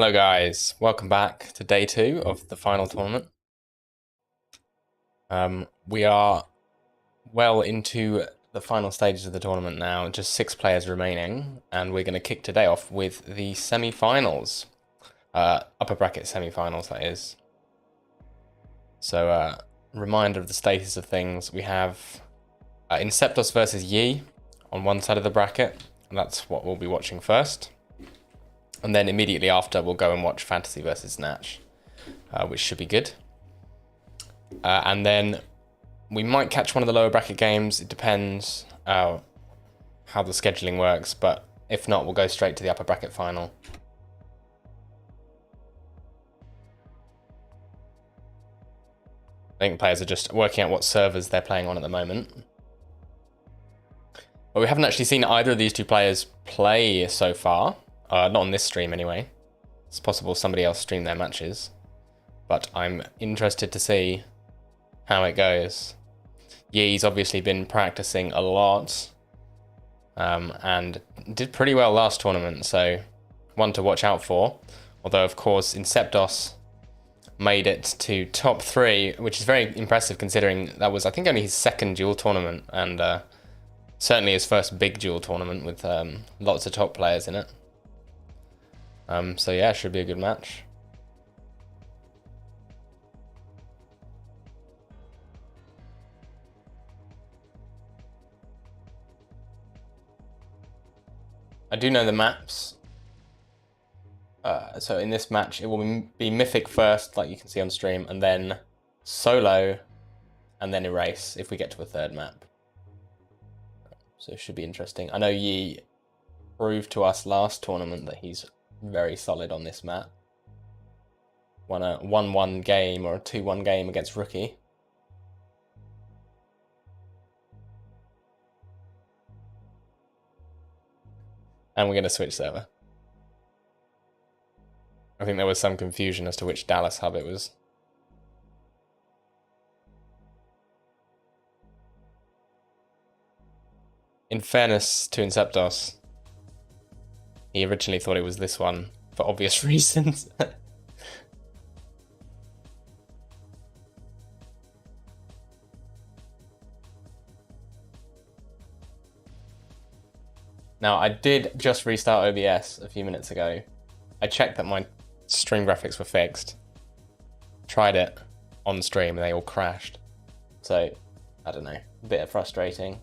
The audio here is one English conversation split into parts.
Hello guys, welcome back to day 2 of the final tournament. We are well into the final stages of the tournament now, just 6 players remaining, and we're going to kick today off with the semi-finals. Upper bracket semi-finals, that is. So, reminder of the status of things. We have Inceptos versus Yi on one side of the bracket, and that's what we'll be watching first. And then immediately after, we'll go and watch Fantasy versus Snatch, which should be good. And then we might catch one of the lower bracket games. It depends how the scheduling works, but if not, we'll go straight to the upper bracket final. I think players are just working out what servers they're playing on at the moment. But we haven't actually seen either of these two players play so far. Not on this stream anyway. It's possible somebody else streamed their matches. But I'm interested to see how it goes. Yi's obviously been practicing a lot. And did pretty well last tournament, so one to watch out for. Although, of course, Inceptos made it to top 3, which is very impressive considering that was, I think, only his second duel tournament. And certainly his first big duel tournament with lots of top players in it. So yeah, should be a good match. I do know the maps. So in this match, it will be Mythic first, like you can see on stream, and then Solo, and then Erase if we get to a third map. So it should be interesting. I know Yi proved to us last tournament that he's very solid on this map. Won a 1-1 game or a 2-1 game against Rookie. And we're going to switch server. I think there was some confusion as to which Dallas hub it was. In fairness to Inceptos, he originally thought it was this one, for obvious reasons. Now, I did just restart OBS a few minutes ago. I checked that my stream graphics were fixed. Tried it on stream and they all crashed. So, I don't know, a bit frustrating.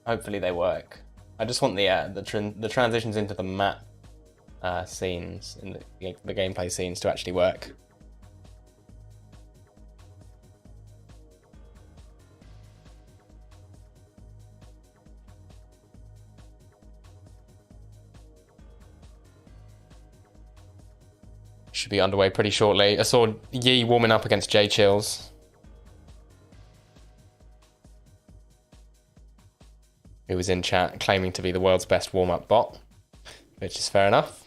Hopefully they work. I just want the transitions into the map scenes, in the gameplay scenes to actually work. Should be underway pretty shortly. I saw Yi warming up against J Chills. Who was in chat claiming to be the world's best warm-up bot, which is fair enough.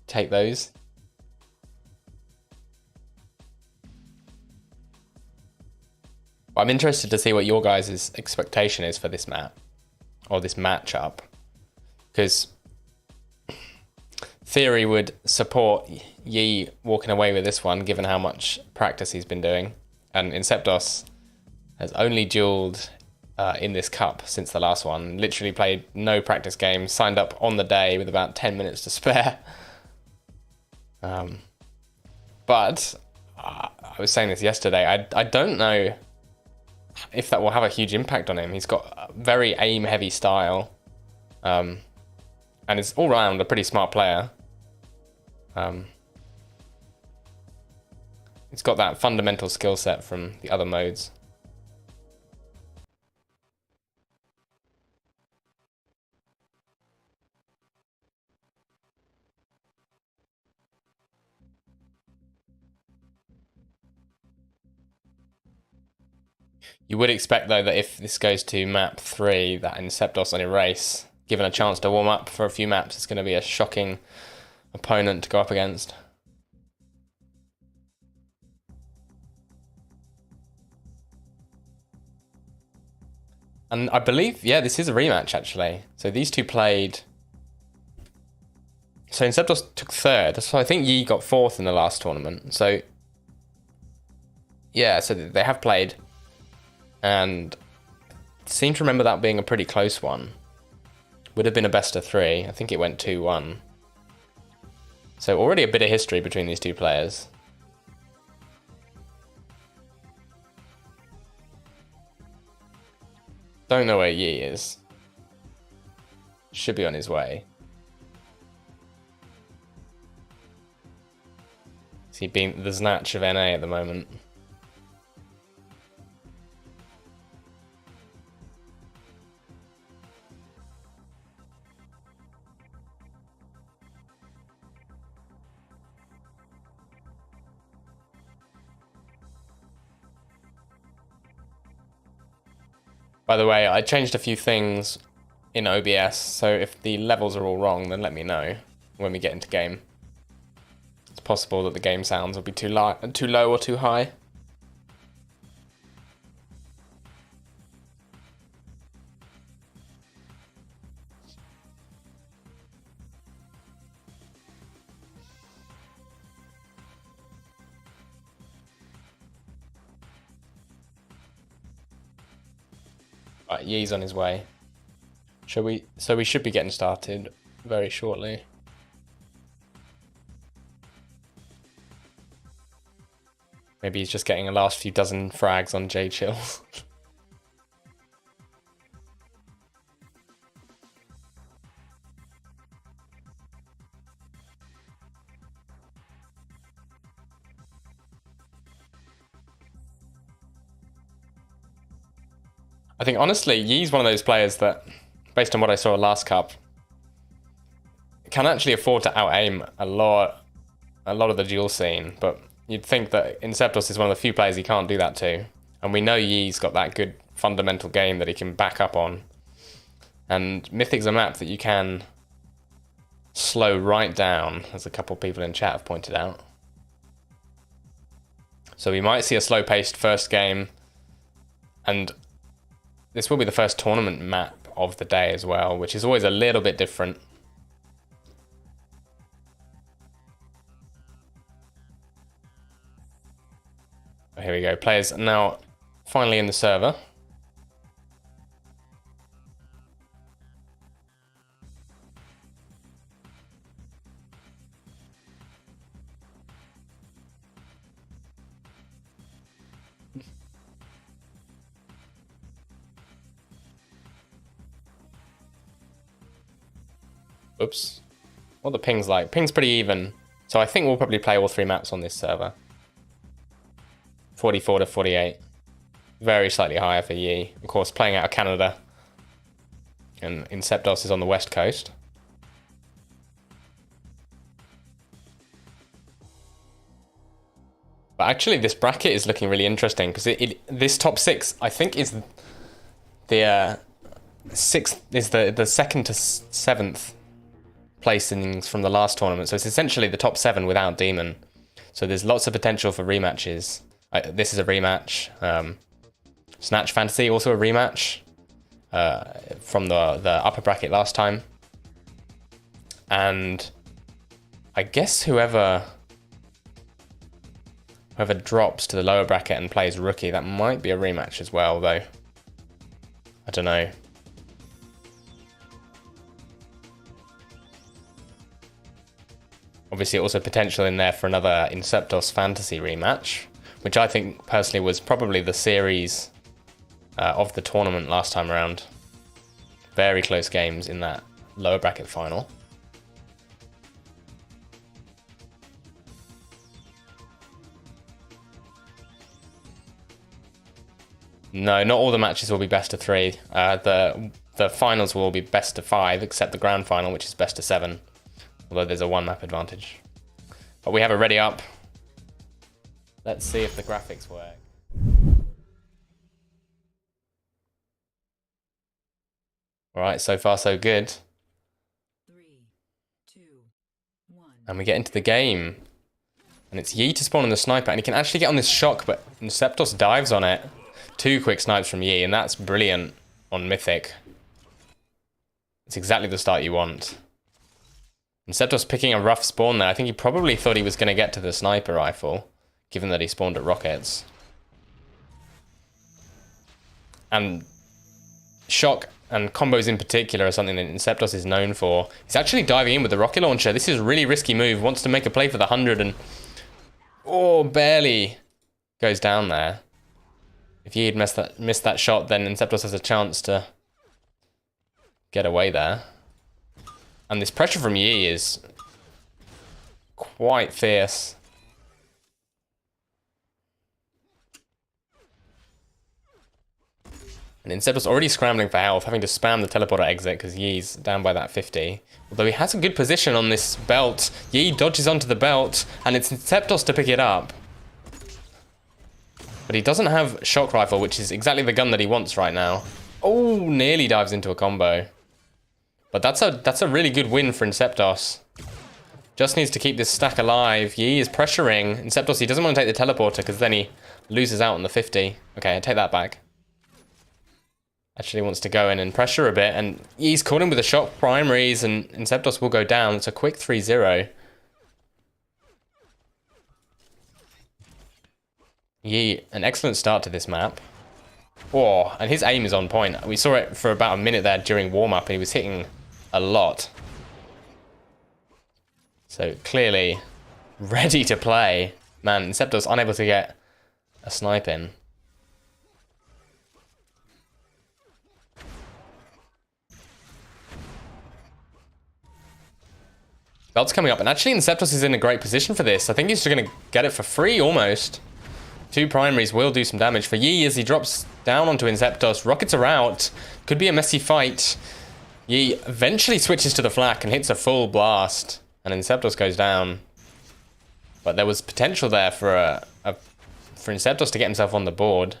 Take those. I'm interested to see what your guys' expectation is for this map, or this matchup, because theory would support Yi walking away with this one, given how much practice he's been doing, and Inceptos has only dueled in this cup since the last one. Literally played no practice games, signed up on the day with about 10 minutes to spare. But I was saying this yesterday, I don't know if that will have a huge impact on him. He's got a very aim-heavy style, and is all-round a pretty smart player. He's got that fundamental skill set from the other modes. You would expect, though, that if this goes to map 3, that Inceptos on Erase, given a chance to warm up for a few maps, it's going to be a shocking opponent to go up against. And I believe, yeah, this is a rematch, actually. So these two played So Inceptos took third. So I think Yi got fourth in the last tournament. So yeah, so they have played, and seem to remember that being a pretty close one. Would have been a best of 3. I think it went 2-1. So already a bit of history between these two players. Don't know where Yi is. Should be on his way. Is he being the Snatch of NA at the moment? By the way, I changed a few things in OBS, so if the levels are all wrong, then let me know when we get into game. It's possible that the game sounds will be too low or too high. Right, Yi's on his way. So we should be getting started very shortly. Maybe he's just getting the last few dozen frags on J Chill. I think honestly, Yi's one of those players that, based on what I saw last cup, can actually afford to out-aim a lot of the duel scene, but you'd think that Inceptos is one of the few players he can't do that to. And we know Yi's got that good fundamental game that he can back up on. And Mythic's a map that you can slow right down, as a couple people in chat have pointed out. So we might see a slow-paced first game, and this will be the first tournament map of the day as well, which is always a little bit different. Here we go. Players are now finally in the server. Oops. What the ping's like? Ping's pretty even. So I think we'll probably play all 3 maps on this server. 44 to 48. Very slightly higher for Yi. Of course, playing out of Canada. And Inceptos is on the west coast. But actually, this bracket is looking really interesting, because this top 6, I think, is the sixth, is the 2nd to 7th placings from the last tournament. So it's essentially the top 7 without Demon. So there's lots of potential for rematches. This is a rematch. Snatch Fantasy, also a rematch from the upper bracket last time. And I guess whoever drops to the lower bracket and plays Rookie, that might be a rematch as well, though. I don't know. Obviously, also potential in there for another Inceptos Fantasy rematch, which I think personally was probably the series of the tournament last time around. Very close games in that lower bracket final. No, not all the matches will be best of 3. The finals will all be best of 5, except the grand final, which is best of 7. Although there's a 1 map advantage. But we have it ready up. Let's see if the graphics work. Alright, so far so good. 3, 2, 1. And we get into the game. And it's Yi to spawn on the sniper, and he can actually get on this shock, but Inceptos dives on it. 2 quick snipes from Yi, and that's brilliant on Mythic. It's exactly the start you want. Inceptos picking a rough spawn there. I think he probably thought he was going to get to the sniper rifle, given that he spawned at rockets. And shock and combos in particular are something that Inceptos is known for. He's actually diving in with the rocket launcher. This is a really risky move. Wants to make a play for the 100 and... oh, barely goes down there. If he had missed that shot, then Inceptos has a chance to get away there. And this pressure from Yi is quite fierce. And Inceptos already scrambling for health, having to spam the teleporter exit because Yi's down by that 50. Although he has a good position on this belt. Yi dodges onto the belt, and it's Inceptos to pick it up. But he doesn't have shock rifle, which is exactly the gun that he wants right now. Oh, nearly dives into a combo. But that's a really good win for Inceptos. Just needs to keep this stack alive. Yi is pressuring Inceptos. He doesn't want to take the teleporter because then he loses out on the 50. Okay, I take that back. Actually wants to go in and pressure a bit, and Yi's caught him with the shock primaries, and Inceptos will go down. It's a quick 3-0. Yi, an excellent start to this map. Oh, and his aim is on point. We saw it for about a minute there during warm-up, and he was hitting a lot. So clearly ready to play. Man, Inceptos unable to get a snipe in. Belt's coming up, and actually Inceptos is in a great position for this. I think he's just going to get it for free, almost. 2 primaries will do some damage for Yi as he drops down onto Inceptos. Rockets are out. Could be a messy fight. Yi eventually switches to the flak and hits a full blast, and Inceptos goes down. But there was potential there for for Inceptos to get himself on the board.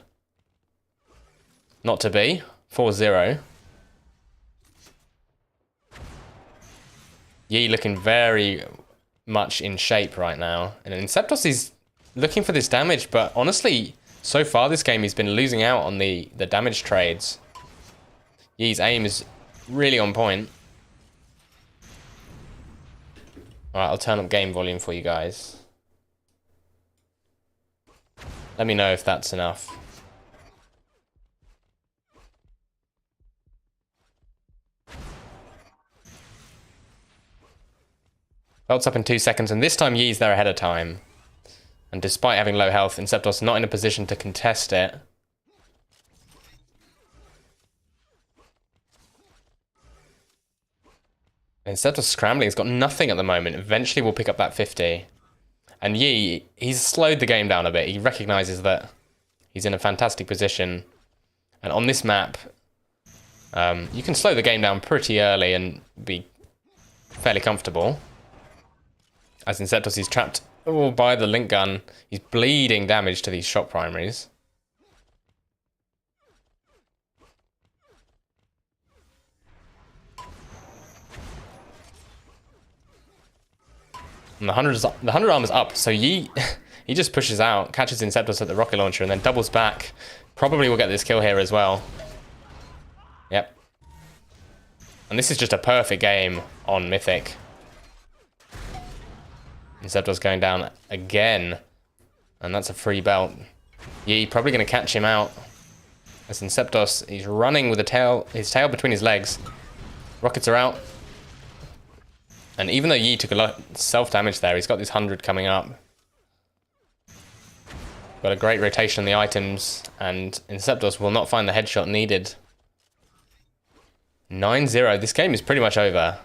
Not to be. 4-0. Yi looking very much in shape right now. And Inceptos is looking for this damage, but honestly, so far this game he's been losing out on the damage trades. Yi's aim is really on point. Alright, I'll turn up game volume for you guys. Let me know if that's enough. Belt's up in 2 seconds, and this time Yi's there ahead of time. And despite having low health, Inceptos not in a position to contest it. Inceptos scrambling, he's got nothing at the moment. Eventually we'll pick up that 50. And Yi, he's slowed the game down a bit. He recognizes that he's in a fantastic position. And on this map, you can slow the game down pretty early and be fairly comfortable. As Inceptos is trapped by the link gun. He's bleeding damage to these shock primaries. And the 100 armor's up, so Yi, he just pushes out, catches Inceptos at the rocket launcher, and then doubles back. Probably will get this kill here as well. Yep. And this is just a perfect game on Mythic. Inceptos going down again. And that's a free belt. Yi probably going to catch him out. As Inceptos, he's running with his tail between his legs. Rockets are out. And even though Yi took a lot of self-damage there, he's got this 100 coming up. Got a great rotation on the items, and Inceptos will not find the headshot needed. 9-0. This game is pretty much over.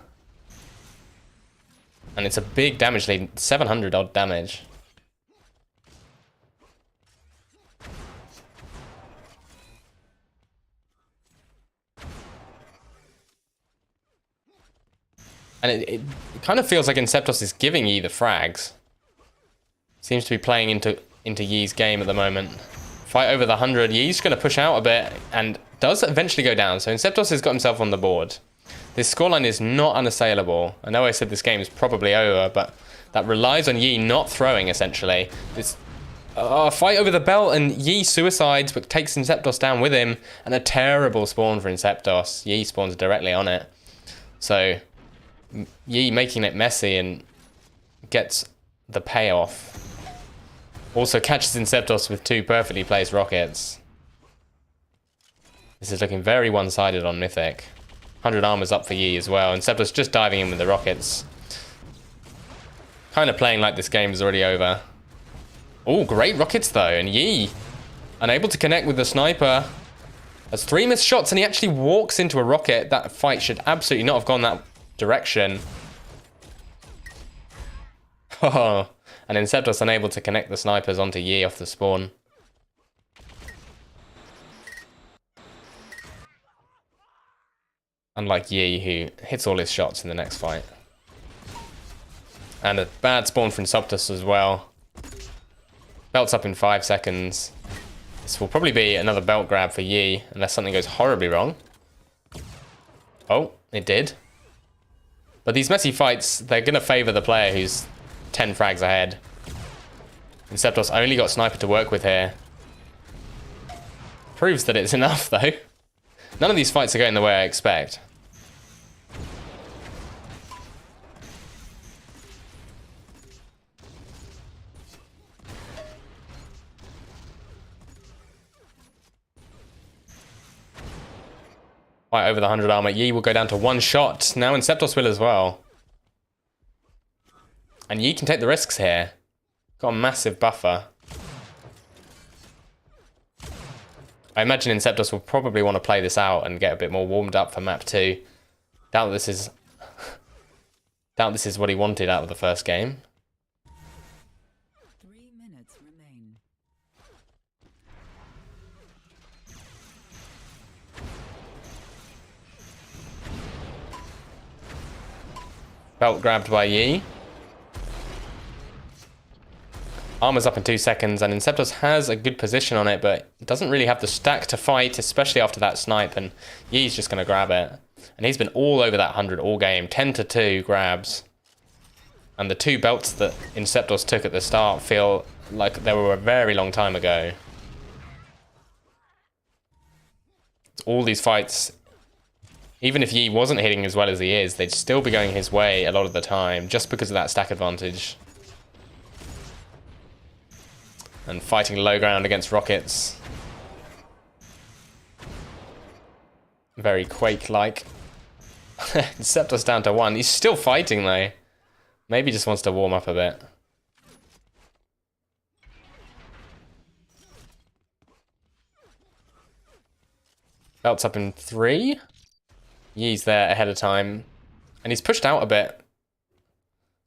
And it's a big damage lead, 700 odd damage. And it kind of feels like Inceptos is giving Yi the frags. Seems to be playing into Yi's game at the moment. Fight over the 100. Yi's going to push out a bit and does eventually go down. So Inceptos has got himself on the board. This scoreline is not unassailable. I know I said this game is probably over, but that relies on Yi not throwing, essentially. This fight over the belt, and Yi suicides, but takes Inceptos down with him. And a terrible spawn for Inceptos. Yi spawns directly on it. So Yi making it messy and gets the payoff. Also catches Inceptos with 2 perfectly placed rockets. This is looking very one-sided on Mythic. 100 armor's up for Yi as well. Inceptos just diving in with the rockets. Kind of playing like this game is already over. Oh, great rockets though. And Yi, unable to connect with the sniper. Has 3 missed shots and he actually walks into a rocket. That fight should absolutely not have gone that direction. Oh, and Inceptos unable to connect the snipers onto Yi off the spawn. Unlike Yi, who hits all his shots in the next fight. And a bad spawn from Inceptos as well. Belt's up in 5 seconds. This will probably be another belt grab for Yi, unless something goes horribly wrong. Oh, it did. But these messy fights, they're going to favour the player who's 10 frags ahead. Inceptos only got sniper to work with here. Proves that it's enough though. None of these fights are going the way I expect. Right, over the 100 armor. Yi will go down to 1 shot. Now Inceptos will as well. And Yi can take the risks here. Got a massive buffer. I imagine Inceptos will probably want to play this out and get a bit more warmed up for map 2. Doubt this is what he wanted out of the first game. 3 minutes remain. Belt grabbed by Yi. Armor's up in 2 seconds, and Inceptos has a good position on it, but doesn't really have the stack to fight, especially after that snipe, and Yi's just going to grab it. And he's been all over that 100 all game. 10-2 grabs. And the 2 belts that Inceptos took at the start feel like they were a very long time ago. All these fights, even if Yi wasn't hitting as well as he is, they'd still be going his way a lot of the time, just because of that stack advantage. And fighting low ground against rockets. Very Quake-like. Inceptos down to 1. He's still fighting though. Maybe he just wants to warm up a bit. Belt's up in 3. Yi's there ahead of time. And he's pushed out a bit.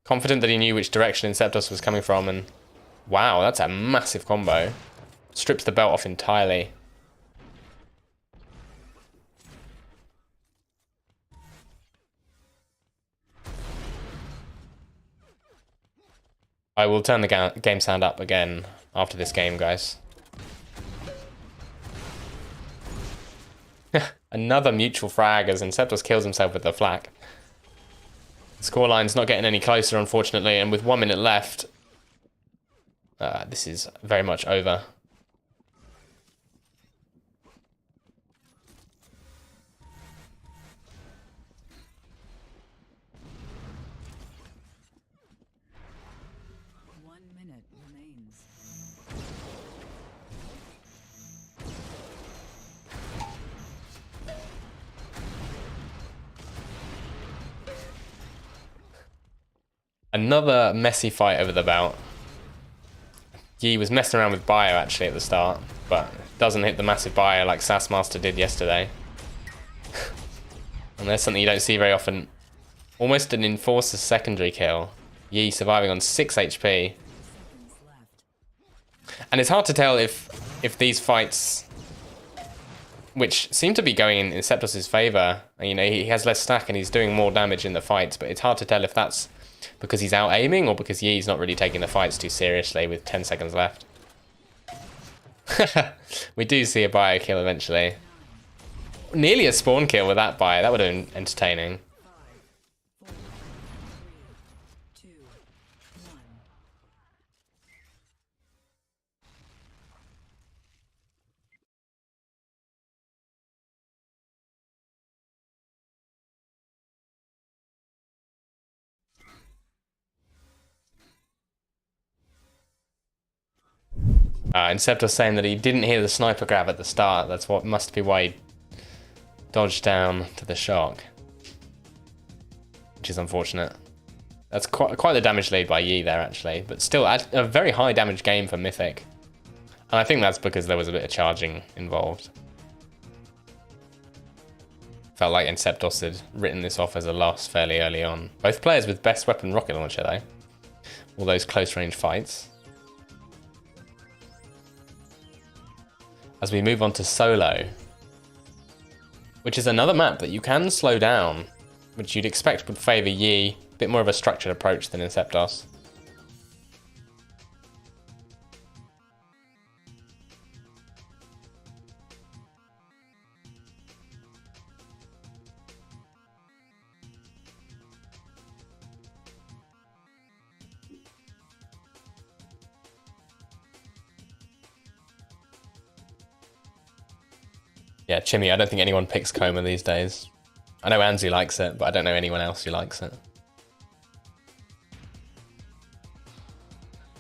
Confident that he knew which direction Inceptos was coming from, and wow, that's a massive combo. Strips the belt off entirely. I will turn the game sound up again after this game, guys. Another mutual frag as Inceptos kills himself with the flak. Scoreline's not getting any closer, unfortunately, and with 1 minute left, this is very much over. Another messy fight over the belt. Yi was messing around with bio actually at the start, but doesn't hit the massive bio like Sassmaster did yesterday. And there's something you don't see very often. Almost an Enforcer secondary kill. Yi surviving on 6 HP. And it's hard to tell if these fights, which seem to be going in Inceptos' favour, you know, he has less stack and he's doing more damage in the fights, but it's hard to tell if that's because he's out aiming or because Yi's not really taking the fights too seriously with 10 seconds left. We do see a bio kill eventually. Nearly a spawn kill with that bio. That would have been entertaining. Inceptor saying that he didn't hear the sniper grab at the start. That's what must be why he dodged down to the shock. Which is unfortunate. That's quite the damage lead by Yi there, actually. But still, a very high damage game for Mythic. And I think that's because there was a bit of charging involved. Felt like Inceptos had written this off as a loss fairly early on. Both players with best weapon rocket launcher, though. All those close range fights. As we move on to solo, which is another map that you can slow down, which you'd expect would favour Yi, a bit more of a structured approach than Inceptos. Yeah, Chimmy, I don't think anyone picks Coma these days. I know Anzu likes it, but I don't know anyone else who likes it.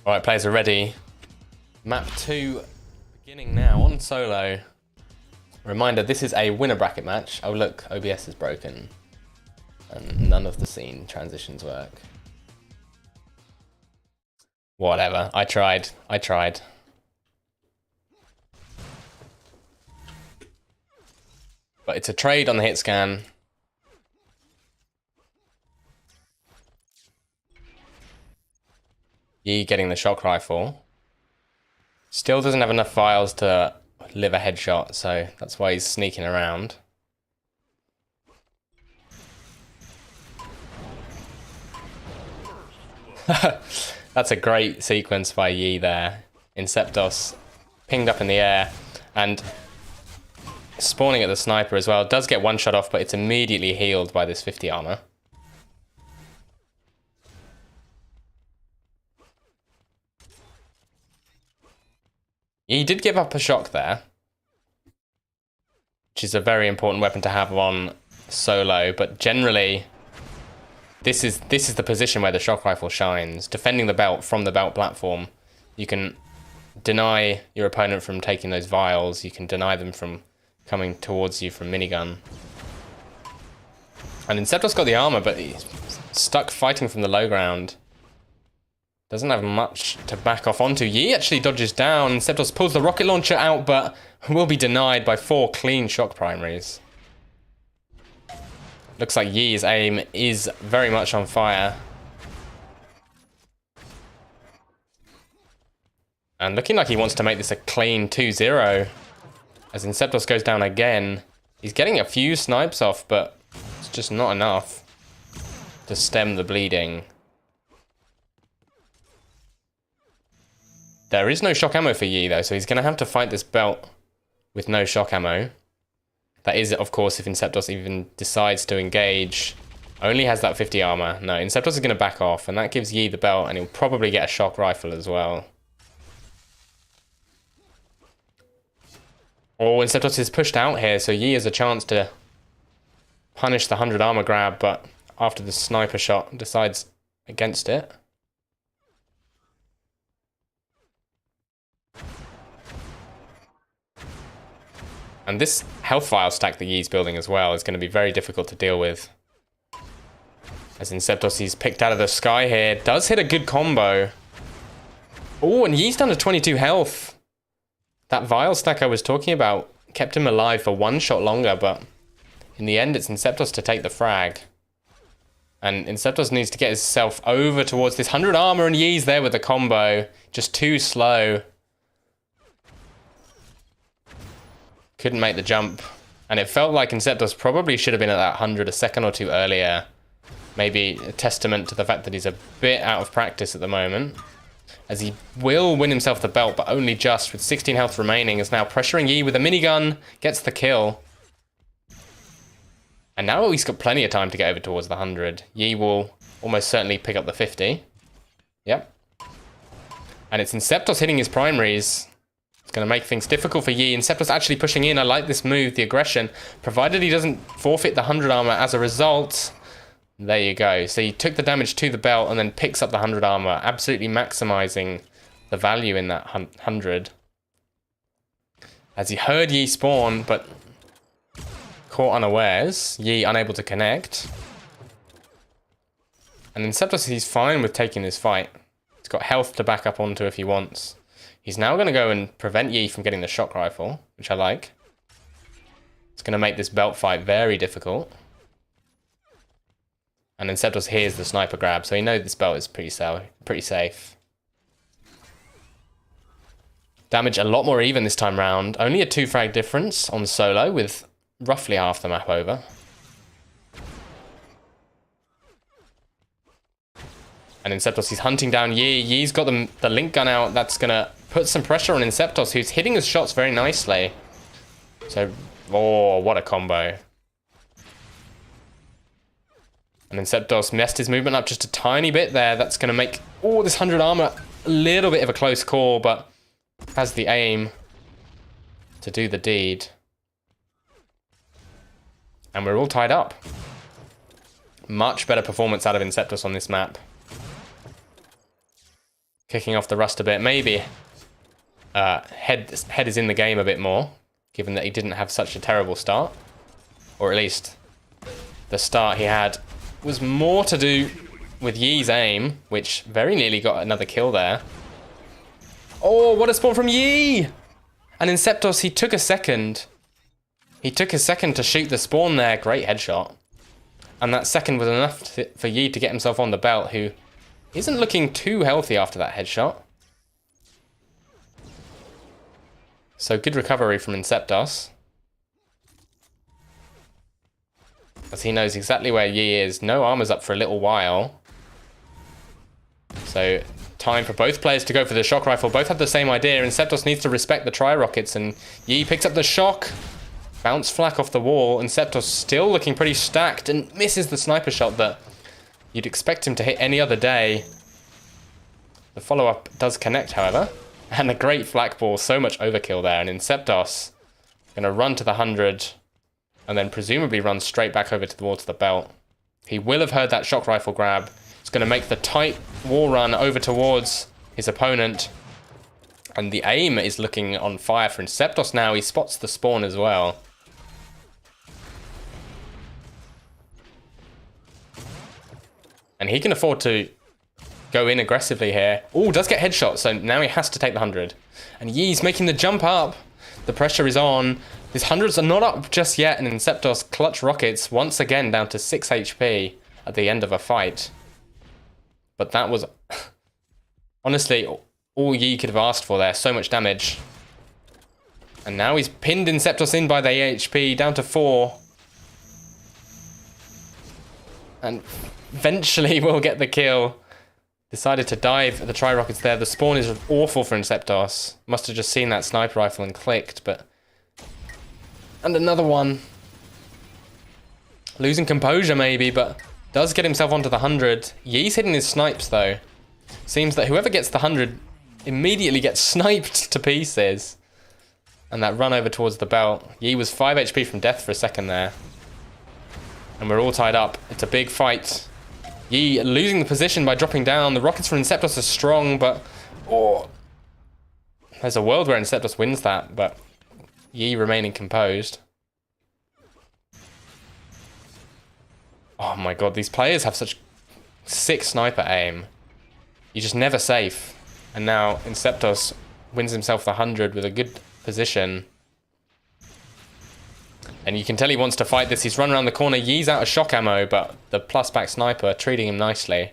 Alright, players are ready. Map 2 beginning now on solo. Reminder, this is a winner bracket match. Oh look, OBS is broken. And none of the scene transitions work. Whatever, I tried. But it's a trade on the hit scan. Yi getting the shock rifle. Still doesn't have enough vials to live a headshot, so that's why he's sneaking around. That's a great sequence by Yi there. Inceptos pinged up in the air and spawning at the sniper as well. Does get one shot off, but it's immediately healed by this 50 armor. He did give up a shock there, which is a very important weapon to have on solo, but generally this is the position where the shock rifle shines. Defending the belt from the belt platform, you can deny your opponent from taking those vials, you can deny them from coming towards you from minigun. And Inceptor's got the armor, but he's stuck fighting from the low ground. Doesn't have much to back off onto. Yi actually dodges down. Inceptor pulls the rocket launcher out, but will be denied by 4 clean shock primaries. Looks like Yi's aim is very much on fire. And looking like he wants to make this a clean 2-0. As Inceptos goes down again. He's getting a few snipes off, but it's just not enough to stem the bleeding. There is no shock ammo for Yi though, so he's going to have to fight this belt with no shock ammo. That is, of course, if Inceptos even decides to engage. Only has that 50 armor. No, Inceptos is going to back off, and that gives Yi the belt, and he'll probably get a shock rifle as well. Oh, Inceptos is pushed out here, so Yi has a chance to punish the 100 armor grab, but after the sniper shot, decides against it. And this health vial stack that Yi's building as well is going to be very difficult to deal with. As Inceptos, he's picked out of the sky here. Does hit a good combo. Oh, and Yi's down to 22 health. That vial stack I was talking about kept him alive for 1 shot longer, but in the end it's Inceptos to take the frag. And Inceptos needs to get himself over towards this 100 armor, and Yi's there with the combo. Just too slow. Couldn't make the jump. And it felt like Inceptos probably should have been at that 100 a second or two earlier. Maybe a testament to the fact that he's a bit out of practice at the moment. As he will win himself the belt, but only just, with 16 health remaining, is now pressuring Yi with a minigun, gets the kill. And now he's got plenty of time to get over towards the 100. Yi will almost certainly pick up the 50. Yep. And it's Inceptos hitting his primaries. It's going to make things difficult for Yi. Inceptos actually pushing in. I like this move, the aggression, provided he doesn't forfeit the 100 armor as a result. There you go. So he took the damage to the belt and then picks up the 100 armor, absolutely maximizing the value in that 100. As he heard Yi spawn, but caught unawares. Yi unable to connect. And Inceptus, he's fine with taking this fight. He's got health to back up onto if he wants. He's now going to go and prevent Yi from getting the shock rifle, which I like. It's going to make this belt fight very difficult. And Inceptus hears the sniper grab, so he knows this belt is pretty safe. Damage a lot more even this time round. Only a 2 frag difference on solo with roughly half the map over. And Inceptus, he's hunting down Yi. Yi's got the link gun out. That's going to put some pressure on Inceptus, who's hitting his shots very nicely. So, oh, what a combo. And Inceptus messed his movement up just a tiny bit there. That's going to make, oh, this 100 armor a little bit of a close call, but has the aim to do the deed. And we're all tied up. Much better performance out of Inceptus on this map. Kicking off the rust a bit. Maybe head is in the game a bit more, given that he didn't have such a terrible start. Or at least the start he had was more to do with Yi's aim, which very nearly got another kill there. Oh, what a spawn from Yi! And Inceptus, he took a second. He took a second to shoot the spawn there. Great headshot. And that second was enough for Yi to get himself on the belt, who isn't looking too healthy after that headshot. So good recovery from Inceptus. As he knows exactly where Yi is. No armor's up for a little while. So time for both players to go for the shock rifle. Both have the same idea. Inceptus needs to respect the tri-rockets, and Yi picks up the shock. Bounce flak off the wall. Inceptus still looking pretty stacked and misses the sniper shot that you'd expect him to hit any other day. The follow-up does connect, however. And a great flak ball. So much overkill there. And Inceptus going to run to the 100 and then presumably run straight back over towards the belt. He will have heard that shock rifle grab. It's going to make the tight wall run over towards his opponent. And the aim is looking on fire for Inceptus now. He spots the spawn as well. And he can afford to go in aggressively here. Oh, does get headshot, so now he has to take the 100. And Yi's making the jump up. The pressure is on. These 100s are not up just yet, and Inceptus clutch rockets once again down to 6 HP at the end of a fight. But that was honestly all Yi could have asked for there. So much damage. And now he's pinned Inceptus in by the HP down to 4. And eventually we'll get the kill. Decided to dive at the tri-rockets there. The spawn is awful for Inceptus. Must have just seen that sniper rifle and clicked, but... And another one. Losing composure maybe, but does get himself onto the 100. Yi's hitting his snipes though. Seems that whoever gets the 100 immediately gets sniped to pieces. And that run over towards the belt. Yi was 5 HP from death for a second there. And we're all tied up. It's a big fight. Yi losing the position by dropping down. The rockets from Inceptus are strong, but... Oh, there's a world where Inceptus wins that, but Yi remaining composed. Oh my god, these players have such sick sniper aim. You're just never safe. And now Inceptus wins himself the 100 with a good position. And you can tell he wants to fight this. He's run around the corner. Yi's out of shock ammo, but the plus back sniper treating him nicely.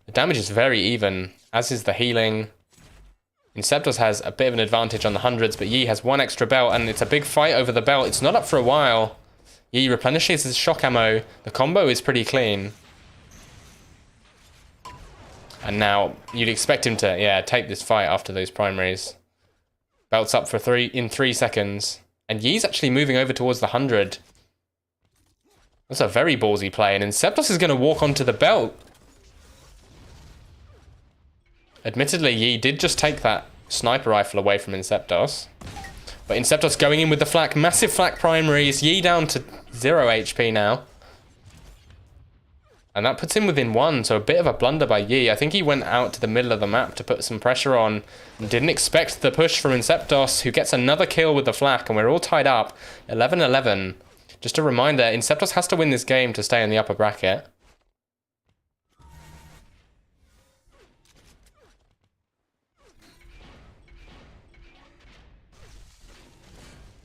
The damage is very even, as is the healing. Inceptus has a bit of an advantage on the 100s, but Yi has 1 extra belt, and it's a big fight over the belt. It's not up for a while. Yi replenishes his shock ammo. The combo is pretty clean. And now you'd expect him to, yeah, take this fight after those primaries. Belt's up for 3 seconds. And Yi's actually moving over towards the 100. That's a very ballsy play. And Inceptus is going to walk onto the belt. Admittedly, Yi did just take that sniper rifle away from Inceptus. But Inceptus going in with the flak. Massive flak primaries. Yi down to 0 HP now. And that puts him within 1, so a bit of a blunder by Yi. I think he went out to the middle of the map to put some pressure on and didn't expect the push from Inceptos, who gets another kill with the flak, and we're all tied up, 11-11. Just a reminder, Inceptos has to win this game to stay in the upper bracket.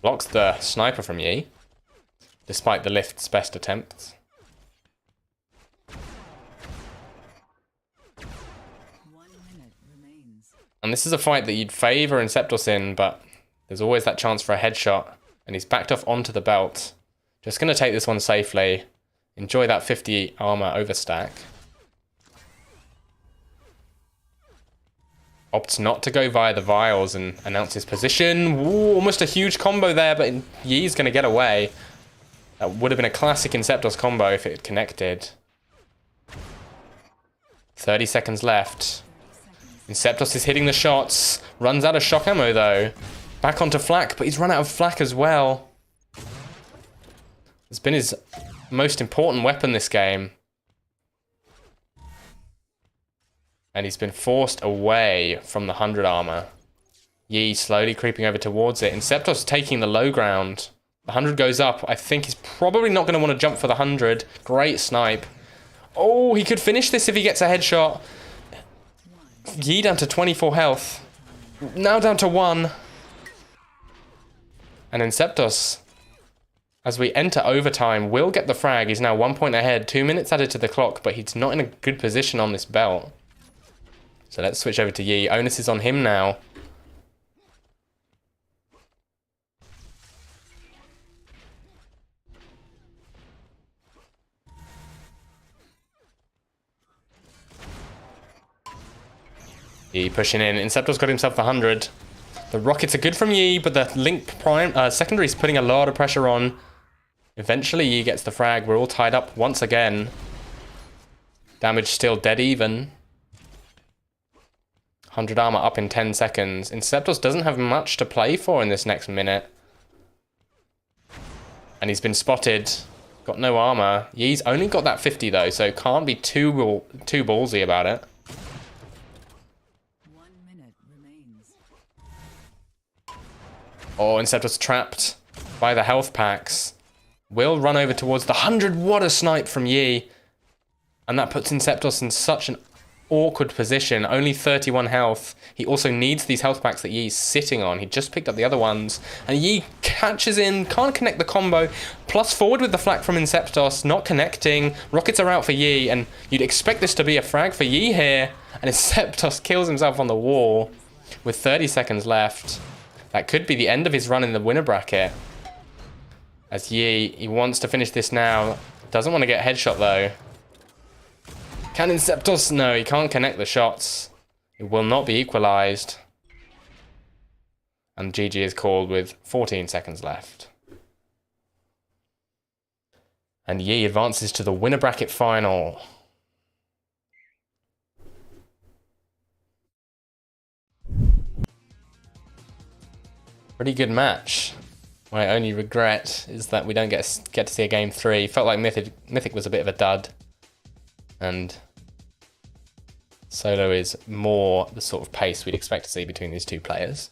Blocks the sniper from Yi, despite the lift's best attempts. And this is a fight that you'd favour Inceptos in, but there's always that chance for a headshot. And he's backed off onto the belt. Just going to take this one safely. Enjoy that 50 armor overstack. Opts not to go via the vials and announce his position. Ooh, almost a huge combo there, but Yi's going to get away. That would have been a classic Inceptos combo if it had connected. 30 seconds left. Inceptos is hitting the shots. Runs out of shock ammo though. Back onto flak, but he's run out of flak as well. It's been his most important weapon this game. And he's been forced away from the 100 armor. Yi slowly creeping over towards it. Inceptos taking the low ground. The 100 goes up. I think he's probably not going to want to jump for the 100. Great snipe. Oh, he could finish this if he gets a headshot. Yi down to 24 health. Now down to 1. And Inceptos, as we enter overtime, will get the frag. He's now 1 point ahead. 2 minutes added to the clock, but he's not in a good position on this belt. So let's switch over to Yi. Onus is on him now. Yi pushing in. Inceptor's got himself the 100. The rockets are good from Yi, but the Link prime secondary is putting a lot of pressure on. Eventually, Yi gets the frag. We're all tied up once again. Damage still dead even. 100 armor up in 10 seconds. Inceptos doesn't have much to play for in this next minute. And he's been spotted. Got no armor. Yi's only got that 50 though, so can't be too ballsy about it. Oh, Inceptos trapped by the health packs. Will run over towards the 100. What a snipe from Yi. And that puts Inceptos in such an awkward position. Only 31 health. He also needs these health packs that Yi's sitting on. He just picked up the other ones. And Yi catches in. Can't connect the combo. Plus forward with the flak from Inceptos. Not connecting. Rockets are out for Yi. And you'd expect this to be a frag for Yi here. And Inceptos kills himself on the wall with 30 seconds left. That could be the end of his run in the winner bracket. As Yi, he wants to finish this now. Doesn't want to get headshot though. Can Inceptos? No, he can't connect the shots. It will not be equalized. And GG is called with 14 seconds left. And Yi advances to the winner bracket final. Pretty good match. My only regret is that we don't get to see a game 3. Felt like Mythic was a bit of a dud. And solo is more the sort of pace we'd expect to see between these two players.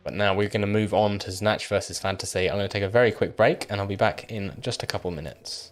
But now we're going to move on to Snatch versus Fantasy. I'm going to take a very quick break and I'll be back in just a couple minutes.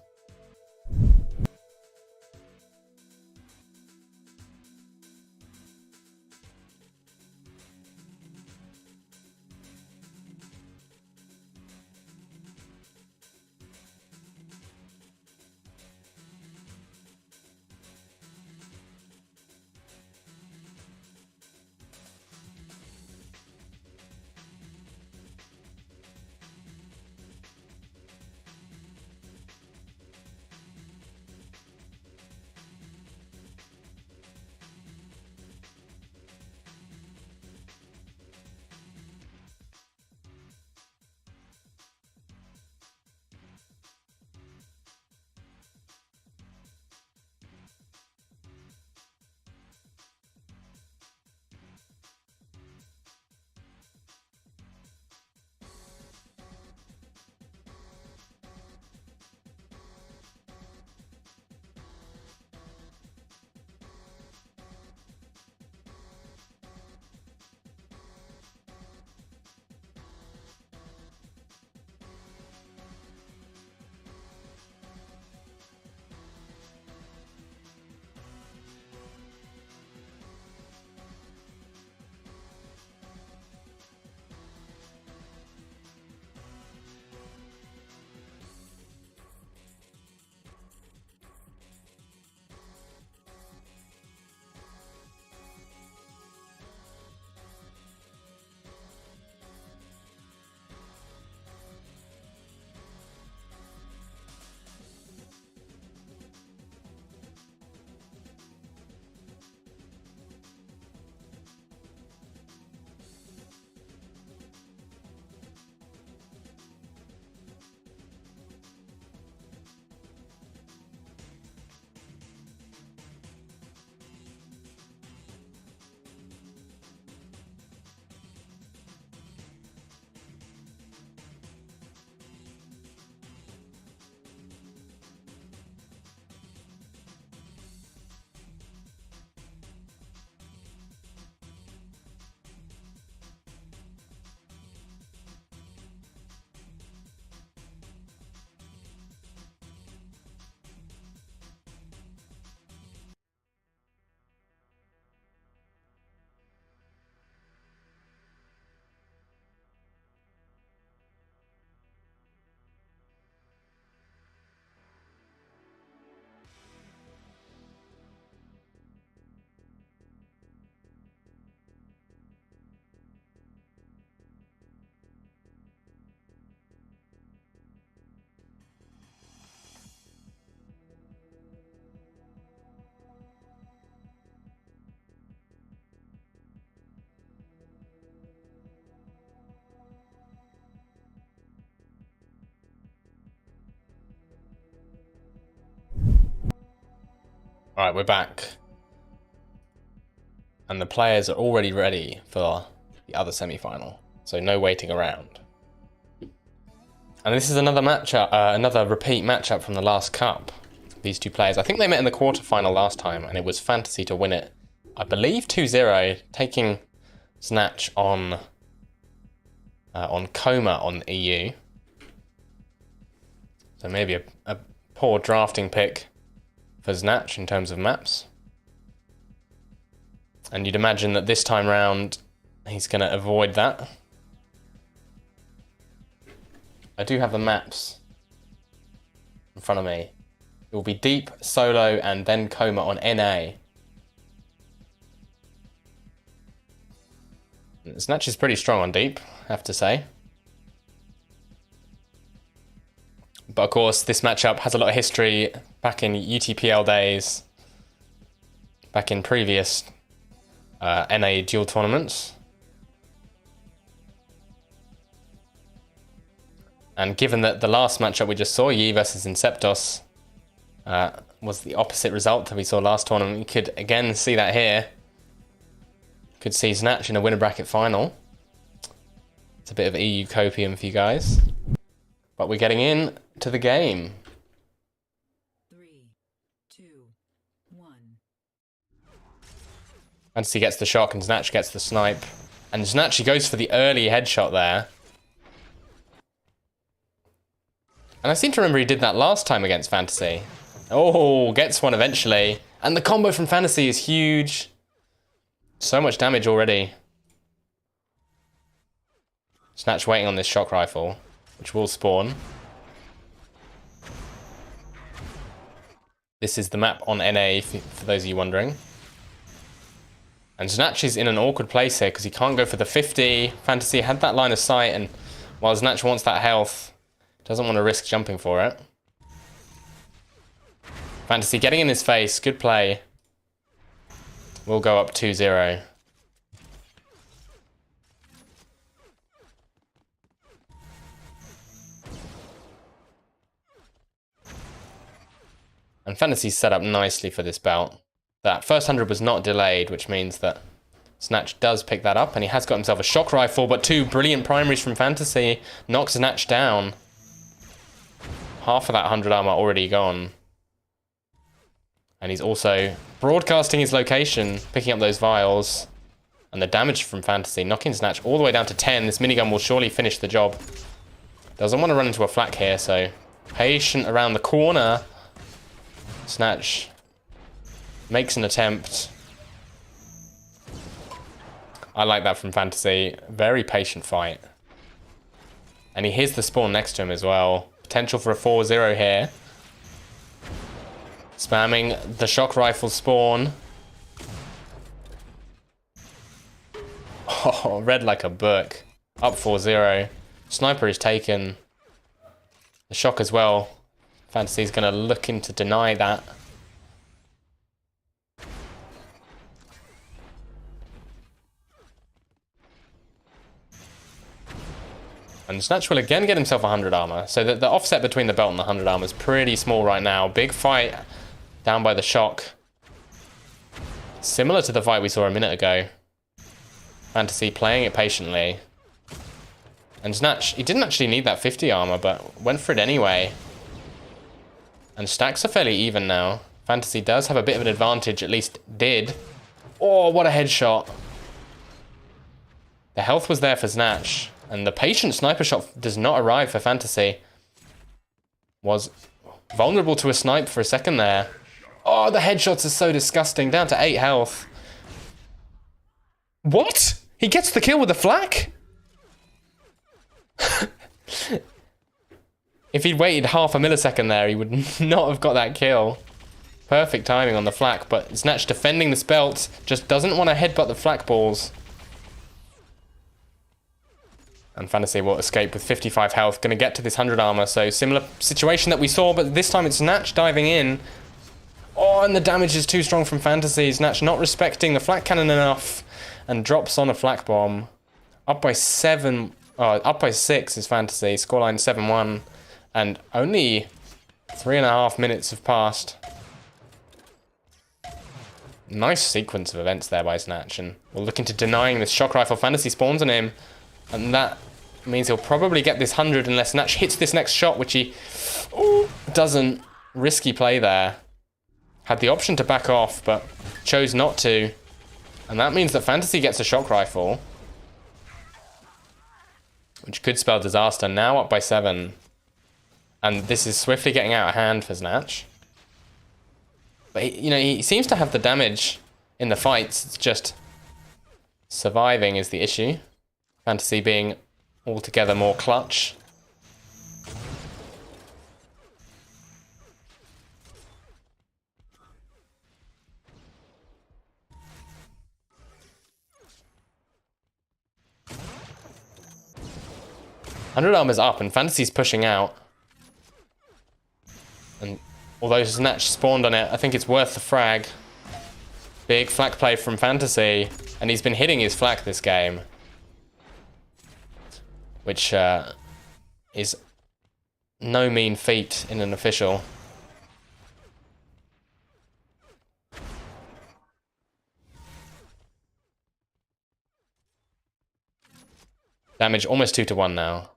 Alright, we're back. And the players are already ready for the other semi-final. So no waiting around. And this is another matchup, another repeat matchup from the last cup. These two players, I think they met in the quarterfinal last time, and it was Fantasy to win it. I believe 2-0, taking Snatch on Coma on the EU. So maybe a poor drafting pick for Snatch in terms of maps. And you'd imagine that this time round, he's going to avoid that. I do have the maps in front of me. It will be Deep, Solo, and then Coma on NA. Snatch is pretty strong on Deep, I have to say. But of course, this matchup has a lot of history back in UTPL days, back in previous NA Duel tournaments. And given that the last matchup we just saw, Yi versus Inceptos, was the opposite result that we saw last tournament, you could again see that here. Could see Snatch in a winner bracket final. It's a bit of EU copium for you guys. But we're getting in to the game. 3, 2, 1. Fantasy gets the shock and Snatch gets the snipe. And Snatch, he goes for the early headshot there. And I seem to remember he did that last time against Fantasy. Oh, gets one eventually. And the combo from Fantasy is huge. So much damage already. Snatch waiting on this shock rifle, which will spawn. This is the map on NA, for those of you wondering. And Snatch is in an awkward place here because he can't go for the 50. Fantasy had that line of sight, and while Snatch wants that health, doesn't want to risk jumping for it. Fantasy getting in his face. Good play. We'll go up 2-0. And Fantasy's set up nicely for this belt. That first 100 was not delayed, which means that Snatch does pick that up, and he has got himself a shock rifle, but two brilliant primaries from Fantasy knocks Snatch down. Half of that 100 armor already gone. And he's also broadcasting his location, picking up those vials. And the damage from Fantasy, knocking Snatch all the way down to 10. This minigun will surely finish the job. Doesn't want to run into a flak here, so patient around the corner. Snatch makes an attempt. I like that from Fantasy. Very patient fight. And he hears the spawn next to him as well. Potential for a 4-0 here. Spamming the shock rifle spawn. Oh, read like a book. Up 4-0. Sniper is taken. The shock as well. Fantasy's going to look in to deny that. And Snatch will again get himself 100 armor. So the offset between the belt and the 100 armor is pretty small right now. Big fight down by the shock. Similar to the fight we saw a minute ago. Fantasy playing it patiently. And Snatch, he didn't actually need that 50 armor, but went for it anyway. And stacks are fairly even now. Fantasy does have a bit of an advantage, at least did. Oh, what a headshot. The health was there for Snatch. And the patient sniper shot does not arrive for Fantasy. Was vulnerable to a snipe for a second there. Oh, the headshots are so disgusting. Down to 8 health. What? He gets the kill with a flak? If he'd waited half a millisecond there, he would not have got that kill. Perfect timing on the flak, but Snatch defending this belt just doesn't want to headbutt the flak balls. And Fantasy will escape with 55 health. Going to get to this 100 armor. So similar situation that we saw, but this time it's Snatch diving in. Oh, and the damage is too strong from Fantasy. Snatch not respecting the flak cannon enough. And drops on a flak bomb. Up by 7. Up by 6 is Fantasy. Scoreline 7-1. And only 3.5 minutes have passed. Nice sequence of events there by Snatch, and we're looking to denying this shock rifle. Fantasy spawns on him, and that means he'll probably get this 100 unless Snatch hits this next shot, which he doesn't. Risky play there. Had the option to back off, but chose not to. And that means that Fantasy gets a shock rifle, which could spell disaster. Now up by 7. And this is swiftly getting out of hand for Snatch. But, he seems to have the damage in the fights. It's just surviving is the issue. Fantasy being altogether more clutch. Hundred armor's up and Fantasy's pushing out. And although Snatch spawned on it, I think it's worth the frag. Big flak play from Fantasy, and he's been hitting his flak this game, which is no mean feat in an official. Damage almost 2-1 now.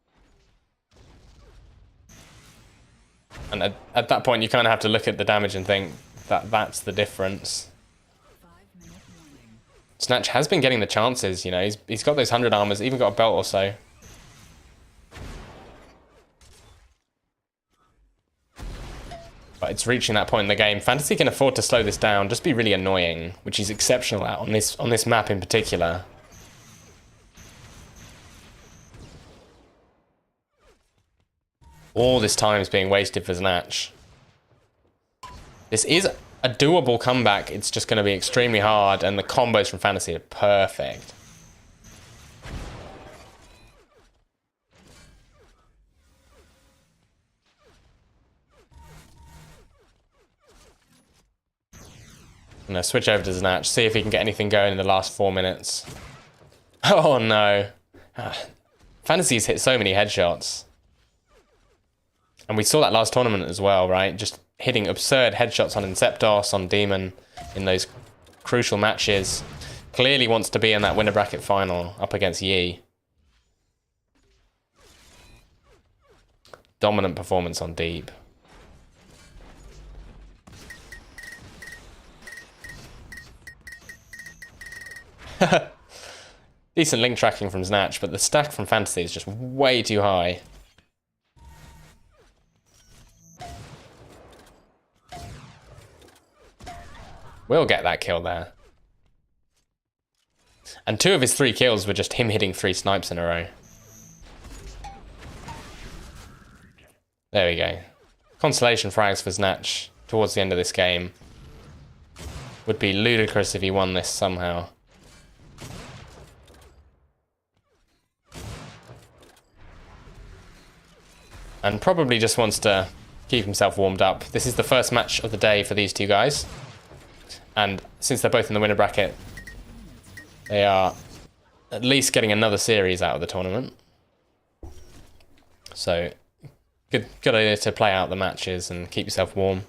And at that point, you kind of have to look at the damage and think that that's the difference. Snatch has been getting the chances, he's got those 100 armors, even got a belt or so. But it's reaching that point in the game. Fantasy can afford to slow this down, just be really annoying, which he's exceptional at on this map in particular. All this time is being wasted for Snatch. This is a doable comeback. It's just going to be extremely hard, and the combos from Fantasy are perfect. I'm going to switch over to Snatch, see if he can get anything going in the last 4 minutes. Oh no. Fantasy's hit so many headshots. And we saw that last tournament as well, right? Just hitting absurd headshots on Inceptos, on Demon in those crucial matches. Clearly wants to be in that winner bracket final up against Yi. Dominant performance on Deep. Decent link tracking from Snatch, but the stack from Fantasy is just way too high. We'll get that kill there. And 2 of his 3 kills were just him hitting 3 snipes in a row. There we go. Consolation frags for Snatch towards the end of this game. Would be ludicrous if he won this somehow. And probably just wants to keep himself warmed up. This is the first match of the day for these 2 guys. And since they're both in the winner bracket, they are at least getting another series out of the tournament. So, good idea to play out the matches and keep yourself warm.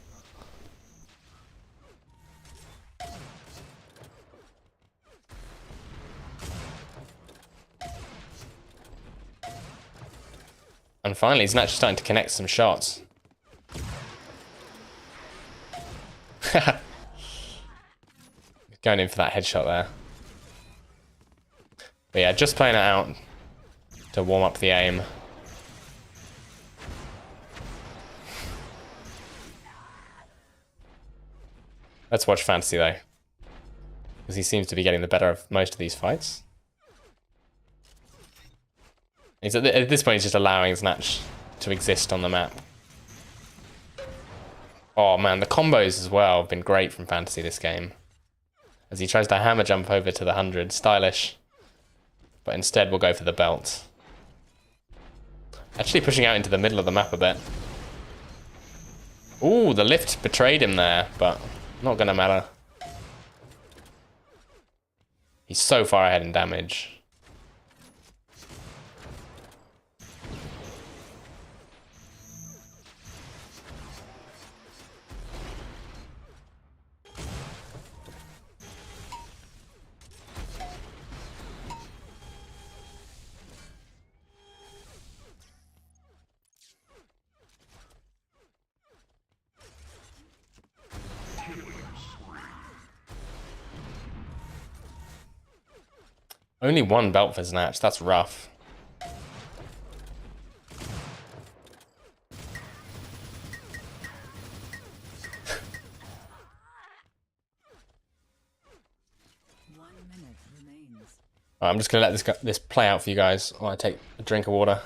And finally, Snatch is starting to connect some shots. Going in for that headshot there. But yeah, just playing it out to warm up the aim. Let's watch Fantasy though, because he seems to be getting the better of most of these fights. At this point, he's just allowing Snatch to exist on the map. Oh man, the combos as well have been great from Fantasy this game. As he tries to hammer jump over to the 100, stylish. But instead we'll go for the belt. Actually pushing out into the middle of the map a bit. Ooh, the lift betrayed him there, but not gonna matter. He's so far ahead in damage. Only one belt for Snatch. That's rough. Right, I'm just gonna let this play out for you guys while I take a drink of water.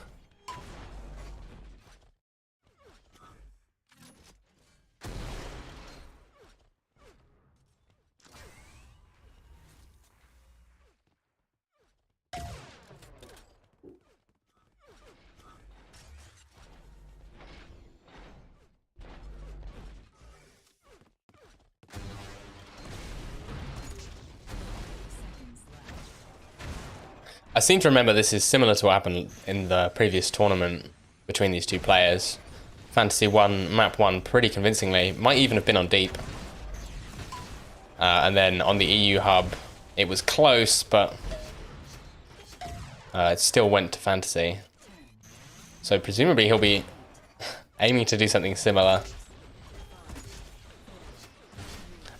I seem to remember this is similar to what happened in the previous tournament between these two players. Fantasy won map 1 pretty convincingly, might even have been on deep. And then on the EU hub, it was close, but it still went to Fantasy. So presumably he'll be aiming to do something similar.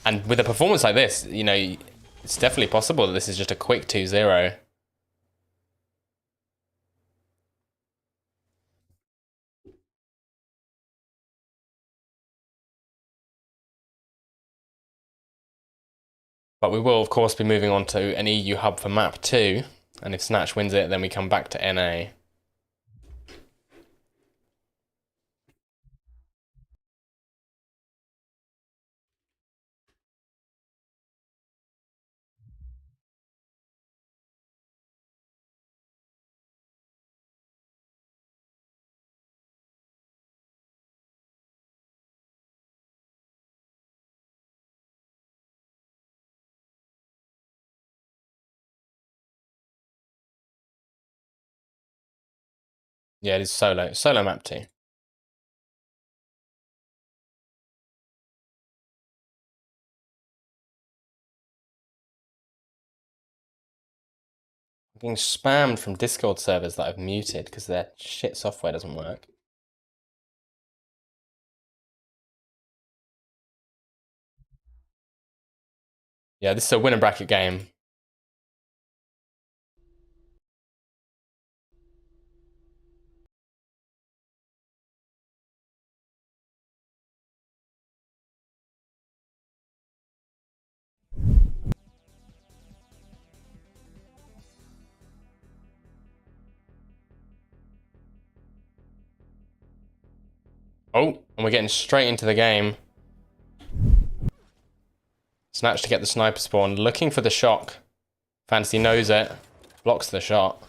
And with a performance like this, you know, it's definitely possible that this is just a quick 2-0. But we will, of course, be moving on to an EU hub for map 2. And if Snatch wins it, then we come back to NA. Yeah, it is solo. Solo map 2. I'm getting spammed from Discord servers that I've muted because their shit software doesn't work. Yeah, this is a winner bracket game. Oh, and we're getting straight into the game. Snatch to get the sniper spawn, looking for the shock. Fantasy knows it, blocks the shot.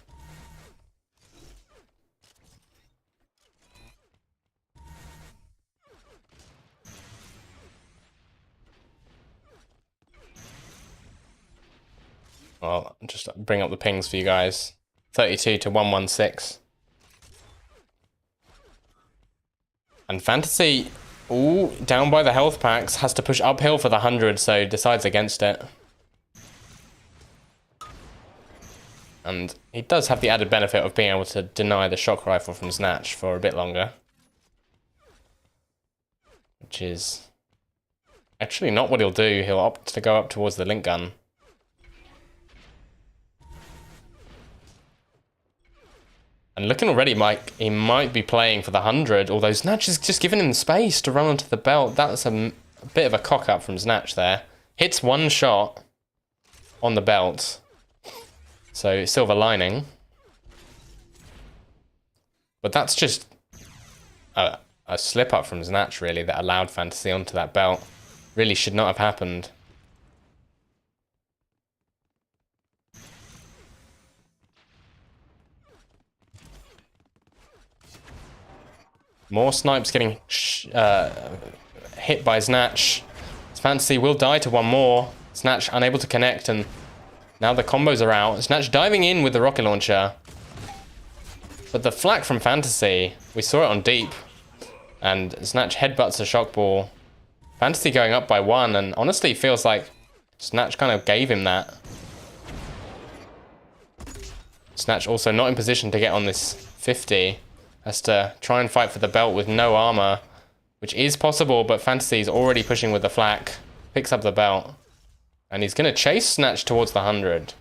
Well, just bring up the pings for you guys. 32 to 116. And Fantasy, ooh, down by the health packs, has to push uphill for the 100, so decides against it. And he does have the added benefit of being able to deny the shock rifle from Snatch for a bit longer. Which is actually not what he'll do. He'll opt to go up towards the link gun. And looking already like he might be playing for the 100, although Snatch is just giving him space to run onto the belt. That's a bit of a cock-up from Snatch there. Hits one shot on the belt. So, silver lining. But that's just a slip-up from Snatch, really, that allowed Fantasy onto that belt. Really should not have happened. More snipes getting hit by Snatch. Fantasy will die to one more. Snatch unable to connect, and now the combos are out. Snatch diving in with the rocket launcher. But the flak from Fantasy, we saw it on deep. And Snatch headbutts a shock ball. Fantasy going up by 1, and honestly feels like Snatch kind of gave him that. Snatch also not in position to get on this 50. Has to try and fight for the belt with no armor, which is possible, but Fantasy's already pushing with the flak. Picks up the belt. And he's going to chase Snatch towards the 100.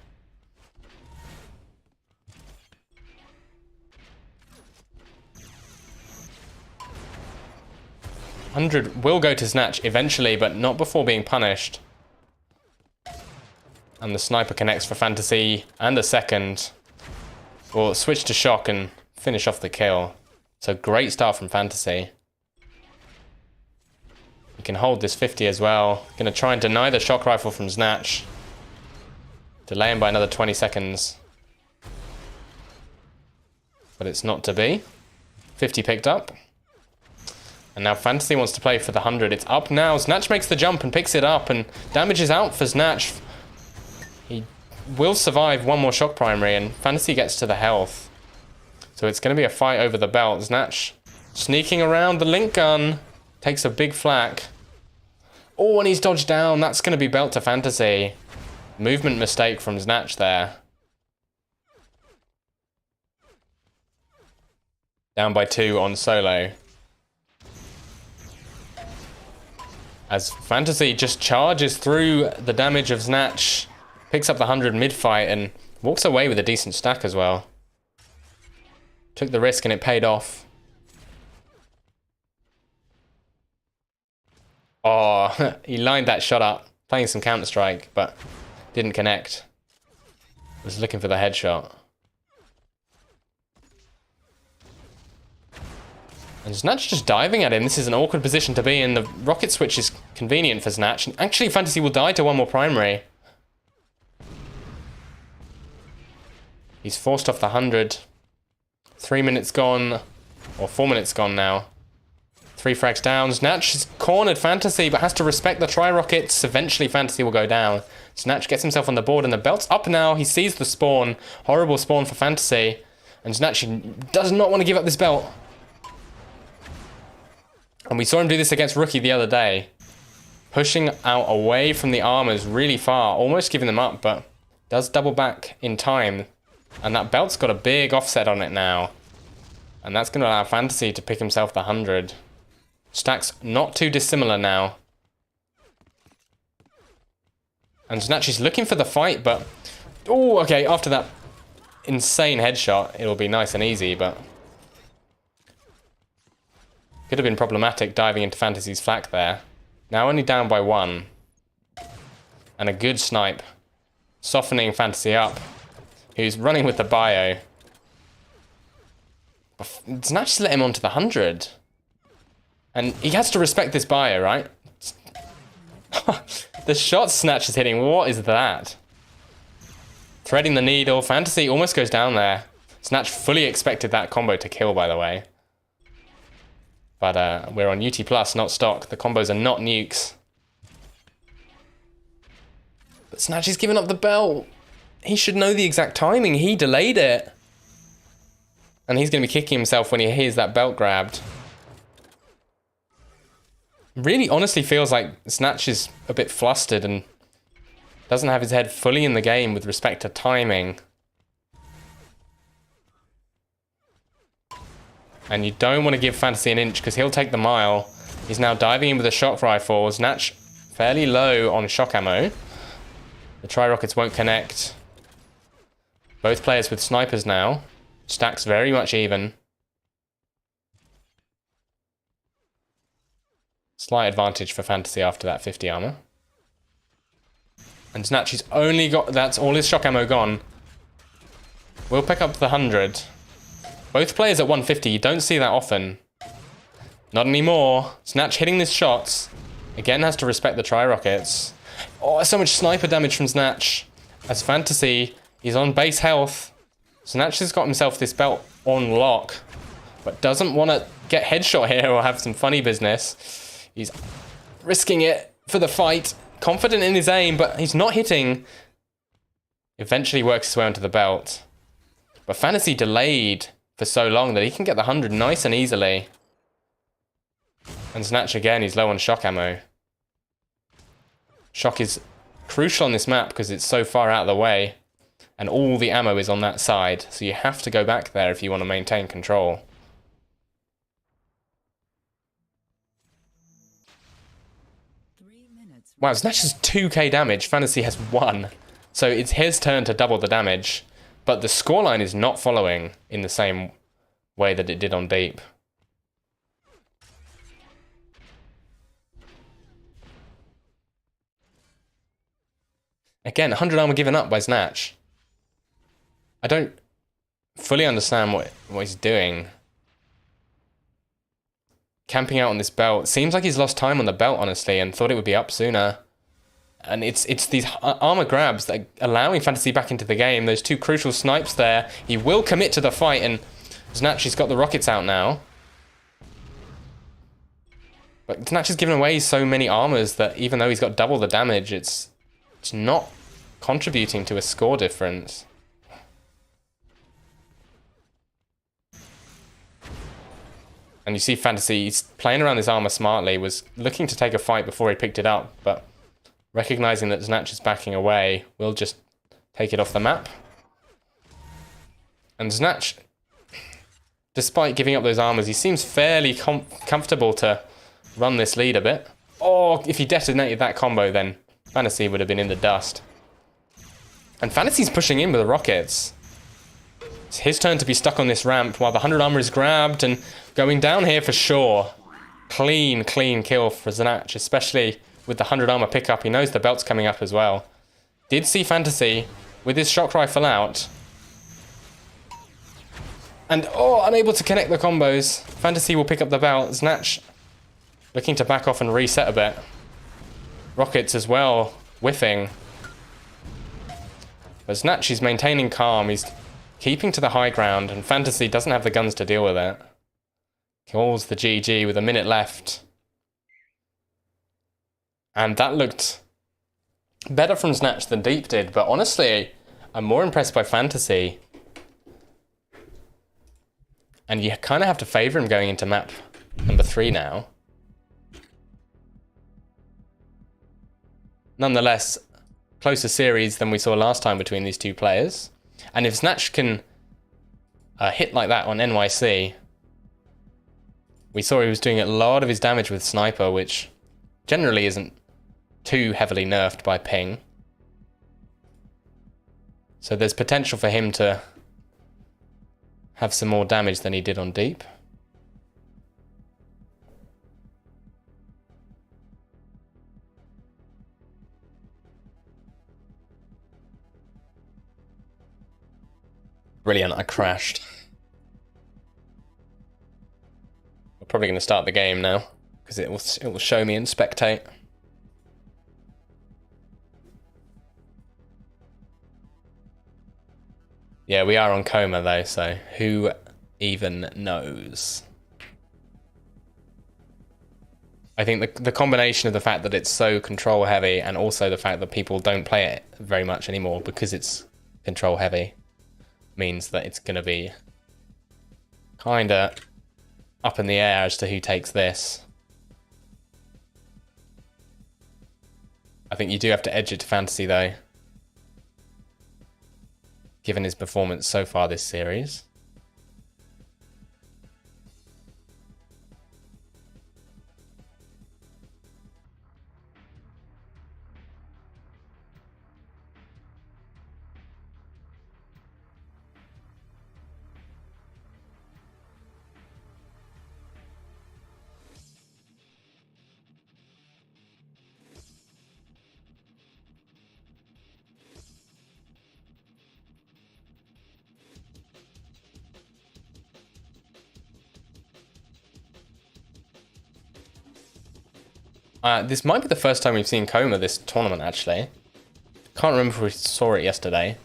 100 will go to Snatch eventually, but not before being punished. And the sniper connects for Fantasy, and a second. Will switch to Shock and finish off the kill. So great start from Fantasy. You can hold this 50 as well. Gonna try and deny the Shock Rifle from Snatch. Delay him by another 20 seconds. But it's not to be. 50 picked up. And now Fantasy wants to play for the 100. It's up now. Snatch makes the jump and picks it up, and damage is out for Snatch. He will survive one more shock primary, and Fantasy gets to the health. So it's going to be a fight over the belt. Snatch sneaking around the link gun. Takes a big flak. Oh, and he's dodged down. That's going to be belt to Fantasy. Movement mistake from Snatch there. Down by 2 on solo. As Fantasy just charges through the damage of Snatch. Picks up the 100 mid-fight and walks away with a decent stack as well. Took the risk and it paid off. Oh, he lined that shot up. Playing some Counter-Strike, but didn't connect. Was looking for the headshot. And Snatch just diving at him. This is an awkward position to be in. The rocket switch is convenient for Snatch. And actually, Fantasy will die to one more primary. He's forced off the 100. 3 minutes gone. Or 4 minutes gone now. 3 frags down. Snatch has cornered Fantasy, but has to respect the tri-rockets. Eventually, Fantasy will go down. Snatch gets himself on the board, and the belt's up now. He sees the spawn. Horrible spawn for Fantasy. And Snatch does not want to give up this belt. And we saw him do this against Rookie the other day. Pushing out away from the armors really far. Almost giving them up, but does double back in time. And that belt's got a big offset on it now. And that's going to allow Fantasy to pick himself the 100. Stacks not too dissimilar now. And Snatch is looking for the fight, but... Oh, okay, after that insane headshot, it'll be nice and easy, but... Could have been problematic diving into Fantasy's flak there. Now only down by 1. And a good snipe. Softening Fantasy up. Who's running with the bio. Snatch just let him onto the 100. And he has to respect this bio, right? The shot Snatch is hitting, what is that? Threading the needle. Fantasy almost goes down there. Snatch fully expected that combo to kill, by the way. But we're on UT+, not stock. The combos are not nukes. But Snatch is giving up the belt. He should know the exact timing. He delayed it. And he's going to be kicking himself when he hears that belt grabbed. Really honestly feels like Snatch is a bit flustered and doesn't have his head fully in the game with respect to timing. And you don't want to give Fantasy an inch because he'll take the mile. He's now diving in with a shock rifle. Snatch fairly low on shock ammo. The tri-rockets won't connect. Both players with snipers now. Stacks very much even. Slight advantage for Fantasy after that 50 armor. And Snatch has only got... That's all his shock ammo gone. We'll pick up the 100. Both players at 150, you don't see that often. Not anymore. Snatch hitting these shots. Again, has to respect the tri-rockets. Oh, so much sniper damage from Snatch. As Fantasy, he's on base health. Snatch has got himself this belt on lock. But doesn't want to get headshot here or have some funny business. He's risking it for the fight. Confident in his aim, but he's not hitting. Eventually works his way onto the belt. But Fantasy delayed for so long that he can get the 100 nice and easily. And Snatch again, he's low on shock ammo. Shock is crucial on this map because it's so far out of the way. And all the ammo is on that side. So you have to go back there if you want to maintain control. Wow, Snatch has 2k damage. Fantasy has 1. So it's his turn to double the damage. But the scoreline is not following in the same way that it did on Deep. Again, 100 armor given up by Snatch. I don't fully understand what he's doing. Camping out on this belt. Seems like he's lost time on the belt, honestly, and thought it would be up sooner. And it's these armor grabs that are allowing Fantasy back into the game. Those two crucial snipes there. He will commit to the fight, and Snatch has got the rockets out now. But Snatch has given away so many armors that even though he's got double the damage, it's not contributing to a score difference. And you see Fantasy, he's playing around this armor smartly, was looking to take a fight before he picked it up, but recognizing that Snatch is backing away, will just take it off the map. And Snatch, despite giving up those armors, he seems fairly comfortable to run this lead a bit. Oh, if he detonated that combo, then Fantasy would have been in the dust. And Fantasy's pushing in with the rockets. It's his turn to be stuck on this ramp while the 100 armor is grabbed and going down here for sure. Clean kill for Snatch, especially with the 100 armor pickup. He knows the belt's coming up as well. Did see Fantasy with his shock rifle out. And, oh, unable to connect the combos. Fantasy will pick up the belt. Snatch looking to back off and reset a bit. Rockets as well, whiffing. But Snatch is maintaining calm. He's keeping to the high ground, and Fantasy doesn't have the guns to deal with it. Calls the GG with a minute left. And that looked better from Snatch than Deep did, but honestly, I'm more impressed by Fantasy. And you kind of have to favour him going into map number 3 now. Nonetheless, closer series than we saw last time between these two players. And if Snatch can hit like that on NYC, we saw he was doing a lot of his damage with Sniper, which generally isn't too heavily nerfed by ping. So there's potential for him to have some more damage than he did on Deep. Brilliant, I crashed. We're probably going to start the game now, because it will show me and spectate. Yeah, we are on Coma though, so who even knows? I think the combination of the fact that it's so control heavy and also the fact that people don't play it very much anymore because it's control heavy means that it's going to be kind of up in the air as to who takes this. I think you do have to edge it to Fantasy though, given his performance so far this series. This might be the first time we've seen Coma this tournament, actually. Can't remember if we saw it yesterday.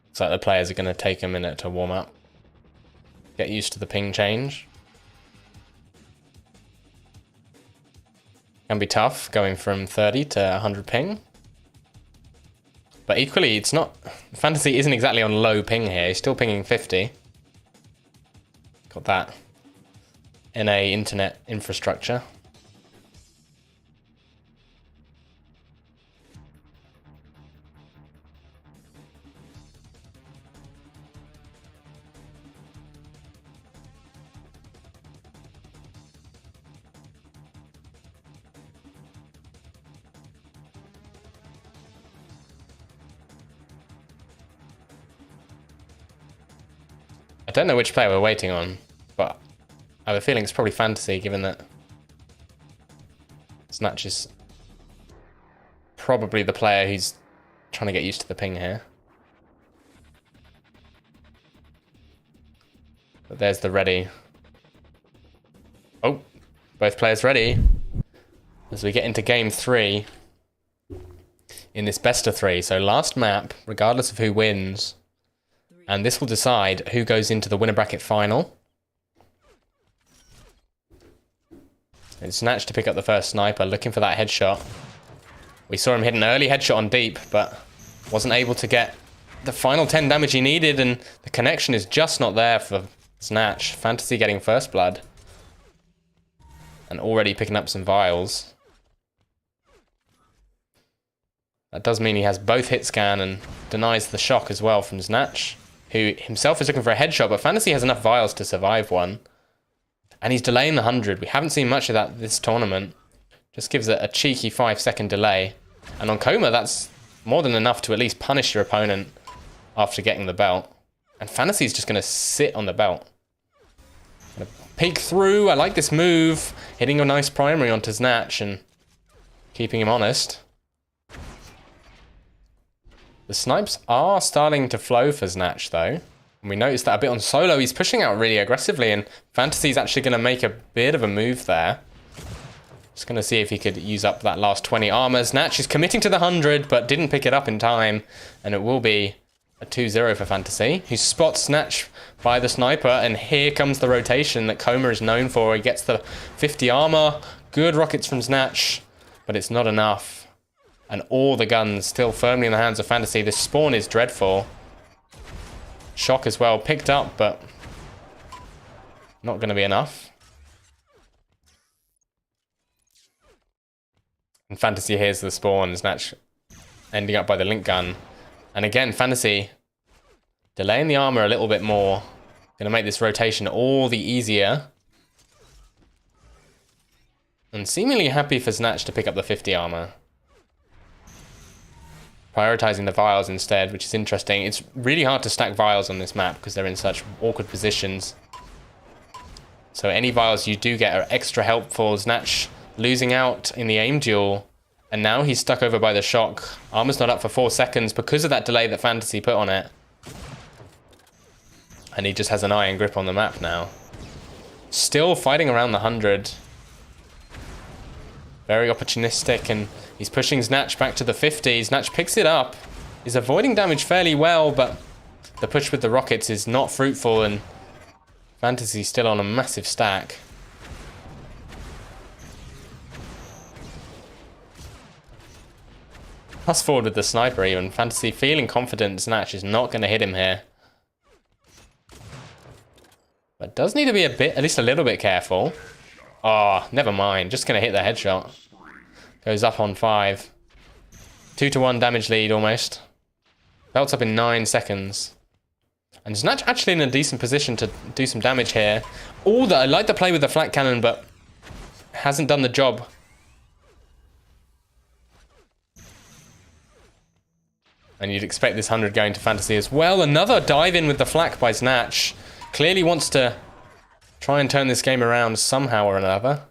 Looks like the players are going to take a minute to warm up. Get used to the ping change. Can be tough going from 30 to 100 ping. But equally, it's not... Fantasy isn't exactly on low ping here. He's still pinging 50. Got that NA internet infrastructure. I don't know which player we're waiting on, but I have a feeling it's probably Fantasy, given that Snatch is probably the player who's trying to get used to the ping here. But there's the ready. Oh, both players ready. As we get into game 3 in this best of 3. So last map, regardless of who wins. And this will decide who goes into the winner bracket final. And Snatch to pick up the first sniper, looking for that headshot. We saw him hit an early headshot on deep, but wasn't able to get the final 10 damage he needed, and the connection is just not there for Snatch. Fantasy getting first blood. And already picking up some vials. That does mean he has both hit scan and denies the shock as well from Snatch, who himself is looking for a headshot, but Fantasy has enough vials to survive one. And he's delaying the 100. We haven't seen much of that this tournament. Just gives it a cheeky 5-second delay. And on Coma, that's more than enough to at least punish your opponent after getting the belt. And Fantasy's just going to sit on the belt. Gonna peek through. I like this move. Hitting a nice primary onto Snatch and keeping him honest. The snipes are starting to flow for Snatch, though. And we noticed that a bit on solo. He's pushing out really aggressively, and Fantasy's actually going to make a bit of a move there. Just going to see if he could use up that last 20 armor. Snatch is committing to the 100, but didn't pick it up in time. And it will be a 2-0 for Fantasy, who spots Snatch by the sniper. And here comes the rotation that Coma is known for. He gets the 50 armor. Good rockets from Snatch, but it's not enough. And all the guns still firmly in the hands of Fantasy. This spawn is dreadful. Shock as well, picked up, but not going to be enough. And Fantasy hears the spawn. Snatch ending up by the link gun. And again, Fantasy delaying the armor a little bit more. Going to make this rotation all the easier. And seemingly happy for Snatch to pick up the 50 armor. Prioritizing the vials instead, which is interesting. It's really hard to stack vials on this map because they're in such awkward positions. So any vials you do get are extra helpful. Snatch losing out in the aim duel. And now he's stuck over by the shock. Armor's not up for 4 seconds because of that delay that Fantasy put on it. And he just has an iron grip on the map now. Still fighting around the 100. Very opportunistic, and he's pushing Snatch back to the 50. Snatch picks it up. He's avoiding damage fairly well, but the push with the rockets is not fruitful, and Fantasy's still on a massive stack. Pass forward with the sniper even. Fantasy feeling confident Snatch is not going to hit him here. But does need to be a bit, at least a little bit careful. Oh, never mind. Just going to hit the headshot. Goes up on 5. 2-1 damage lead almost. Belts up in 9 seconds. And Snatch actually in a decent position to do some damage here. Oh, I like the play with the flat cannon, but hasn't done the job. And you'd expect this 100 going to Fantasy as well. Another dive in with the flak by Snatch. Clearly wants to try and turn this game around somehow or another.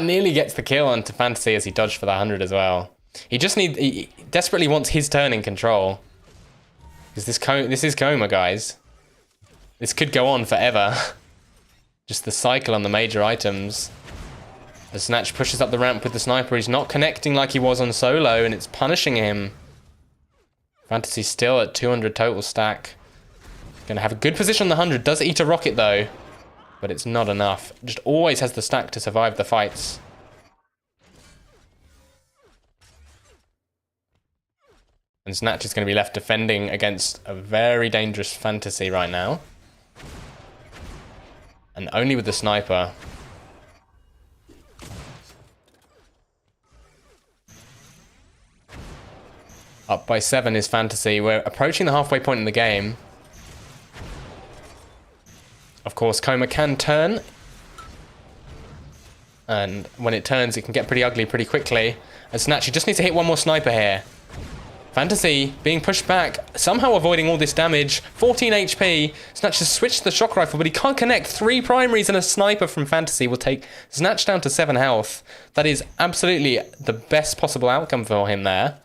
Nearly gets the kill onto Fantasy as he dodged for the 100 as well. He desperately wants his turn in control. Because this is Coma, guys. This could go on forever. Just the cycle on the major items. As Snatch pushes up the ramp with the sniper, he's not connecting like he was on solo, and it's punishing him. Fantasy still at 200 total stack. Gonna have a good position on the 100. Does eat a rocket though, but it's not enough. Just always has the stack to survive the fights. And Snatch is going to be left defending against a very dangerous Fantasy right now. And only with the sniper. Up by 7 is Fantasy. We're approaching the halfway point in the game. Of course, Coma can turn. And when it turns, it can get pretty ugly pretty quickly. And Snatch, he just needs to hit one more sniper here. Fantasy being pushed back, somehow avoiding all this damage. 14 HP. Snatch has switched the shock rifle, but he can't connect. 3 primaries and a sniper from Fantasy will take Snatch down to 7 health. That is absolutely the best possible outcome for him there.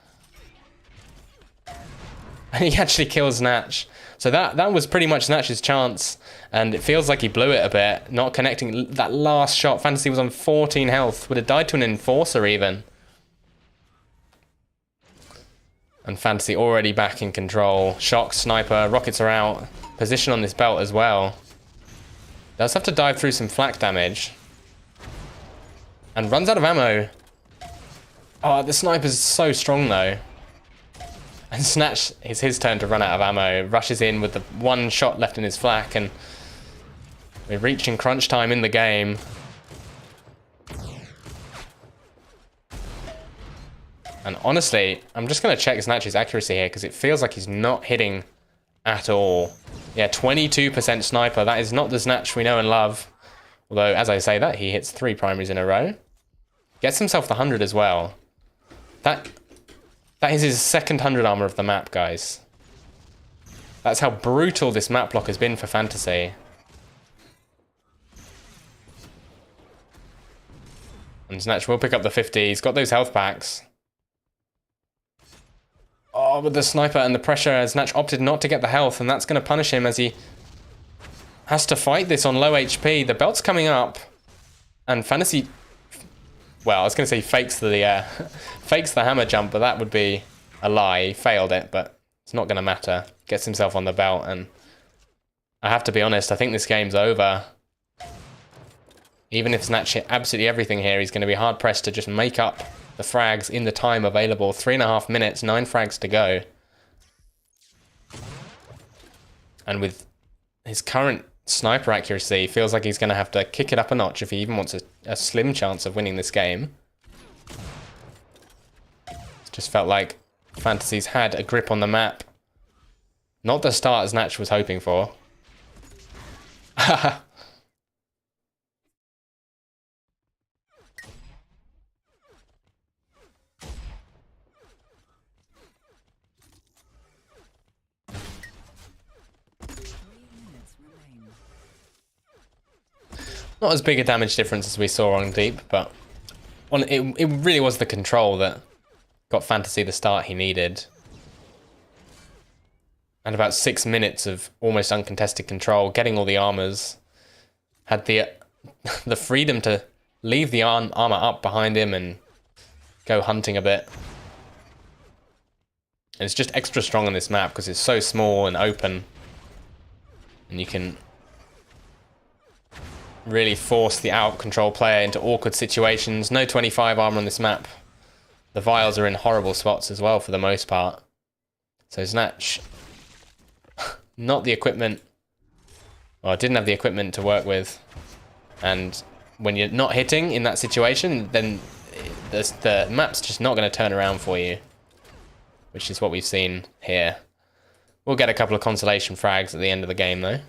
And he actually kills Snatch. So that was pretty much Snatch's chance. And it feels like he blew it a bit, not connecting that last shot. Fantasy was on 14 health. Would have died to an Enforcer even. And Fantasy already back in control. Shock, sniper, rockets are out. Position on this belt as well. Does have to dive through some flak damage. And runs out of ammo. Oh, the sniper's so strong though. And Snatch, it's his turn to run out of ammo. Rushes in with the 1 shot left in his flak, and we're reaching crunch time in the game. And honestly, I'm just going to check Snatch's accuracy here because it feels like he's not hitting at all. Yeah, 22% sniper. That is not the Snatch we know and love. Although, as I say that, he hits 3 primaries in a row. Gets himself the 100 as well. That is his second 100 armor of the map, guys. That's how brutal this map block has been for Fantasy. And Snatch will pick up the 50. He's got those health packs. Oh, with the sniper and the pressure, Snatch opted not to get the health, and that's going to punish him as he has to fight this on low HP. The belt's coming up, and Fantasy... Well, I was going to say fakes the hammer jump, but that would be a lie. He failed it, but it's not going to matter. Gets himself on the belt, and I have to be honest, I think this game's over. Even if Snatch hit absolutely everything here, he's going to be hard-pressed to just make up the frags in the time available. 3.5 minutes, 9 frags to go. And with his current sniper accuracy, feels like he's going to have to kick it up a notch if he even wants a slim chance of winning this game. It's just felt like Fantasy's had a grip on the map. Not the start Snatch was hoping for. Not as big a damage difference as we saw on Deep, but it really was the control that got Fantasy the start he needed. And about 6 minutes of almost uncontested control, getting all the armors. Had the freedom to leave the armor up behind him and go hunting a bit. And it's just extra strong on this map because it's so small and open. And you can really force the out-control player into awkward situations. No 25 armor on this map. The vials are in horrible spots as well for the most part. So Snatch, not the equipment, or didn't have the equipment to work with. And when you're not hitting in that situation, then the map's just not going to turn around for you. Which is what we've seen here. We'll get a couple of consolation frags at the end of the game though.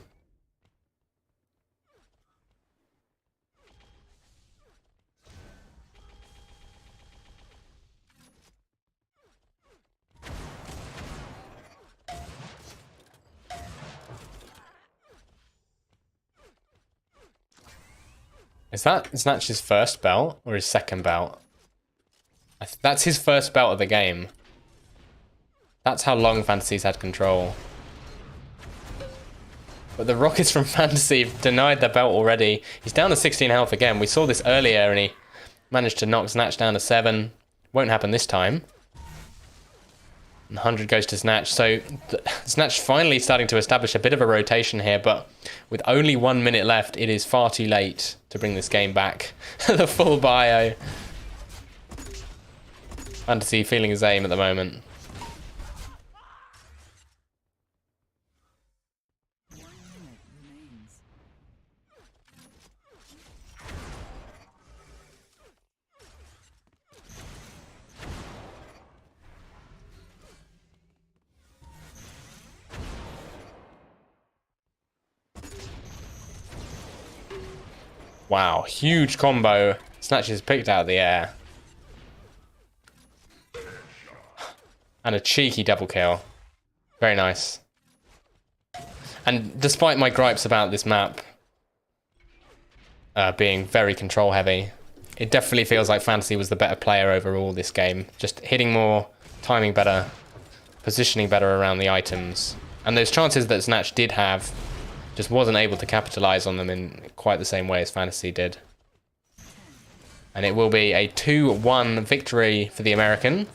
Is that Snatch's first belt or his second belt? That's his first belt of the game. That's how long Fantasy's had control. But the rockets from Fantasy denied the belt already. He's down to 16 health again. We saw this earlier and he managed to knock Snatch down to 7. Won't happen this time. And 100 goes to Snatch. So Snatch finally starting to establish a bit of a rotation here, but with only 1 minute left, it is far too late to bring this game back. The full bio. Fantasy feeling his aim at the moment. Wow, huge combo. Snatch is picked out of the air. And a cheeky double kill. Very nice. And despite my gripes about this map being very control heavy, it definitely feels like Fantasy was the better player overall this game. Just hitting more, timing better, positioning better around the items. And those chances that Snatch did have, just wasn't able to capitalize on them in quite the same way as Fantasy did. And it will be a 2-1 victory for the American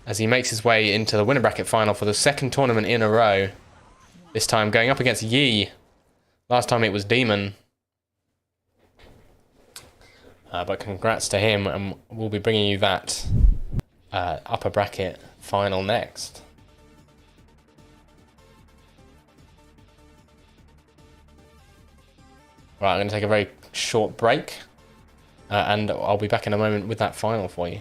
as he makes his way into the winner bracket final for the second tournament in a row. This time going up against Yi. Last time it was Demon. But congrats to him, and we'll be bringing you that upper bracket final next. Right, I'm going to take a very short break, and I'll be back in a moment with that final for you.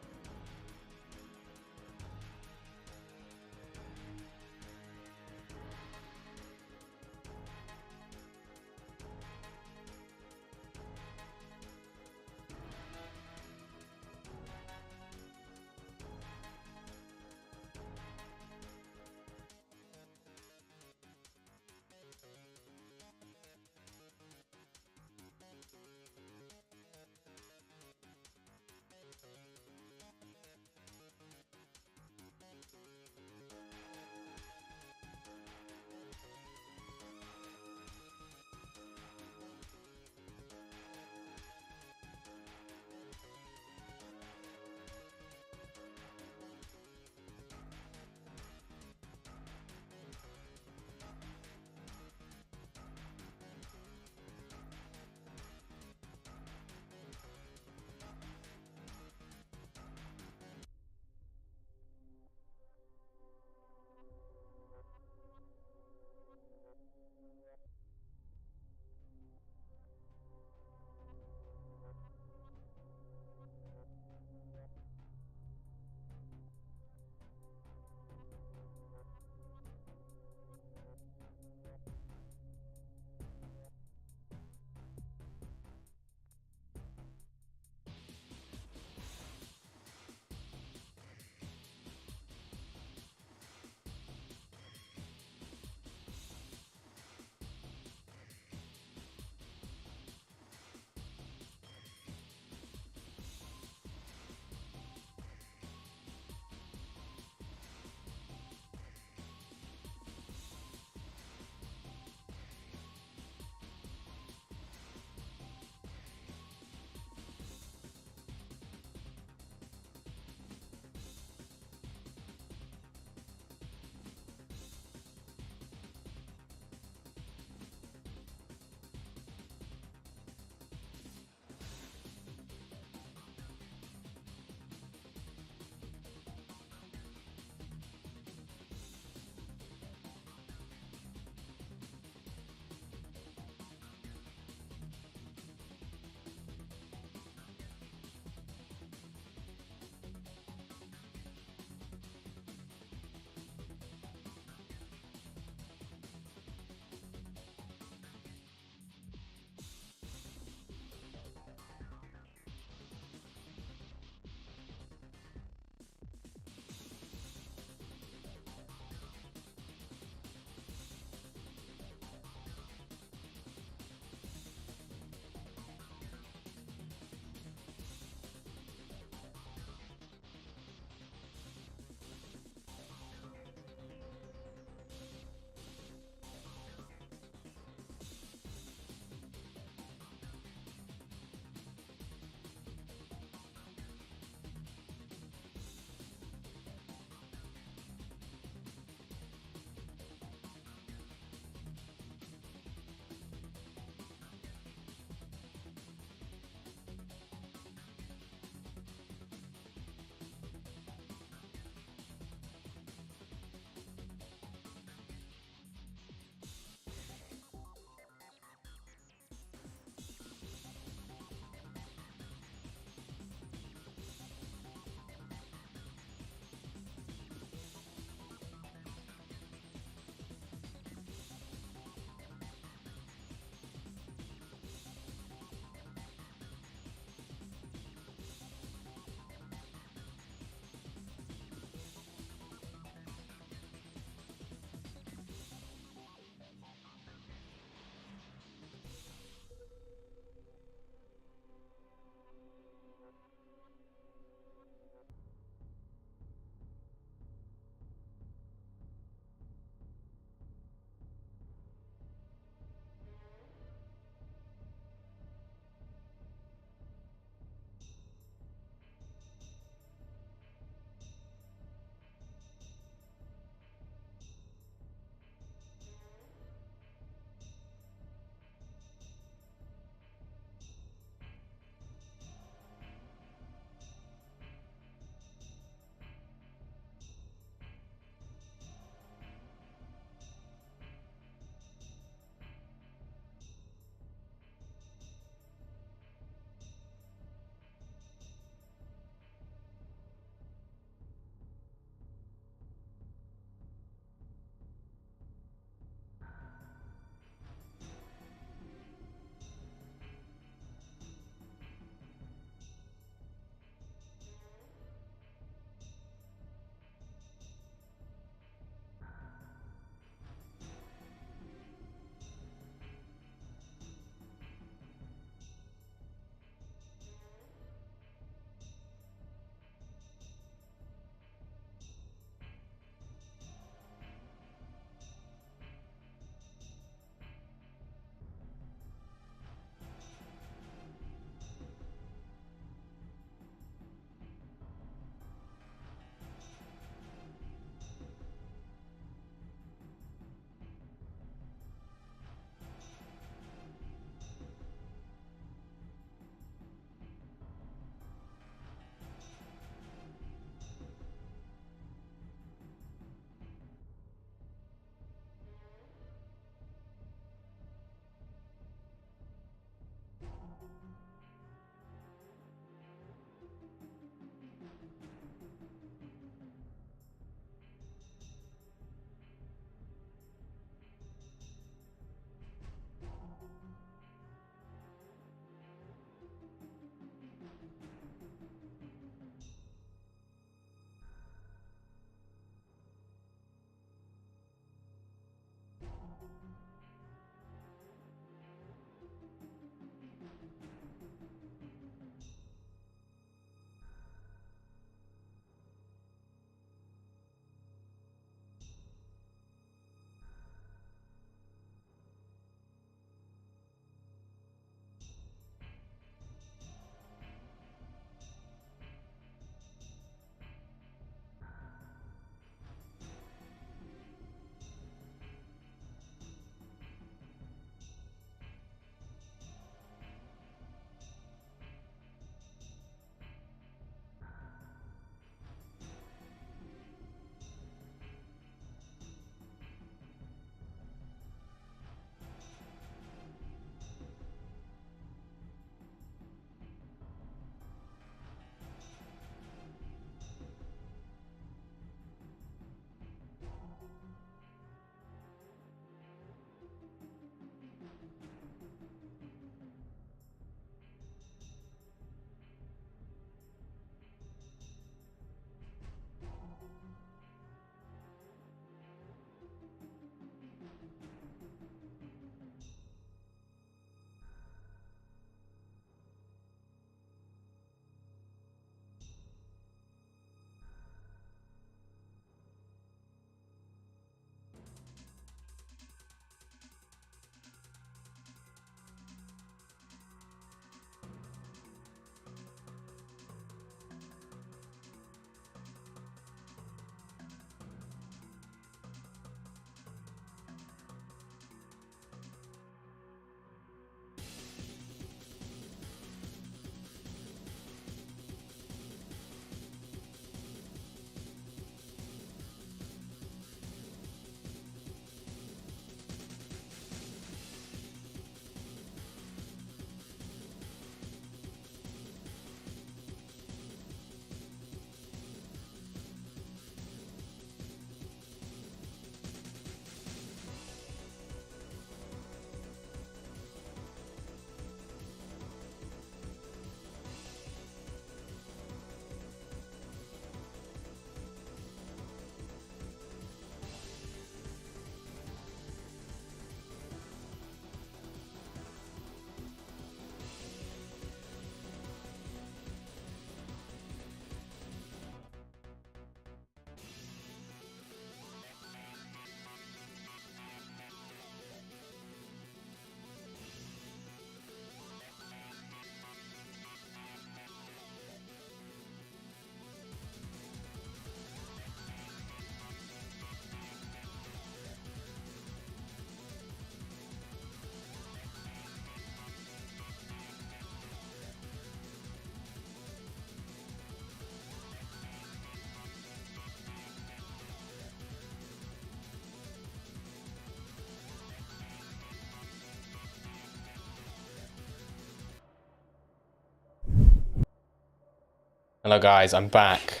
Hello guys, I'm back.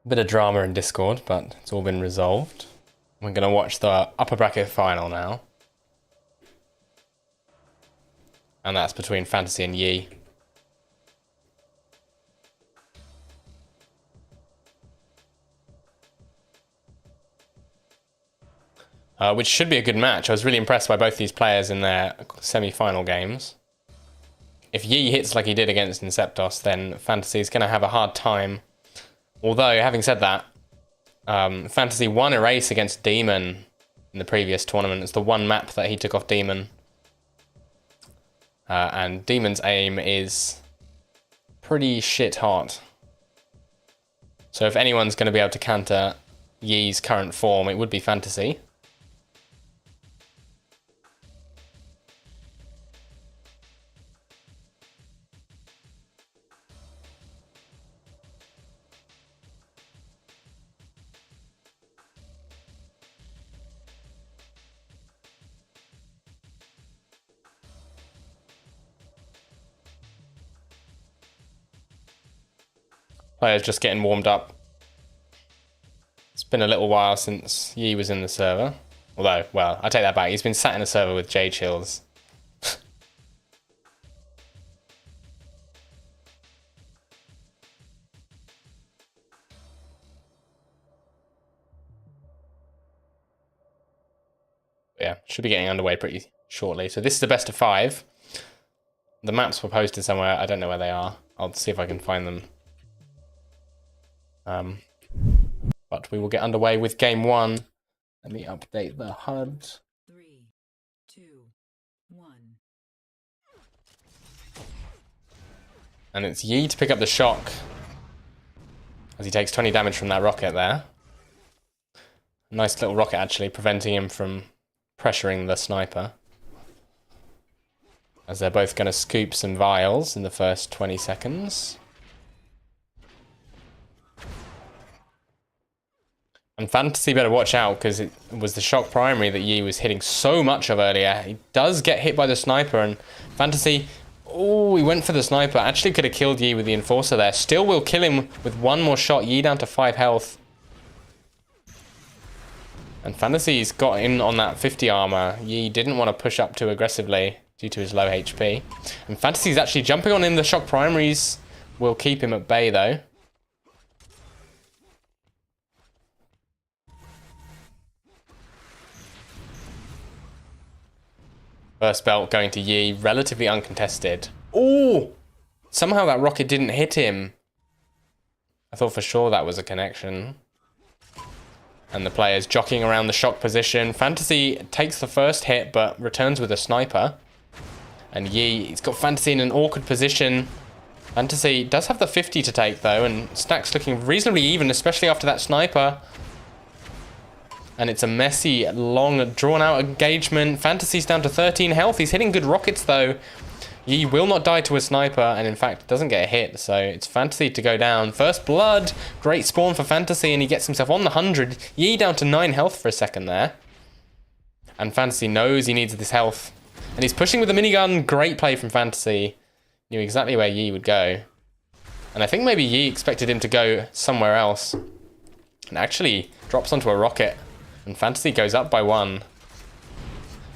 Bit of drama in Discord, but it's all been resolved. We're gonna watch the upper bracket final now. And that's between Fantasy and Yi. Which should be a good match. I was really impressed by both these players in their semi-final games. If Yi hits like he did against Inceptos, then Fantasy is going to have a hard time. Although, having said that, Fantasy won a race against Demon in the previous tournament. It's the one map that he took off Demon. And Demon's aim is pretty shit hot. So if anyone's going to be able to counter Yi's current form, it would be Fantasy. Players just getting warmed up. It's been a little while since Yi was in the server. Although, well, I take that back. He's been sat in a server with J Chills. Yeah, should be getting underway pretty shortly. So this is the best of 5. The maps were posted somewhere. I don't know where they are. I'll see if I can find them. But we will get underway with game 1. Let me update the HUD. 3, 2, 1. And it's Yi to pick up the shock, as he takes 20 damage from that rocket there. Nice little rocket, actually, preventing him from pressuring the sniper. As they're both going to scoop some vials in the first 20 seconds. And Fantasy better watch out, because it was the shock primary that Yi was hitting so much of earlier. He does get hit by the sniper, and Fantasy... Oh, he went for the sniper. Actually could have killed Yi with the enforcer there. Still will kill him with one more shot. Yi down to 5 health. And Fantasy's got in on that 50 armor. Yi didn't want to push up too aggressively due to his low HP. And Fantasy's actually jumping on him. The shock primaries will keep him at bay, though. First belt going to Yi, relatively uncontested. Oh! Somehow that rocket didn't hit him. I thought for sure that was a connection. And the player's jockeying around the shock position. Fantasy takes the first hit, but returns with a sniper. And Yi, he's got Fantasy in an awkward position. Fantasy does have the 50 to take, though, and Snatch looking reasonably even, especially after that sniper. And it's a messy, long, drawn-out engagement. Fantasy's down to 13 health. He's hitting good rockets, though. Yi will not die to a sniper, and in fact, doesn't get a hit. So it's Fantasy to go down. First blood. Great spawn for Fantasy, and he gets himself on the 100. Yi down to 9 health for a second there. And Fantasy knows he needs this health. And he's pushing with the minigun. Great play from Fantasy. Knew exactly where Yi would go. And I think maybe Yi expected him to go somewhere else. And actually drops onto a rocket. And Fantasy goes up by 1.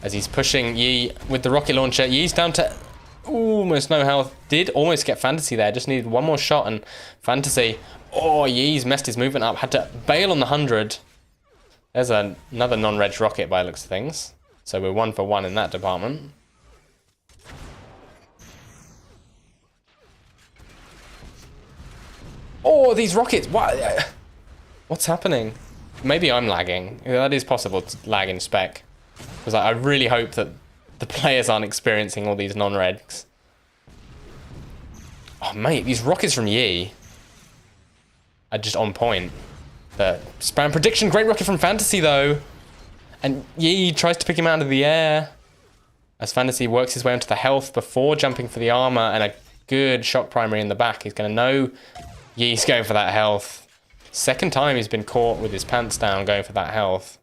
As he's pushing Yi with the rocket launcher. Yi's down to almost no health. Did almost get Fantasy there. Just needed one more shot. And Fantasy... Oh, Yi's messed his movement up. Had to bail on the 100. There's another non-reg rocket by the looks of things. So we're 1 for 1 in that department. Oh, these rockets. What's happening? Maybe I'm lagging. That is possible to lag in spec. Because I really hope that the players aren't experiencing all these non-regs. Oh, mate, these rockets from Yi are just on point. The spam prediction, great rocket from Fantasy, though. And Yi tries to pick him out of the air. As Fantasy works his way onto the health before jumping for the armor. And a good shock primary in the back. He's going to know Yi's going for that health. Second time he's been caught with his pants down going for that health.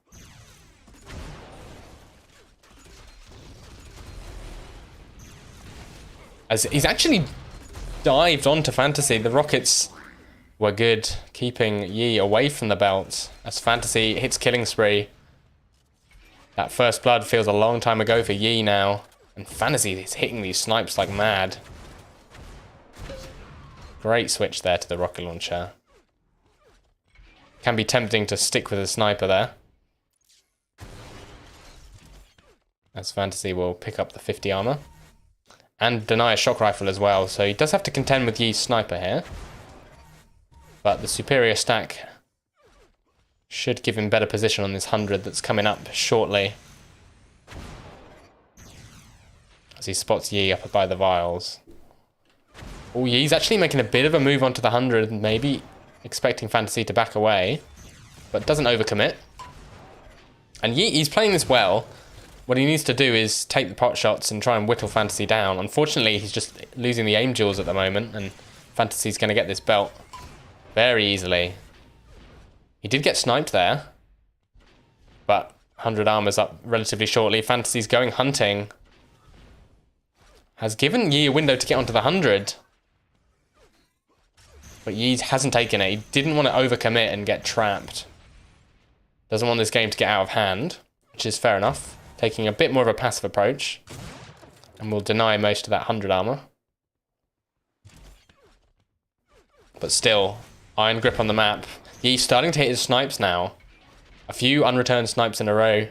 As he's actually dived onto Fantasy. The rockets were good, keeping Yi away from the belt. As Fantasy hits killing spree. That first blood feels a long time ago for Yi now. And Fantasy is hitting these snipes like mad. Great switch there to the rocket launcher. Can be tempting to stick with a sniper there. As Fantasy will pick up the 50 armor. And deny a shock rifle as well. So he does have to contend with Yi's sniper here. But the superior stack should give him better position on this 100 that's coming up shortly. As he spots Yi up by the vials. Oh, Yi's actually making a bit of a move onto the 100. Maybe expecting Fantasy to back away. But doesn't overcommit. And he's playing this well. What he needs to do is take the pot shots and try and whittle Fantasy down. Unfortunately, he's just losing the aim duels at the moment, and Fantasy's going to get this belt very easily. He did get sniped there, but 100 armor's up relatively shortly. Fantasy's going hunting. Has given Yi a window to get onto the 100. But Yi hasn't taken it. He didn't want to overcommit and get trapped. Doesn't want this game to get out of hand, which is fair enough. Taking a bit more of a passive approach. And will deny most of that 100 armor. But still, iron grip on the map. He's starting to hit his snipes now. A few unreturned snipes in a row.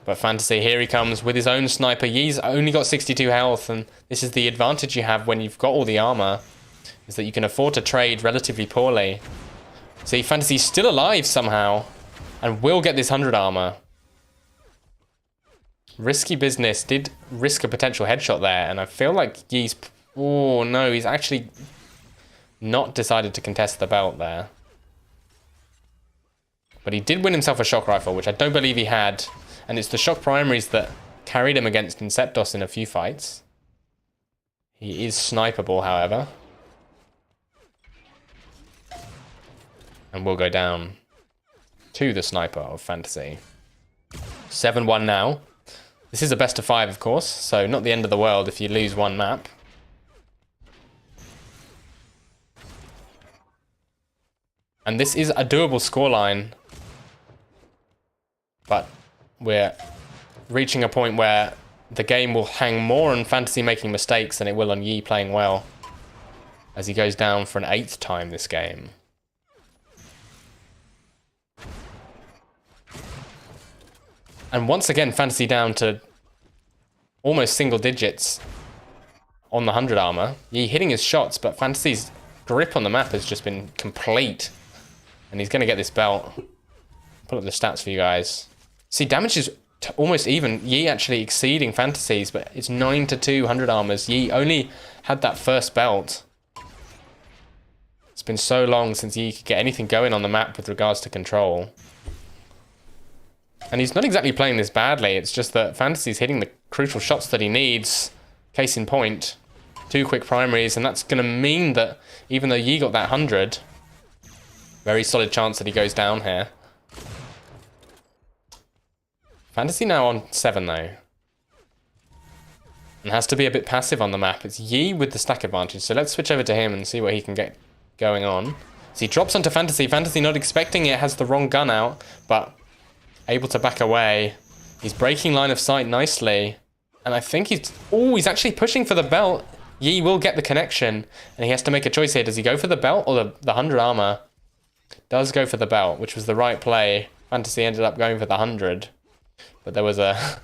But Fantasy, here he comes with his own sniper. Yi's only got 62 health, and this is the advantage you have when you've got all the armor, is that you can afford to trade relatively poorly. See, Fantasy's still alive somehow, and will get this 100 armor. Risky business, did risk a potential headshot there, and I feel like Yi's... Oh no, he's actually not decided to contest the belt there. But he did win himself a shock rifle, which I don't believe he had. And it's the shock primaries that carried him against Inceptos in a few fights. He is sniperable, however. And will go down to the sniper of Fantasy. 7-1 now. This is a best of 5, of course, so not the end of the world if you lose one map. And this is a doable scoreline. But we're reaching a point where the game will hang more on Fantasy making mistakes than it will on Yi playing well. As he goes down for an 8th time this game. And once again, Fantasy down to almost single digits on the 100 armor. Yi hitting his shots, but Fantasy's grip on the map has just been complete. And he's going to get this belt. Pull up the stats for you guys. See, damage is almost even. Yi actually exceeding Fantasy's, but it's 9-2 100 armors. Yi only had that first belt. It's been so long since Yi could get anything going on the map with regards to control. And he's not exactly playing this badly. It's just that Fantasy's hitting the crucial shots that he needs. Case in point, 2 quick primaries, and that's going to mean that even though Yi got that 100, very solid chance that he goes down here. Fantasy now on 7 though. And has to be a bit passive on the map. It's Yi with the stack advantage, so let's switch over to him and see what he can get going on. So he drops onto Fantasy. Fantasy not expecting it, has the wrong gun out, but able to back away. He's breaking line of sight nicely. And I think he's... Oh, he's actually pushing for the belt. Yi will get the connection. And he has to make a choice here. Does he go for the belt or the 100 armor? Does go for the belt, which was the right play. Fantasy ended up going for the 100. But there was a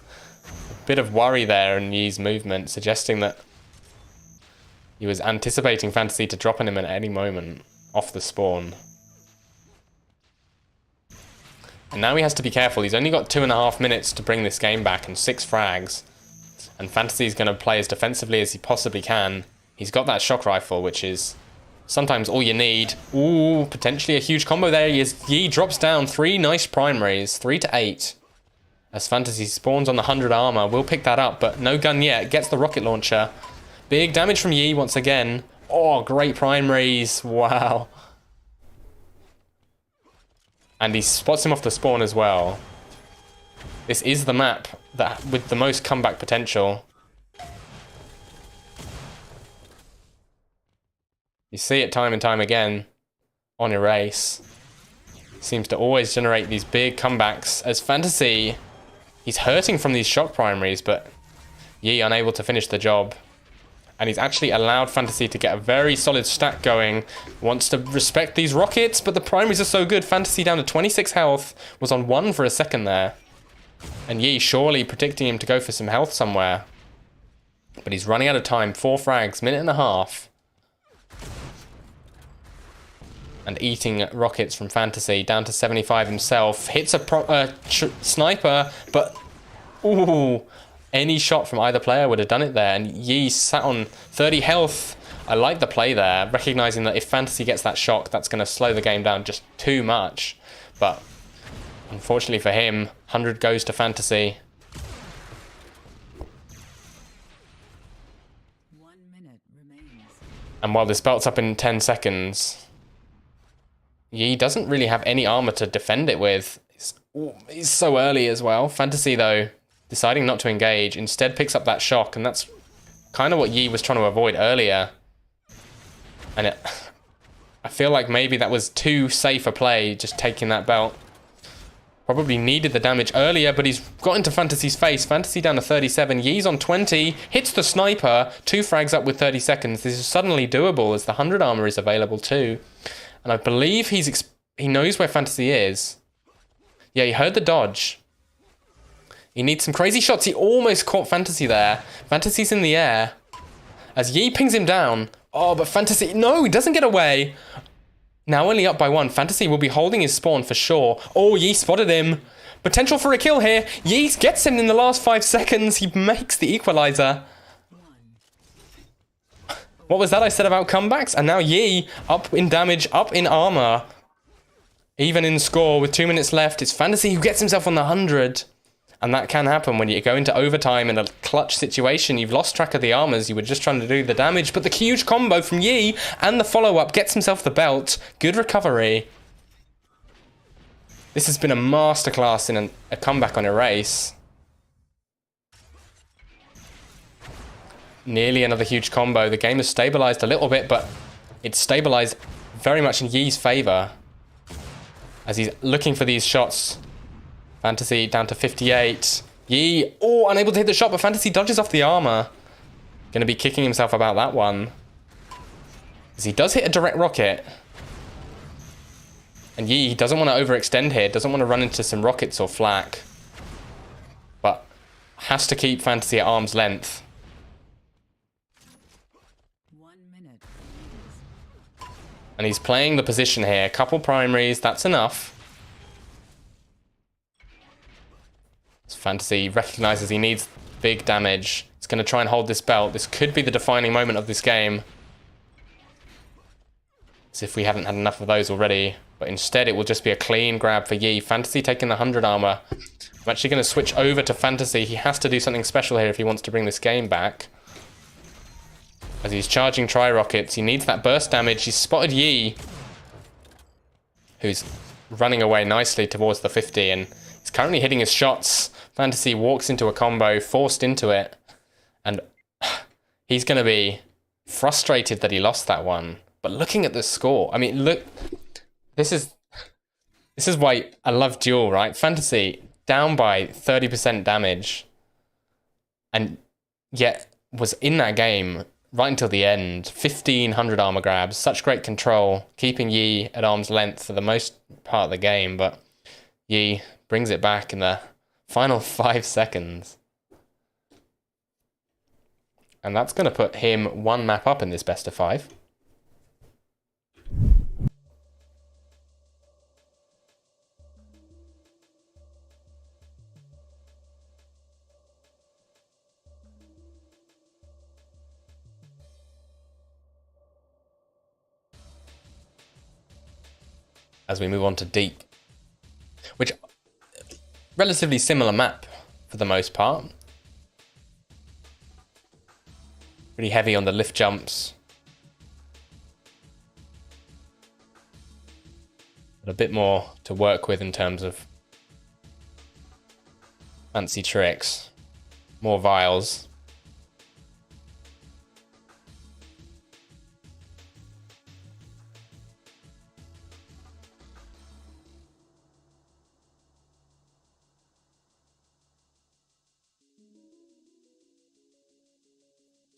bit of worry there in Yi's movement, suggesting that he was anticipating Fantasy to drop on him at any moment off the spawn. And now he has to be careful. He's only got 2.5 minutes to bring this game back and 6 frags. And Fantasy's going to play as defensively as he possibly can. He's got that shock rifle, which is sometimes all you need. Ooh, potentially a huge combo there. Yi drops down 3 nice primaries, 3-8. As Fantasy spawns on the 100 armor, will pick that up, but no gun yet. Gets the rocket launcher. Big damage from Yi once again. Oh, great primaries. Wow. And he spots him off the spawn as well. This is the map that with the most comeback potential. You see it time and time again on Erase. Seems to always generate these big comebacks. As Fantasy, he's hurting from these shock primaries, but Yi unable to finish the job. And he's actually allowed Fantasy to get a very solid stack going. Wants to respect these rockets, but the primaries are so good. Fantasy down to 26 health. Was on 1 for a second there. And Yi surely predicting him to go for some health somewhere. But he's running out of time. 4 frags, minute and a half. And eating rockets from Fantasy. Down to 75 himself. Hits a sniper, but... Ooh... Any shot from either player would have done it there. And Yi sat on 30 health. I like the play there, recognizing that if Fantasy gets that shock, that's going to slow the game down just too much. But unfortunately for him, 100 goes to Fantasy. 1 minute remains. And while this belt's up in 10 seconds, Yi doesn't really have any armor to defend it with. He's so early as well. Fantasy, though, deciding not to engage, instead picks up that shock, and that's kind of what Yi was trying to avoid earlier. And I feel like maybe that was too safe a play, just taking that belt. Probably needed the damage earlier, but he's got into Fantasy's face. Fantasy down to 37, Yi's on 20, hits the sniper, 2 frags up with 30 seconds. This is suddenly doable as the 100 armor is available too. And I believe he knows where Fantasy is. Yeah, he heard the dodge. He needs some crazy shots. He almost caught Fantasy there. Fantasy's in the air. As Yi pings him down. Oh, but Fantasy... No, he doesn't get away. Now only up by 1. Fantasy will be holding his spawn for sure. Oh, Yi spotted him. Potential for a kill here. Yi gets him in the last 5 seconds. He makes the equalizer. What was that I said about comebacks? And now Yi up in damage, up in armor. Even in score with 2 minutes left. It's Fantasy who gets himself on the 100. And that can happen when you go into overtime in a clutch situation. You've lost track of the armors. You were just trying to do the damage. But the huge combo from Yi and the follow-up gets himself the belt. Good recovery. This has been a masterclass in a comeback on Erase. Nearly another huge combo. The game has stabilized a little bit, but it's stabilized very much in Yi's favor. As he's looking for these shots. Fantasy down to 58. Yi, oh, unable to hit the shot, but Fantasy dodges off the armor. Gonna be kicking himself about that one. As he does hit a direct rocket. And Yi doesn't want to overextend here, doesn't want to run into some rockets or flak. But has to keep Fantasy at arm's length. 1 minute. And he's playing the position here. Couple primaries, that's enough. Fantasy recognizes he needs big damage. He's going to try and hold this belt. This could be the defining moment of this game. As if we haven't had enough of those already. But instead it will just be a clean grab for Yi. Fantasy taking the 100 armor. I'm actually going to switch over to Fantasy. He has to do something special here if he wants to bring this game back. As he's charging tri-rockets. He needs that burst damage. He's spotted Yi. Who's running away nicely towards the 50. And he's currently hitting his shots. Fantasy walks into a combo, forced into it, and he's going to be frustrated that he lost that one. But looking at the score, I mean, look, this is why I love Duel, right? Fantasy down by 30% damage, and yet was in that game right until the end. 1,500 armor grabs, such great control, keeping Yi at arm's length for the most part of the game, but Yi brings it back in the final 5 seconds. And that's going to put him 1 map up in this best of 5. As we move on to Deep, which relatively similar map for the most part. Pretty heavy on the lift jumps. But a bit more to work with in terms of fancy tricks. More vials.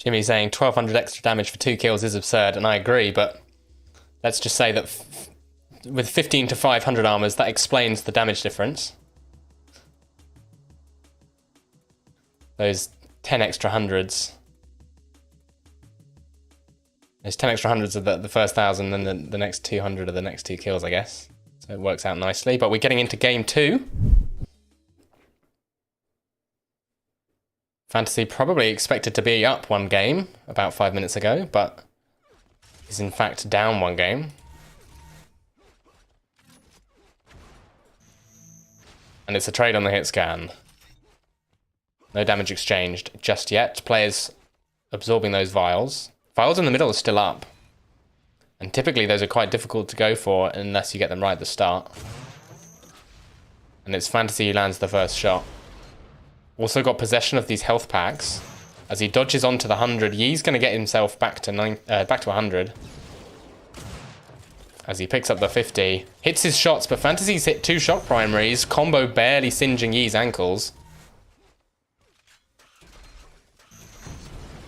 Jimmy saying 1200 extra damage for 2 kills is absurd, and I agree, but let's just say that with 15 to 500 armors, that explains the damage difference. Those 10 extra hundreds. There's 10 extra hundreds of the first 1,000, then the next 200 are the next 2 kills, I guess. So it works out nicely, but we're getting into game 2. Fantasy probably expected to be up 1 game about 5 minutes ago, but is in fact down 1 game. And it's a trade on the hit scan. No damage exchanged just yet. Players absorbing those vials. Vials in the middle are still up. And typically those are quite difficult to go for unless you get them right at the start. And it's Fantasy who lands the first shot. Also got possession of these health packs. As he dodges onto the 100, Yi's going to get himself back to 100. As he picks up the 50. Hits his shots, but Fantasy's hit 2 shock primaries. Combo barely singeing Yi's ankles.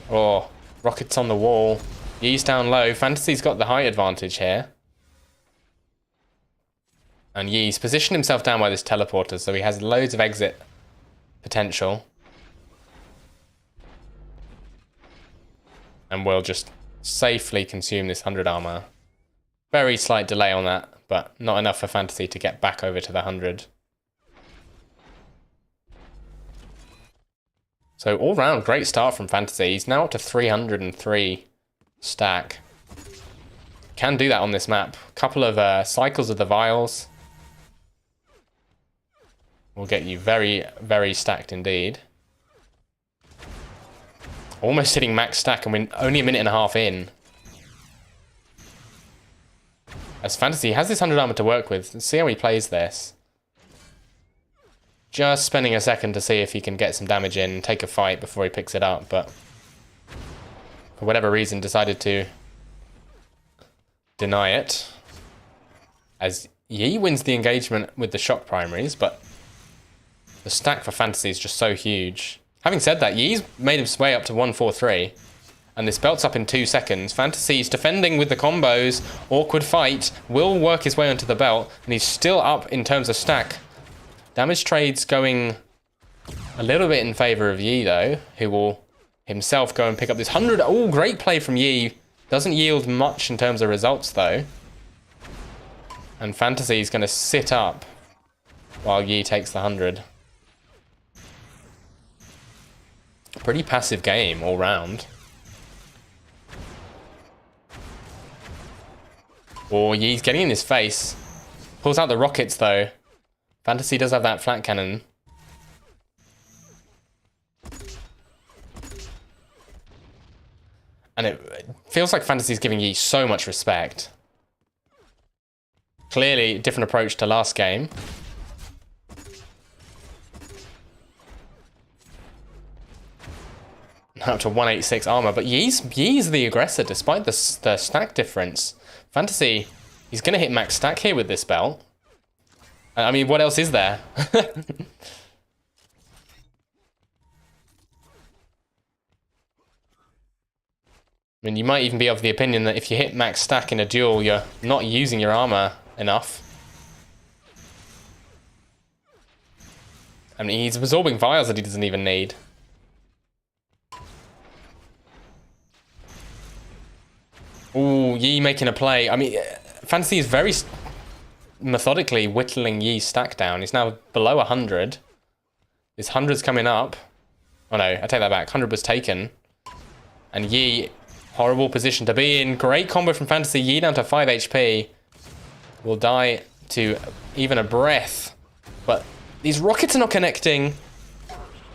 Oh, rockets on the wall. Yi's down low. Fantasy's got the height advantage here. And Yi's positioned himself down by this teleporter, so he has loads of exit potential. And we'll just safely consume this 100 armor. Very slight delay on that, but not enough for Fantasy to get back over to the 100. So all round, great start from Fantasy. He's now up to 303 stack. Can do that on this map. Couple of cycles of the vials will get you very, very stacked indeed. Almost hitting max stack, and we're only a minute and a half in. As Fantasy has this 100 armor to work with. Let's see how he plays this. Just spending a second to see if he can get some damage in, take a fight before he picks it up, but for whatever reason decided to deny it. As Yi wins the engagement with the shock primaries, but the stack for Fantasy is just so huge. Having said that, Yi's made his way up to 143, and this belt's up in 2 seconds. Fantasy's defending with the combos. Awkward fight. Will work his way onto the belt, and he's still up in terms of stack. Damage trade's going a little bit in favor of Yi, though, who will himself go and pick up this 100. Oh, great play from Yi. Doesn't yield much in terms of results, though. And Fantasy's going to sit up while Yi takes the 100. Pretty passive game all round. Oh, Yi's getting in his face. Pulls out the rockets, though. Fantasy does have that flat cannon. And it feels like Fantasy's giving Yi so much respect. Clearly, different approach to last game. Up to 186 armor, but Yi's the aggressor despite the stack difference. Fantasy, he's going to hit max stack here with this belt. I mean, what else is there? I mean, you might even be of the opinion that if you hit max stack in a duel, you're not using your armor enough. I mean, he's absorbing vials that he doesn't even need. Ooh, Yi making a play. I mean, Fantasy is very methodically whittling Yi's stack down. He's now below 100. This 100's coming up. Oh no, I take that back. 100 was taken. And Yi, horrible position to be in. Great combo from Fantasy. Yi down to 5 HP. Will die to even a breath. But these rockets are not connecting.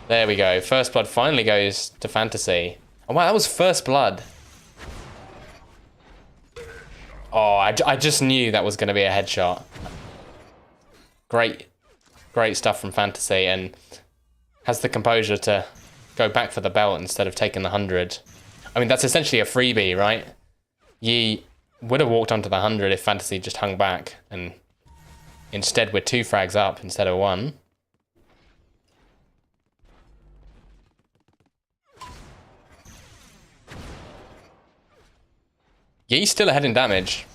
There we go. First blood finally goes to Fantasy. Oh wow, that was first blood. Oh, I just knew that was going to be a headshot. Great stuff from Fantasy, and has the composure to go back for the belt instead of taking the 100. I mean, that's essentially a freebie, right? Yi would have walked onto the 100 if Fantasy just hung back, and instead we're 2 frags up instead of 1. He's still ahead in damage,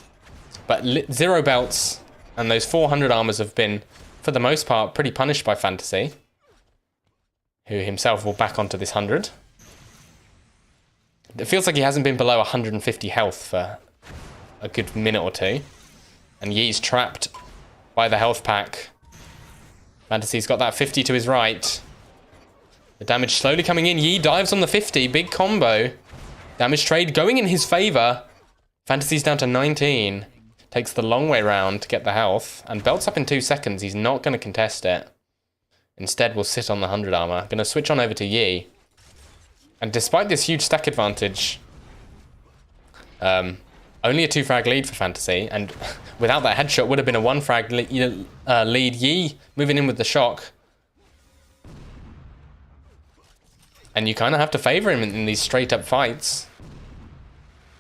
but 0 belts and those 400 armors have been, for the most part, pretty punished by Fantasy, who himself will back onto this 100. It feels like he hasn't been below 150 health for a good minute or two. And Yi's trapped by the health pack. Fantasy's got that 50 to his right. The damage slowly coming in. Yi dives on the 50. Big combo. Damage trade going in his favor. Fantasy's down to 19. Takes the long way round to get the health. And belts up in 2 seconds. He's not going to contest it. Instead, we'll sit on the 100 armor. Going to switch on over to Yi. And despite this huge stack advantage, only a 2 frag lead for Fantasy, and without that headshot would have been a 1 frag lead. Yi moving in with the shock. And you kind of have to favor him in these straight up fights.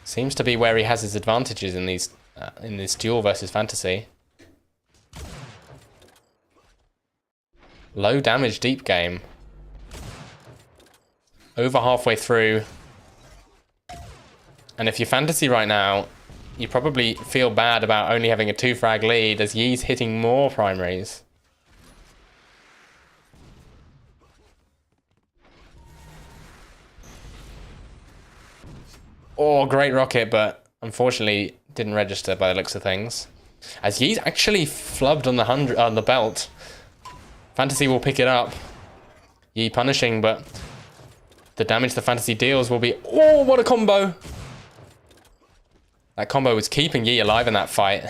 Seems to be where he has his advantages in these in this duel versus Fantasy. Low damage deep game. Over halfway through. And if you're Fantasy right now, you probably feel bad about only having a 2 frag lead as Yi's hitting more primaries. Oh, great rocket, but unfortunately didn't register by the looks of things. As Yi's actually flubbed on the 100 on the belt. Fantasy will pick it up. Yi punishing, but the damage the Fantasy deals will be... Oh, what a combo! That combo was keeping Yi alive in that fight.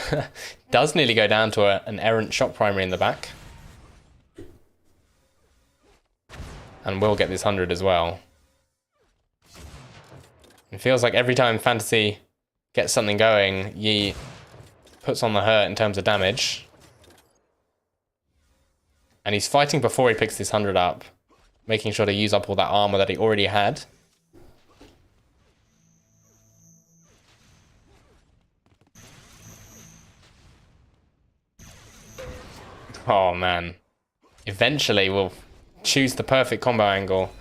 Does nearly go down to an errant shock primary in the back. And will get this 100 as well. It feels like every time Fantasy gets something going, Yi puts on the hurt in terms of damage. And he's fighting before he picks this 100 up. Making sure to use up all that armor that he already had. Oh man. Eventually we'll choose the perfect combo angle.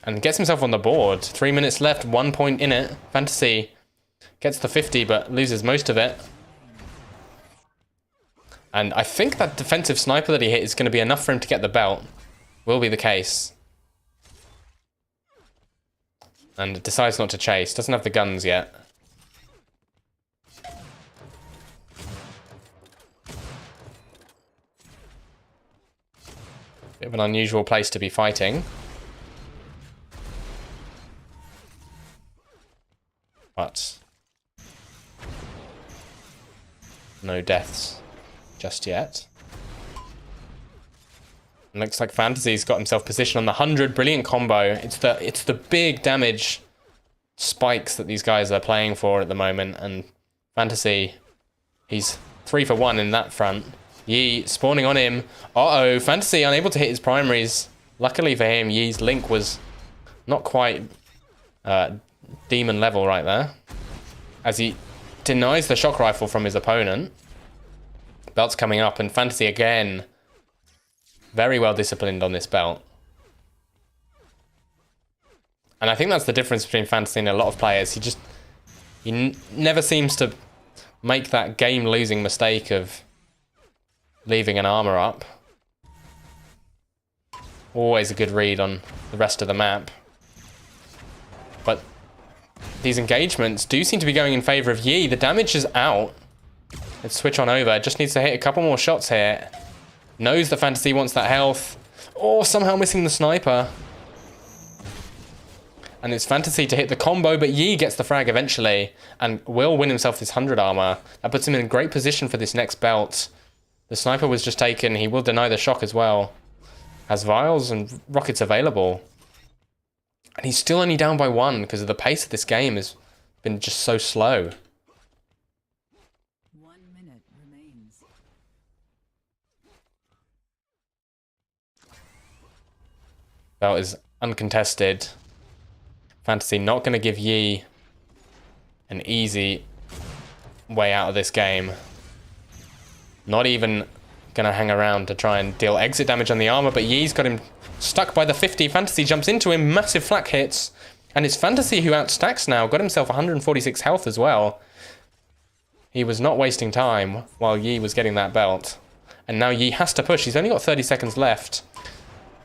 And gets himself on the board. 3 minutes left, 1 point in it. Fantasy gets the 50 but loses most of it. And I think that defensive sniper that he hit is going to be enough for him to get the belt. Will be the case. And decides not to chase. Doesn't have the guns yet. Bit of an unusual place to be fighting. But no deaths just yet. And looks like Fantasy's got himself positioned on the 100. Brilliant combo. It's the big damage spikes that these guys are playing for at the moment. And Fantasy, he's 3 for 1 in that front. Yi spawning on him. Uh-oh, Fantasy unable to hit his primaries. Luckily for him, Yi's link was not quite demon level right there. As he denies the shock rifle from his opponent. Belt's coming up, and Fantasy again very well disciplined on this belt. And I think that's the difference between Fantasy and a lot of players. He never seems to make that game-losing mistake of leaving an armor up. Always a good read on the rest of the map. But these engagements do seem to be going in favor of Yi. The damage is out. Let's switch on over. Just needs to hit a couple more shots here. Knows the Fantasy wants that health. Oh, somehow missing the sniper. And it's Fantasy to hit the combo, but Yi gets the frag eventually and will win himself this 100 armor. That puts him in a great position for this next belt. The sniper was just taken. He will deny the shock as well. Has vials and rockets available. And he's still only down by 1 because of the pace of this game has been just so slow. 1 minute remains. Belt is uncontested. Fantasy not going to give Yi an easy way out of this game. Not even going to hang around to try and deal exit damage on the armor, but Yi's got him stuck by the 50. Fantasy jumps into him, massive flak hits, and it's Fantasy who outstacks now. Got himself 146 health as well. He was not wasting time while Yi was getting that belt. And now Yi has to push. He's only got 30 seconds left.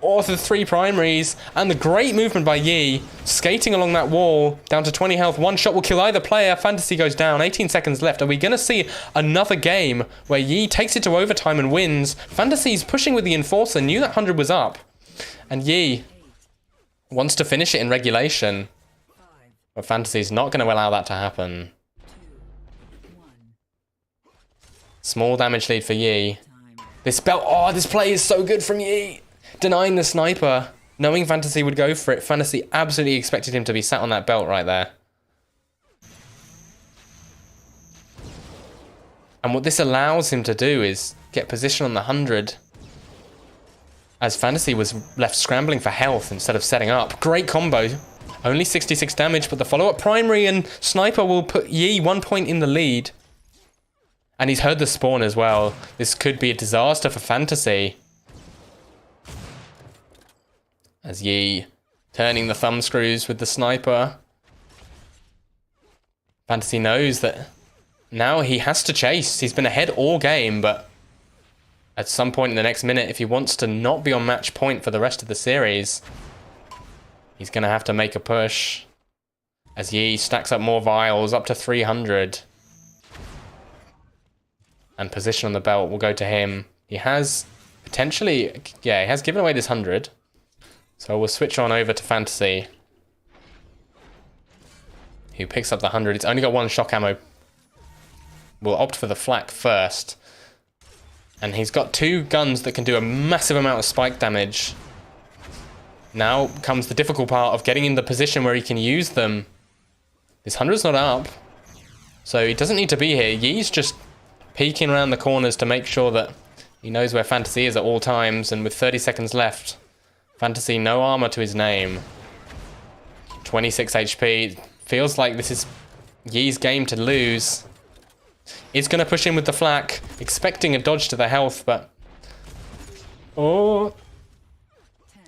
Oh, the 3 primaries. And the great movement by Yi. Skating along that wall. Down to 20 health. One shot will kill either player. Fantasy goes down. 18 seconds left. Are we going to see another game where Yi takes it to overtime and wins? Fantasy's pushing with the Enforcer. Knew that 100 was up. And Yi wants to finish it in regulation. But Fantasy's not going to allow that to happen. Small damage lead for Yi. This belt, oh, this play is so good from Yi. Denying the sniper, knowing Fantasy would go for it. Fantasy absolutely expected him to be sat on that belt right there. And what this allows him to do is get position on the 100. As Fantasy was left scrambling for health instead of setting up. Great combo. Only 66 damage, but the follow-up primary and sniper will put Yi 1 point in the lead. And he's heard the spawn as well. This could be a disaster for Fantasy. As Yi turning the thumb screws with the sniper. Fantasy knows that now he has to chase. He's been ahead all game, but at some point in the next minute, if he wants to not be on match point for the rest of the series, he's going to have to make a push. As Yi stacks up more vials, up to 300. And position on the belt will go to him. He has potentially, yeah, he has given away this 100. So we'll switch on over to Fantasy, who picks up the 100. It's only got 1 shock ammo. We'll opt for the flak first. And he's got 2 guns that can do a massive amount of spike damage. Now comes the difficult part of getting in the position where he can use them. This 100's not up, so he doesn't need to be here. Yi's just peeking around the corners to make sure that he knows where Fantasy is at all times, and with 30 seconds left, Fantasy no armor to his name. 26 HP. Feels like this is Yi's game to lose. He's going to push in with the flak, expecting a dodge to the health, but... oh...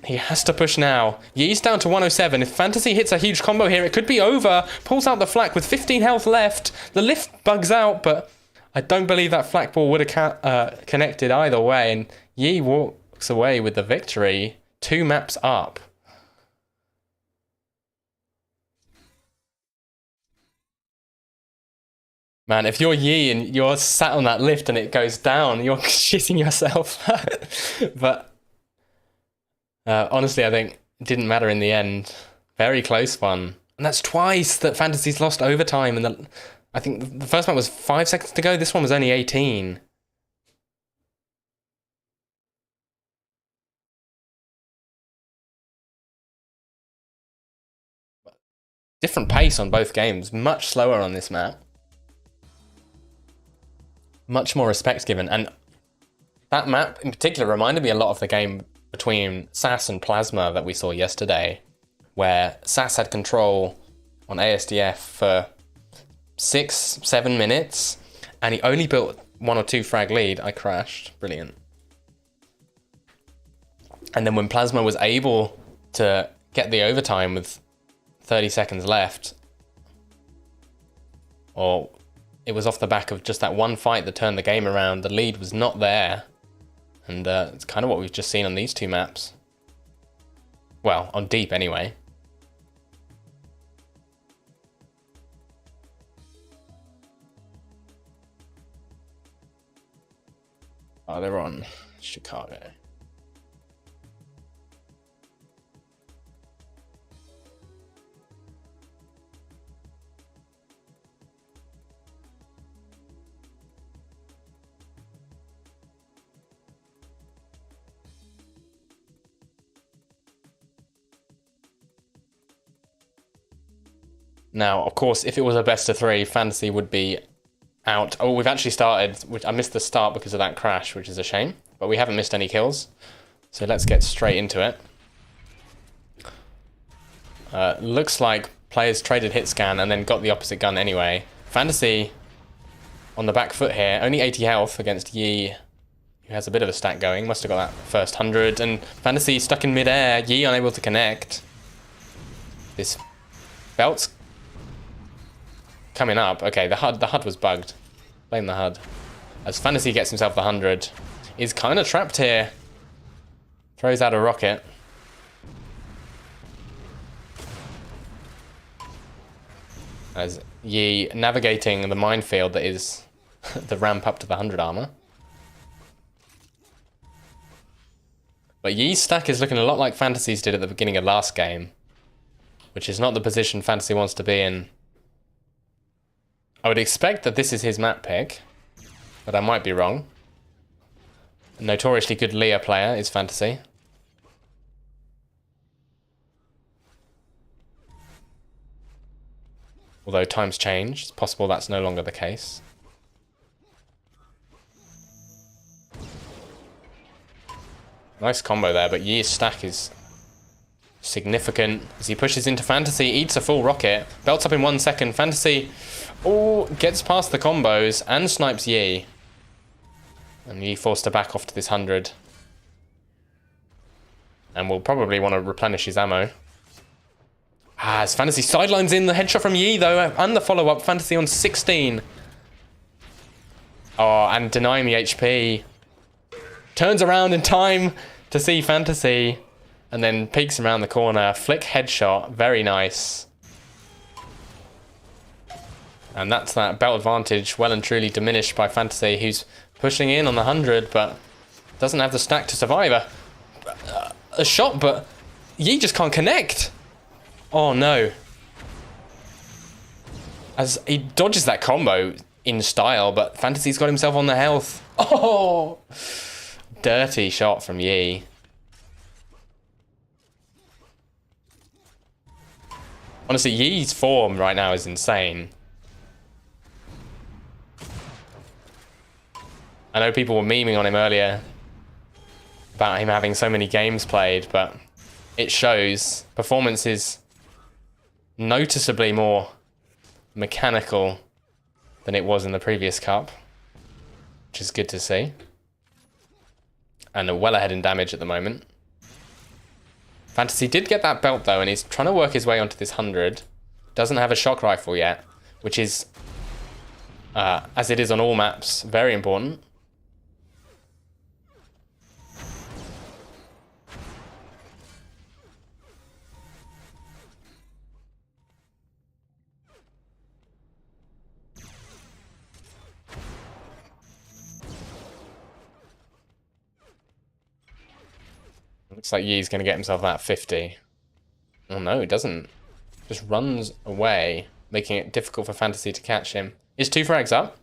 he has to push now. Yi's down to 107. If Fantasy hits a huge combo here, it could be over. Pulls out the flak with 15 health left. The lift bugs out, but I don't believe that flak ball would have connected either way. And Yi walks away with the victory. 2 maps up. Man, if you're Yi and you're sat on that lift and it goes down, you're shitting yourself. But honestly, I think it didn't matter in the end. Very close one. And that's twice that Fantasy's lost overtime. And I think the first one was 5 seconds to go. This one was only 18. Different pace on both games. Much slower on this map. Much more respect given. And that map in particular reminded me a lot of the game between SAS and Plasma that we saw yesterday, where SAS had control on ASDF for 6-7 minutes, and he only built 1 or 2 frag lead. I crashed. Brilliant. And then when Plasma was able to get the overtime with 30 seconds left, or it was off the back of just that one fight that turned the game around, the lead was not there. And it's kind of what we've just seen on these 2 maps. Well, on Deep anyway. Oh, they're on Chicago. Now, of course, if it was a best of 3, Fantasy would be out. Oh, we've actually started. I missed the start because of that crash, which is a shame. But we haven't missed any kills. So let's get straight into it. Looks like players traded hit scan and then got the opposite gun anyway. Fantasy on the back foot here. Only 80 health against Yi, who has a bit of a stack going. Must have got that first 100. And Fantasy stuck in midair. Yi unable to connect. This belt's coming up. Okay, the HUD was bugged. Blame the HUD. As Fantasy gets himself the 100. Is kind of trapped here. Throws out a rocket. As Yi navigating the minefield that is the ramp up to the 100 armor. But Yi's stack is looking a lot like Fantasy's did at the beginning of last game. Which is not the position Fantasy wants to be in. I would expect that this is his map pick. But I might be wrong. A notoriously good Leah player is Fantasy. Although times change, it's possible that's no longer the case. Nice combo there, but Yi's stack is significant. As he pushes into Fantasy, eats a full rocket, belts up in 1 second. Fantasy, gets past the combos and snipes Yi. And Yi forced to back off to this 100. And will probably want to replenish his ammo. As Fantasy sidelines in the headshot from Yi though, and the follow-up. Fantasy on 16. Oh, and denying the HP. Turns around in time to see Fantasy. And then peeks around the corner. Flick headshot. Very nice. And that's that belt advantage well and truly diminished by Fantasy, who's pushing in on the 100, but doesn't have the stack to survive. A shot, but Yi just can't connect. Oh no. As he dodges that combo in style, but Fantasy's got himself on the health. Oh! Dirty shot from Yi. Honestly, Yi's form right now is insane. I know people were memeing on him earlier about him having so many games played, but it shows. Performance is noticeably more mechanical than it was in the previous cup, which is good to see. And well ahead in damage at the moment. Fantasy did get that belt though, and he's trying to work his way onto this 100. Doesn't have a shock rifle yet, which is, as it is on all maps, very important. Looks like Yi's going to get himself that 50. Oh no, he doesn't. Just runs away, making it difficult for Fantasy to catch him. Is 2 frags up?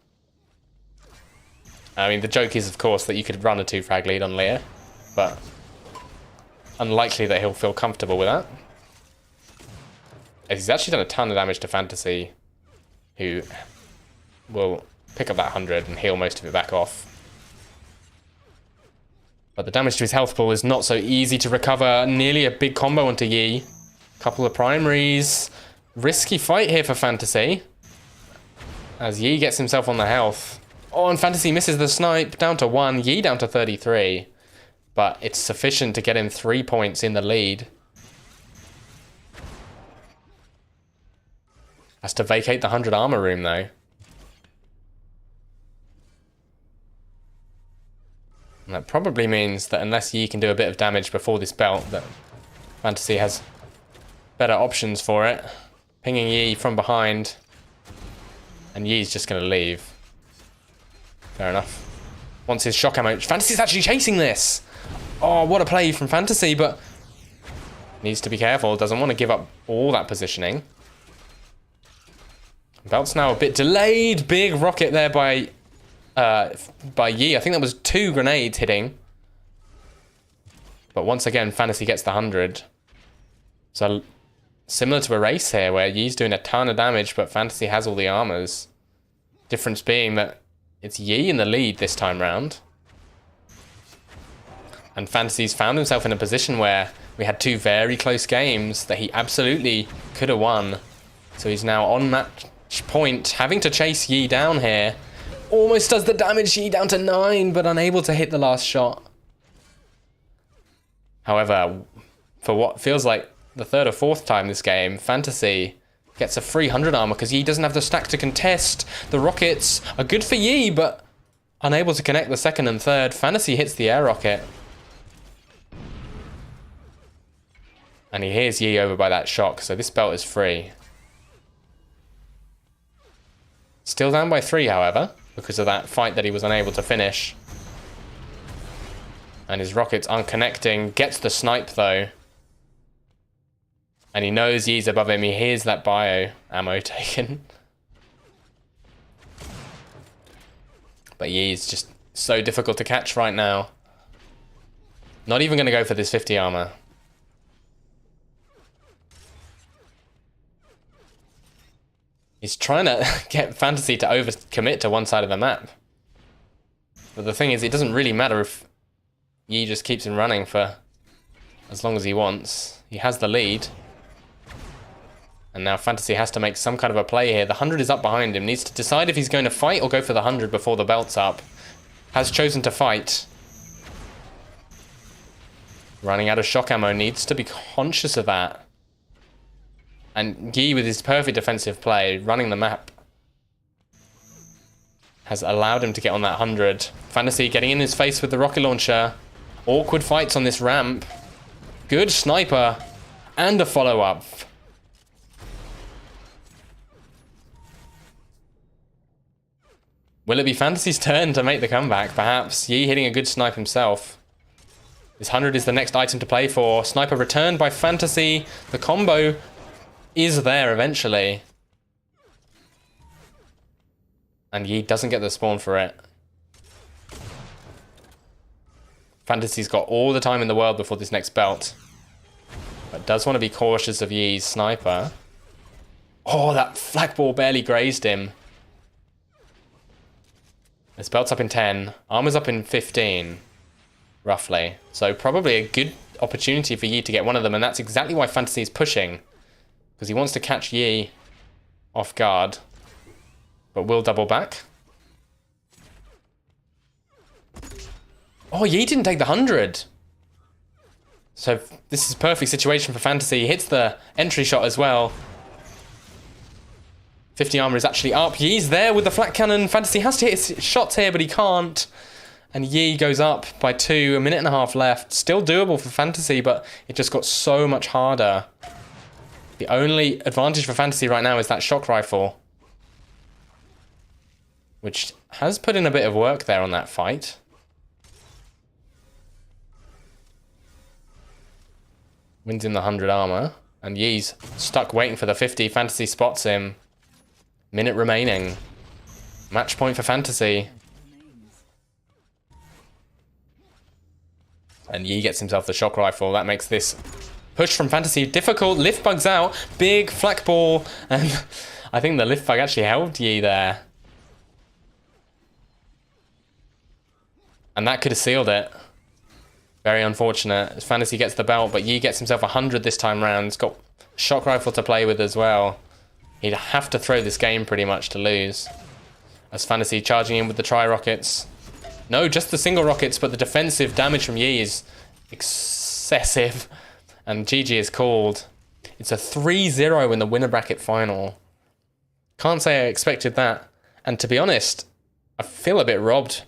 I mean, the joke is, of course, that you could run a 2 frag lead on Leah, but unlikely that he'll feel comfortable with that. As he's actually done a ton of damage to Fantasy, who will pick up that 100 and heal most of it back off. But the damage to his health pool is not so easy to recover. Nearly a big combo onto Yi. Couple of primaries. Risky fight here for Fantasy. As Yi gets himself on the health. Oh, and Fantasy misses the snipe. Down to 1. Yi down to 33. But it's sufficient to get him 3 points in the lead. Has to vacate the 100 armor room though. And that probably means that unless Yi can do a bit of damage before this belt, that Fantasy has better options for it. Pinging Yi from behind. And Yi's just going to leave. Fair enough. Wants his shock ammo. Fantasy's actually chasing this! Oh, what a play from Fantasy, but needs to be careful. Doesn't want to give up all that positioning. Belt's now a bit delayed. Big rocket there by Yi. I think that was 2 grenades hitting. But once again, Fantasy gets the 100. So similar to a race here, where Yi's doing a ton of damage, but Fantasy has all the armors. Difference being that it's Yi in the lead this time round. And Fantasy's found himself in a position where we had 2 very close games that he absolutely could have won. So he's now on match point, having to chase Yi down here. Almost does the damage. Yi down to 9, but unable to hit the last shot. However, for what feels like the 3rd or 4th time this game, Fantasy Gets a 300 armor because Yi doesn't have the stack to contest. The rockets are good for Yi, but unable to connect the second and third. Fantasy hits the air rocket. And he hears Yi over by that shock, so this belt is free. Still down by 3, however, because of that fight that he was unable to finish. And his rockets aren't connecting. Gets the snipe, though. And he knows Yi's above him. He hears that bio ammo taken. But Yi's just so difficult to catch right now. Not even going to go for this 50 armor. He's trying to get Fantasy to overcommit to one side of the map. But the thing is, it doesn't really matter if Yi just keeps him running for as long as he wants. He has the lead. And now Fantasy has to make some kind of a play here. The 100 is up behind him. Needs to decide if he's going to fight or go for the 100 before the belt's up. Has chosen to fight. Running out of shock ammo. Needs to be conscious of that. And Yi, with his perfect defensive play, running the map, has allowed him to get on that 100. Fantasy getting in his face with the rocket launcher. Awkward fights on this ramp. Good sniper. And a follow-up. Will it be Fantasy's turn to make the comeback? Perhaps. Yi hitting a good snipe himself. This 100 is the next item to play for. Sniper returned by Fantasy. The combo is there eventually. And Yi doesn't get the spawn for it. Fantasy's got all the time in the world before this next belt. But does want to be cautious of Yi's sniper. Oh, that flak ball barely grazed him. This belt's up in 10. Armor's up in 15. Roughly. So probably a good opportunity for Yi to get one of them. And that's exactly why Fantasy is pushing. Because he wants to catch Yi off guard. But will double back. Oh, Yi didn't take the 100. So this is a perfect situation for Fantasy. He hits the entry shot as well. 50 armor is actually up. Yi's there with the flat cannon. Fantasy has to hit his shots here, but he can't. And Yi goes up by 2. A minute and a half left. Still doable for Fantasy, but it just got so much harder. The only advantage for Fantasy right now is that shock rifle, which has put in a bit of work there on that fight. Wins in the 100 armor. And Yi's stuck waiting for the 50. Fantasy spots him. Minute remaining. Match point for Fantasy. And Yi gets himself the shock rifle. That makes this push from Fantasy difficult. Lift bugs out. Big flak ball. And I think the lift bug actually helped Yi there. And that could have sealed it. Very unfortunate. Fantasy gets the belt, but Yi gets himself 100 this time round. He's got shock rifle to play with as well. He'd have to throw this game pretty much to lose. As Fantasy charging in with the tri-rockets. No, just the single rockets, but the defensive damage from Yi is excessive. And GG is called. It's a 3-0 in the winner bracket final. Can't say I expected that. And to be honest, I feel a bit robbed.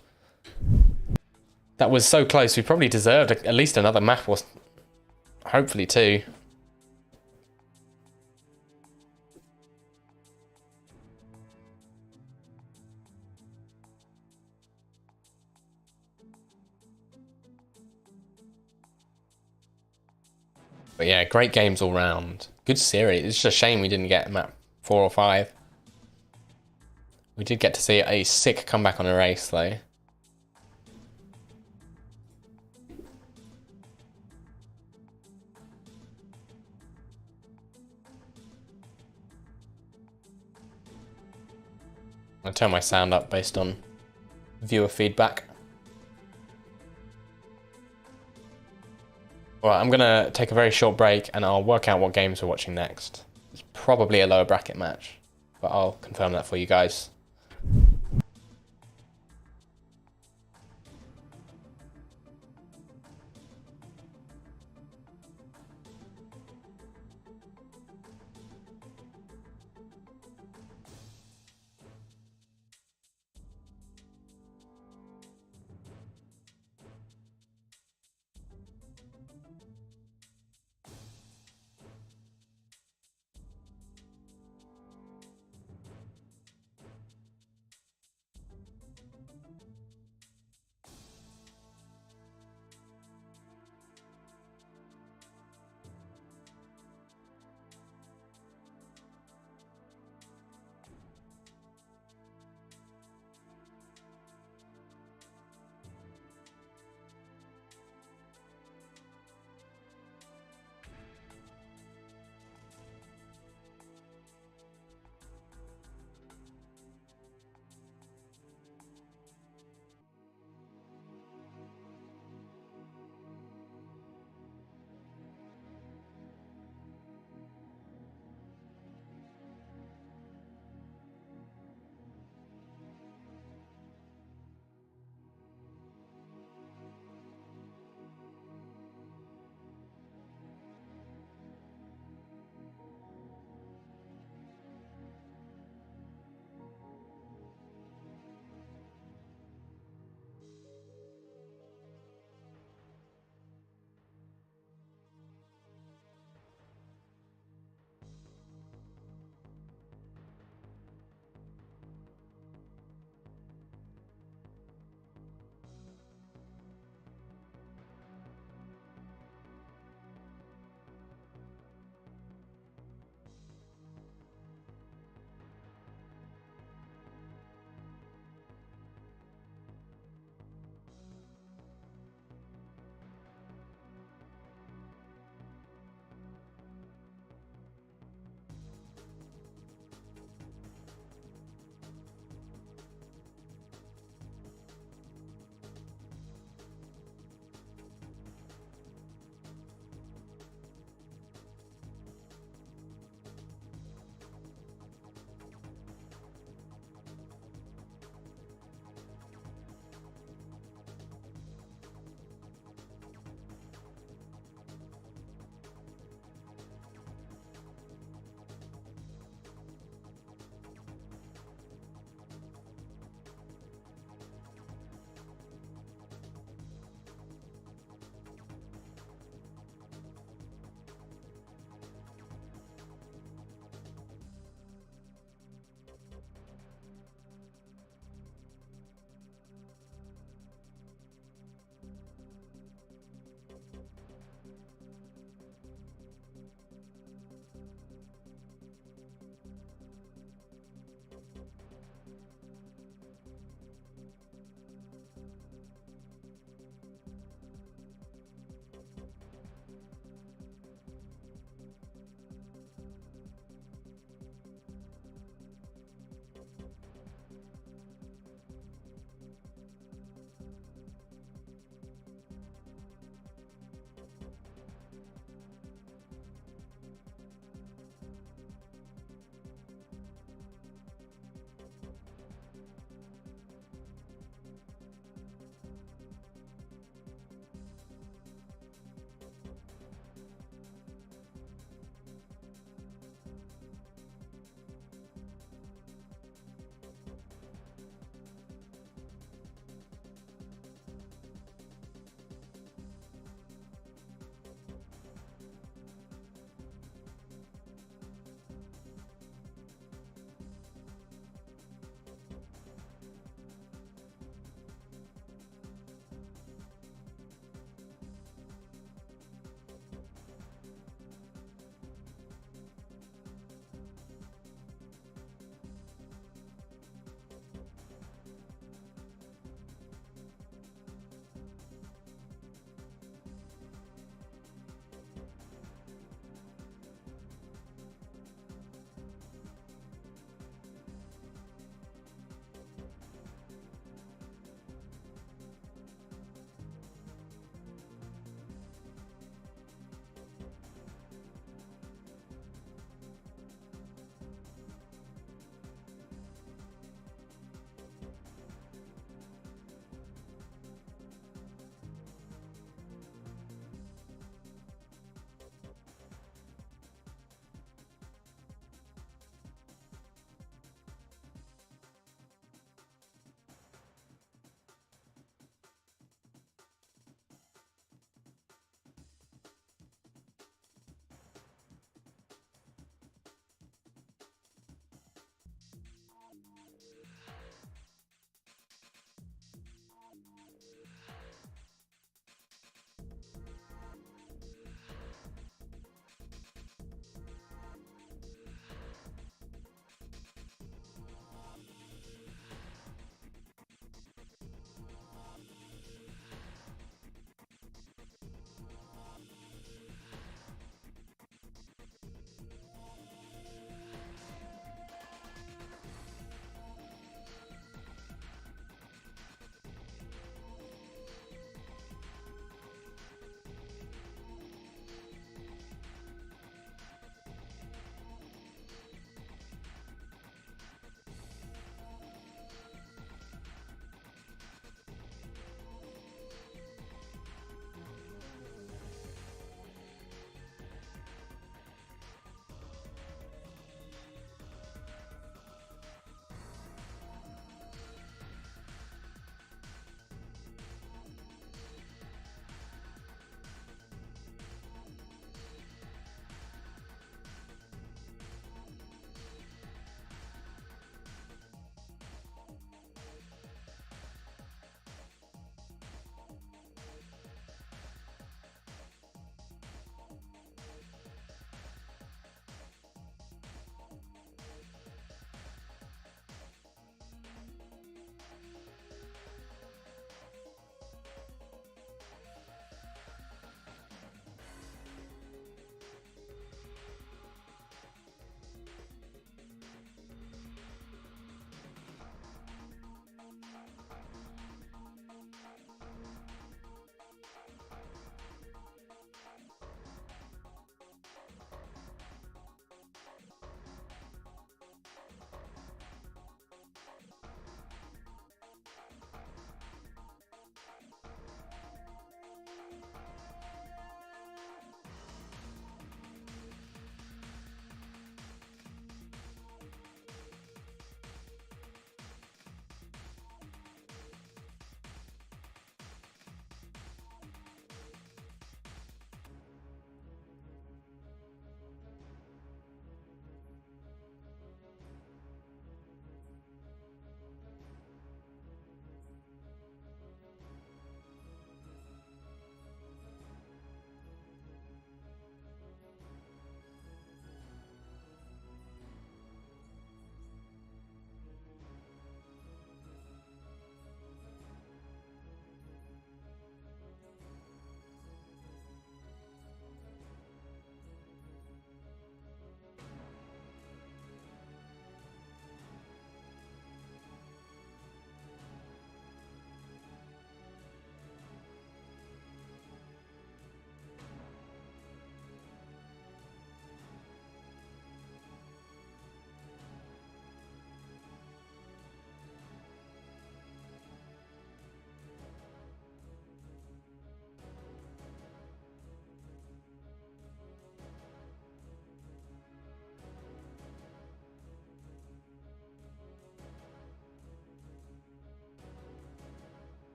That was so close. We probably deserved at least another map, or hopefully 2. But yeah, great games all round. Good series. It's just a shame we didn't get map 4 or 5. We did get to see a sick comeback on a race though. I'll turn my sound up based on viewer feedback. Alright, I'm going to take a very short break and I'll work out what games we're watching next. It's probably a lower bracket match, but I'll confirm that for you guys.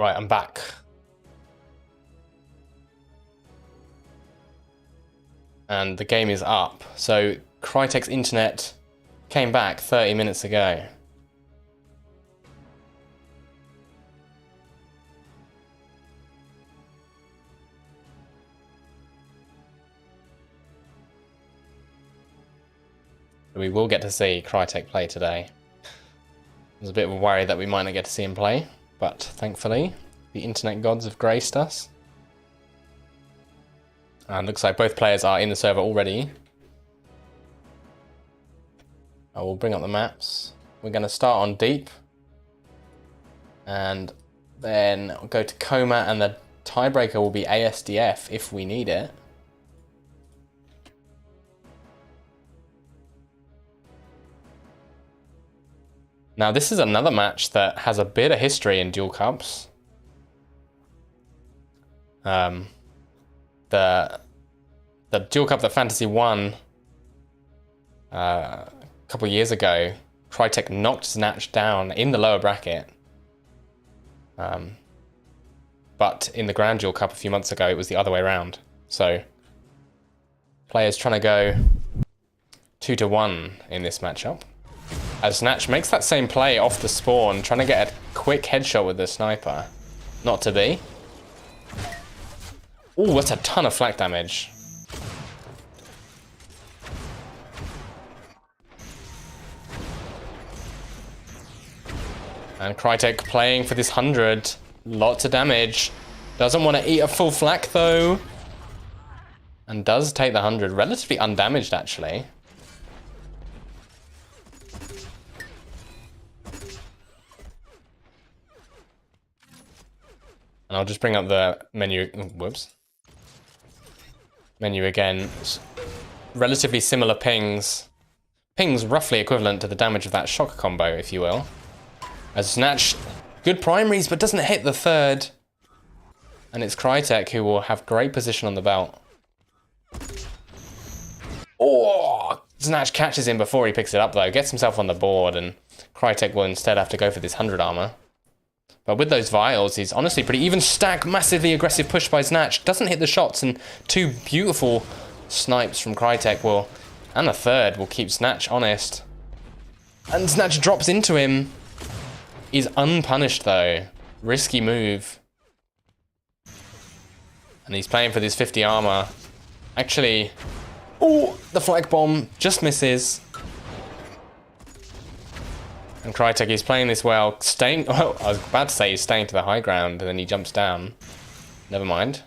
Right, I'm back. And the game is up. So Crytek's internet came back 30 minutes ago. We will get to see Crytek play today. There's a bit of a worry that we might not get to see him play, but thankfully the internet gods have graced us. And looks like both players are in the server already. I will bring up the maps. We're going to start on deep. And then go to Coma, and the tiebreaker will be ASDF if we need it. Now this is another match that has a bit of history in Duel Cups. The Duel Cup that Fantasy won a couple of years ago, Crytek knocked Snatch down in the lower bracket. But in the Grand Duel Cup a few months ago, it was the other way around. So players trying to go 2-1 in this matchup. As Snatch makes that same play off the spawn, trying to get a quick headshot with the sniper. Not to be. Ooh, that's a ton of flak damage. And Crytek playing for this 100. Lots of damage. Doesn't want to eat a full flak though. And does take the 100. Relatively undamaged actually. And I'll just bring up the menu. Whoops. Menu again. Relatively similar pings. Pings roughly equivalent to the damage of that shock combo, if you will. As Snatch, good primaries, but doesn't hit the third. And it's Crytek who will have great position on the belt. Oh! Snatch catches him before he picks it up though. Gets himself on the board, and Crytek will instead have to go for this 100 armor. But with those vials, he's honestly pretty even stack. Massively aggressive push by Snatch. Doesn't hit the shots, and two beautiful snipes from Crytek will, and a third, will keep Snatch honest. And Snatch drops into him. He's unpunished though. Risky move. And he's playing for this 50 armor. Actually, oh, the flag bomb just misses. And Crytek is playing this well, staying. Oh, I was about to say he's staying to the high ground, and then he jumps down. Never mind.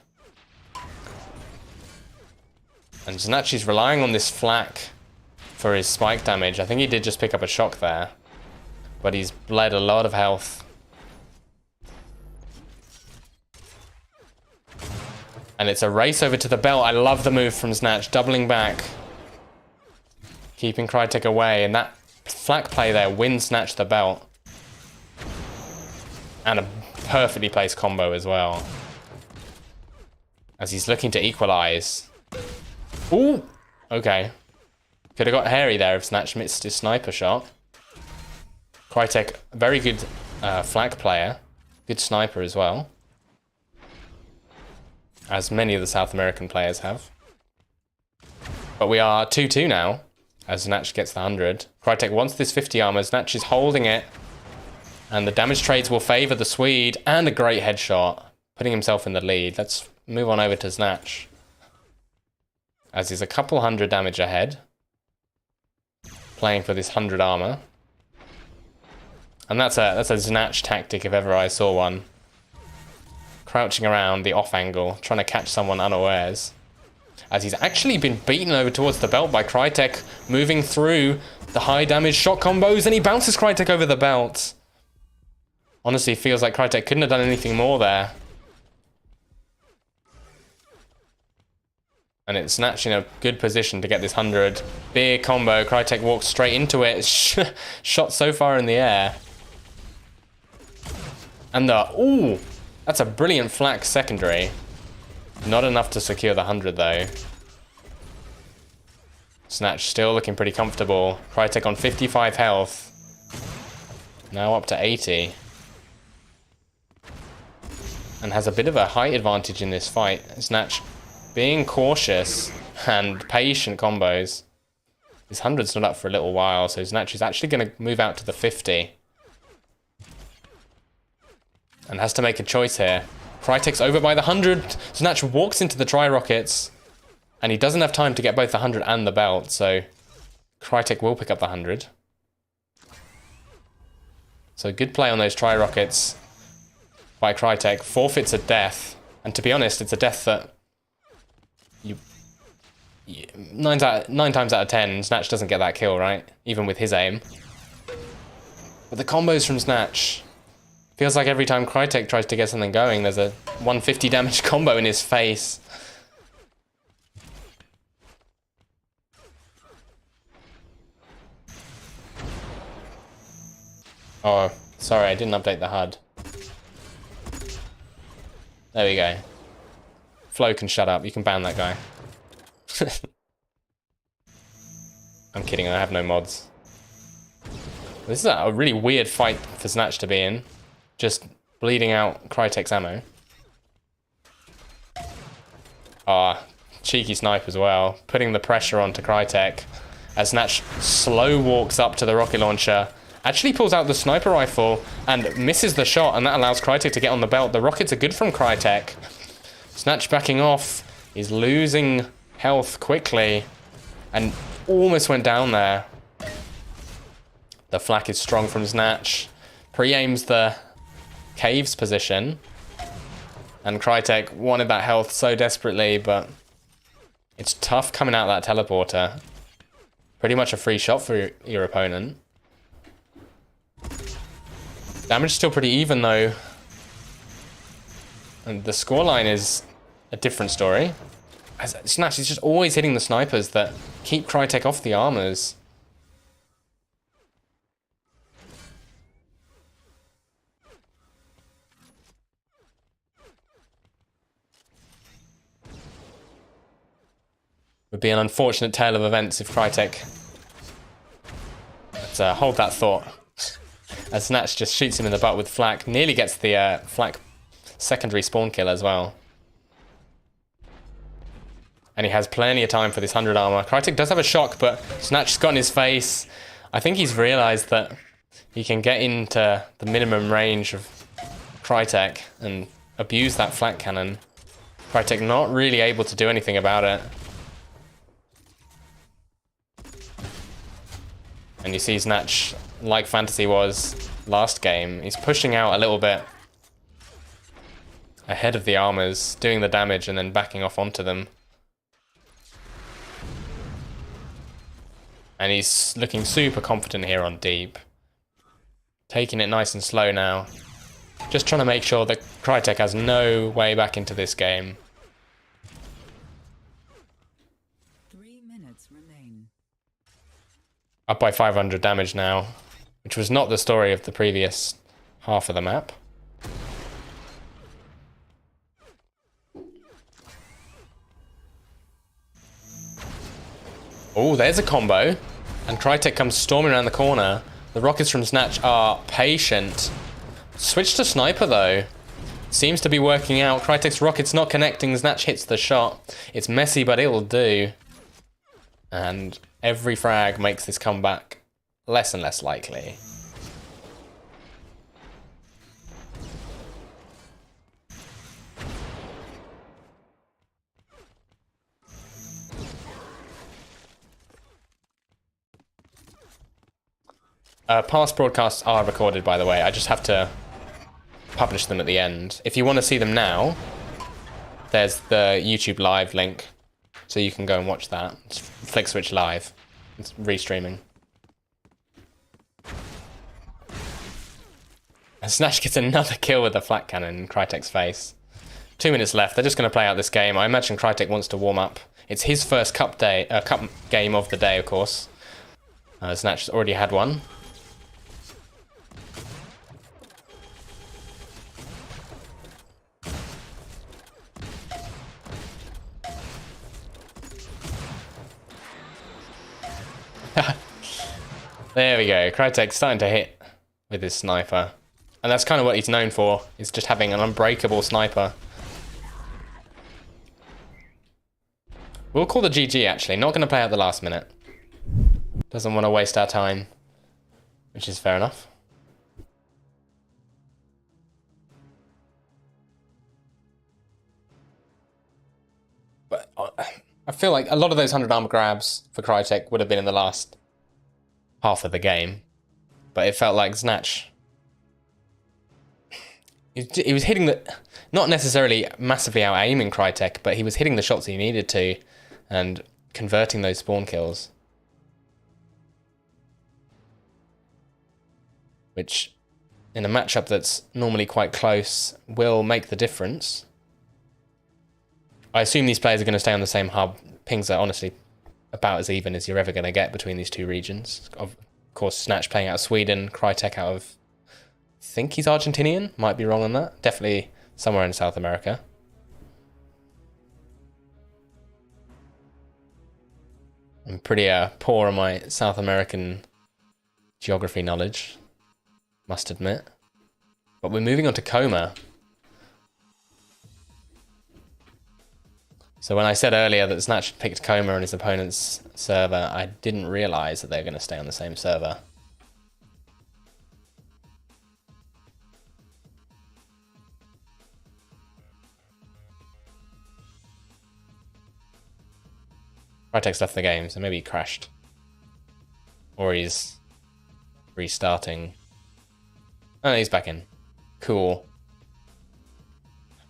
And Snatch is relying on this flak for his spike damage. I think he did just pick up a shock there, but he's bled a lot of health. And it's a race over to the belt. I love the move from Snatch, doubling back, keeping Crytek away, and that flak play there wins Snatch the belt. And a perfectly placed combo as well. As he's looking to equalize. Ooh! Okay. Could have got hairy there if Snatch missed his sniper shot. Crytek, very good flak player. Good sniper as well. As many of the South American players have. But we are 2-2 now. As Snatch gets the 100. Crytek wants this 50 armor. Snatch is holding it. And the damage trades will favor the Swede. And a great headshot. Putting himself in the lead. Let's move on over to Snatch. As he's a couple hundred damage ahead. Playing for this 100 armor. And that's a Snatch tactic if ever I saw one. Crouching around the off angle. Trying to catch someone unawares. As he's actually been beaten over towards the belt by Crytek, moving through the high damage shot combos, and he bounces Crytek over the belt. Honestly, feels like Crytek couldn't have done anything more there. And it's Snatch in a good position to get this 100. Big combo, Crytek walks straight into it, shot so far in the air. And ooh, that's a brilliant flak secondary. Not enough to secure the 100 though. Snatch still looking pretty comfortable. Crytek on 55 health. Now up to 80. and has a bit of a height advantage in this fight. Snatch being cautious and patient combos. His 100's not up for a little while, so Snatch is actually going to move out to the 50. And has to make a choice here. Crytek's over by the 100. Snatch walks into the tri-rockets. And he doesn't have time to get both the 100 and the belt, so Crytek will pick up the 100. So good play on those tri-rockets by Crytek. Forfeits a death. And to be honest, it's a death that nine times out of 10, Snatch doesn't get that kill, right? Even with his aim. But the combos from Snatch. Feels like every time Crytek tries to get something going, there's a 150 damage combo in his face. Oh, sorry, I didn't update the HUD. There we go. Flo can shut up, you can ban that guy. I'm kidding, I have no mods. This is a really weird fight for Snatch to be in. Just bleeding out Crytek's ammo. Ah, cheeky snipe as well. Putting the pressure onto Crytek. As Snatch slow walks up to the rocket launcher. Actually pulls out the sniper rifle and misses the shot, and that allows Crytek to get on the belt. The rockets are good from Crytek. Snatch backing off. He's losing health quickly. And almost went down there. The flak is strong from Snatch. Pre-aims the cave's position. And Crytek wanted that health so desperately, but it's tough coming out of that teleporter. Pretty much a free shot for your opponent. Damage is still pretty even though. And the scoreline is a different story. As Snatch is just always hitting the snipers that keep Crytek off the armors. Would be an unfortunate tale of events if Crytek. Let's hold that thought. As Snatch just shoots him in the butt with flak. Nearly gets the flak secondary spawn kill as well. And he has plenty of time for this 100 armor. Crytek does have a shock, but Snatch's got in his face. I think he's realized that he can get into the minimum range of Crytek and abuse that flak cannon. Crytek not really able to do anything about it. And you see Snatch, like Fantasy was last game, he's pushing out a little bit ahead of the armors, doing the damage and then backing off onto them. And he's looking super confident here on deep. Taking it nice and slow now. Just trying to make sure that Crytek has no way back into this game. 3 minutes remain. Up by 500 damage now, which was not the story of the previous half of the map. Oh, there's a combo. And Crytek comes storming around the corner. The rockets from Snatch are patient. Switch to sniper though. Seems to be working out. Crytek's rocket's not connecting. Snatch hits the shot. It's messy, but it'll do. And every frag makes this comeback less and less likely. Past broadcasts are recorded, by the way. I just have to publish them at the end. If you want to see them now, there's the YouTube live link, so you can go and watch that. It's Flick Switch Live. It's restreaming. And Snatch gets another kill with the flak cannon in Crytek's face. 2 minutes left. They're just going to play out this game. I imagine Crytek wants to warm up. It's his first cup game of the day, of course. Snatch has already had one. There we go. Crytek's starting to hit with his sniper. And that's kind of what he's known for, is just having an unbreakable sniper. We'll call the GG, actually. Not going to play out the last minute. Doesn't want to waste our time, which is fair enough. But I feel like a lot of those 100 armor grabs for Crytek would have been in the last half of the game. But it felt like Snatch... He was hitting the... Not necessarily massively out-aiming Crytek, but he was hitting the shots he needed to and converting those spawn kills. Which, in a matchup that's normally quite close, will make the difference. I assume these players are going to stay on the same hub. Pings are honestly about as even as you're ever going to get between these two regions. Of course, Snatch playing out of Sweden, Crytek out of... I think he's Argentinian, might be wrong on that. Definitely somewhere in South America. I'm pretty poor on my South American geography knowledge, must admit. But we're moving on to Coma. So when I said earlier that Snatch picked Coma on his opponent's server, I didn't realise that they were going to stay on the same server. Crytek's left the game, so maybe he crashed. Or he's restarting. Oh, he's back in. Cool.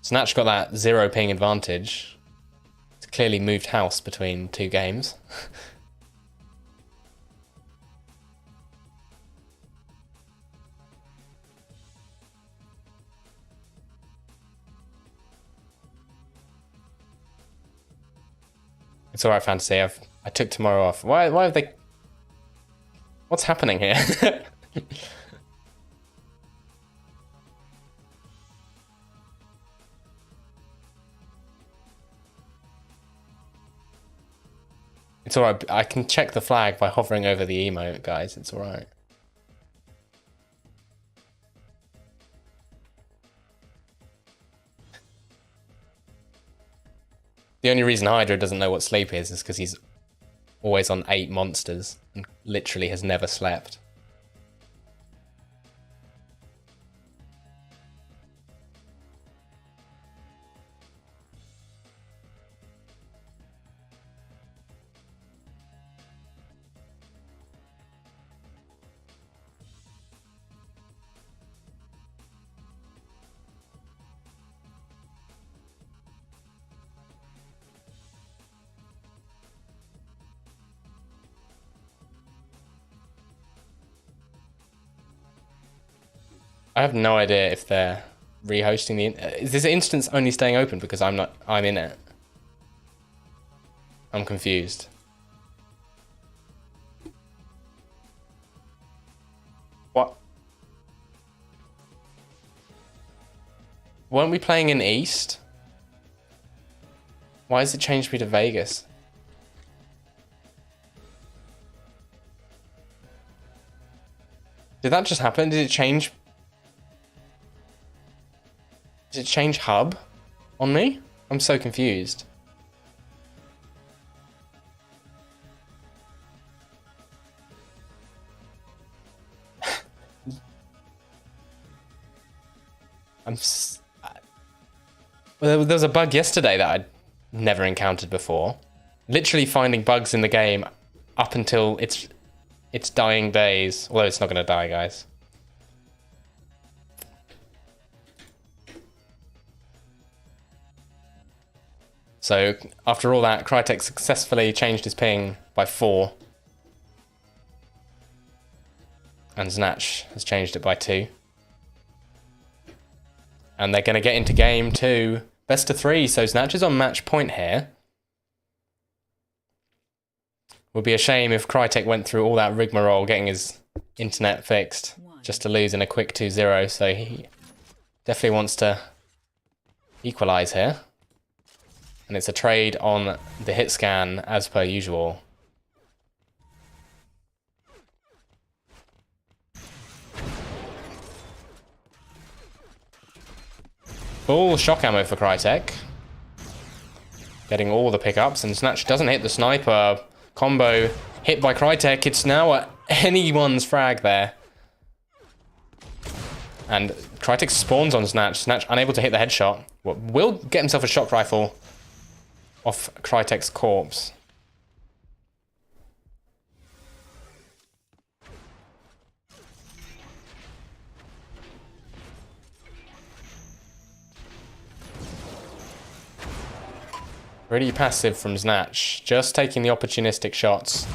Snatch got that 0 ping advantage. It's clearly moved house between two games. It's alright, Fantasy. I took tomorrow off. Why have they... What's happening here? It's alright. I can check the flag by hovering over the emote, guys. It's alright. The only reason Hydra doesn't know what sleep is because he's always on 8 monsters and literally has never slept. I have no idea if they're rehosting the... Is this instance only staying open because I'm in it? I'm confused. What? Weren't we playing in East? Why has it changed me to Vegas? Did that just happen? Did it change... Did it change hub on me? I'm so confused. Well, there was a bug yesterday that I'd never encountered before. Literally finding bugs in the game up until its dying days. Although it's not going to die, guys. So, after all that, Crytek successfully changed his ping by 4. And Snatch has changed it by 2. And they're going to get into game 2. Best of 3, so Snatch is on match point here. Would be a shame if Crytek went through all that rigmarole getting his internet fixed just to lose in a quick 2-0, so he definitely wants to equalise here. And it's a trade on the hit scan as per usual. Full shock ammo for Crytek. Getting all the pickups, and Snatch doesn't hit the sniper. Combo hit by Crytek. It's now anyone's frag there. And Crytek spawns on Snatch. Snatch unable to hit the headshot. Will get himself a shock rifle off Crytek's corpse. Pretty passive from Snatch, just taking the opportunistic shots.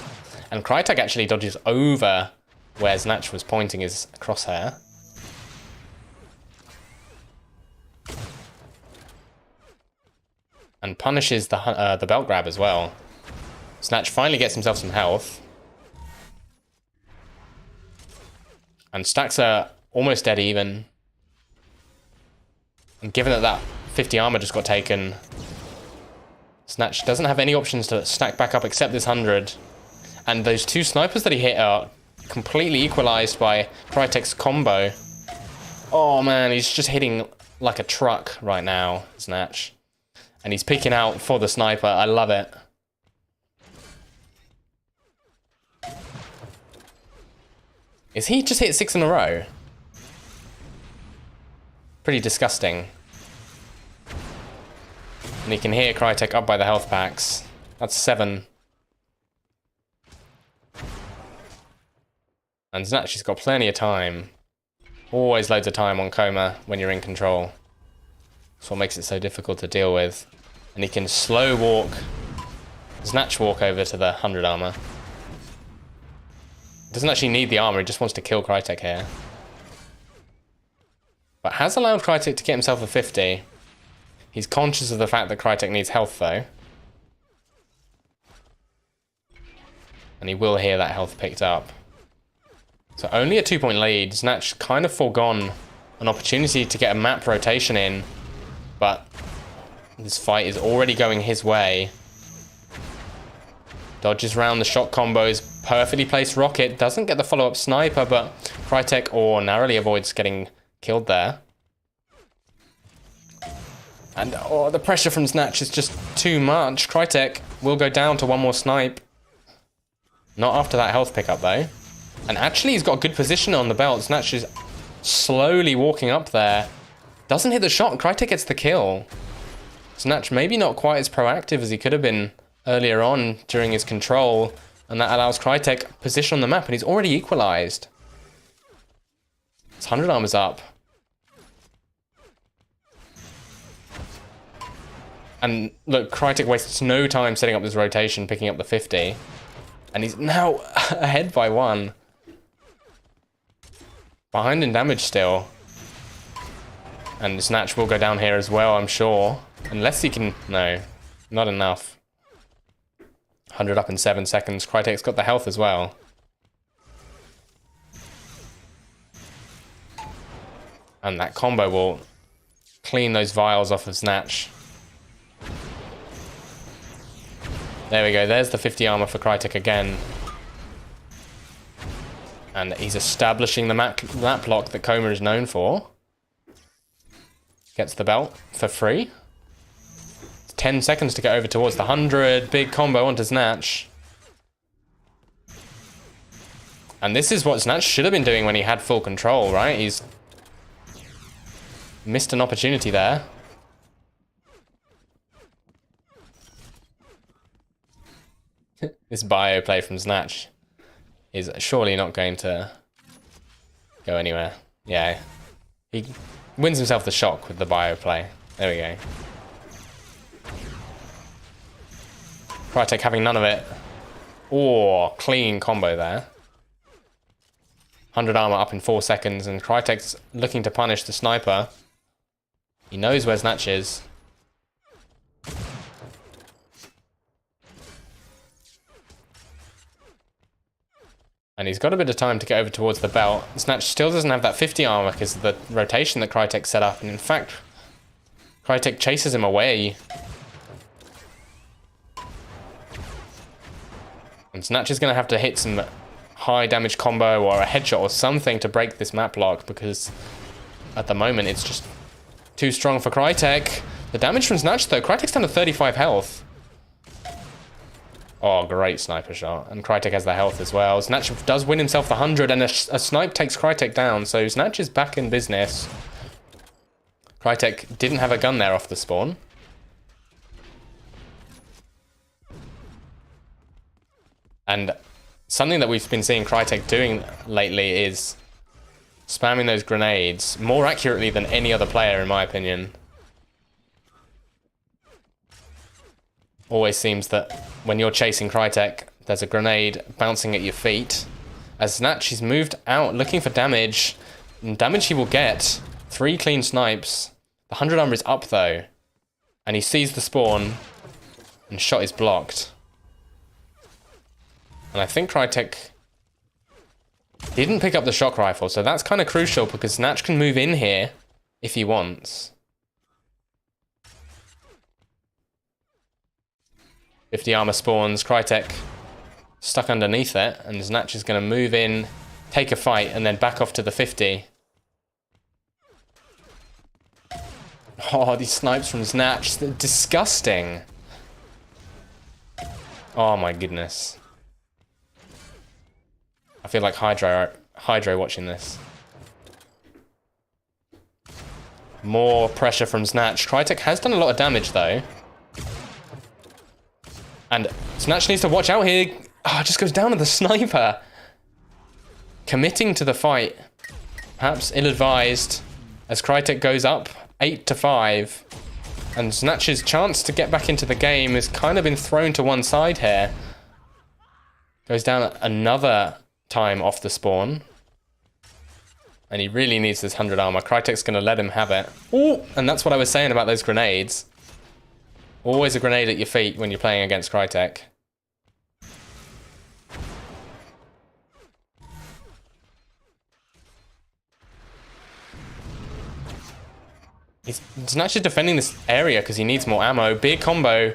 And Crytek actually dodges over where Snatch was pointing his crosshair. And punishes the belt grab as well. Snatch finally gets himself some health. And stacks are almost dead even. And given that that 50 armor just got taken, Snatch doesn't have any options to stack back up except this 100. And those two snipers that he hit are completely equalized by Crytek's combo. Oh man, he's just hitting like a truck right now, Snatch. And he's picking out for the sniper. I love it. Is he just hit 6 in a row? Pretty disgusting. And you can hear Crytek up by the health packs. That's 7. And Snatch has got plenty of time. Always loads of time on Coma when you're in control. That's what makes it so difficult to deal with. And he can slow walk, Snatch walk over to the 100 armor. Doesn't actually need the armor, he just wants to kill Crytek here. But has allowed Crytek to get himself a 50. He's conscious of the fact that Crytek needs health though. And he will hear that health picked up. So only a 2-point lead. Snatch kind of foregone an opportunity to get a map rotation in. But this fight is already going his way. Dodges around the shot combos. Perfectly placed rocket. Doesn't get the follow-up sniper, but Crytek narrowly avoids getting killed there. And the pressure from Snatch is just too much. Crytek will go down to one more snipe. Not after that health pickup though. And actually he's got a good position on the belt. Snatch is slowly walking up there. Doesn't hit the shot. Crytek gets the kill. Snatch maybe not quite as proactive as he could have been earlier on during his control. And that allows Crytek position on the map. And he's already equalized. His 100 armor's up. And look, Crytek wastes no time setting up this rotation, picking up the 50. And he's now ahead by 1. Behind in damage still. And Snatch will go down here as well, I'm sure. Unless he can... No, not enough. 100 up in 7 seconds. Crytek's got the health as well. And that combo will clean those vials off of Snatch. There we go, there's the 50 armor for Crytek again. And he's establishing the map lock that Coma is known for. Gets the belt for free. 10 seconds to get over towards the 100. Big combo onto Snatch. And this is what Snatch should have been doing when he had full control, right? He's missed an opportunity there. This bio play from Snatch is surely not going to go anywhere. Yeah, he wins himself the shock with the bio play. There we go. Crytek having none of it. Oh, clean combo there. 100 armor up in 4 seconds, and Crytek's looking to punish the sniper. He knows where Snatch is. And he's got a bit of time to get over towards the belt. Snatch still doesn't have that 50 armor because of the rotation that Crytek set up. And in fact, Crytek chases him away. And Snatch is going to have to hit some high damage combo or a headshot or something to break this map lock, because at the moment it's just Too strong for Crytek. The damage from Snatch, though. Crytek's down to 35 health. Oh, great sniper shot. And Crytek has the health as well. Snatch does win himself the 100, and a snipe takes Crytek down. So Snatch is back in business. Crytek didn't have a gun there off the spawn. And something that we've been seeing Crytek doing lately is spamming those grenades more accurately than any other player, in my opinion. Always seems that when you're chasing Crytek, there's a grenade bouncing at your feet. As Snatch, he's moved out looking for damage. And damage he will get. 3 clean snipes. The 100 armor is up though. And he sees the spawn. And shot is blocked. And I think Crytek didn't pick up the shock rifle, so that's kind of crucial because Snatch can move in here if he wants. 50 armor spawns, Crytek stuck underneath it, and Snatch is going to move in, take a fight, and then back off to the 50. Oh, these snipes from Snatch, they're disgusting. Oh my goodness. I feel like Hydro watching this. More pressure from Snatch. Crytek has done a lot of damage though. And Snatch needs to watch out here. Oh, it just goes down to the sniper. Committing to the fight. Perhaps ill-advised. As Crytek goes up 8-5. And Snatch's chance to get back into the game has kind of been thrown to one side here. Goes down another time off the spawn. And he really needs this 100 armor. Crytek's going to let him have it. Ooh, and that's what I was saying about those grenades. Always a grenade at your feet when you're playing against Crytek. He's actually defending this area because he needs more ammo. Big combo.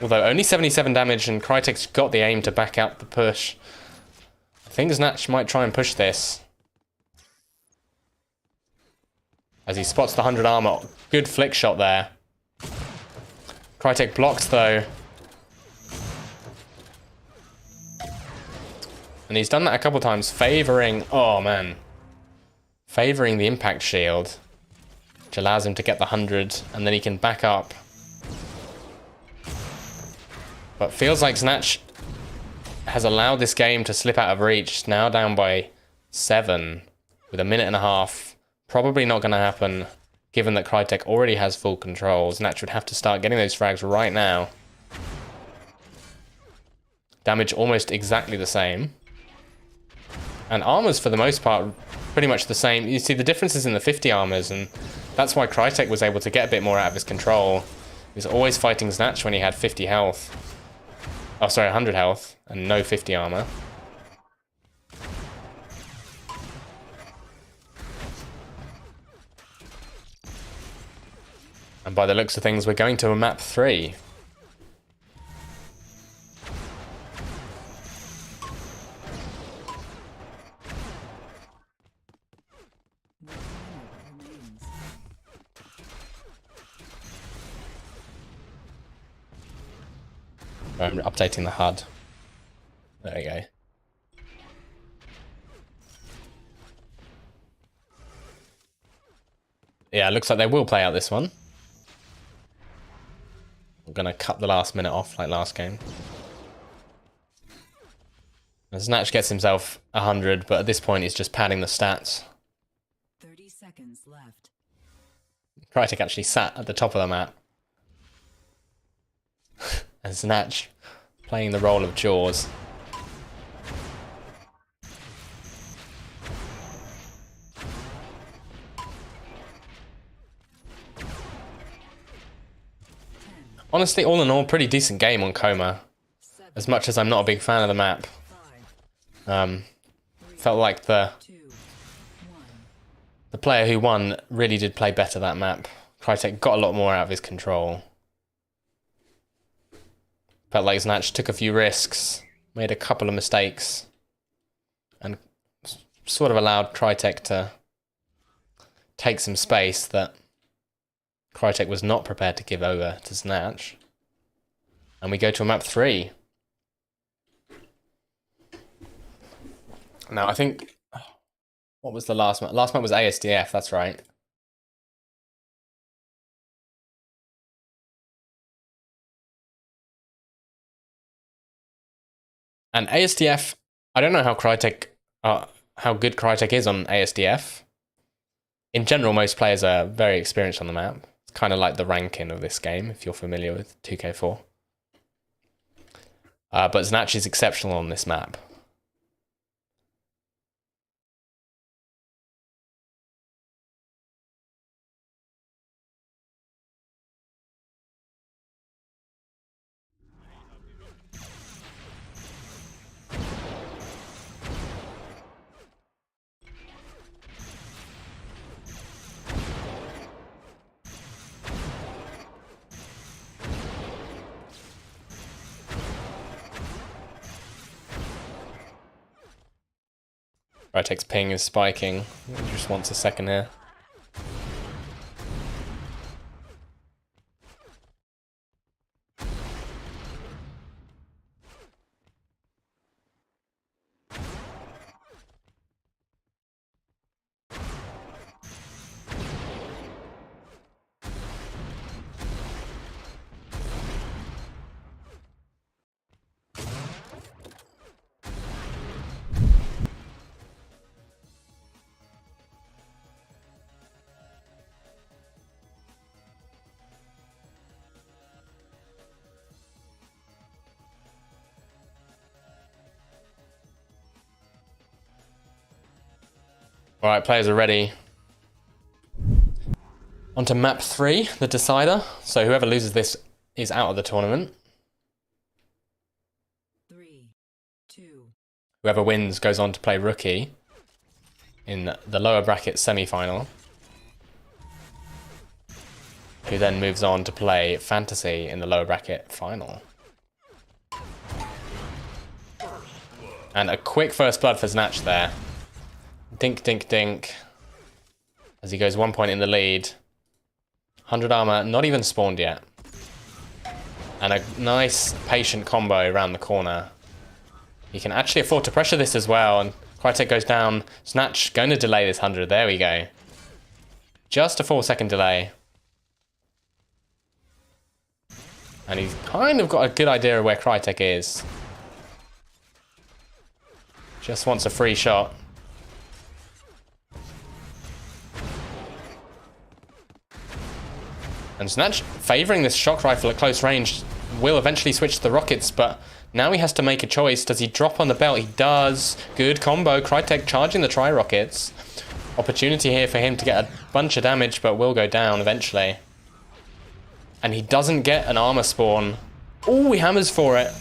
Although only 77 damage and Crytek's got the aim to back out the push. I think Snatch might try and push this. As he spots the 100 armor. Good flick shot there. Crytek blocks though. And he's done that a couple times, favouring... Oh man. Favouring the impact shield. Which allows him to get the 100. And then he can back up. But feels like Snatch has allowed this game to slip out of reach. Now down by 7 with a minute and a half. Probably not going to happen given that Crytek already has full control. Snatch would have to start getting those frags right now. Damage almost exactly the same. And armors for the most part pretty much the same. You see the differences in the 50 armors, and that's why Crytek was able to get a bit more out of his control. He was always fighting Snatch when he had 50 health. Oh, sorry, 100 health and no 50 armor. And by the looks of things, we're going to a map 3. I'm updating the HUD. There we go. Yeah, it looks like they will play out this one. I'm going to cut the last minute off like last game. And Snatch gets himself 100, but at this point he's just padding the stats. 30 seconds left. Crytek actually sat at the top of the map. And Snatch playing the role of Jaws. Honestly, all in all, pretty decent game on Coma. As much as I'm not a big fan of the map. Felt like the player who won really did play better that map. Crytek got a lot more out of his control. Felt like Snatch took a few risks, made a couple of mistakes, and sort of allowed Crytek to take some space that Crytek was not prepared to give over to Snatch. And we go to a map 3. Now, I think... What was the last map? Last map was ASDF, that's right. And ASDF, I don't know how good Crytek is on ASDF. In general, most players are very experienced on the map. It's kind of like the ranking of this game, if you're familiar with 2K4. But Snatch is exceptional on this map. Crytek's ping is spiking. He just wants a second here. Alright, players are ready. On to map 3, the decider. So whoever loses this is out of the tournament. 3, 2. Whoever wins goes on to play Rookie in the lower bracket semi-final. Who then moves on to play Fantasy in the lower bracket final. And a quick first blood for Snatch there. Dink, dink, dink. As he goes 1 point in the lead. 100 armor, not even spawned yet. And a nice patient combo around the corner. He can actually afford to pressure this as well. And Crytek goes down. Snatch going to delay this 100. There we go. Just a 4-second delay. And he's kind of got a good idea of where Crytek is. Just wants a free shot. And Snatch, favouring this shock rifle at close range, will eventually switch to the rockets, but now he has to make a choice. Does he drop on the belt? He does. Good combo. Crytek charging the tri-rockets. Opportunity here for him to get a bunch of damage, but will go down eventually. And he doesn't get an armor spawn. Oh, he hammers for it.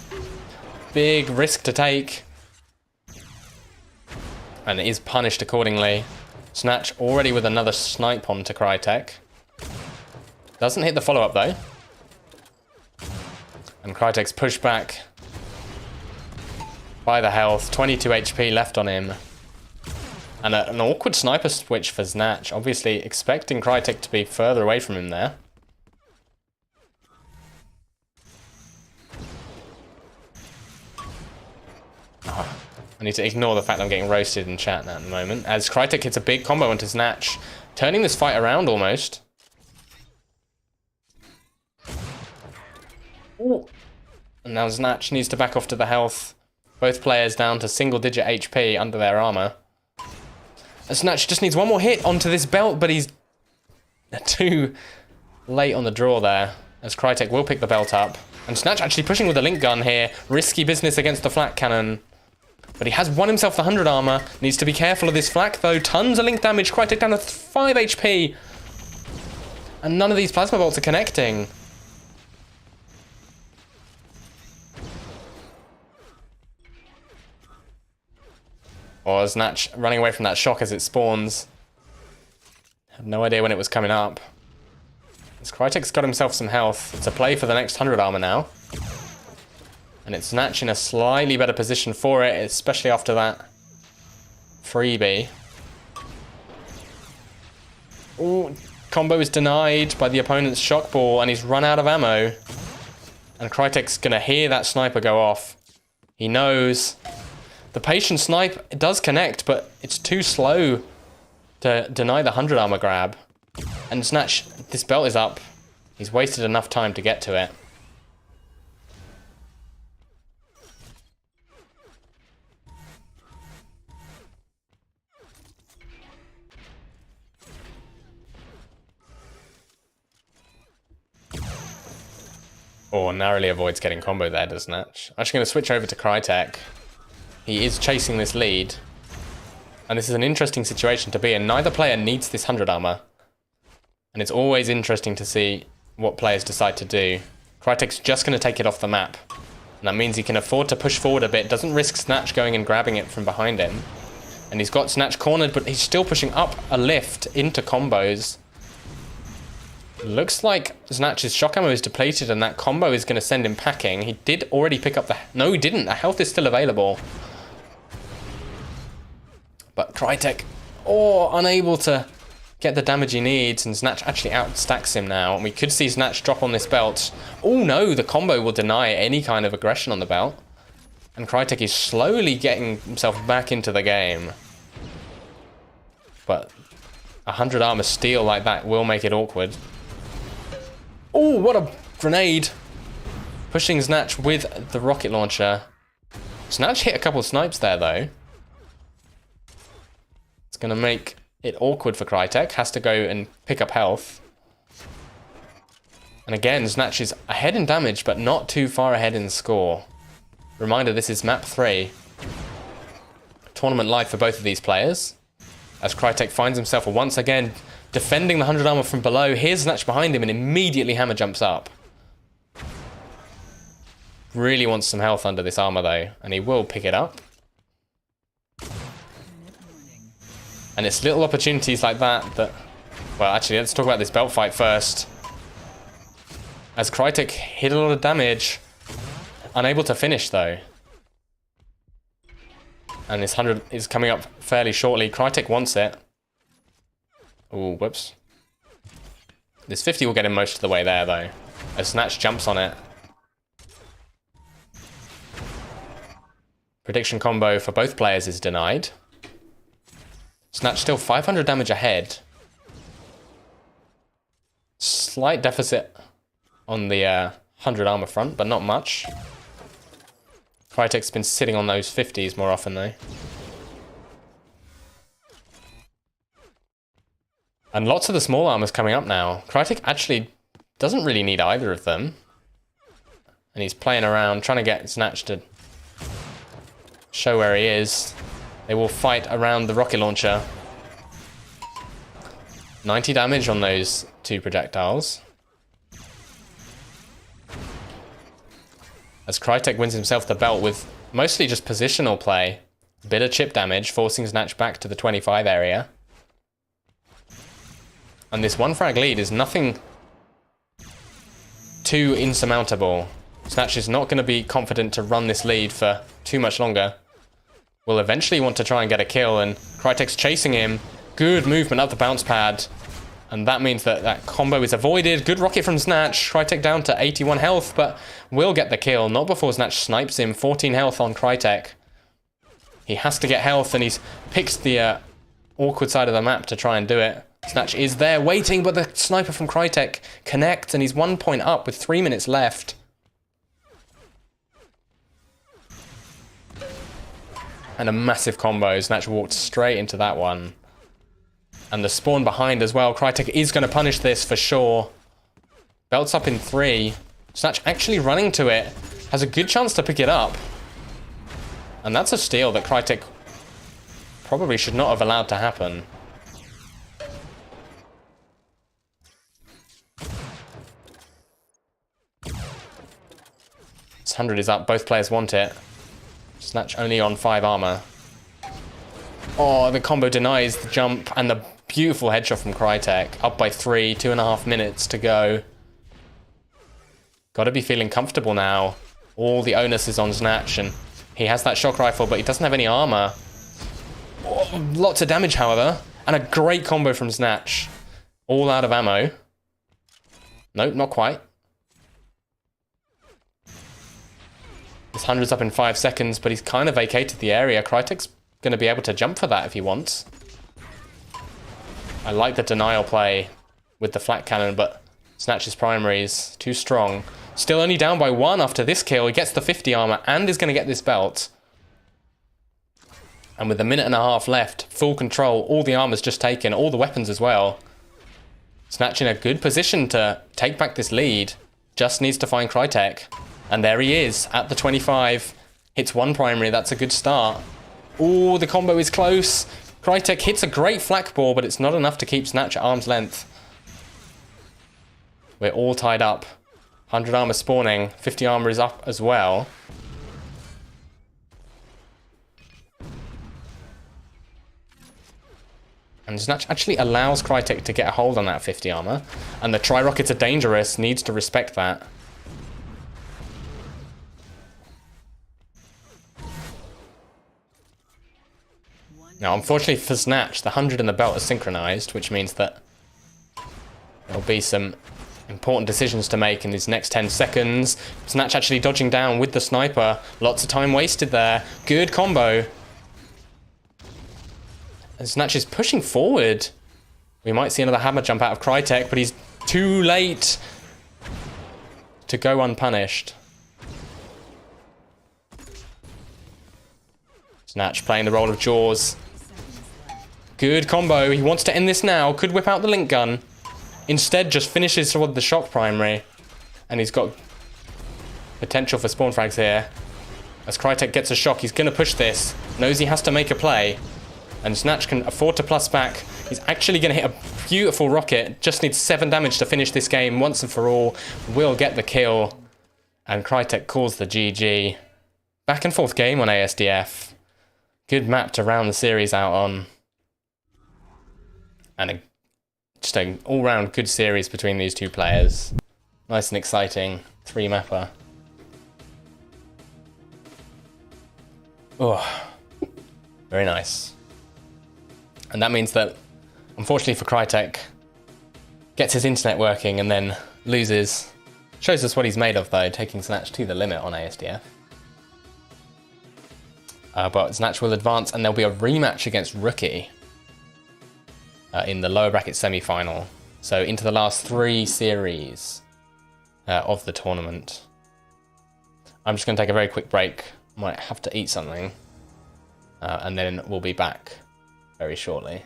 Big risk to take. And it is punished accordingly. Snatch already with another snipe on to Crytek. Doesn't hit the follow-up though. And Crytek's pushed back by the health. 22 HP left on him. And an awkward sniper switch for Snatch. Obviously expecting Crytek to be further away from him there. Oh, I need to ignore the fact I'm getting roasted in chat now at the moment. As Crytek hits a big combo onto Snatch. Turning this fight around almost. Ooh. And now Snatch needs to back off to the health. Both players down to single-digit HP under their armor. And Snatch just needs one more hit onto this belt, but he's too late on the draw there. As Crytek will pick the belt up. And Snatch actually pushing with the link gun here. Risky business against the flak cannon. But he has won himself the 100 armor. Needs to be careful of this flak though. Tons of link damage. Crytek down to 5 HP. And none of these plasma bolts are connecting. Or Snatch running away from that shock as it spawns. Had no idea when it was coming up. As Crytek's got himself some health. It's a play for the next 100 armor now. And it's Snatch in a slightly better position for it, especially after that freebie. Ooh, combo is denied by the opponent's shock ball, and he's run out of ammo. And Crytek's gonna hear that sniper go off. He knows. The patient snipe, it does connect, but it's too slow to deny the 100 armor grab. And Snatch, this belt is up. He's wasted enough time to get to it. Oh, narrowly avoids getting combo there, does Snatch. I'm actually going to switch over to Crytek. He is chasing this lead. And this is an interesting situation to be in. Neither player needs this 100 armor. And it's always interesting to see what players decide to do. Crytek's just going to take it off the map. And that means he can afford to push forward a bit. Doesn't risk Snatch going and grabbing it from behind him. And he's got Snatch cornered, but he's still pushing up a lift into combos. Looks like Snatch's shock ammo is depleted and that combo is going to send him packing. He did already pick up the... No, he didn't. The health is still available. But Crytek, unable to get the damage he needs, and Snatch actually outstacks him now. And we could see Snatch drop on this belt. Oh no, the combo will deny any kind of aggression on the belt. And Crytek is slowly getting himself back into the game. But 100 armor steal like that will make it awkward. Oh, what a grenade. Pushing Snatch with the rocket launcher. Snatch hit a couple of snipes there, though. It's going to make it awkward for Crytek. Has to go and pick up health. And again, Snatch is ahead in damage, but not too far ahead in score. Reminder, this is map 3. Tournament life for both of these players. As Crytek finds himself once again defending the 100 armor from below. Here's Snatch behind him and immediately hammer jumps up. Really wants some health under this armor though, and he will pick it up. And it's little opportunities like that that... Well, actually, let's talk about this belt fight first. As Crytek hit a lot of damage. Unable to finish though. And this 100 is coming up fairly shortly. Crytek wants it. Oh, whoops. This 50 will get him most of the way there, though. As Snatch jumps on it. Prediction combo for both players is denied. Snatch still 500 damage ahead. Slight deficit on the 100 armor front, but not much. Crytek's been sitting on those 50s more often, though. And lots of the small armors coming up now. Crytek actually doesn't really need either of them. And he's playing around, trying to get Snatch to show where he is. They will fight around the rocket launcher. 90 damage on those 2 projectiles. As Crytek wins himself the belt with mostly just positional play. A bit of chip damage, forcing Snatch back to the 25 area. And this 1 frag lead is nothing too insurmountable. Snatch is not going to be confident to run this lead for too much longer. Will eventually want to try and get a kill, and Crytek's chasing him. Good movement up the bounce pad. And that means that that combo is avoided. Good rocket from Snatch. Crytek down to 81 health, but will get the kill. Not before Snatch snipes him. 14 health on Crytek. He has to get health, and he's picked the awkward side of the map to try and do it. Snatch is there waiting, but the sniper from Crytek connects, and he's 1 point up with 3 minutes left. And a massive combo. Snatch walked straight into that one. And the spawn behind as well. Crytek is going to punish this for sure. Belt's up in 3. Snatch actually running to it. Has a good chance to pick it up. And that's a steal that Crytek probably should not have allowed to happen. This 100 is up. Both players want it. Snatch only on 5 armor. Oh, the combo denies the jump, and the beautiful headshot from Crytek. Up by 3, 2.5 minutes to go. Gotta be feeling comfortable now. All the onus is on Snatch, and he has that shock rifle, but he doesn't have any armor. Oh, lots of damage, however, and a great combo from Snatch. All out of ammo. Nope, not quite. His 100's up in 5 seconds, but he's kind of vacated the area. Crytek's going to be able to jump for that if he wants. I like the denial play with the flat cannon, but Snatch's primary is too strong. Still only down by 1 after this kill. He gets the 50 armor and is going to get this belt. And with a minute and a half left, full control, all the armor's just taken, all the weapons as well. Snatch in a good position to take back this lead. Just needs to find Crytek. And there he is at the 25. Hits 1 primary, that's a good start. Ooh, the combo is close. Crytek hits a great flak ball, but it's not enough to keep Snatch at arm's length. We're all tied up. 100 armor spawning, 50 armor is up as well. And Snatch actually allows Crytek to get a hold on that 50 armor. And the tri-rockets are dangerous, needs to respect that. Now, unfortunately for Snatch, the 100 and the belt are synchronized, which means that there'll be some important decisions to make in these next 10 seconds. Snatch actually dodging down with the sniper. Lots of time wasted there. Good combo. And Snatch is pushing forward. We might see another hammer jump out of Crytek, but he's too late to go unpunished. Snatch playing the role of Jaws. Good combo. He wants to end this now. Could whip out the link gun. Instead, just finishes toward the shock primary. And he's got potential for spawn frags here. As Crytek gets a shock, he's going to push this. Knows he has to make a play. And Snatch can afford to plus back. He's actually going to hit a beautiful rocket. Just needs 7 damage to finish this game once and for all. Will get the kill. And Crytek calls the GG. Back and forth game on ASDF. Good map to round the series out on. And just an all-round good series between these two players. Nice and exciting 3-mapper. Oh, very nice. And that means that, unfortunately for Crytek, gets his internet working and then loses. Shows us what he's made of, though, taking Snatch to the limit on ASDF. But Snatch will advance, and there'll be a rematch against Rookie in the lower bracket semi-final. So into the last 3 series of the tournament. I'm just going to take a very quick break. Might have to eat something. And then we'll be back very shortly.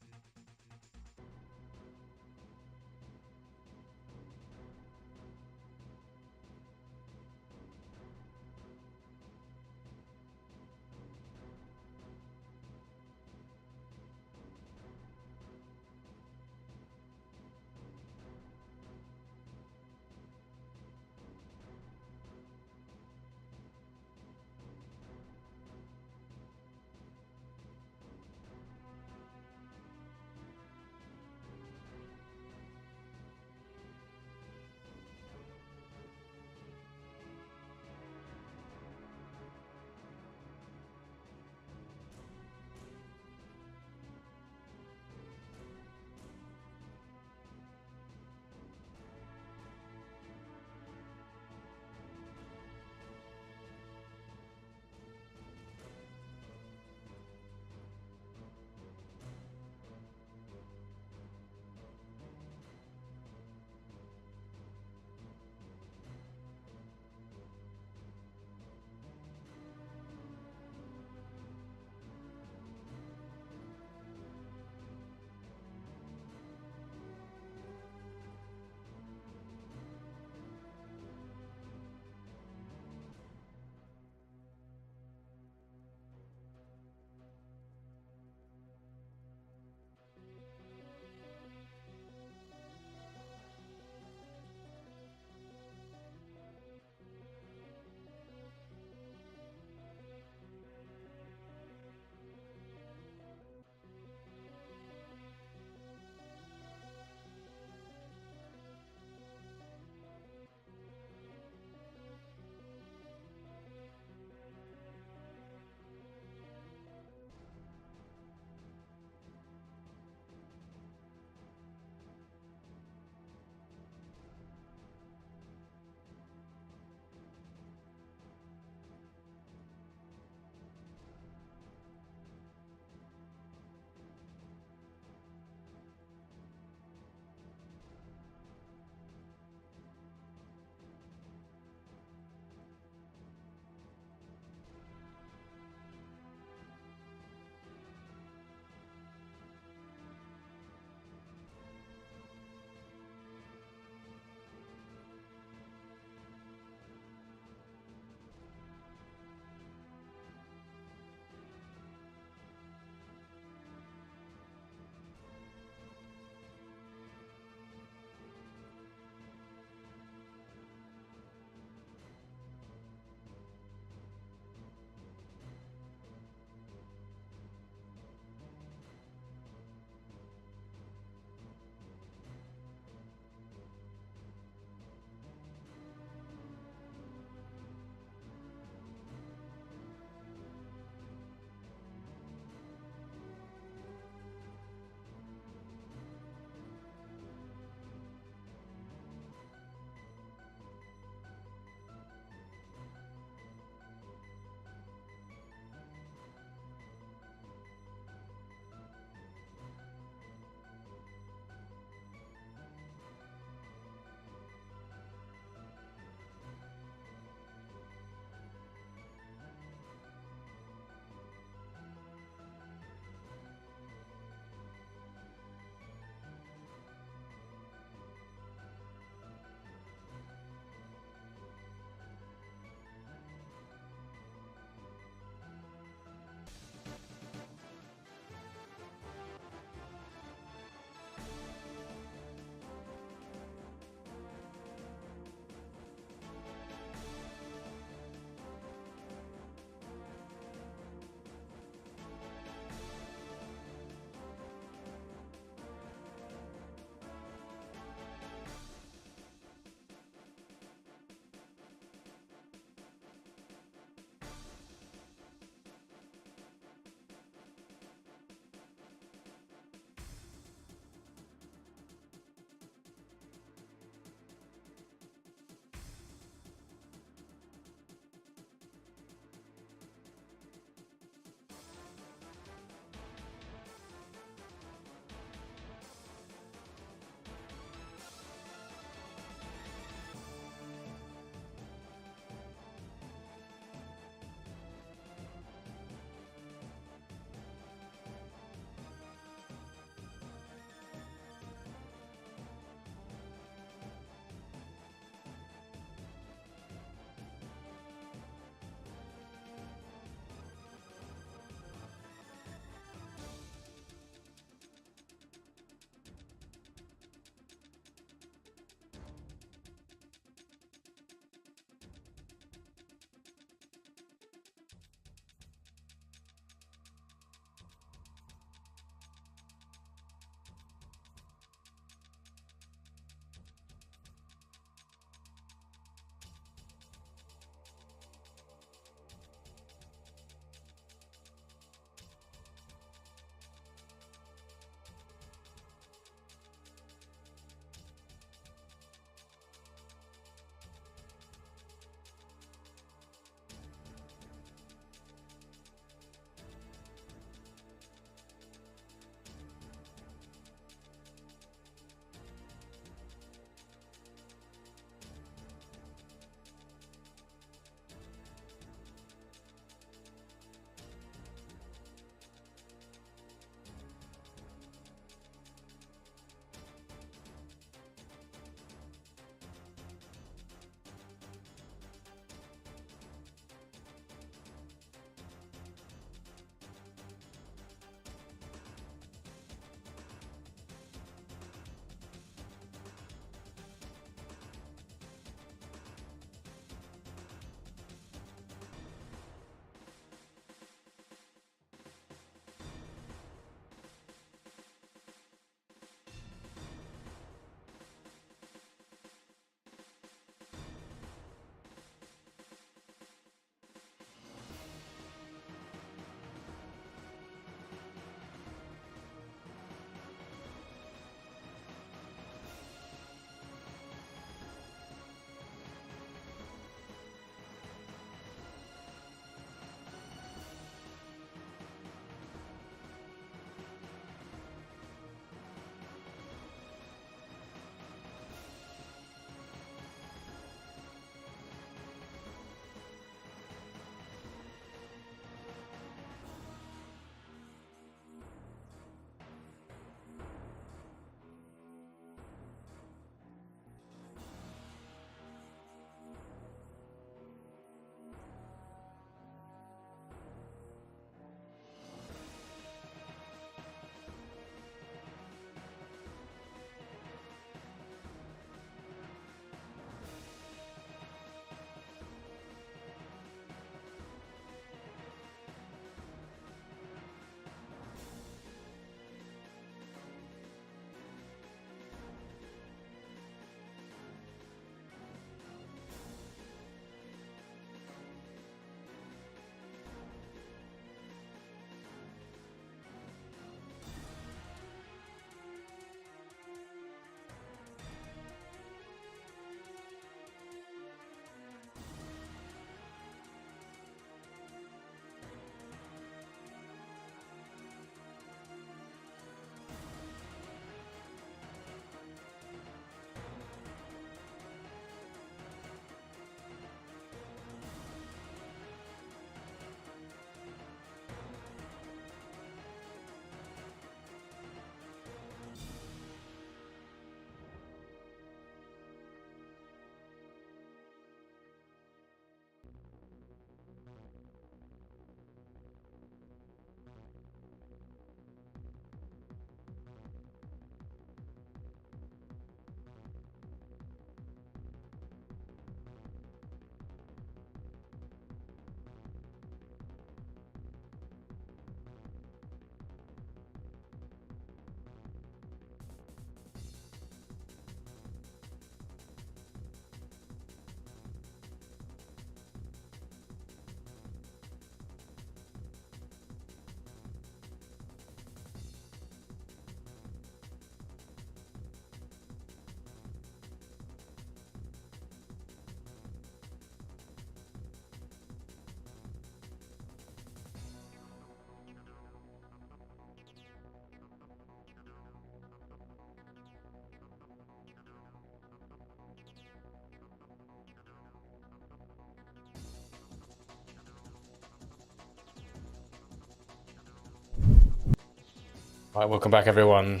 Right, welcome back everyone.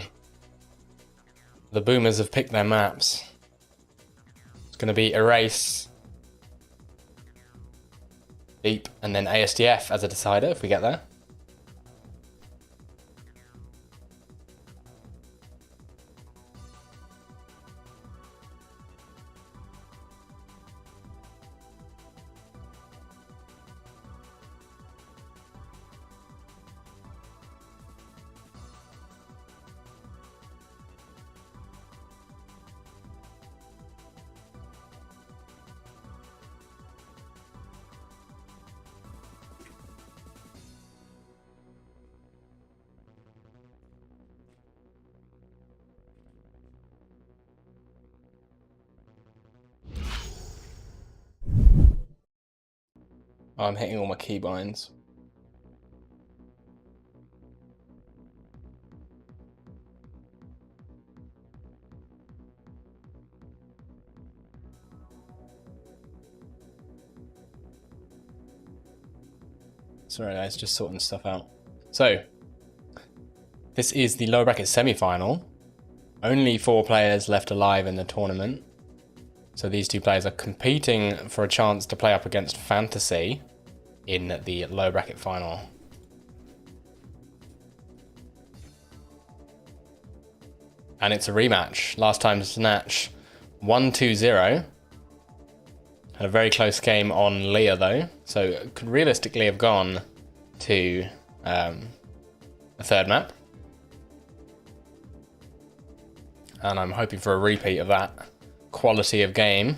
The Boomers have picked their maps. It's going to be Erase, Deep, and then ASDF as a decider if we get there. Oh, I'm hitting all my keybinds. Sorry guys, just sorting stuff out. So, this is the lower bracket semi-final. Only 4 players left alive in the tournament. So these 2 players are competing for a chance to play up against Fantasy in the lower bracket final. And it's a rematch. Last time Snatch won 2-0. Had a very close game on Leah though, so it could realistically have gone to a 3rd map. And I'm hoping for a repeat of that quality of game.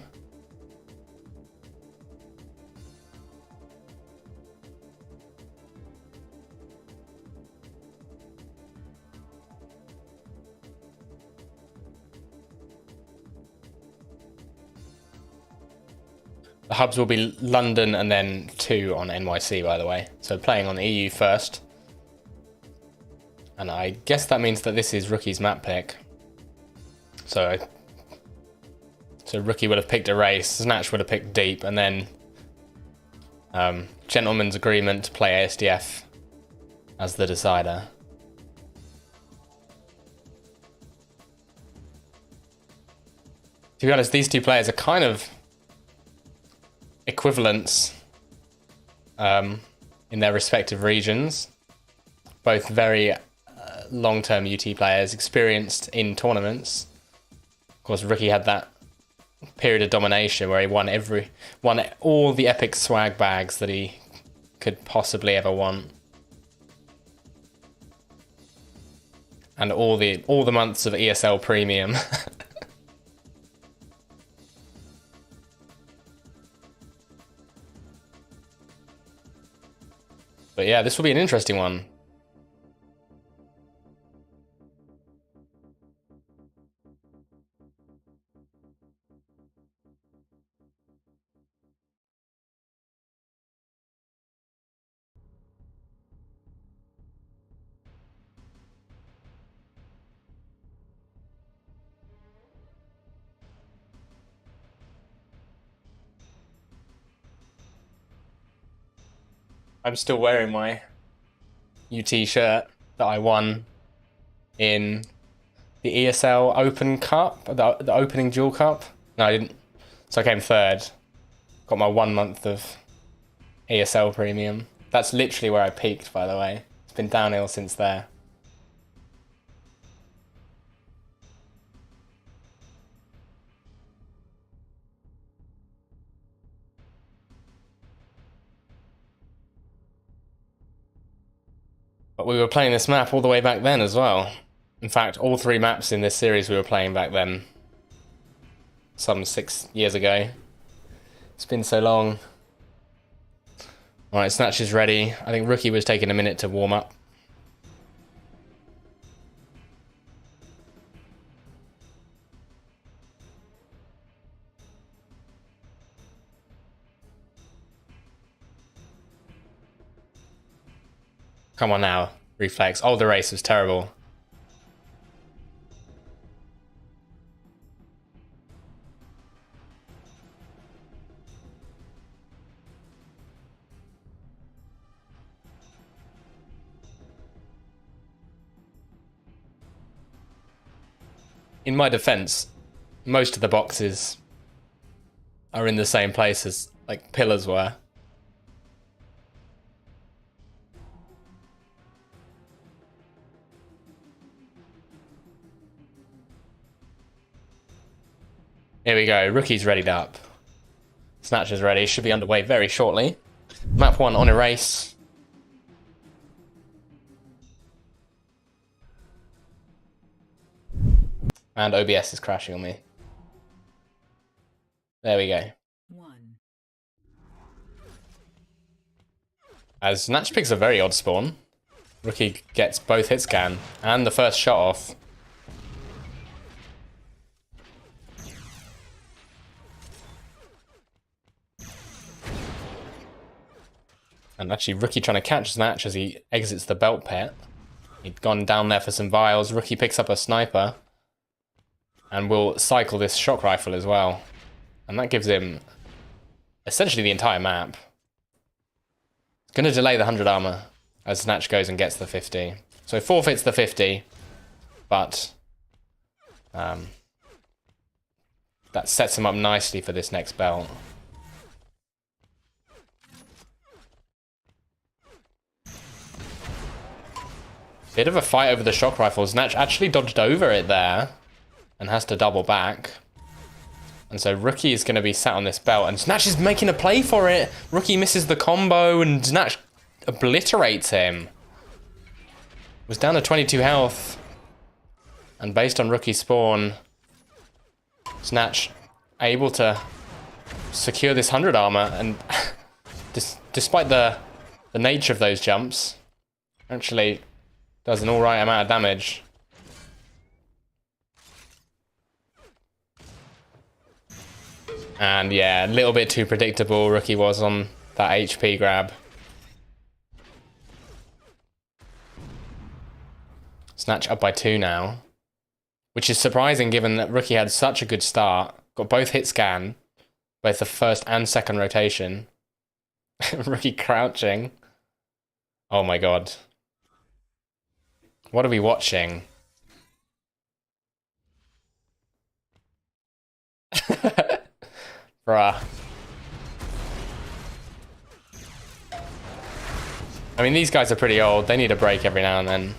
The hubs will be London and then 2 on NYC, by the way. So playing on the EU first. And I guess that means that this is Rookie's map pick. So Rookie would have picked Erase, Snatch would have picked Deep, and then Gentleman's Agreement to play ASDF as the decider. To be honest, these 2 players are kind of equivalents in their respective regions. Both very long-term UT players, experienced in tournaments. Of course, Rookie had that period of domination where he won all the epic swag bags that he could possibly ever want, and all the months of ESL Premium. But yeah, this will be an interesting one. I'm still wearing my UT shirt that I won in the ESL Open Cup, the opening Duel Cup. No, I didn't. So I came 3rd. Got my 1 month of ESL Premium. That's literally where I peaked, by the way. It's been downhill since there. But we were playing this map all the way back then as well. In fact, all 3 maps in this series we were playing back then. Some 6 years ago. It's been so long. Alright, Snatch is ready. I think Rookie was taking a minute to warm up. Come on now, reflex. Oh, the race was terrible. in my defense, most of the boxes are in the same place as like pillars were. Here we go. Rookie's readied up. Snatch is ready. Should be underway very shortly. Map 1 on erase. And OBS is crashing on me. There we go. 1. As Snatch picks a very odd spawn. Rookie gets both hit scan and the first shot off. And actually, Rookie trying to catch Snatch as he exits the belt pit. He'd gone down there for some vials. Rookie picks up a sniper. And will cycle this shock rifle as well. And that gives him essentially the entire map. It's going to delay the 100 armor as Snatch goes and gets the 50. So forfeits the 50. But that sets him up nicely for this next belt. Bit of a fight over the shock rifle. Snatch actually dodged over it there and has to double back. And so Rookie is going to be sat on this belt and Snatch is making a play for it. Rookie misses the combo and Snatch obliterates him. Was down to 22 health. And based on Rookie spawn, Snatch able to secure this 100 armor. And despite the nature of those jumps, actually does an alright amount of damage. And yeah, a little bit too predictable Rookie was on that HP grab. Snatch up by 2 now. Which is surprising given that Rookie had such a good start. Got both hit scan. Both the first and second rotation. Rookie crouching. Oh my god. What are we watching? Bruh. I mean, these guys are pretty old. They need a break every now and then.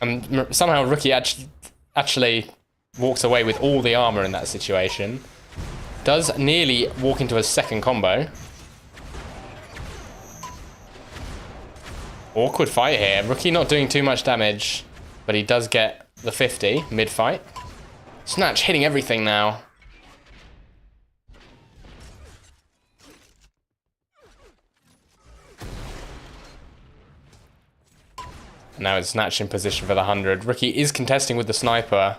And somehow Rookie actually walks away with all the armor in that situation. Does nearly walk into a second combo. Awkward fight here. Rookie not doing too much damage, but he does get the 50 mid-fight. Snatch hitting everything now. Now it's Snatch in position for the 100. Rookie is contesting with the sniper.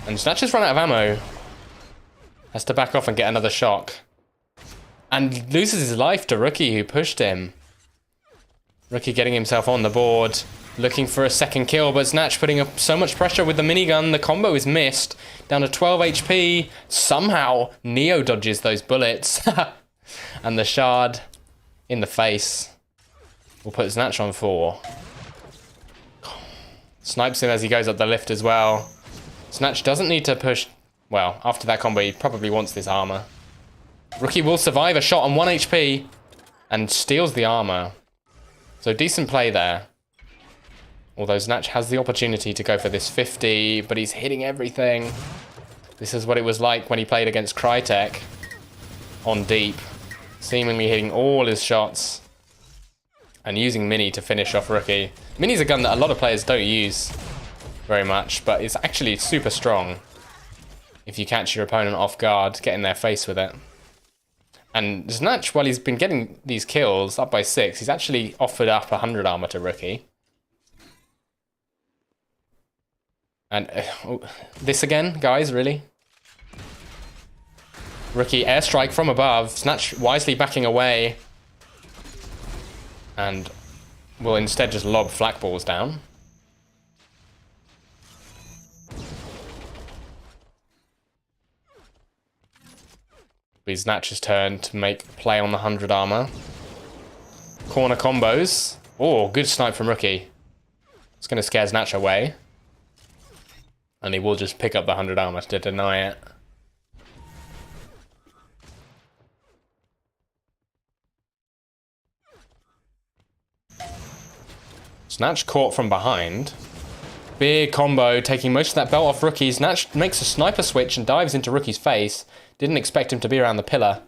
And Snatch has run out of ammo. Has to back off and get another shock. And loses his life to Rookie, who pushed him. Rookie getting himself on the board. Looking for a second kill, but Snatch putting up so much pressure with the minigun. The combo is missed. Down to 12 HP. Somehow, Neo dodges those bullets. And the shard in the face will put Snatch on 4. Snipes him as he goes up the lift as well. Snatch doesn't need to push. Well, after that combo, he probably wants this armor. Rookie will survive a shot on 1 HP and steals the armor. So decent play there. Although Snatch has the opportunity to go for this 50, but he's hitting everything. This is what it was like when he played against Crytek on deep. Seemingly hitting all his shots. And using Mini to finish off Rookie. Mini's a gun that a lot of players don't use very much, but it's actually super strong. If you catch your opponent off guard, get in their face with it. And Snatch, while he's been getting these kills up by 6, he's actually offered up 100 armor to Rookie. And this again, guys, really? Rookie airstrike from above. Snatch wisely backing away. And will instead just lob flak balls down. Be Snatch's turn to make play on the 100 armor. Corner combos. Oh, good snipe from Rookie. It's going to scare Snatch away. And he will just pick up the 100 armor to deny it. Snatch caught from behind. Big combo, taking most of that belt off Rookie. Snatch makes a sniper switch and dives into Rookie's face. Didn't expect him to be around the pillar.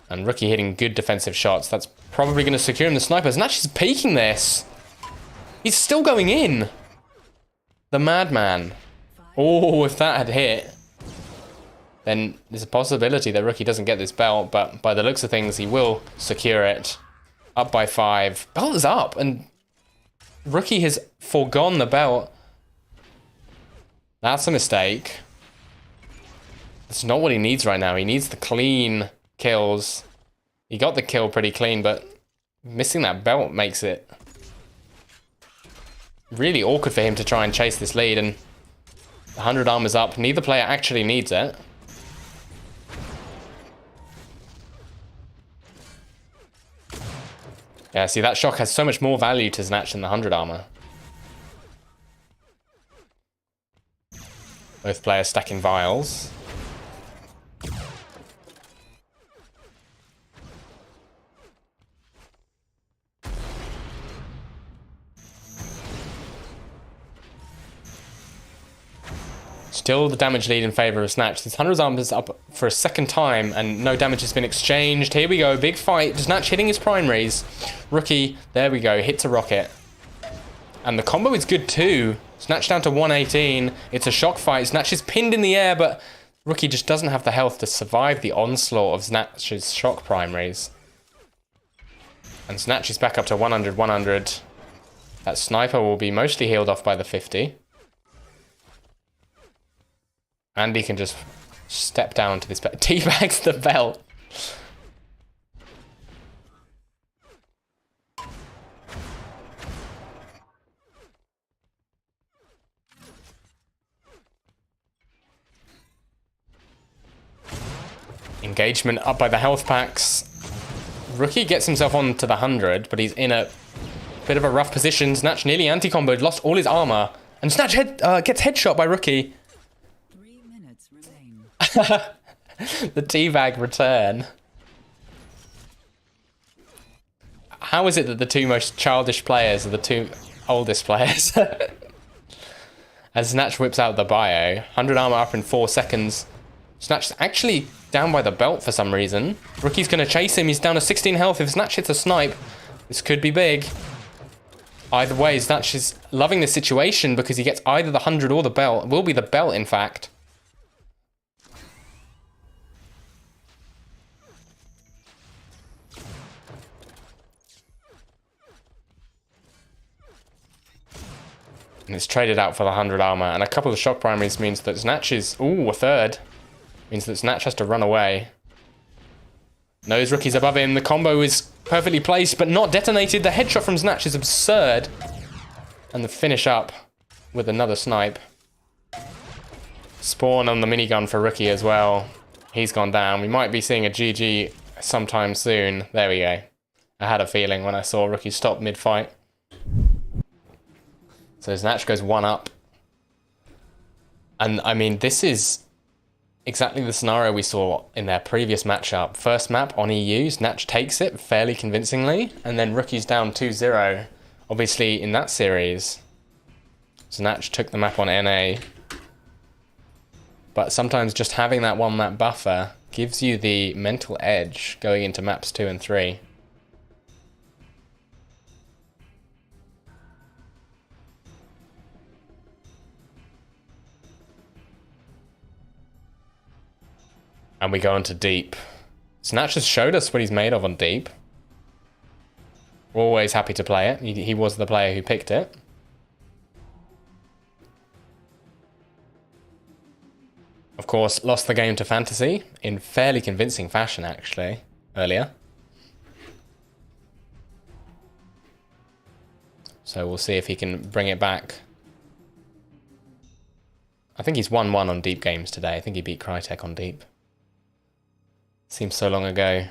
And Rookie hitting good defensive shots. That's probably going to secure him the sniper. Snatch is peeking this. He's still going in. The madman. Oh, if that had hit, then there's a possibility that Rookie doesn't get this belt, but by the looks of things, he will secure it. Up by 5. Belt is up, and Rookie has foregone the belt. That's a mistake. That's not what he needs right now. He needs the clean kills. He got the kill pretty clean, but missing that belt makes it really awkward for him to try and chase this lead, and 100 armor's up. Neither player actually needs it. Yeah, see, that shock has so much more value to Snatch than the 100 armor. Both players stacking vials. Still the damage lead in favor of Snatch. This 100's armor is up for a second time and no damage has been exchanged. Here we go, big fight. Snatch hitting his primaries. Rookie, there we go, hits a rocket. And the combo is good too. Snatch down to 118. It's a shock fight. Snatch is pinned in the air, but Rookie just doesn't have the health to survive the onslaught of Snatch's shock primaries. And Snatch is back up to 100, 100. That sniper will be mostly healed off by the 50. And he can just step down to this belt. Teabags the belt. Engagement up by the health packs. Rookie gets himself onto the 100, but he's in a bit of a rough position. Snatch nearly anti-comboed, lost all his armor. And Snatch gets headshot by Rookie. The teabag return. How is it that the two most childish players are the two oldest players? As Snatch whips out the bio. 100 armor up in 4 seconds. Snatch's actually down by the belt for some reason. Rookie's going to chase him. He's down to 16 health. If Snatch hits a snipe, this could be big. Either way, Snatch is loving this situation because he gets either the 100 or the belt. It will be the belt, in fact. And it's traded out for the 100 armor. And a couple of shock primaries means that Snatch is... Ooh, a third. Means that Snatch has to run away. Knows Rookie's above him. The combo is perfectly placed, but not detonated. The headshot from Snatch is absurd. And the finish up with another snipe. Spawn on the minigun for Rookie as well. He's gone down. We might be seeing a GG sometime soon. There we go. I had a feeling when I saw Rookie stop mid-fight. So Snatch goes 1 up. And I mean, this is exactly the scenario we saw in their previous matchup. First map on EU, Snatch takes it fairly convincingly, and then Rookie's down 2-0. Obviously, in that series, Snatch took the map on NA. But sometimes just having that 1 map buffer gives you the mental edge going into maps 2 and 3. And we go into deep. Snatch has showed us what he's made of on deep. We're always happy to play it. He was the player who picked it. Of course, lost the game to Fantasy in fairly convincing fashion, actually, earlier. So we'll see if he can bring it back. I think he's 1-1 on deep games today. I think he beat Crytek on deep. Seems so long ago.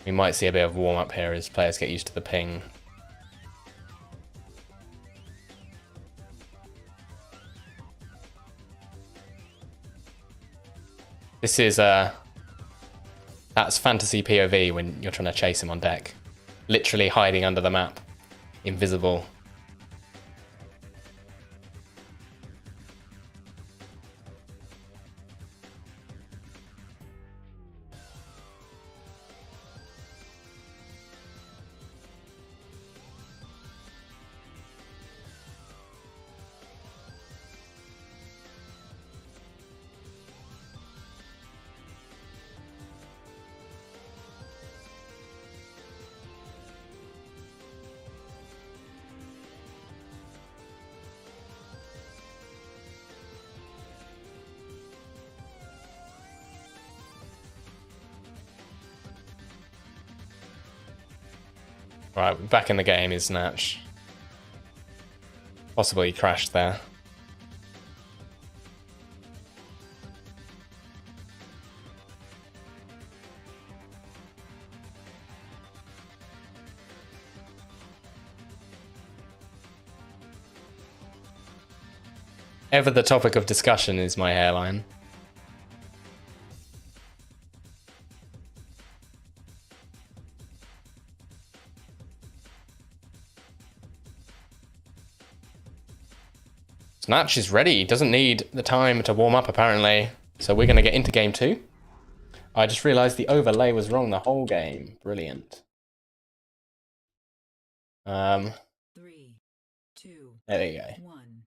We might see a bit of warm-up here as players get used to the ping. This is that's fantasy POV when you're trying to chase him on deck. Literally hiding under the map. Invisible. Right, back in the game is Snatch. Possibly crashed there. Ever the topic of discussion is my hairline. Snatch is ready. He doesn't need the time to warm up, apparently. So we're going to get into game 2. I just realised the overlay was wrong the whole game. Brilliant. 3, 2, There you go. 1.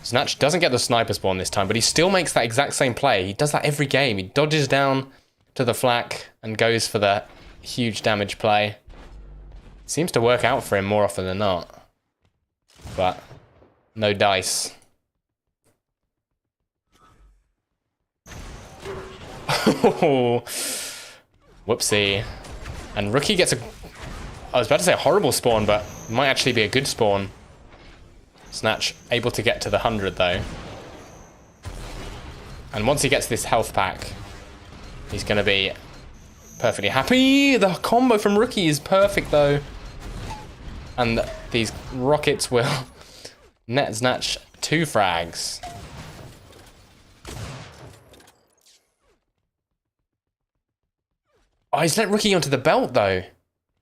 Snatch doesn't get the sniper spawn this time, but he still makes that exact same play. He does that every game. He dodges down to the flak and goes for the huge damage play. Seems to work out for him more often than not. But no dice. Whoopsie. And Rookie gets a... I was about to say a horrible spawn, but it might actually be a good spawn. Snatch able to get to the 100 though. And once he gets this health pack, he's going to be perfectly happy. The combo from Rookie is perfect though. And these rockets will net Snatch 2 frags. Oh, he's let Rookie onto the belt though.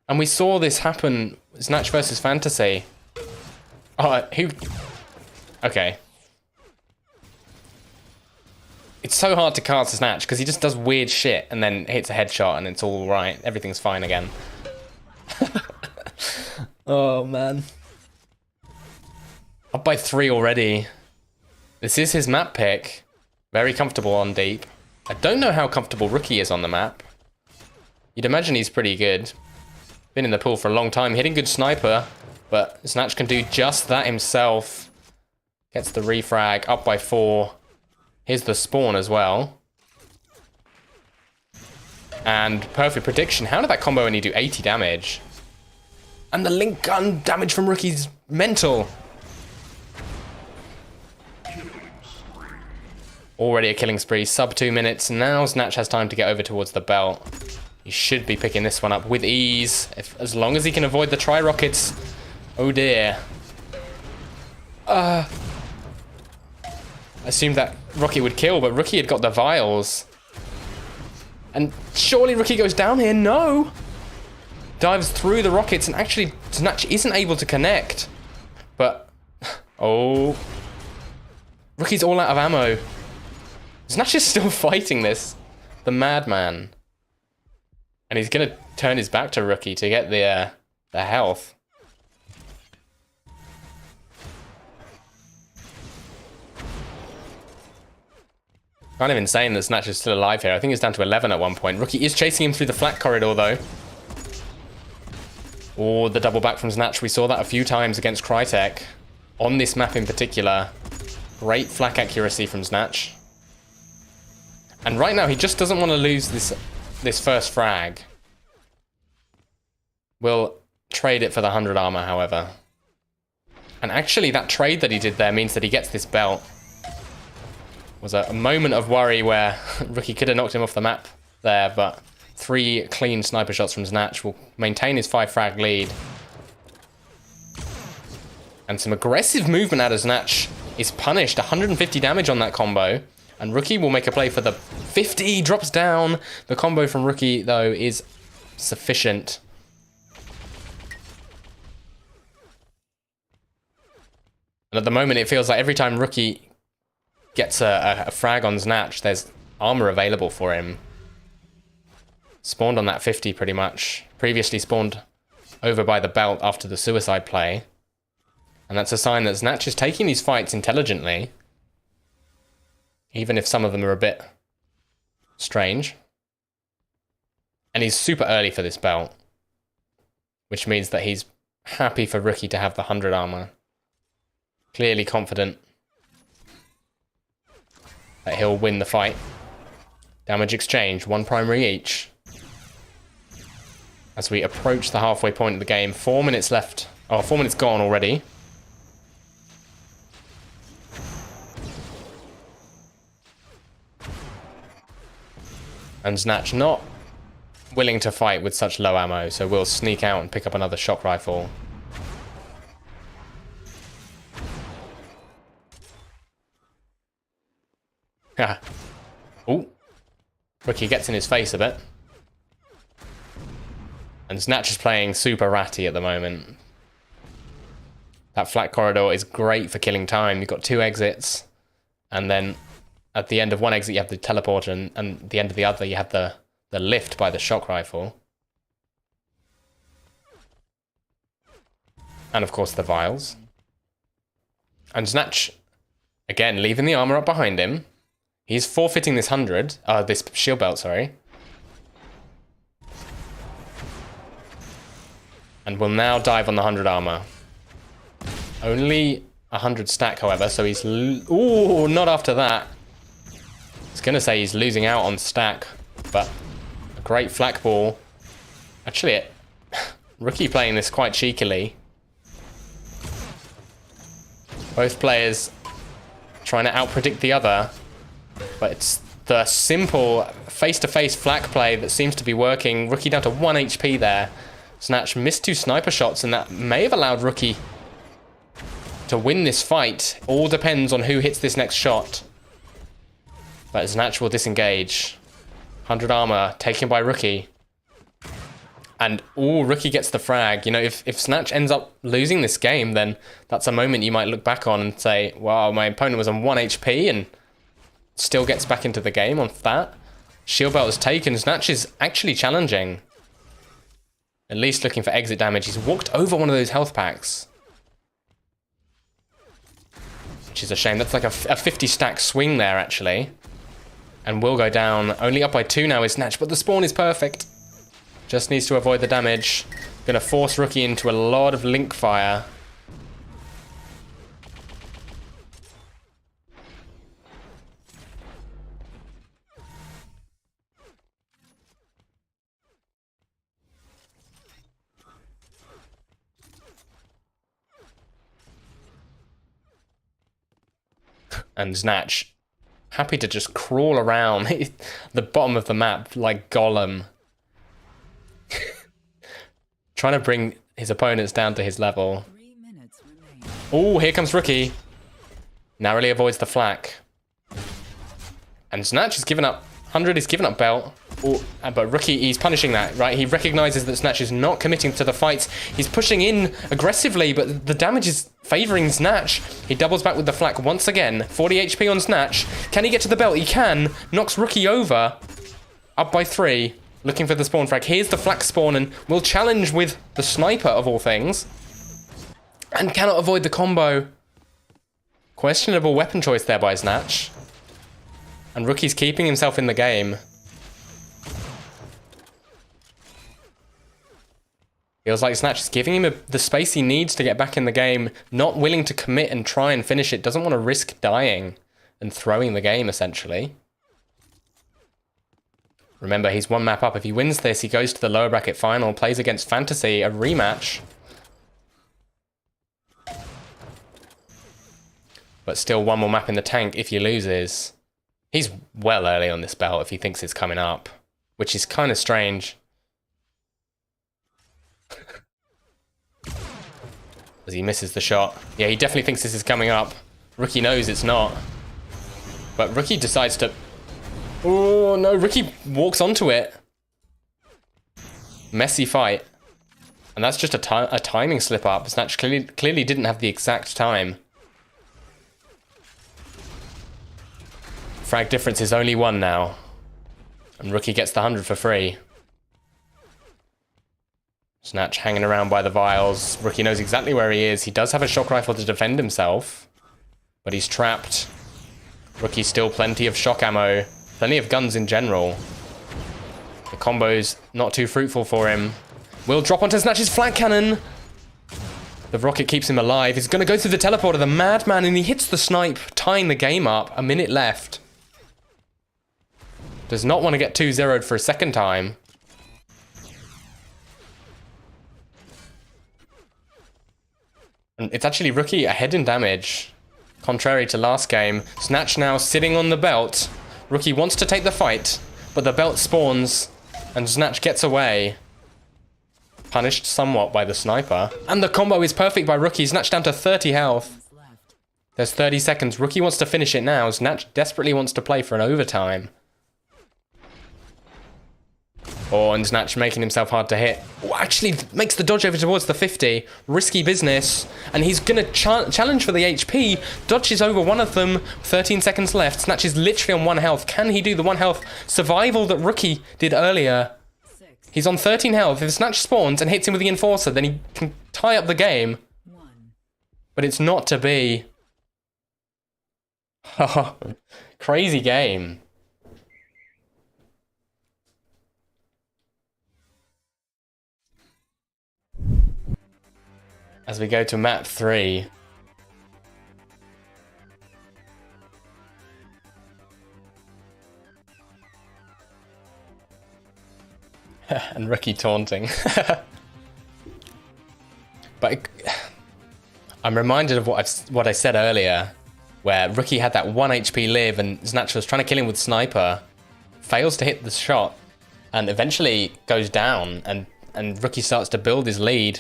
And we saw this happen, Snatch versus Fantasy. Oh, who? Okay. It's so hard to cast a Snatch because he just does weird shit and then hits a headshot and it's all right. Everything's fine again. Oh, man. Up by 3 already. This is his map pick. Very comfortable on deep. I don't know how comfortable Rookie is on the map. You'd imagine he's pretty good. Been in the pool for a long time. Hitting good sniper. But Snatch can do just that himself. Gets the refrag, up by 4. Here's the spawn as well. And perfect prediction. How did that combo only do 80 damage? And the link gun damage from Rookie's mental. Already a killing spree, sub 2 minutes. Now Snatch has time to get over towards the belt. He should be picking this one up with ease. As long as he can avoid the tri-rockets. Oh dear. I assumed that Rocket would kill, but Rookie had got the vials. And surely Rookie goes down here. No! Dives through the rockets and actually Snatch isn't able to connect. But, oh. Rookie's all out of ammo. Snatch is still fighting this. The madman. And he's going to turn his back to Rookie to get the health. Kind of insane that Snatch is still alive here. I think it's down to 11 at one point. Rookie is chasing him through the flat corridor, though. Oh, the double back from Snatch. We saw that a few times against Crytek. On this map in particular. Great flak accuracy from Snatch. And right now, he just doesn't want to lose this first frag. We'll trade it for the 100 armor, however. And actually, that trade that he did there means that he gets this belt. Was a moment of worry where Rookie could have knocked him off the map there, but 3 clean sniper shots from Snatch will maintain his 5 frag lead. And some aggressive movement out of Snatch is punished. 150 damage on that combo. And Rookie will make a play for the 50. Drops down. The combo from Rookie, though, is sufficient. And at the moment, it feels like every time Rookie gets a frag on Snatch, there's armor available for him. Spawned on that 50 pretty much. Previously spawned over by the belt after the suicide play. And that's a sign that Snatch is taking these fights intelligently. Even if some of them are a bit strange. And he's super early for this belt. Which means that he's happy for Rookie to have the 100 armor. Clearly confident that he'll win the fight. Damage exchange, 1 primary each. As we approach the halfway point of the game, 4 minutes left. Oh, 4 minutes gone already. And Snatch not willing to fight with such low ammo, so we'll sneak out and pick up another shock rifle. Oh, Rookie gets in his face a bit. And Snatch is playing super ratty at the moment. That flat corridor is great for killing time. You've got 2 exits. And then at the end of one exit you have the teleporter, and at the end of the other you have the lift by the shock rifle. And of course the vials. And Snatch, again, leaving the armor up behind him. He's forfeiting this this shield belt, sorry. And will now dive on the 100 armor. Only 100 stack, however, so he's... Ooh, not after that. I was going to say he's losing out on stack, but a great flak ball. Actually, Rookie playing this quite cheekily. Both players trying to outpredict the other. But it's the simple face-to-face flak play that seems to be working. Rookie down to 1 HP there. Snatch missed 2 sniper shots, and that may have allowed Rookie to win this fight. All depends on who hits this next shot. But Snatch will disengage. 100 armor taken by Rookie. And, ooh, Rookie gets the frag. You know, if Snatch ends up losing this game, then that's a moment you might look back on and say, wow, my opponent was on 1 HP and still gets back into the game on that. Shield belt is taken. Snatch is actually challenging. At least looking for exit damage. He's walked over one of those health packs. Which is a shame. That's like a 50 stack swing there, actually. And will go down. Only up by 2 now is Snatch, but the spawn is perfect. Just needs to avoid the damage. Gonna force Rookie into a lot of link fire. And Snatch, happy to just crawl around the bottom of the map like Gollum. Trying to bring his opponents down to his level. Oh, here comes Rookie. Narrowly avoids the flak. And Snatch has given up. 100 is given up belt. Ooh, but Rookie, he's punishing that, right? He recognizes that Snatch is not committing to the fights. He's pushing in aggressively, but the damage is favoring Snatch. He doubles back with the flak once again. 40 HP on Snatch. Can he get to the belt? He can. Knocks Rookie over. Up by 3. Looking for the spawn frag. Here's the flak spawn, and will challenge with the sniper of all things. And cannot avoid the combo. Questionable weapon choice there by Snatch. And Rookie's keeping himself in the game. Feels like Snatch is giving him the space he needs to get back in the game. Not willing to commit and try and finish it. Doesn't want to risk dying and throwing the game, essentially. Remember, he's 1 map up. If he wins this, he goes to the lower bracket final. Plays against Fantasy, a rematch. But still 1 more map in the tank if he loses. He's well early on this belt if he thinks it's coming up, which is kind of strange. As he misses the shot. Yeah, he definitely thinks this is coming up. Rookie knows it's not. But Rookie decides to... Oh, no, Rookie walks onto it. Messy fight. And that's just a timing slip up. Snatch clearly didn't have the exact time. Frag difference is only 1 now. And Rookie gets the 100 for free. Snatch hanging around by the vials. Rookie knows exactly where he is. He does have a shock rifle to defend himself. But he's trapped. Rookie still plenty of shock ammo. Plenty of guns in general. The combo's not too fruitful for him. Will drop onto Snatch's flank cannon. The rocket keeps him alive. He's going to go through the teleporter, the madman, and he hits the snipe, tying the game up. A minute left. Does not want to get 2-0'd for a second time. And it's actually Rookie ahead in damage. Contrary to last game. Snatch now sitting on the belt. Rookie wants to take the fight, but the belt spawns, and Snatch gets away. Punished somewhat by the sniper. And the combo is perfect by Rookie. Snatch down to 30 health. There's 30 seconds. Rookie wants to finish it now. Snatch desperately wants to play for an overtime. Oh, and Snatch making himself hard to hit. Oh, actually makes the dodge over towards the 50. Risky business. And he's going to challenge for the HP. Dodges over one of them. 13 seconds left. Snatch is literally on 1 health. Can he do the 1 health survival that Rookie did earlier? He's on 13 health. If Snatch spawns and hits him with the Enforcer, then he can tie up the game. But it's not to be. Crazy game. As we go to map 3. And Rookie taunting. But I'm reminded of what I said earlier, where Rookie had that 1 HP live and Snatch was trying to kill him with sniper, fails to hit the shot, and eventually goes down, and Rookie starts to build his lead.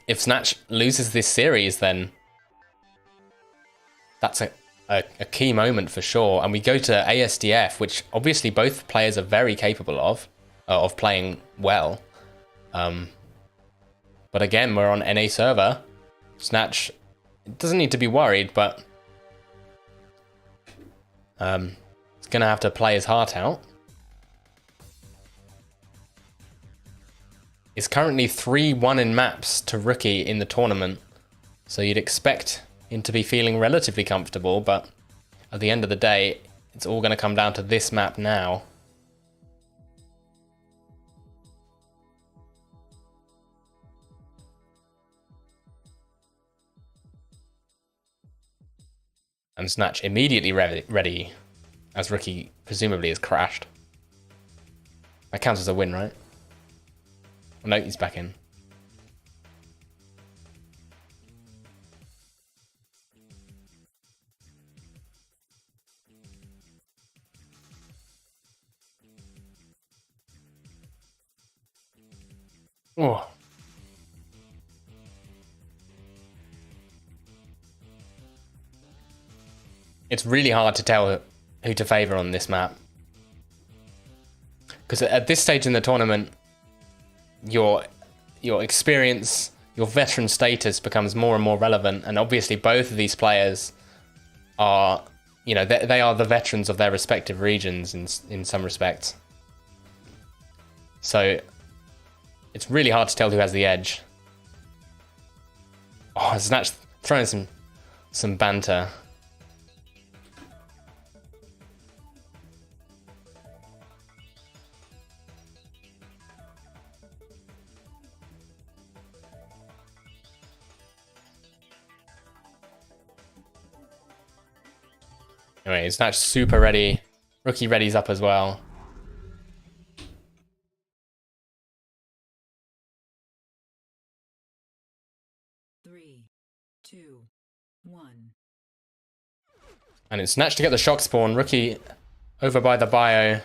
If Snatch loses this series, then that's a key moment for sure. And we go to ASDF, which obviously both players are very capable of playing well. But again, we're on NA server. Snatch doesn't need to be worried, but he's gonna have to play his heart out. It's currently 3-1 in maps to Rookie in the tournament, so you'd expect him to be feeling relatively comfortable, but at the end of the day, it's all going to come down to this map now. And Snatch immediately ready, as Rookie presumably has crashed. That counts as a win, right? Oh, no, he's back in. Oh. It's really hard to tell who to favour on this map. Because at this stage in the tournament, your experience, your veteran status becomes more and more relevant. And obviously both of these players are, you know, they are the veterans of their respective regions in some respects. So it's really hard to tell who has the edge. Oh, Snatch throwing some banter. Anyway, Snatch super ready. Rookie ready's up as well. Three, two, one. And it's Snatch to get the shock spawn. Rookie over by the bio.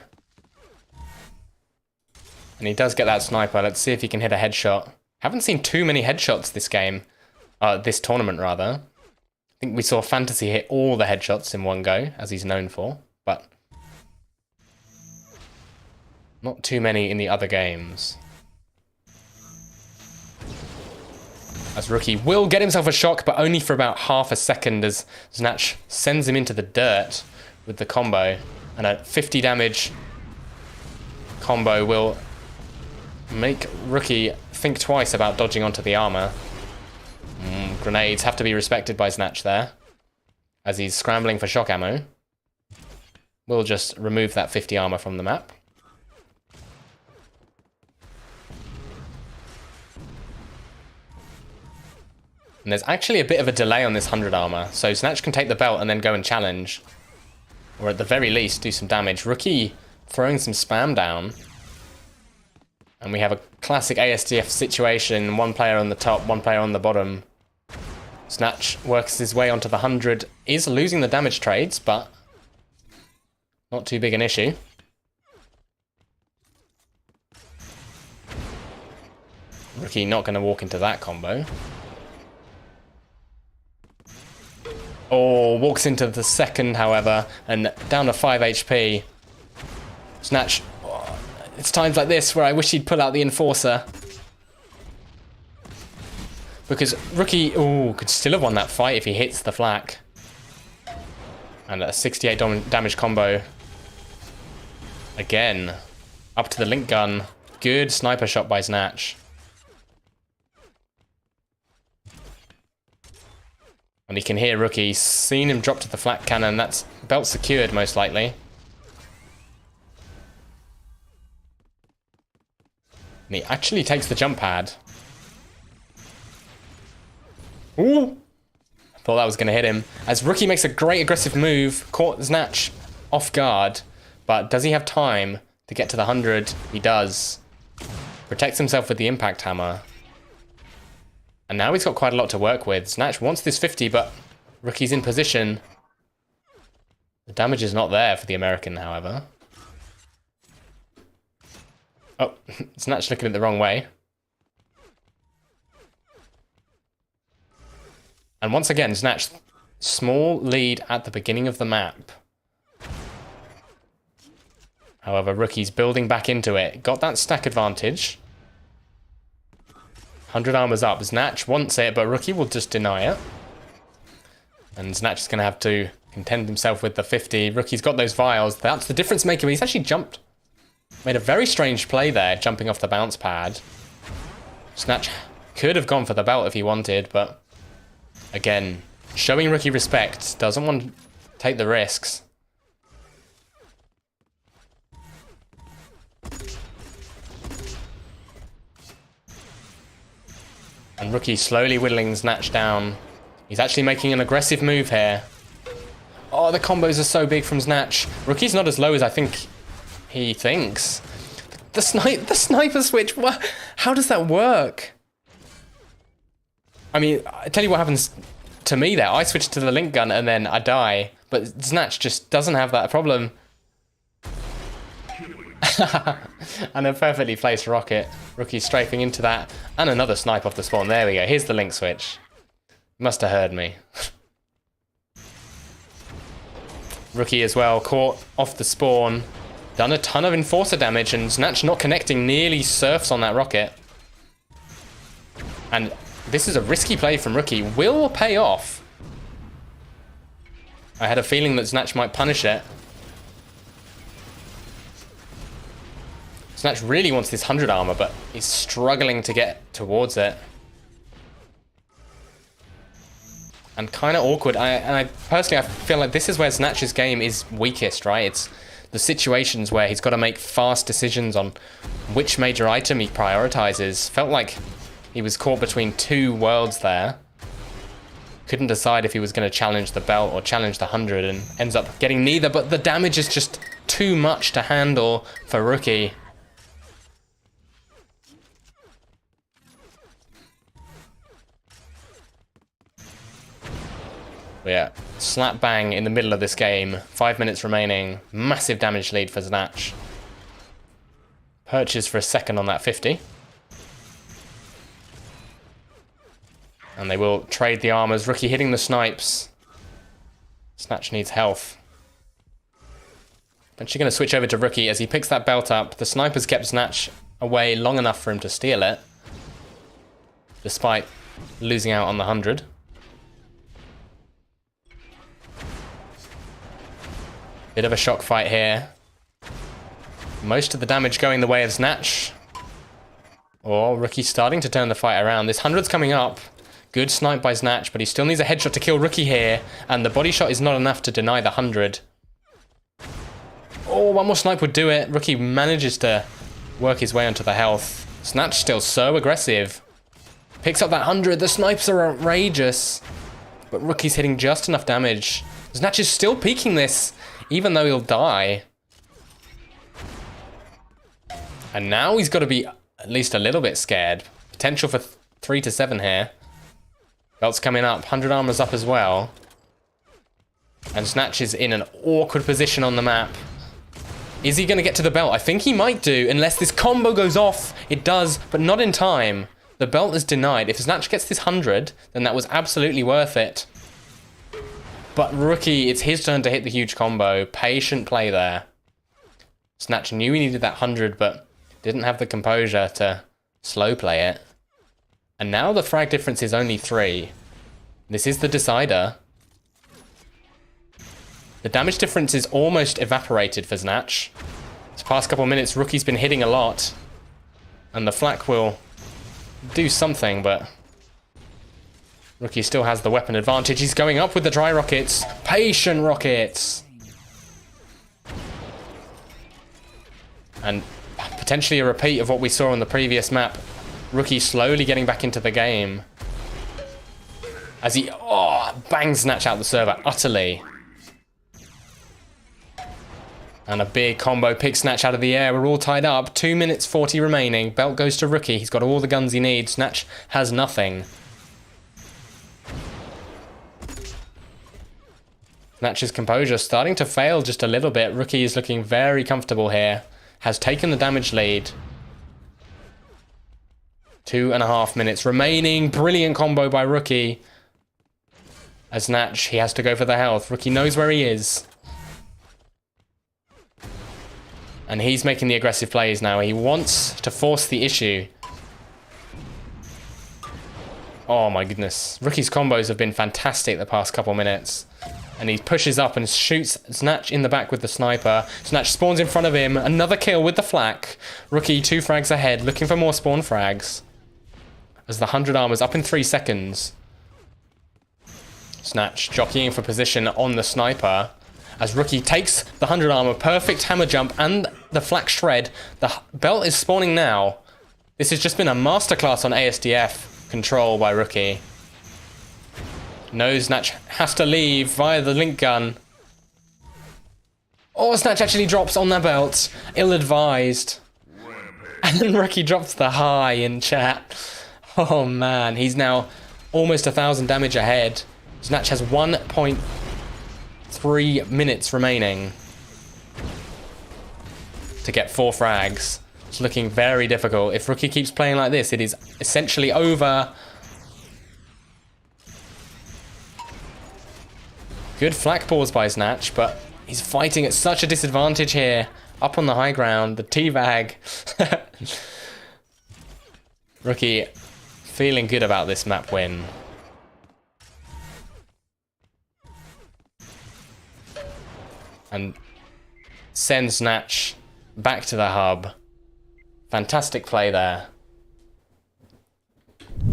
And he does get that sniper. Let's see if he can hit a headshot. Haven't seen too many headshots this game. This tournament, rather. I think we saw Fantasy hit all the headshots in one go, as he's known for. But not too many in the other games. As Rookie will get himself a shock, but only for about half a second as Snatch sends him into the dirt with the combo. And a 50 damage combo will make Rookie think twice about dodging onto the armor. Grenades have to be respected by Snatch there. As he's scrambling for shock ammo. We'll just remove that 50 armor from the map. And there's actually a bit of a delay on this 100 armor, so Snatch can take the belt and then go and challenge. Or at the very least, do some damage. Rookie throwing some spam down. And we have a classic ASDF situation. One player on the top, one player on the bottom. Snatch works his way onto the 100. Is losing the damage trades, but not too big an issue. Rookie not going to walk into that combo. Oh, walks into the second, however, and down to 5 HP. Snatch. Oh, it's times like this where I wish he'd pull out the Enforcer. Because Rookie, could still have won that fight if he hits the flak. And a 68 damage combo. Again, up to the link gun. Good sniper shot by Snatch. And he can hear Rookie. Seen him drop to the flak cannon. That's belt secured, most likely. And he actually takes the jump pad. Ooh! Thought that was going to hit him. As Rookie makes a great aggressive move. Caught Snatch off guard. But does he have time to get to the 100? He does. Protects himself with the impact hammer. And now he's got quite a lot to work with. Snatch wants this 50, but Rookie's in position. The damage is not there for the American, however. Oh, Snatch looking at the wrong way. And once again, Snatch, small lead at the beginning of the map. However, Rookie's building back into it. Got that stack advantage. 100 armor's up. Snatch wants it, but Rookie will just deny it. And Snatch is going to have to contend himself with the 50. Rookie's got those vials. That's the difference maker. He's actually jumped. Made a very strange play there, jumping off the bounce pad. Snatch could have gone for the belt if he wanted, but again, showing Rookie respect. Doesn't want to take the risks. And Rookie slowly whittling Snatch down. He's actually making an aggressive move here. Oh, the combos are so big from Snatch. Rookie's not as low as I think he thinks. The sniper switch, what? How does that work? I mean, I tell you what happens to me there. I switch to the link gun and then I die. But Snatch just doesn't have that problem. And a perfectly placed rocket. Rookie strafing into that. And another snipe off the spawn. There we go. Here's the link switch. Must have heard me. Rookie as well. Caught off the spawn. Done a ton of Enforcer damage. And Snatch not connecting. Nearly surfs on that rocket. And this is a risky play from Rookie. Will pay off. I had a feeling that Snatch might punish it. Snatch really wants this 100 armor, but he's struggling to get towards it. And kind of awkward. I personally feel like this is where Snatch's game is weakest, right? It's the situations where he's got to make fast decisions on which major item he prioritizes. Felt like he was caught between two worlds there. Couldn't decide if he was going to challenge the belt or challenge the 100, and ends up getting neither, but the damage is just too much to handle for Rookie. Yeah, slap bang in the middle of this game. 5 minutes remaining. Massive damage lead for Snatch. Purchase for a second on that 50. And they will trade the armors. Rookie hitting the snipes. Snatch needs health. But she's going to switch over to Rookie as he picks that belt up. The snipers kept Snatch away long enough for him to steal it. Despite losing out on the 100. Bit of a shock fight here. Most of the damage going the way of Snatch. Oh, Rookie starting to turn the fight around. This 100's coming up. Good snipe by Snatch, but he still needs a headshot to kill Rookie here. And the body shot is not enough to deny the 100. Oh, one more snipe would do it. Rookie manages to work his way onto the health. Snatch still so aggressive. Picks up that 100. The snipes are outrageous. But Rookie's hitting just enough damage. Snatch is still peeking this, even though he'll die. And now he's got to be at least a little bit scared. Potential for 3 to 7 here. Belt's coming up. 100 armor's up as well. And Snatch is in an awkward position on the map. Is he going to get to the belt? I think he might do, unless this combo goes off. It does, but not in time. The belt is denied. If Snatch gets this 100, then that was absolutely worth it. But Rookie, it's his turn to hit the huge combo. Patient play there. Snatch knew he needed that 100, but didn't have the composure to slow play it. And now the frag difference is only 3. This is the decider. The damage difference is almost evaporated for Snatch. This past couple of minutes, Rookie's been hitting a lot. And the flak will do something, but Rookie still has the weapon advantage. He's going up with the dry rockets. Patient rockets! And potentially a repeat of what we saw on the previous map. Rookie slowly getting back into the game. As he bangs Snatch out the server utterly. And a big combo picks Snatch out of the air. We're all tied up. 2 minutes 40 remaining. Belt goes to Rookie. He's got all the guns he needs. Snatch has nothing. Snatch's composure starting to fail just a little bit. Rookie is looking very comfortable here. Has taken the damage lead. 2.5 minutes remaining. Brilliant combo by Rookie. As Snatch, he has to go for the health. Rookie knows where he is. And he's making the aggressive plays now. He wants to force the issue. Oh my goodness. Rookie's combos have been fantastic the past couple minutes. And he pushes up and shoots Snatch in the back with the sniper. Snatch spawns in front of him. Another kill with the flak. Rookie 2 frags ahead, looking for more spawn frags. As the 100 armor's up in 3 seconds. Snatch jockeying for position on the sniper. As Rookie takes the 100 armor, perfect hammer jump and the flak shred. The belt is spawning now. This has just been a masterclass on ASDF control by Rookie. No, Snatch has to leave via the link gun. Oh, Snatch actually drops on that belt. Ill-advised. And then Rookie drops the high in chat. Oh man, he's now almost 1,000 damage ahead. Snatch has 1.3 minutes remaining to get 4 frags. It's looking very difficult. If Rookie keeps playing like this, it is essentially over. Good flak pause by Snatch, but he's fighting at such a disadvantage here. Up on the high ground, the teabag. Rookie feeling good about this map win. And send Snatch back to the hub. Fantastic play there.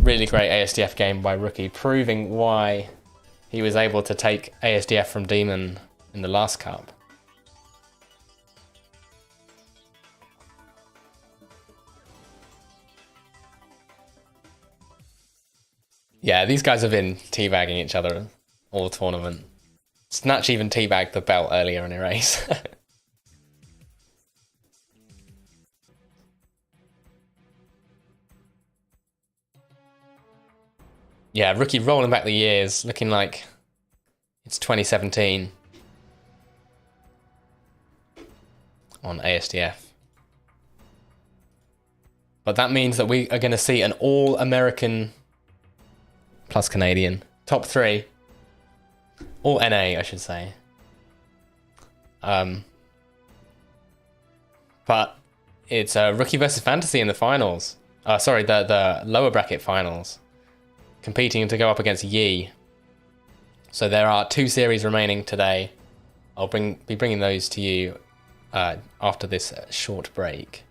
Really great ASDF game by Rookie, proving why he was able to take ASDF from Demon in the last cup. Yeah, these guys have been teabagging each other all tournament. Snatch even teabagged the belt earlier in a race. Yeah, Rookie rolling back the years, looking like It's 2017 on ASDF. But that means that we are going to see an all-American plus Canadian. Top 3. All NA, I should say. But it's Rookie versus Fantasy in the finals. Sorry, the lower bracket finals. Competing to go up against Yi. So there are 2 series remaining today. I'll be bringing those to you after this short break.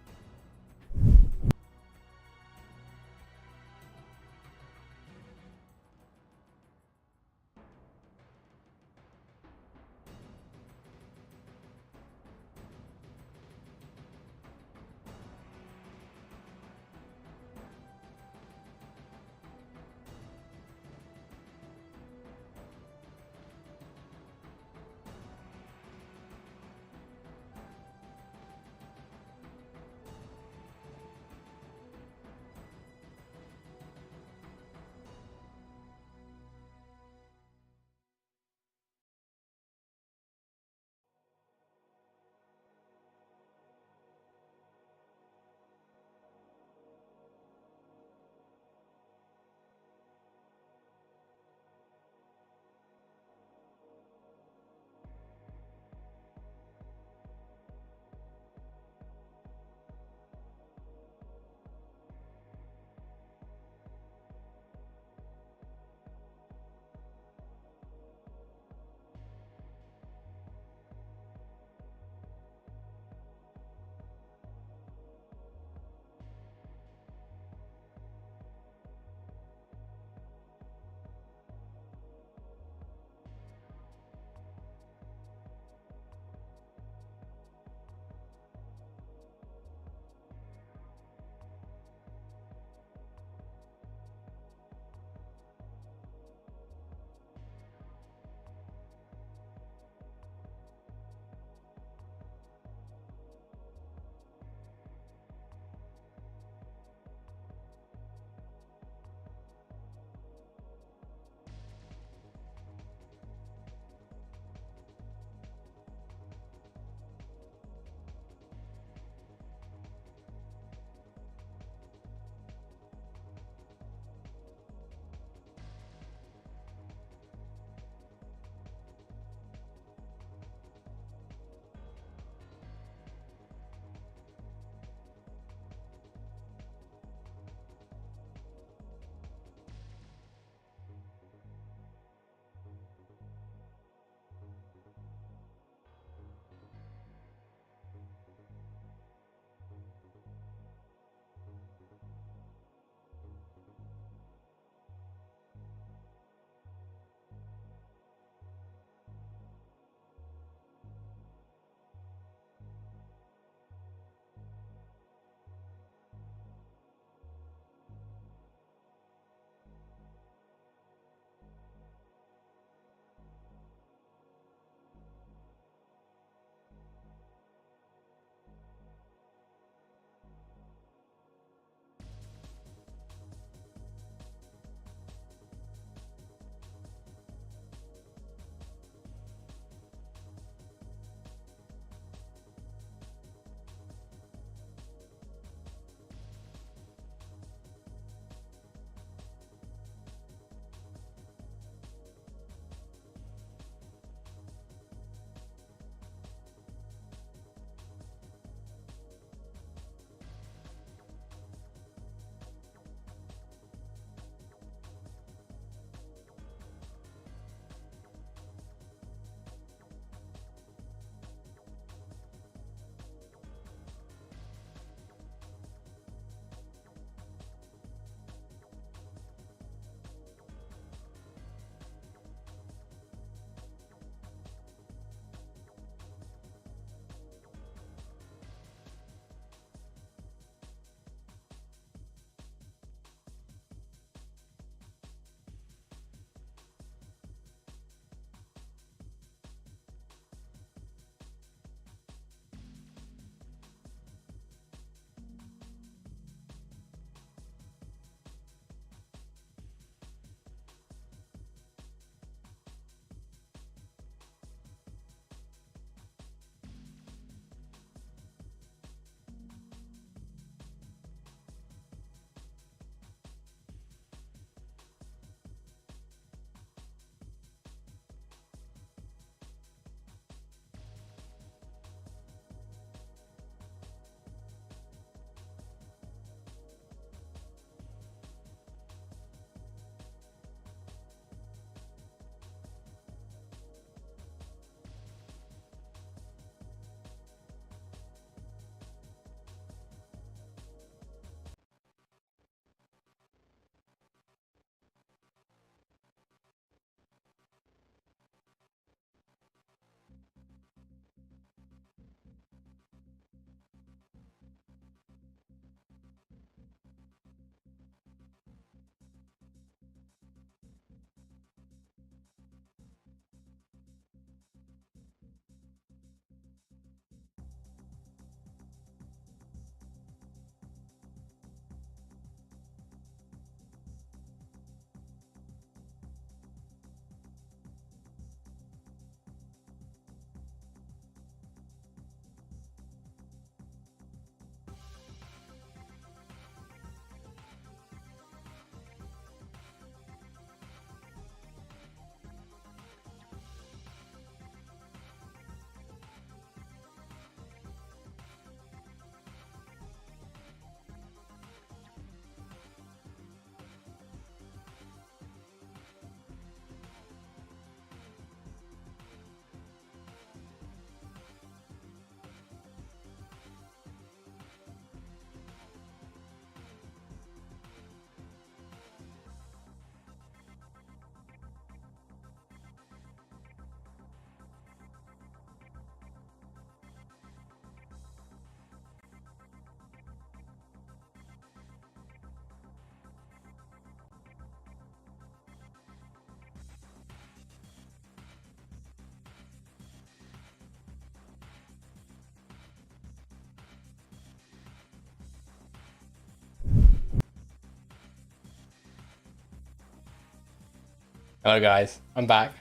Hello guys, I'm back.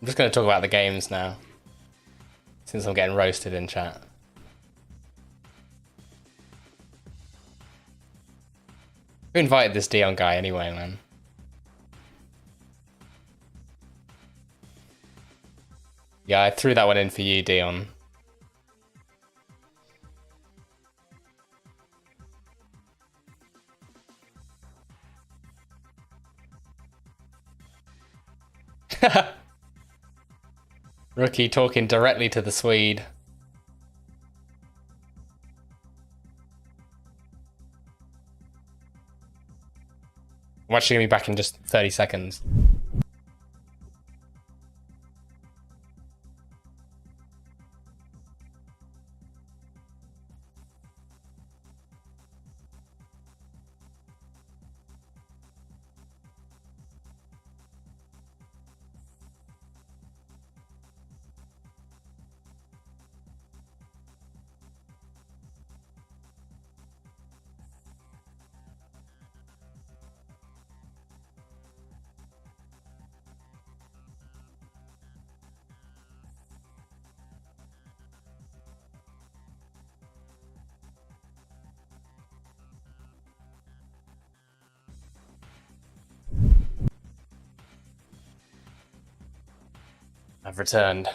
I'm just going to talk about the games now, since I'm getting roasted in chat. Who invited this Dion guy anyway, man? Yeah, I threw that one in for you, Dion. Rookie talking directly to the Swede. I'm actually going to be back in just 30 seconds. I've returned.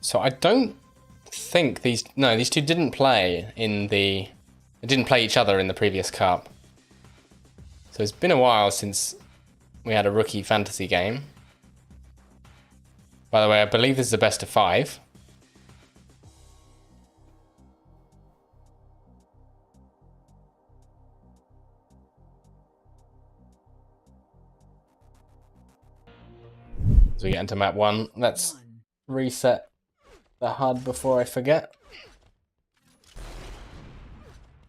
So I don't think these two didn't play in the, they didn't play each other in the previous cup. So it's been a while since we had a rookie fantasy game. By the way, I believe this is the best of 5. So we get into map 1. Let's reset the HUD before I forget.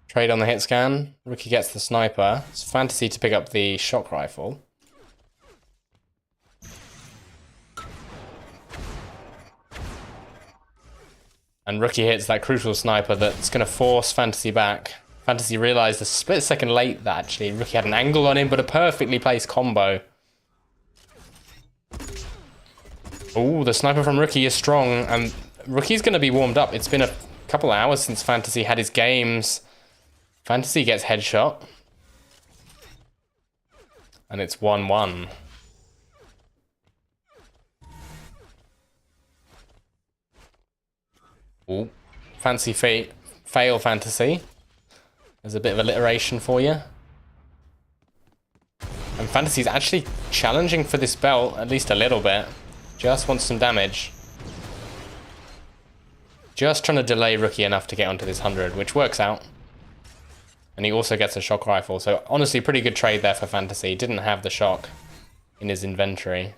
Trade on the hit scan. Rookie gets the sniper. It's fantasy to pick up the shock rifle. And Rookie hits that crucial sniper that's going to force Fantasy back. Fantasy realised a split second late that actually Rookie had an angle on him, but a perfectly placed combo. Oh, the sniper from Rookie is strong, and Rookie's going to be warmed up. It's been a couple hours since Fantasy had his games. Fantasy gets headshot. And it's 1-1. Ooh, fancy fail Fantasy. There's a bit of alliteration for you. And Fantasy's actually challenging for this belt, at least a little bit. Just wants some damage. Just trying to delay Rookie enough to get onto this 100, which works out. And he also gets a shock rifle. So honestly, pretty good trade there for Fantasy. Didn't have the shock in his inventory.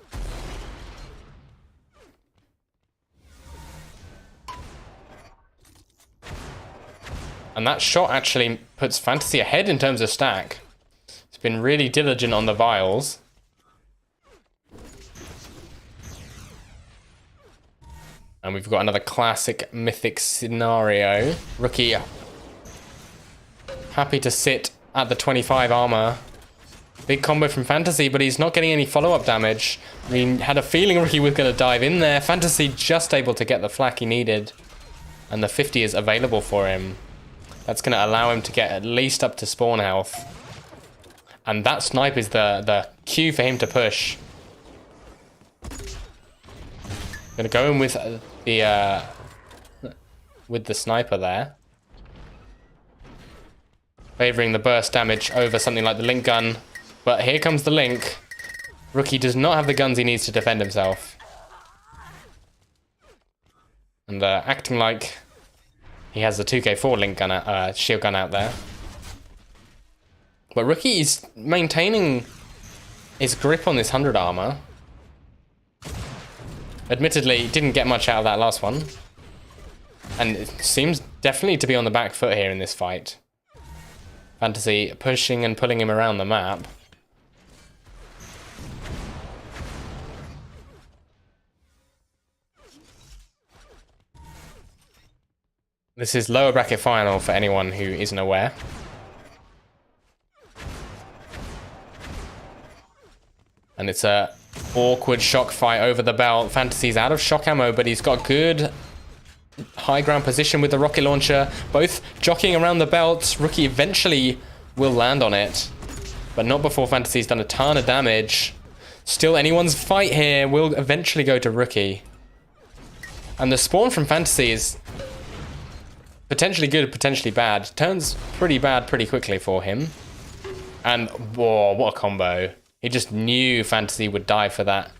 And that shot actually puts Fantasy ahead in terms of stack. He's been really diligent on the vials. And we've got another classic Mythic scenario. Rookie happy to sit at the 25 armor. Big combo from Fantasy, but he's not getting any follow-up damage. I mean, had a feeling Rookie was going to dive in there. Fantasy just able to get the flak he needed. And the 50 is available for him. That's going to allow him to get at least up to spawn health. And that snipe is the cue for him to push. Gonna go in with the sniper there. Favouring the burst damage over something like the link gun. But here comes the link. Rookie does not have the guns he needs to defend himself. And acting like he has the 2K4 link gun, shield gun out there. But Rookie is maintaining his grip on this 100 armor. Admittedly, didn't get much out of that last one. And it seems definitely to be on the back foot here in this fight. Fantasy pushing and pulling him around the map. This is lower bracket final for anyone who isn't aware. And it's a awkward shock fight over the belt. Fantasy's out of shock ammo, but he's got good high ground position with the rocket launcher. Both jockeying around the belt. Rookie eventually will land on it, but not before Fantasy's done a ton of damage. Still anyone's fight here will eventually go to Rookie. And the spawn from Fantasy is potentially good, potentially bad. Turns pretty bad pretty quickly for him. And whoa, what a combo. He just knew Fantasy would die for that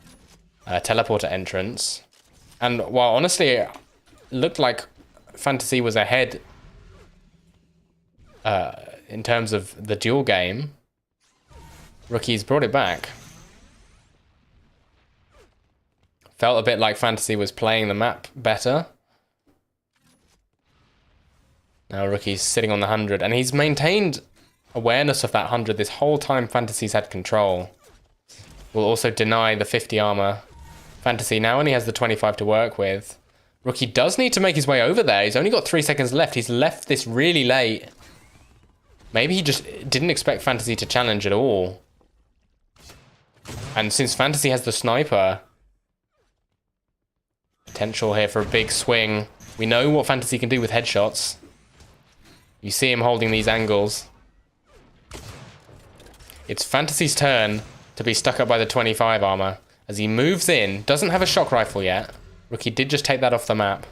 teleporter entrance. And while honestly it looked like Fantasy was ahead in terms of the duel game, Rookie's brought it back. Felt a bit like Fantasy was playing the map better. Now Rookie's sitting on the 100, and he's maintained awareness of that 100 this whole time Fantasy's had control. Will also deny the 50 armor. Fantasy now only has the 25 to work with. Rookie does need to make his way over there. He's only got 3 seconds left. He's left this really late. Maybe he just didn't expect Fantasy to challenge at all. And since Fantasy has the sniper, potential here for a big swing. We know what Fantasy can do with headshots. You see him holding these angles. It's Fantasy's turn to be stuck up by the 25 armor. As he moves in, doesn't have a shock rifle yet. Rookie did just take that off the map.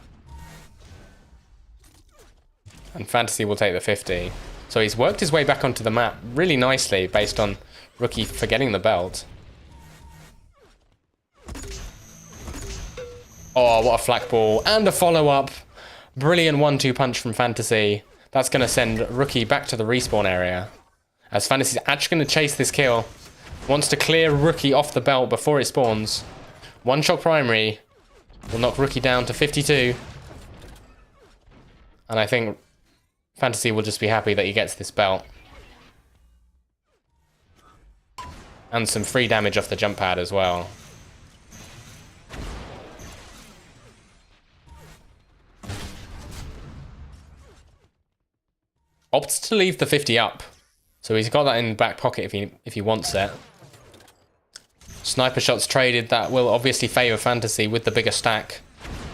And Fantasy will take the 50. So he's worked his way back onto the map really nicely based on Rookie forgetting the belt. Oh, what a flak ball. And a follow-up. Brilliant 1-2 punch from Fantasy. That's going to send Rookie back to the respawn area. As Fantasy's actually going to chase this kill. Wants to clear Rookie off the belt before it spawns. One shot primary will knock Rookie down to 52. And I think Fantasy will just be happy that he gets this belt. And some free damage off the jump pad as well. Opts to leave the 50 up. So he's got that in the back pocket if he wants it. Sniper shots traded, that will obviously favour Fantasy with the bigger stack.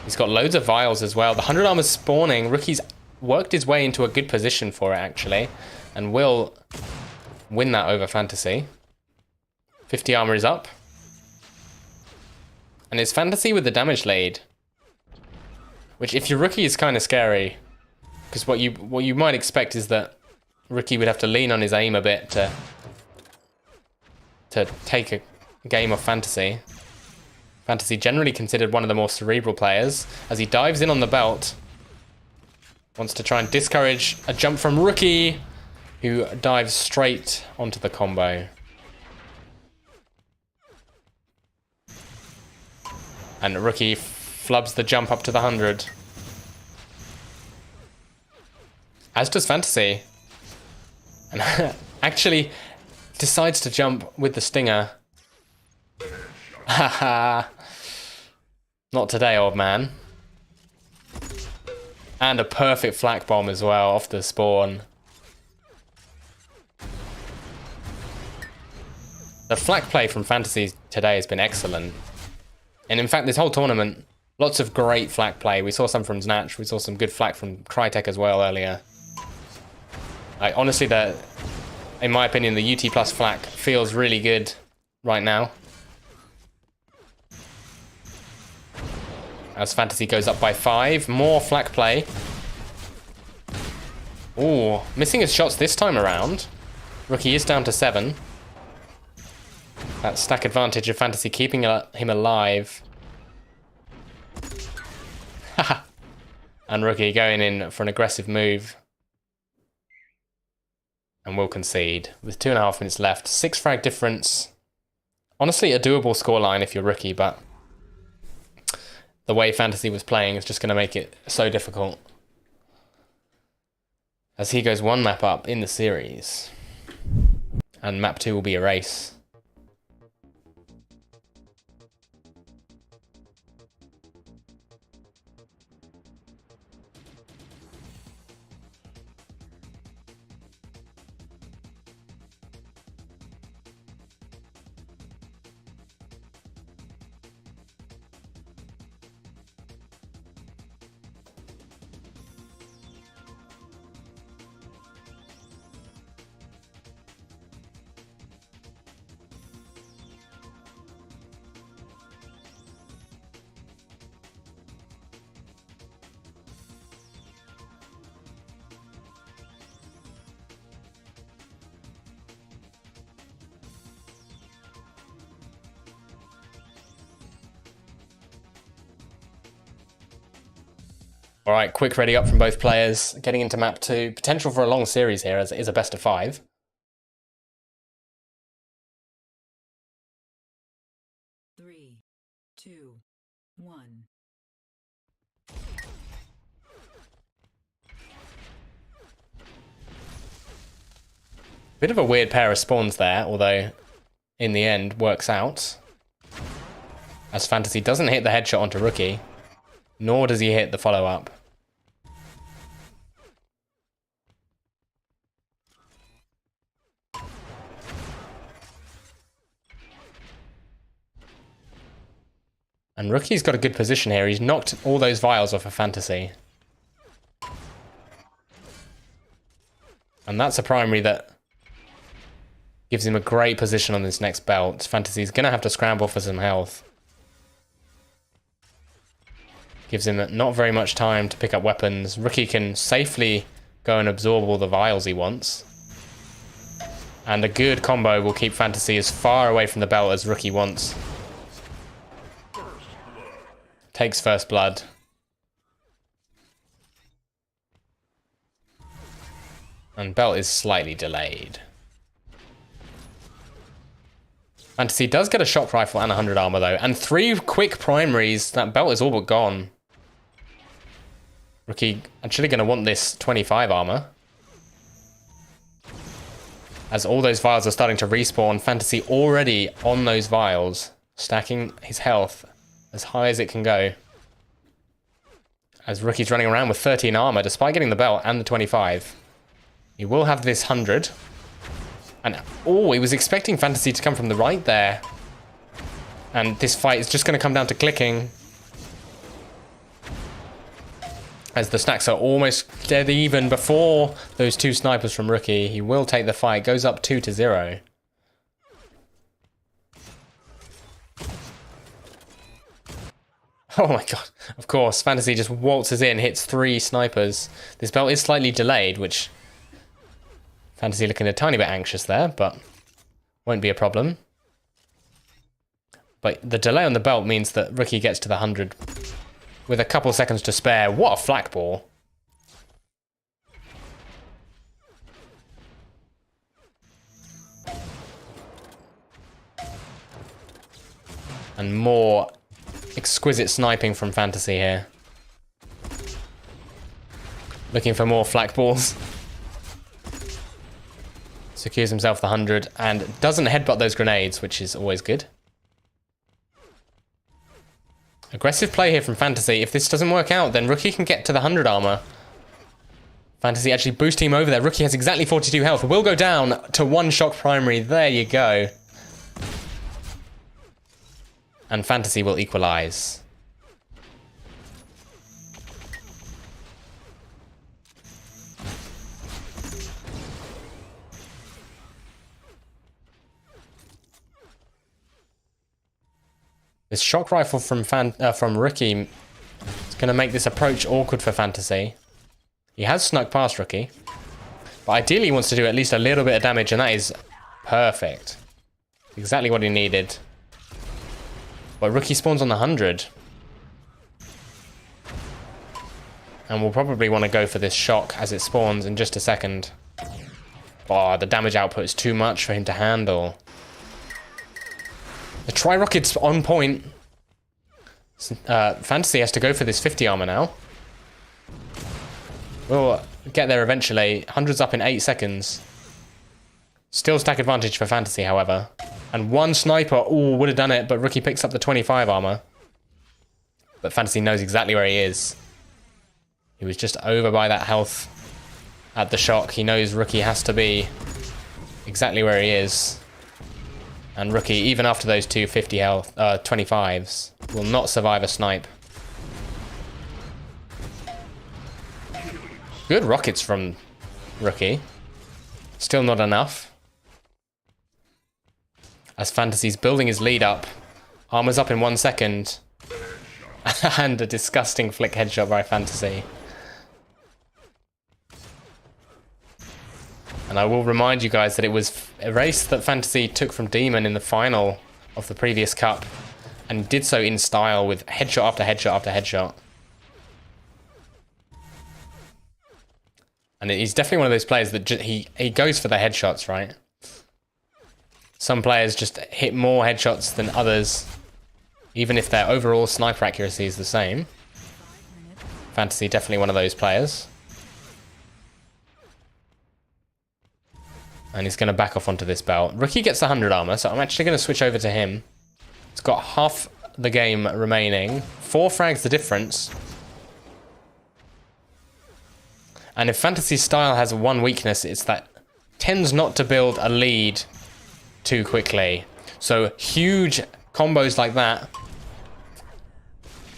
He's got loads of vials as well. The 100 armor's spawning. Rookie's worked his way into a good position for it, actually. And will win that over Fantasy. 50 armor is up. And it's Fantasy with the damage lead. Which, if your Rookie, is kind of scary. Because what you might expect is that Rookie would have to lean on his aim a bit to take a game of Fantasy. Fantasy generally considered one of the more cerebral players. As he dives in on the belt, wants to try and discourage a jump from Rookie, who dives straight onto the combo. And Rookie flubs the jump up to the 100. As does Fantasy. And actually decides to jump with the stinger. Haha. Not today, old man. And a perfect flak bomb as well off the spawn. The flak play from Fantasy today has been excellent. And in fact, this whole tournament, lots of great flak play. We saw some from Snatch. We saw some good flak from Crytek as well earlier. Honestly, in my opinion, the UT plus flak feels really good right now. As Fantasy goes up by 5. More flak play. Ooh, missing his shots this time around. Rookie is down to 7. That stack advantage of Fantasy keeping him alive. Haha. And Rookie going in for an aggressive move. And will concede. With 2.5 minutes left. 6 frag difference. Honestly, a doable scoreline if you're Rookie, but the way Fantasy was playing is just going to make it so difficult. As he goes 1 map up in the series. And map 2 will be a race. All right, quick ready up from both players. Getting into map 2. Potential for a long series here as it is a best of 5. Three, two, one. Bit of a weird pair of spawns there, although in the end works out. As Fantasy doesn't hit the headshot onto Rookie, nor does he hit the follow-up. And Rookie's got a good position here. He's knocked all those vials off of Fantasy. And that's a primary that gives him a great position on this next belt. Fantasy's going to have to scramble for some health. Gives him not very much time to pick up weapons. Rookie can safely go and absorb all the vials he wants. And a good combo will keep Fantasy as far away from the belt as Rookie wants. Takes first blood. And belt is slightly delayed. Fantasy does get a shock rifle and 100 armor though. And 3 quick primaries. That belt is all but gone. Rookie actually going to want this 25 armor. As all those vials are starting to respawn. Fantasy already on those vials. Stacking his health as high as it can go. As Rookie's running around with 13 armor despite getting the belt and the 25. He will have this 100. And oh, he was expecting Fantasy to come from the right there. And this fight is just going to come down to clicking. As the stacks are almost dead even before those 2 snipers from Rookie. He will take the fight. Goes up 2-0. Oh my god. Of course, Fantasy just waltzes in, hits 3 snipers. This belt is slightly delayed, which... Fantasy looking a tiny bit anxious there, but won't be a problem. But the delay on the belt means that Rookie gets to the 100 with a couple seconds to spare. What a flak ball. And more exquisite sniping from Fantasy here. Looking for more flak balls. Secures himself the 100 and doesn't headbutt those grenades, which is always good. Aggressive play here from Fantasy. If this doesn't work out, then Rookie can get to the 100 armor. Fantasy actually boosting him over there. Rookie has exactly 42 health. Will go down to 1 shock primary. There you go. And Fantasy will equalize. This shock rifle from Rookie is going to make this approach awkward for Fantasy. He has snuck past Rookie. But ideally he wants to do at least a little bit of damage, and that is perfect. Exactly what he needed. But Rookie spawns on the 100. And we'll probably want to go for this shock as it spawns in just a second. Oh, the damage output is too much for him to handle. The tri-rocket's on point. Fantasy has to go for this 50 armor now. We'll get there eventually. 100's up in 8 seconds. Still stack advantage for Fantasy, however. And 1 sniper, ooh, would have done it, but Rookie picks up the 25 armor. But Fantasy knows exactly where he is. He was just over by that health at the shock. He knows Rookie has to be exactly where he is. And Rookie, even after those 2 50 health, 25s, will not survive a snipe. Good rockets from Rookie. Still not enough. As Fantasy's building his lead up. Armor's up in 1 second. And a disgusting flick headshot by Fantasy. And I will remind you guys that it was a race that Fantasy took from Demon in the final of the previous cup. And did so in style with headshot after headshot after headshot. And he's definitely one of those players that he goes for the headshots, right? Some players just hit more headshots than others, even if their overall sniper accuracy is the same. Fantasy, definitely one of those players. And he's going to back off onto this belt. Rookie gets 100 armor, so I'm actually going to switch over to him. He's got half the game remaining. 4 frags the difference. And if Fantasy style has one weakness, it's that tends not to build a lead too quickly. So huge combos like that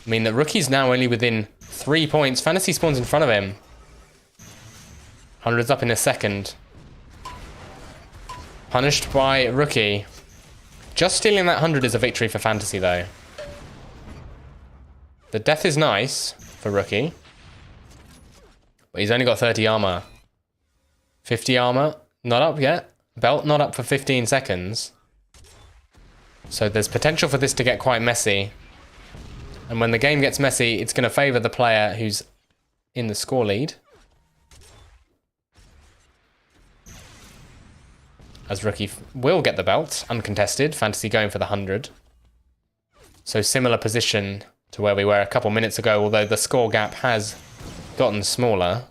mean that Rookie's now only within 3 points. Fantasy spawns in front of him. 100's up in a second. Punished by Rookie. Just stealing that 100 is a victory for Fantasy though. The death is nice for Rookie. But he's only got 30 armor. 50 armor, not up yet. Belt not up for 15 seconds. So there's potential for this to get quite messy. And when the game gets messy, it's going to favor the player who's in the score lead. As Rookie will get the belt, uncontested. Fantasy going for the 100. So similar position to where we were a couple minutes ago, although the score gap has gotten smaller.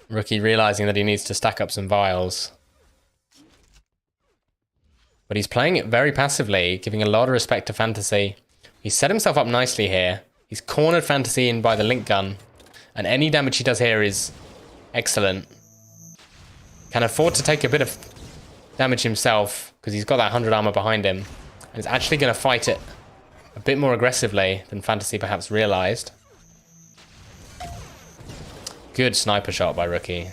Rookie realizing that he needs to stack up some vials. But he's playing it very passively, giving a lot of respect to Fantasy. He's set himself up nicely here. He's cornered Fantasy in by the link gun. And any damage he does here is excellent. Can afford to take a bit of damage himself, because he's got that 100 armor behind him. And is actually going to fight it a bit more aggressively than Fantasy perhaps realized. Good sniper shot by Rookie.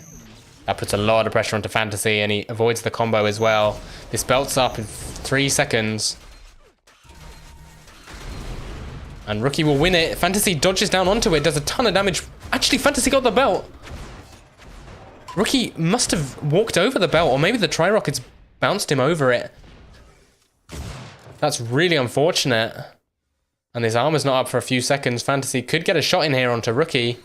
That puts a lot of pressure onto Fantasy, and he avoids the combo as well. This belt's up in 3 seconds. And Rookie will win it. Fantasy dodges down onto it, does a ton of damage. Actually, Fantasy got the belt. Rookie must have walked over the belt, or maybe the tri-rockets bounced him over it. That's really unfortunate. And his armor's not up for a few seconds. Fantasy could get a shot in here onto Rookie.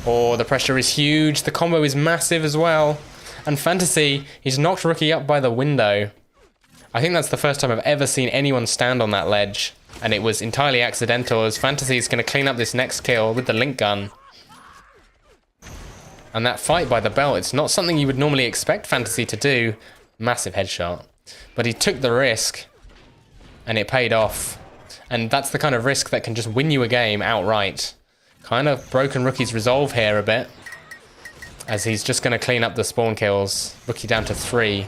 Oh, the pressure is huge. The combo is massive as well. And Fantasy, he's knocked Rookie up by the window. I think that's the first time I've ever seen anyone stand on that ledge. And it was entirely accidental, as Fantasy is going to clean up this next kill with the link gun. And that fight by the belt, it's not something you would normally expect Fantasy to do. Massive headshot. But he took the risk. And it paid off. And that's the kind of risk that can just win you a game outright. Kind of broken Rookie's resolve here a bit, as he's just going to clean up the spawn kills. Rookie down to 3.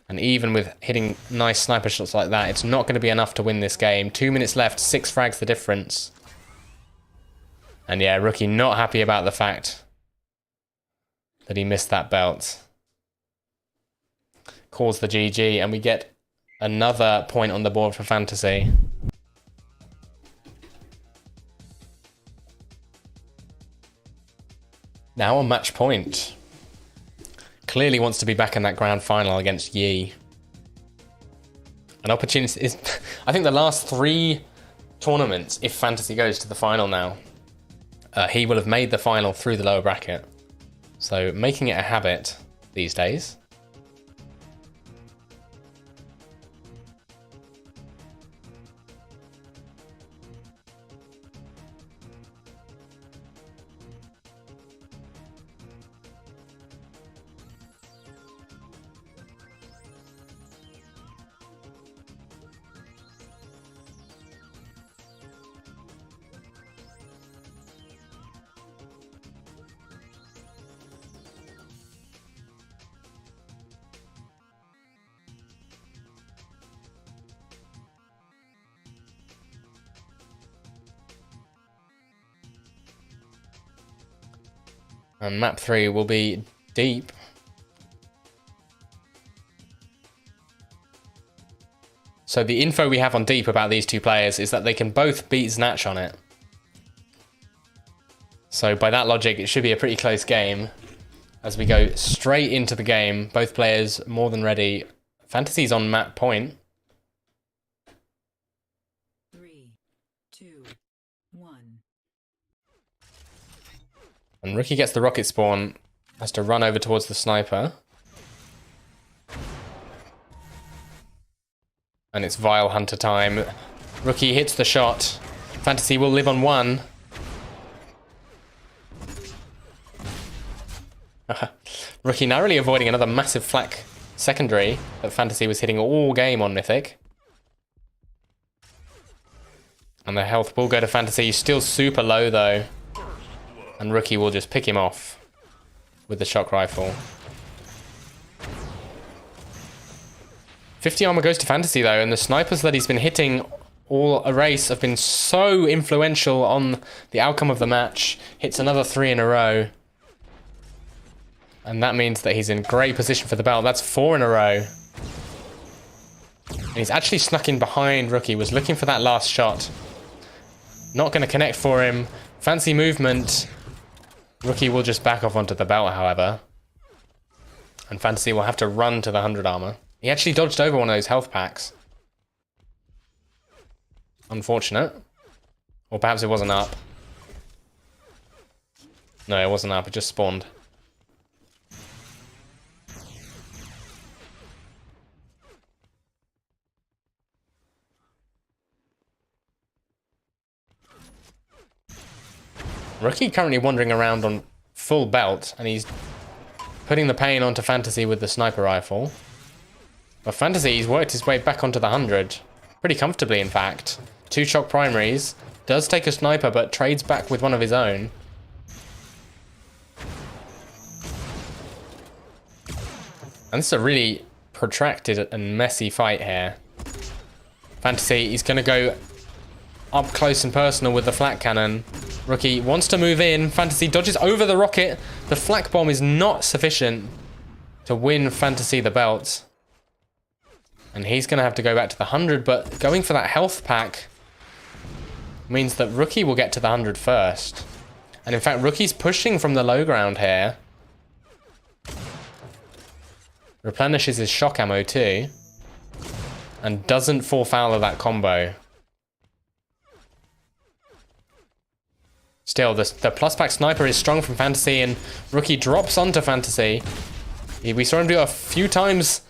And even with hitting nice sniper shots like that, it's not going to be enough to win this game. 2 minutes left, 6 frags the difference. And yeah, Rookie not happy about the fact that he missed that belt. Calls the GG, and we get another point on the board for Fantasy. Now on match point. Clearly wants to be back in that grand final against Yi. An opportunity is... I think the last 3 tournaments, if Fantasy goes to the final now, he will have made the final through the lower bracket. So making it a habit these days. And map 3 will be deep. So the info we have on deep about these two players is that they can both beat Snatch on it. So by that logic, it should be a pretty close game. as we go straight into the game. Both players more than ready. Fantasy's on map point. 3, 2, 1. And Rookie gets the rocket spawn. Has to run over towards the sniper. And it's Vile Hunter time. Rookie hits the shot. Fantasy will live on 1. Rookie narrowly avoiding another massive flak secondary that Fantasy was hitting all game on Mythic. And the health will go to Fantasy. He's still super low though. And Rookie will just pick him off with the shock rifle. 50 armor goes to Fantasy though, and the snipers that he's been hitting all a race have been so influential on the outcome of the match. Hits another 3 in a row. And that means that he's in great position for the belt. That's 4 in a row. And he's actually snuck in behind Rookie, was looking for that last shot. Not going to connect for him. Fancy movement. Rookie will just back off onto the belt, however. And Fantasy will have to run to the 100 armor. He actually dodged over one of those health packs. Unfortunate. Or perhaps it wasn't up. No, it wasn't up. It just spawned. Rookie currently wandering around on full belt, and he's putting the pain onto Fantasy with the sniper rifle. But Fantasy, he's worked his way back onto the 100. Pretty comfortably, in fact. 2 shock primaries. Does take a sniper, but trades back with one of his own. And this is a really protracted and messy fight here. Fantasy, he's going to go up close and personal with the flak cannon. Rookie wants to move in. Fantasy dodges over the rocket. The flak bomb is not sufficient to win Fantasy the belt. And he's going to have to go back to the 100, but going for that health pack means that Rookie will get to the 100 first. And in fact, Rookie's pushing from the low ground here. Replenishes his shock ammo too. And doesn't fall foul of that combo. Still, the plus pack sniper is strong from Fantasy, and Rookie drops onto Fantasy. We saw him do it a few times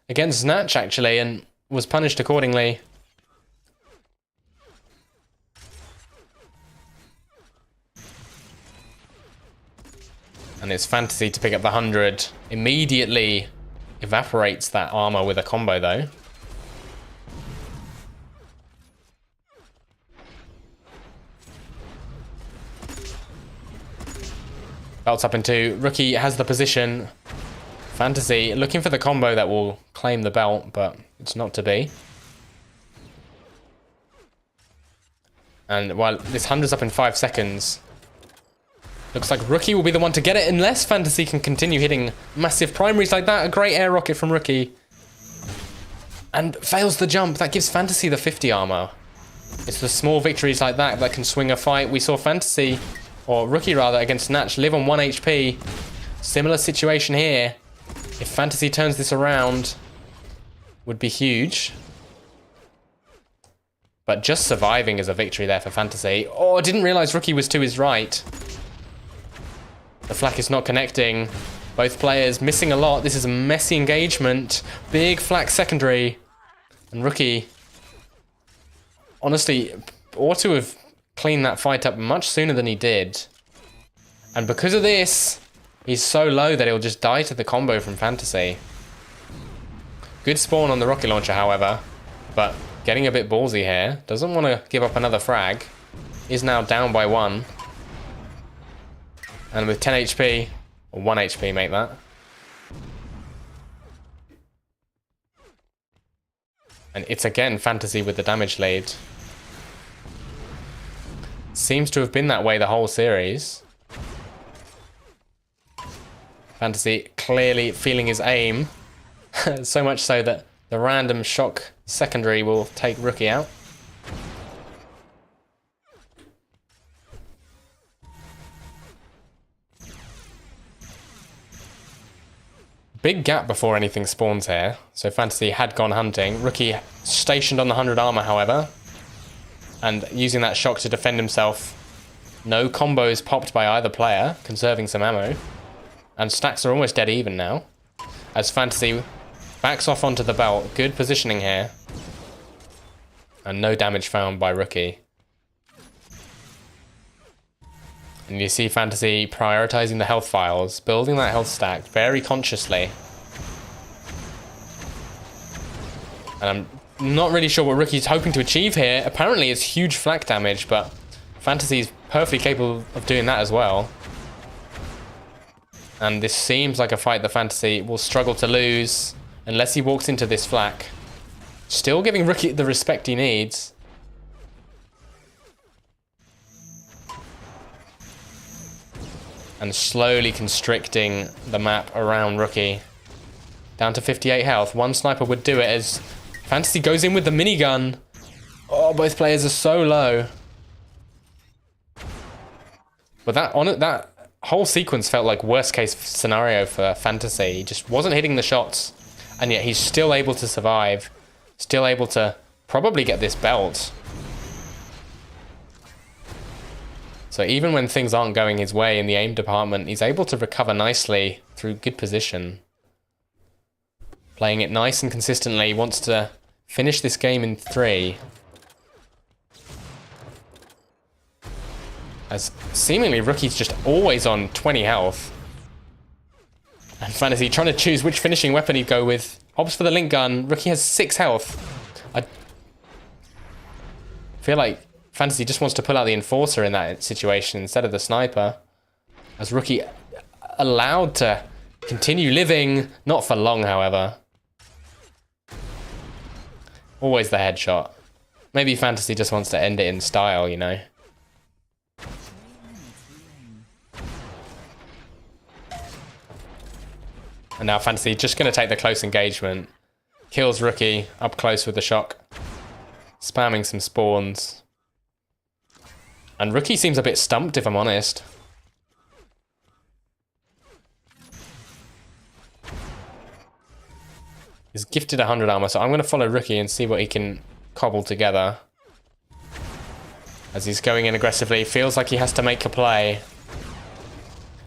against Snatch, actually, and was punished accordingly. And it's Fantasy to pick up the 100. Immediately evaporates that armor with a combo, though. Belt's up in 2. Rookie has the position. Fantasy looking for the combo that will claim the belt, but it's not to be. And while this 100's up in 5 seconds, looks like Rookie will be the one to get it unless Fantasy can continue hitting massive primaries like that. A great air rocket from Rookie. And fails the jump. That gives Fantasy the 50 armor. It's the small victories like that that can swing a fight. We saw Fantasy, or Rookie rather, against Snatch live on 1 HP. Similar situation here. If Fantasy turns this around, would be huge. But just surviving is a victory there for Fantasy. Oh, I didn't realize Rookie was to his right. The flak is not connecting. Both players missing a lot. This is a messy engagement. Big flak secondary. And Rookie, honestly, ought to have cleaned that fight up much sooner than he did. And because of this, he's so low that he'll just die to the combo from Fantasy. Good spawn on the rocket launcher, however. But getting a bit ballsy here. Doesn't want to give up another frag. Is now down by 1. And with 10 HP, or 1 HP, make that. And it's again Fantasy with the damage lead. Seems to have been that way the whole series. Fantasy clearly feeling his aim. So much so that the random shock secondary will take Rookie out. big gap before anything spawns here. So Fantasy had gone hunting. Rookie stationed on the 100 armor, however. And using that shock to defend himself. No combos popped by either player, conserving some ammo. And stacks are almost dead even now. As Fantasy backs off onto the belt. Good positioning here. And no damage found by Rookie. And you see Fantasy prioritizing the health files, building that health stack very consciously. And I'm not really sure what Rookie's hoping to achieve here. Apparently it's huge flak damage, but Fantasy's perfectly capable of doing that as well. And this seems like a fight that Fantasy will struggle to lose unless he walks into this flak. Still giving Rookie the respect he needs. And slowly constricting the map around Rookie. Down to 58 health. One sniper would do it as Fantasy goes in with the minigun. Oh, both players are so low. But that whole sequence felt like worst case scenario for Fantasy. He just wasn't hitting the shots. And yet he's still able to survive. Still able to probably get this belt. So even when things aren't going his way in the aim department, he's able to recover nicely through good position. Playing it nice and consistently, he wants to finish this game in 3. As seemingly Rookie's just always on 20 health. And Fantasy trying to choose which finishing weapon he'd go with. Opts for the link gun. Rookie has 6 health. I feel like Fantasy just wants to pull out the Enforcer in that situation instead of the Sniper. As Rookie allowed to continue living. Not for long, however. Always the headshot. Maybe Fantasy just wants to end it in style, you know. And now Fantasy just going to take the close engagement. Kills Rookie up close with the shock. Spamming some spawns. And Rookie seems a bit stumped, if I'm honest. He's gifted 100 armor, so I'm going to follow Rookie and see what he can cobble together. As he's going in aggressively, feels like he has to make a play.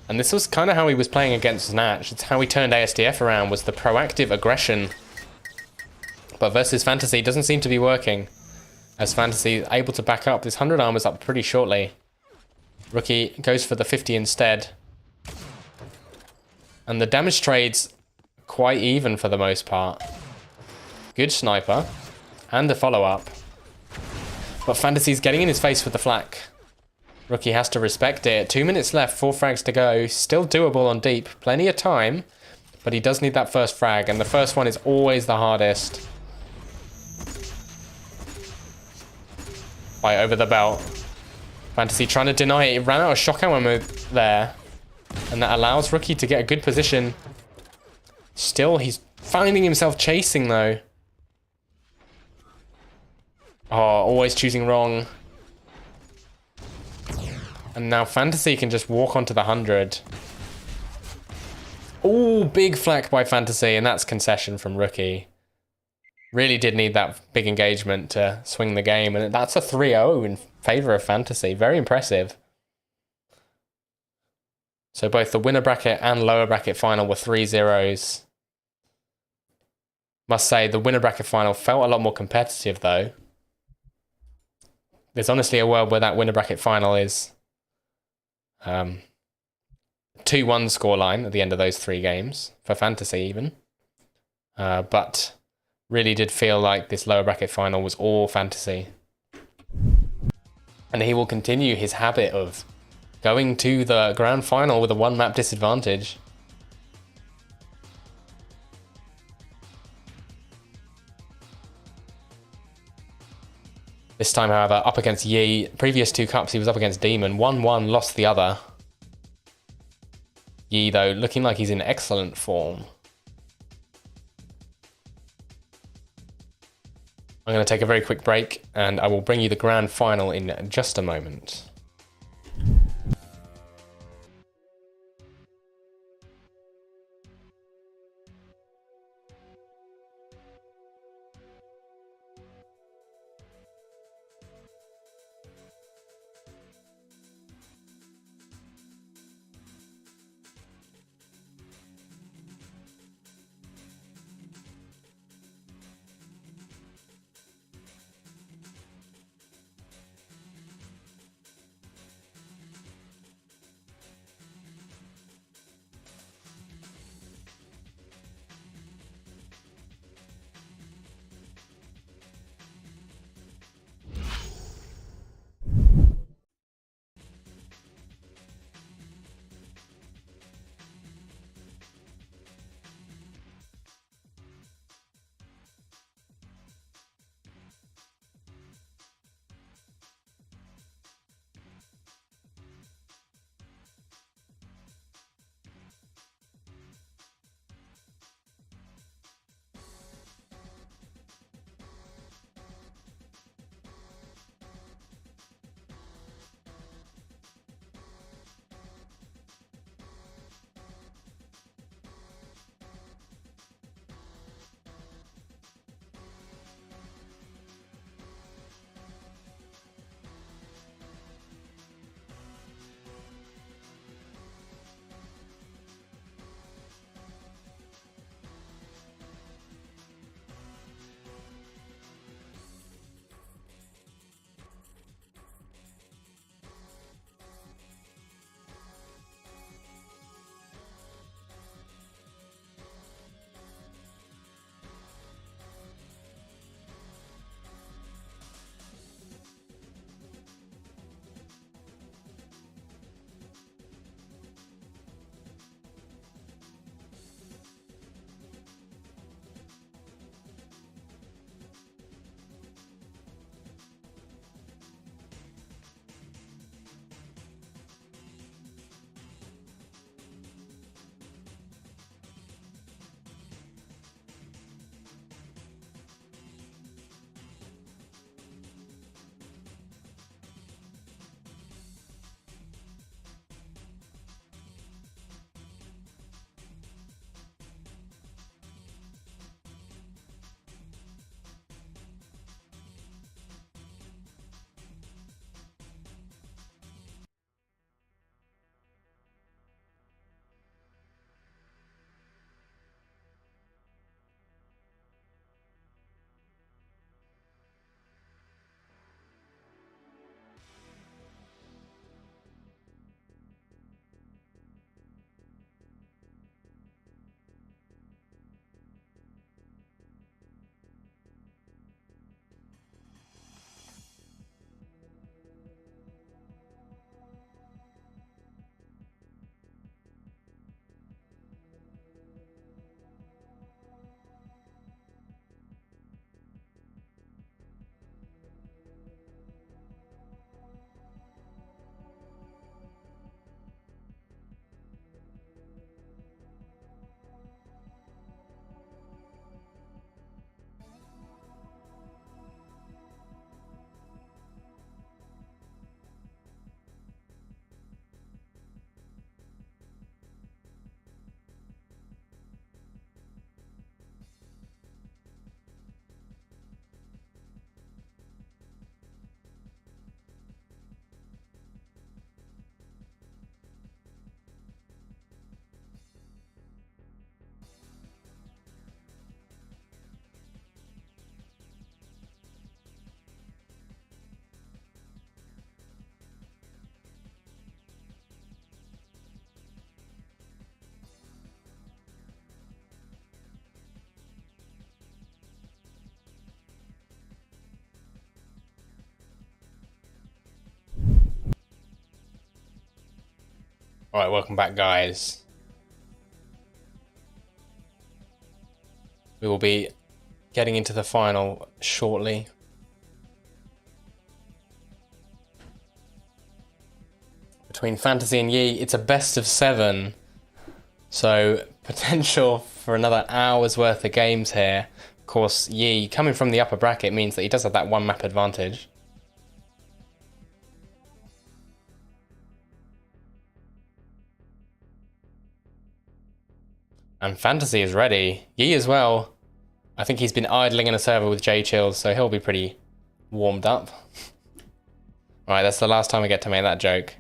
And this was kind of how he was playing against Snatch. It's how he turned ASDF around, was the proactive aggression. But versus Fantasy doesn't seem to be working. As Fantasy is able to back up. This 100 armor's up pretty shortly. Rookie goes for the 50 instead. And the damage trade's quite even for the most part. Good sniper. And the follow-up. But Fantasy's getting in his face with the flak. Rookie has to respect it. 2 minutes left, 4 frags to go. Still doable on deep. Plenty of time. But he does need that first frag. And the first one is always the hardest. Right, over the belt. Fantasy trying to deny it. He ran out of shock ammo there. And that allows Rookie to get a good position. Still, he's finding himself chasing, though. Oh, always choosing wrong. And now Fantasy can just walk onto the 100. Oh, big flak by Fantasy, and that's concession from Rookie. Really did need that big engagement to swing the game, and that's a 3-0 in favor of Fantasy. Very impressive. So both the winner bracket and lower bracket final were 3-0s. Must say, the winner bracket final felt a lot more competitive, though. There's honestly a world where that winner bracket final is 2-1 scoreline at the end of those 3 games, for Fantasy even. But really did feel like this lower bracket final was all Fantasy. And he will continue his habit of going to the grand final with a 1 map disadvantage. This time, however, up against Yi. Previous 2 cups, he was up against Demon. 1-1, lost the other. Yi, though, looking like he's in excellent form. I'm going to take a very quick break, and I will bring you the grand final in just a moment. Alright, welcome back, guys. We will be getting into the final shortly. Between Fantasy and Yi, it's a best of 7. So, potential for another hour's worth of games here. Of course, Yi, coming from the upper bracket, means that he does have that one map advantage. And Fantasy is ready. Yi as well. I think he's been idling in a server with J-Chills, so he'll be pretty warmed up. Alright, that's the last time we get to make that joke.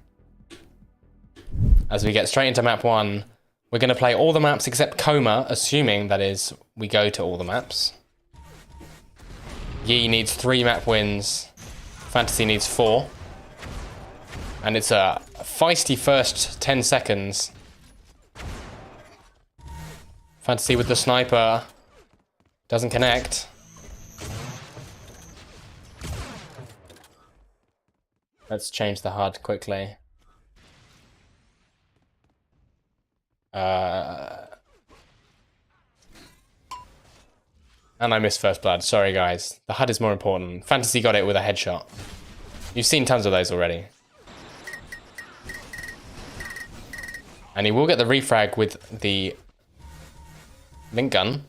As we get straight into map 1, we're going to play all the maps except Coma, assuming, that is, we go to all the maps. Yi needs 3 map wins. Fantasy needs 4. And it's a feisty first 10 seconds. Fantasy with the sniper. Doesn't connect. Let's change the HUD quickly. And I missed first blood. Sorry, guys. The HUD is more important. Fantasy got it with a headshot. You've seen tons of those already. And he will get the refrag with the link gun.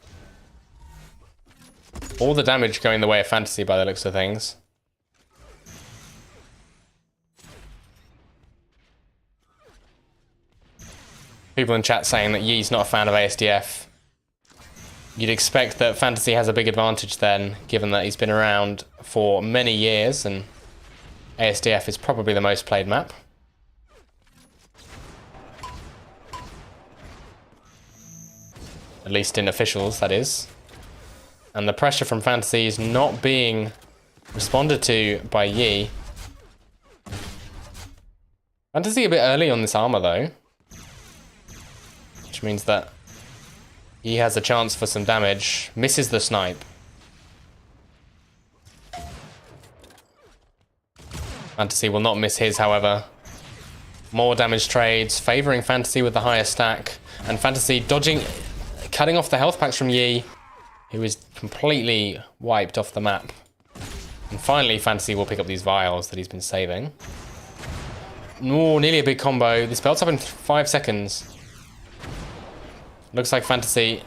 All the damage going the way of Fantasy by the looks of things. People in chat saying that Yi's not a fan of ASDF. You'd expect that Fantasy has a big advantage then, given that he's been around for many years and ASDF is probably the most played map. At least in officials, that is. And the pressure from Fantasy is not being responded to by Yi. Fantasy a bit early on this armor though. Which means that he has a chance for some damage. Misses the snipe. Fantasy will not miss his, however. More damage trades, favouring Fantasy with the higher stack. And Fantasy dodging, cutting off the health packs from Yi, who is completely wiped off the map. And finally, Fantasy will pick up these vials that he's been saving. Ooh, nearly a big combo. This belt's up in 5 seconds. Looks like Fantasy,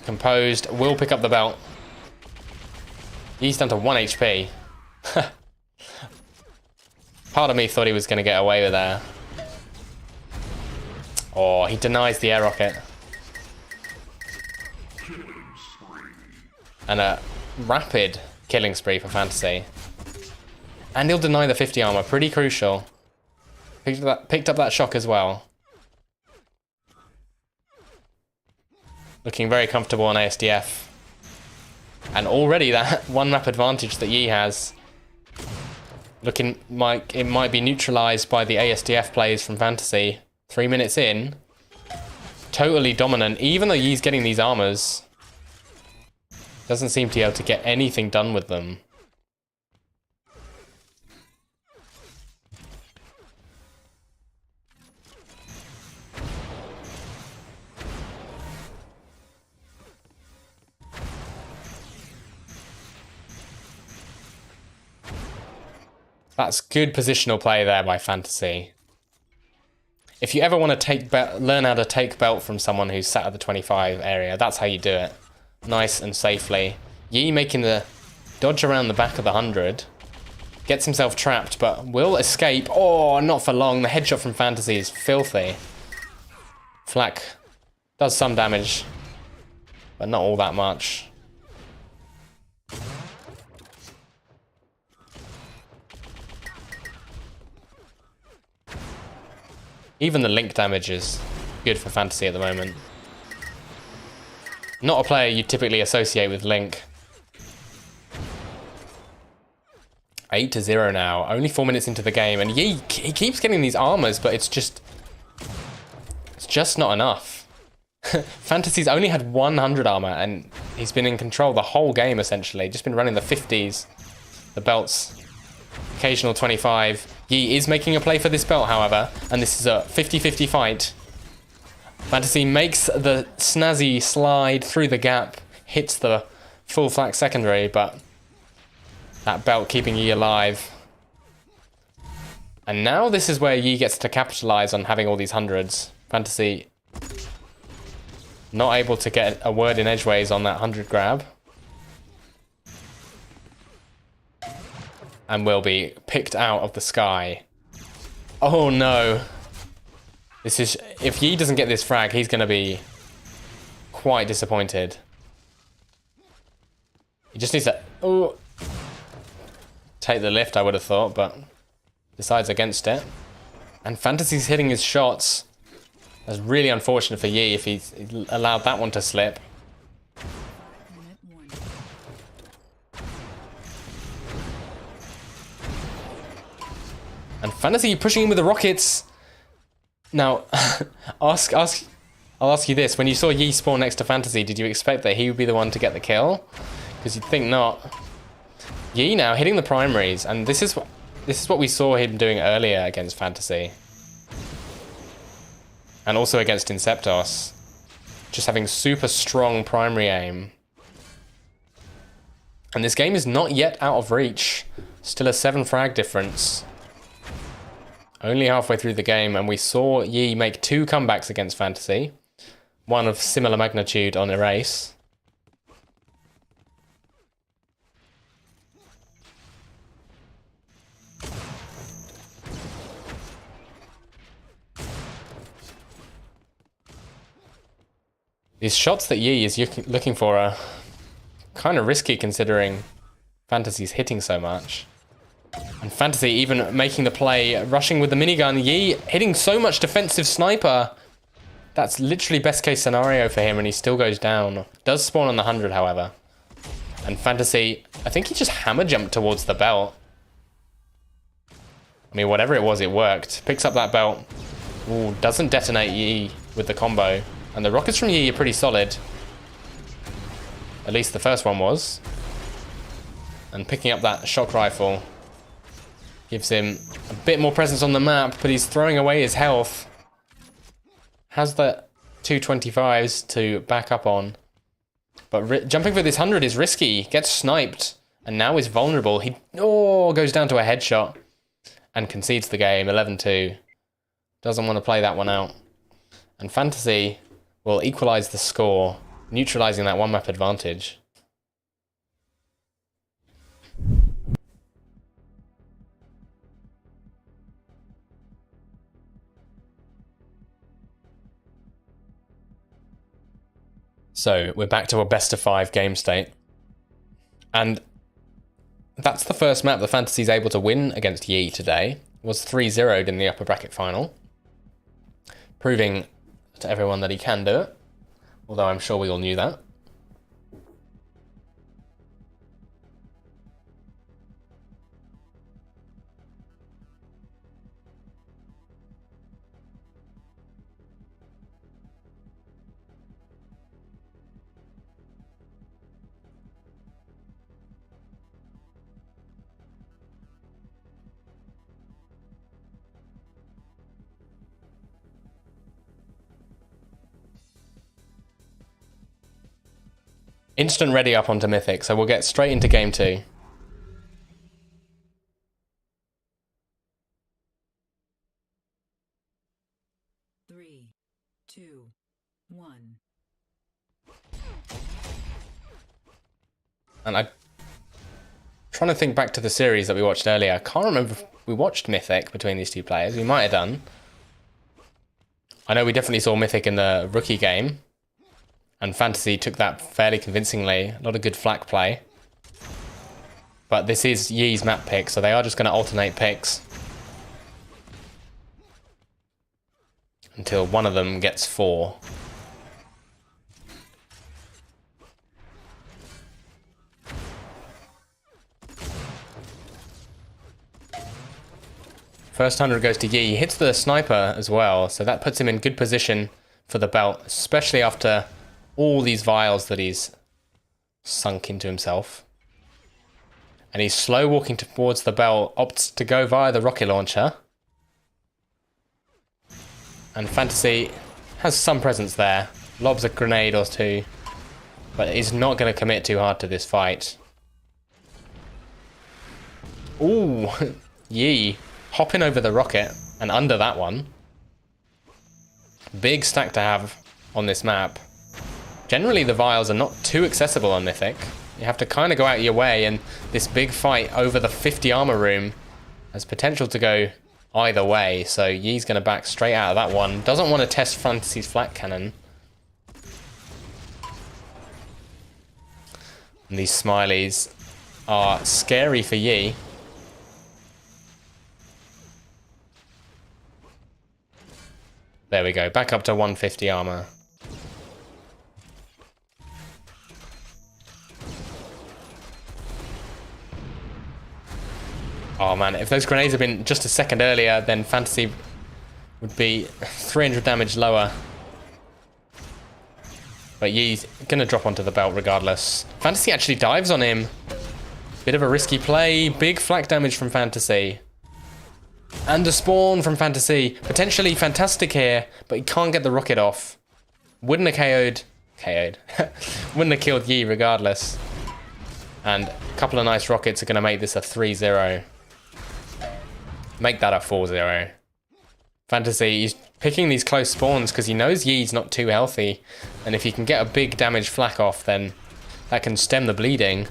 composed, will pick up the belt. He's down to 1 HP. Part of me thought he was going to get away with there. Oh, he denies the air rocket. And a rapid killing spree for Fantasy. And he'll deny the 50 armor, pretty crucial. Picked up that shock as well. Looking very comfortable on ASDF. And already that one map advantage that Yi has, looking like it might be neutralized by the ASDF plays from Fantasy. 3 minutes in. Totally dominant, even though Yi's getting these armors. Doesn't seem to be able to get anything done with them. That's good positional play there by Fantasy. If you ever want to learn how to take belt from someone who's sat at the 25 area, that's how you do it. Nice and safely. Yi making the dodge around the back of the 100. Gets himself trapped, but will escape. Oh, not for long. The headshot from Fantasy is filthy. Flak does some damage, but not all that much. Even the link damage is good for Fantasy at the moment. Not a player you typically associate with link. 8-0 now. Only 4 minutes into the game, and he keeps getting these armors, but it's just not enough. Fantasy's only had 100 armor, and he's been in control the whole game essentially. Just been running the 50s, the belts, occasional 25. Yi is making a play for this belt, however, and this is a 50-50 fight. Fantasy makes the snazzy slide through the gap, hits the full flak secondary, but that belt keeping Yi alive. And now this is where Yi gets to capitalize on having all these hundreds. Fantasy not able to get a word in edgeways on that 100 grab. And will be picked out of the sky. Oh no. This is, if Yi doesn't get this frag, he's going to be quite disappointed. He just needs to take the lift, I would have thought, but decides against it. And Fantasy's hitting his shots. That's really unfortunate for Yi if he allowed that one to slip. And Fantasy pushing in with the rockets. Now, I'll ask you this. When you saw Yi spawn next to Fantasy, did you expect that he would be the one to get the kill? Because you'd think not. Yi now hitting the primaries, and this is what we saw him doing earlier against Fantasy. And also against Inceptos. Just having super strong primary aim. And this game is not yet out of reach. Still a 7 frag difference. Only halfway through the game, and we saw Yi make 2 comebacks against Fantasy. One of similar magnitude on Erase. These shots that Yi is looking for are kind of risky considering Fantasy's hitting so much. And Fantasy even making the play, rushing with the minigun. Yi hitting so much defensive sniper. That's literally best case scenario for him, and he still goes down. Does spawn on the 100, however. And Fantasy, I think he just hammer jumped towards the belt. I mean, whatever it was, it worked. Picks up that belt. Ooh, doesn't detonate Yi with the combo. And the rockets from Yi are pretty solid. At least the first one was. And picking up that shock rifle gives him a bit more presence on the map, but he's throwing away his health. Has the 225s to back up on. But jumping for this 100 is risky. Gets sniped. And now is vulnerable. He goes down to a headshot. And concedes the game, 11-2. Doesn't want to play that one out. And Fantasy will equalize the score, neutralizing that one map advantage. So we're back to a best of 5 game state. And that's the first map that Fantasy's able to win against Yi today. Was 3-0'd in the upper bracket final. Proving to everyone that he can do it. Although I'm sure we all knew that. Instant ready up onto Mythic, so we'll get straight into game 2. Three, two, one. And I'm trying to think back to the series that we watched earlier. I can't remember if we watched Mythic between these two players. We might have done. I know we definitely saw Mythic in the rookie game. And Fantasy took that fairly convincingly. A lot of good flak play. But this is Yi's map pick, so they are just going to alternate picks. Until one of them gets 4. First 100 goes to Yi. He hits the sniper as well, so that puts him in good position for the belt, especially after all these vials that he's sunk into himself. And he's slow walking towards the bell, opts to go via the rocket launcher. And Fantasy has some presence there. Lobs a grenade or two. But is not going to commit too hard to this fight. Ooh, Yi hopping over the rocket and under that one. Big stack to have on this map. Generally the vials are not too accessible on Mythic. You have to kind of go out your way, and this big fight over the 50 armor room has potential to go either way. So Yi's going to back straight out of that one. Doesn't want to test Fantasy's flat cannon. And these smileys are scary for Yi. There we go, back up to 150 armor. Oh man, if those grenades had been just a second earlier, then Fantasy would be 300 damage lower. But Yi's gonna drop onto the belt regardless. Fantasy actually dives on him. Bit of a risky play. Big flak damage from Fantasy. And a spawn from Fantasy. Potentially fantastic here, but he can't get the rocket off. Wouldn't have KO'd. Wouldn't have killed Yi regardless. And a couple of nice rockets are gonna make this a 3-0. Make that a 4-0. Fantasy, he's picking these close spawns because he knows Yi's not too healthy. And if he can get a big damage flak off, then that can stem the bleeding.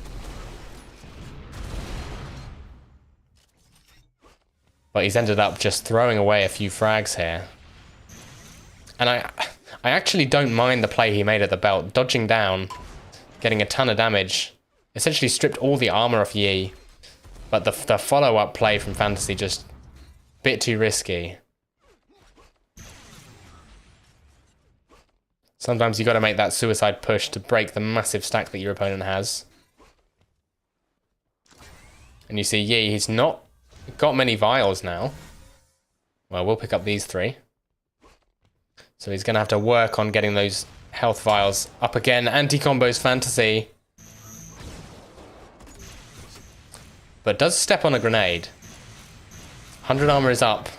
But he's ended up just throwing away a few frags here. And I actually don't mind the play he made at the belt. Dodging down, getting a ton of damage. Essentially stripped all the armor off Yi. But the follow-up play from Fantasy just a bit too risky. Sometimes you got to make that suicide push to break the massive stack that your opponent has. And you see Yi, he's not got many vials now. Well, we'll pick up these 3. So he's going to have to work on getting those health vials up again. Anti-combos Fantasy. But does step on a grenade. 100 armor is up.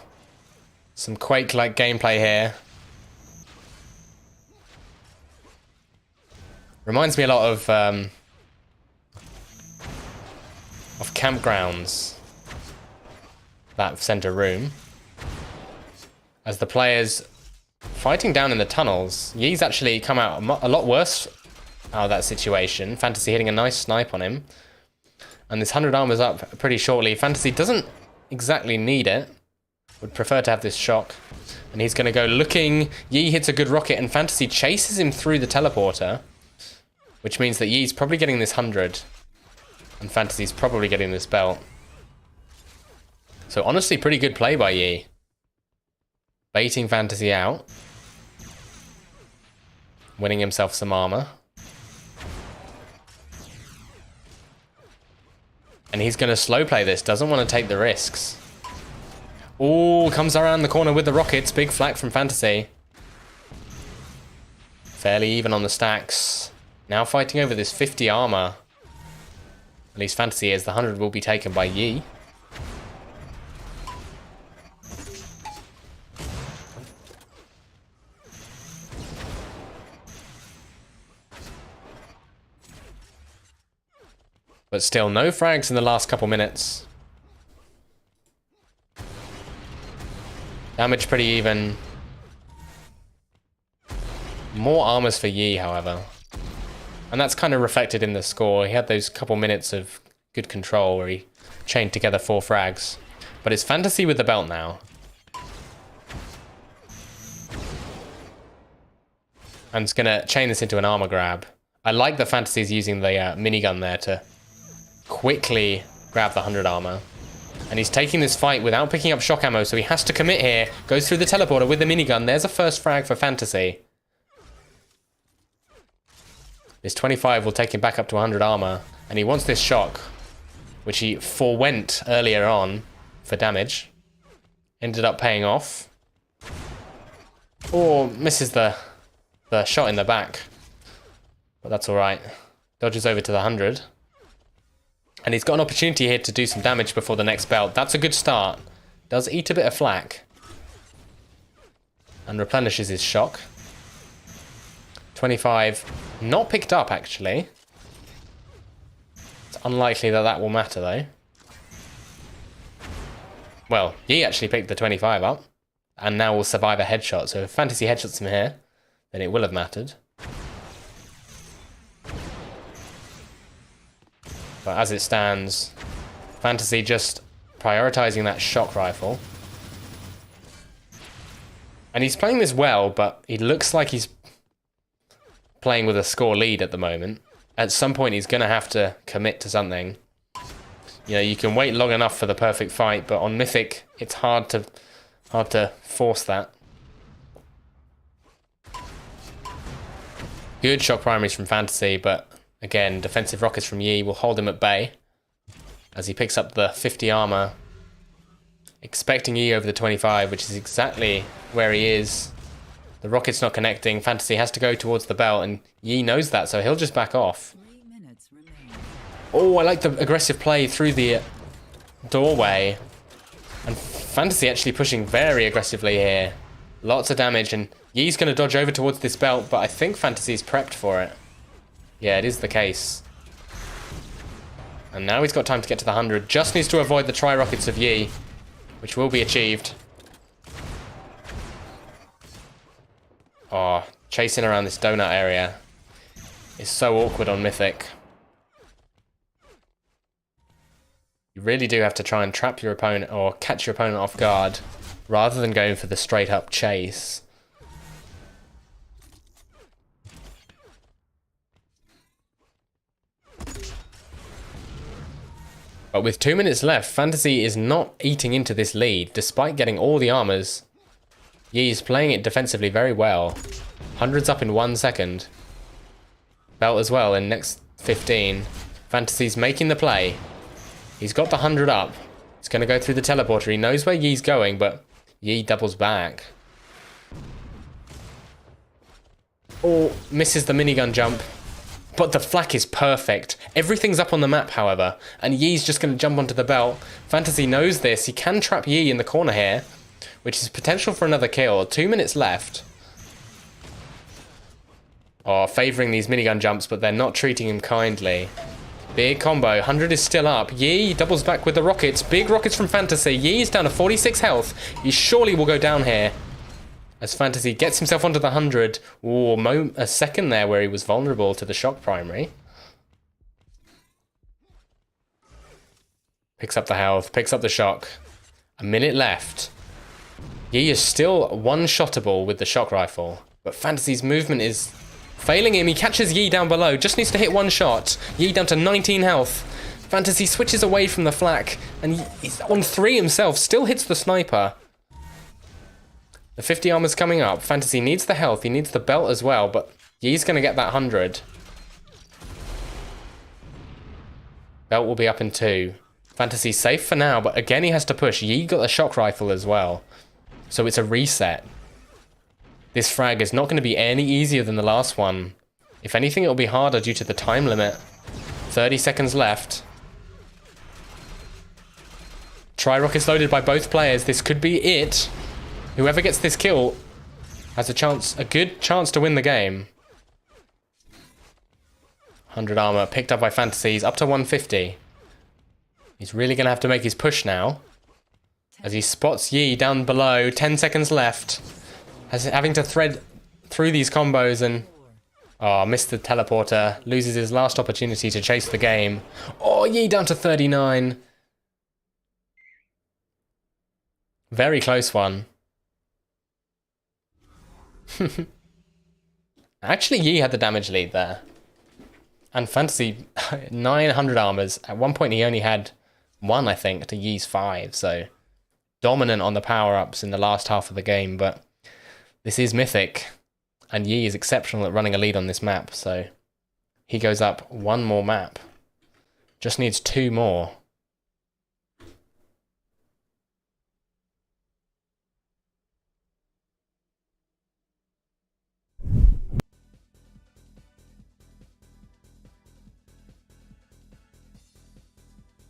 Some Quake-like gameplay here. Reminds me a lot of Campgrounds. That center room. As the players fighting down in the tunnels. Yi's actually come out a lot worse out of that situation. Fantasy hitting a nice snipe on him. And this 100 armor's up pretty shortly. Fantasy doesn't exactly need it. Would prefer to have this shock. And he's going to go looking. Yi hits a good rocket and Fantasy chases him through the teleporter. Which means that Yi's probably getting this 100. And Fantasy's probably getting this belt. So honestly, pretty good play by Yi. Baiting Fantasy out. Winning himself some armor. And he's going to slow play this. Doesn't want to take the risks. Ooh, comes around the corner with the rockets. Big flak from Fantasy. Fairly even on the stacks. Now fighting over this 50 armor. At least Fantasy is. The 100 will be taken by Yi. But still, no frags in the last couple minutes. Damage pretty even. More armors for Yi, however. And that's kind of reflected in the score. He had those couple minutes of good control where he chained together 4 frags. But it's Fantasy with the belt now. And it's going to chain this into an armor grab. I like that Fantasy's using the minigun there to quickly grab the 100 armor. And he's taking this fight without picking up shock ammo, so he has to commit here. Goes through the teleporter with the minigun. There's a first frag for Fantasy. This 25 will take him back up to 100 armor. And he wants this shock, which he forewent earlier on for damage. Ended up paying off. Or misses the shot in the back. But that's alright. Dodges over to the 100. And he's got an opportunity here to do some damage before the next belt. That's a good start. Does eat a bit of flak. And replenishes his shock. 25. Not picked up, actually. It's unlikely that that will matter, though. Well, Yi actually picked the 25 up. And now will survive a headshot. So if Fantasy headshots him here, then it will have mattered. But as it stands, Fantasy just prioritizing that shock rifle. And he's playing this well, but he looks like he's playing with a score lead at the moment. At some point, he's going to have to commit to something. You know, you can wait long enough for the perfect fight, but on Mythic, it's hard to force that. Good shock primaries from Fantasy, but again, defensive rockets from Yi will hold him at bay as he picks up the 50 armor, expecting Yi over the 25, which is exactly where he is. The rocket's not connecting. Fantasy has to go towards the belt, and Yi knows that, so he'll just back off. 3 minutes remain. Oh, I like the aggressive play through the doorway. And Fantasy actually pushing very aggressively here. Lots of damage, and Yi's going to dodge over towards this belt, but I think Fantasy's prepped for it. Yeah, it is the case. And now he's got time to get to the 100. Just needs to avoid the tri-rockets of Yi, which will be achieved. Oh, chasing around this donut area is so awkward on Mythic. You really do have to try and trap your opponent or catch your opponent off guard rather than going for the straight up chase. But with 2 minutes left, Fantasy is not eating into this lead despite getting all the armors. Yi's playing it defensively very well. Hundreds up in 1 second. Belt as well in next 15. Fantasy's making the play. He's got the 100 up. He's going to go through the teleporter. He knows where Yi's going, but Yi doubles back. Oh, misses the minigun jump. But the flak is perfect. Everything's up on the map, however, and Yi's just going to jump onto the belt. Fantasy knows this. He can trap Yi in the corner here, which is potential for another kill. 2 minutes left. Oh, favouring these minigun jumps, but they're not treating him kindly. Big combo. 100 is still up. Yi doubles back with the rockets. Big rockets from Fantasy. Yi is down to 46 health. He surely will go down here. As Fantasy gets himself onto the 100. Ooh, a second there where he was vulnerable to the shock primary. Picks up the health. Picks up the shock. A minute left. Yi is still one-shottable with the shock rifle. But Fantasy's movement is failing him. He catches Yi down below. Just needs to hit one shot. Yi down to 19 health. Fantasy switches away from the flak. And he's on 3 himself. Still hits the sniper. The 50 armor's coming up. Fantasy needs the health. He needs the belt as well. But Yi's going to get that 100. Belt will be up in 2. Fantasy safe for now. But again, he has to push. Yi got the shock rifle as well. So it's a reset. This frag is not going to be any easier than the last one. If anything, it will be harder due to the time limit. 30 seconds left. Tri-rockets loaded by both players. This could be it. Whoever gets this kill has a good chance to win the game. 100 armor picked up by Fantasies, up to 150. He's really going to have to make his push now. As he spots Yi down below, 10 seconds left. Having to thread through these combos and... Oh, missed the teleporter. Loses his last opportunity to chase the game. Oh, Yi down to 39. Very close one. Actually, Yi had the damage lead there. And Fantasy, 900 armors. At one point, he only had 1, I think, to Yi's 5. So, dominant on the power-ups in the last half of the game. But this is Mythic. And Yi is exceptional at running a lead on this map. So, he goes up 1 more map. Just needs 2 more.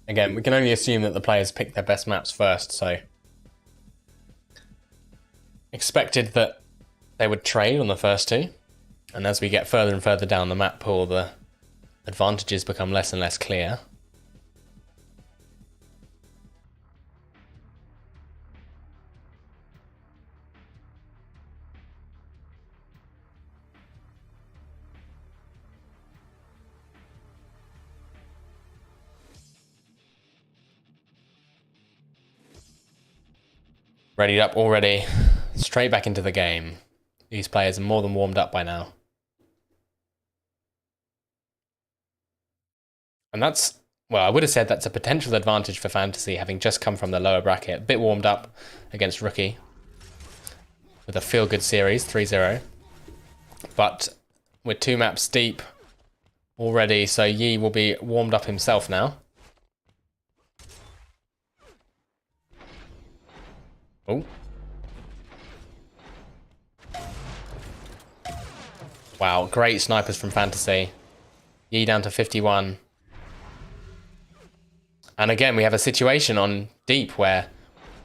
Again, we can only assume that the players pick their best maps first, so expected that they would trade on the first two, and as we get further and further down the map pool, the advantages become less and less clear. Readied up already, straight back into the game. These players are more than warmed up by now. And that's, well, I would have said that's a potential advantage for Fantasy, having just come from the lower bracket. A bit warmed up against Rookie with a feel-good series, 3-0. But we're 2 maps deep already, so Yi will be warmed up himself now. Oh. Wow, great snipers from Fantasy. Yi down to 51. And again, we have a situation on Deep where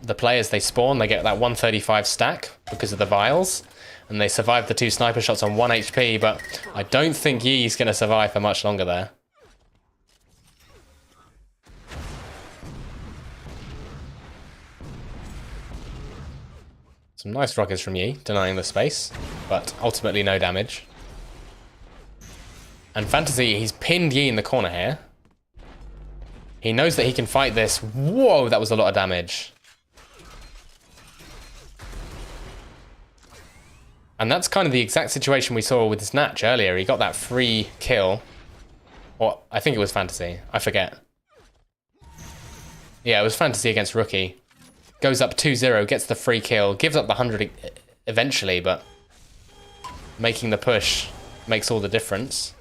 the players, they spawn, they get that 135 stack because of the vials, and they survive the 2 sniper shots on 1 HP, but I don't think Yi's going to survive for much longer there. Some nice rockets from Yi, denying the space, but ultimately no damage. And Fantasy, he's pinned Yi in the corner here. He knows that he can fight this. Whoa, that was a lot of damage. And that's kind of the exact situation we saw with Snatch earlier. He got that free kill. Or, I think it was Fantasy. I forget. Yeah, it was Fantasy against Rookie. Goes up 2-0, gets the free kill, gives up the 100 eventually, but making the push makes all the difference.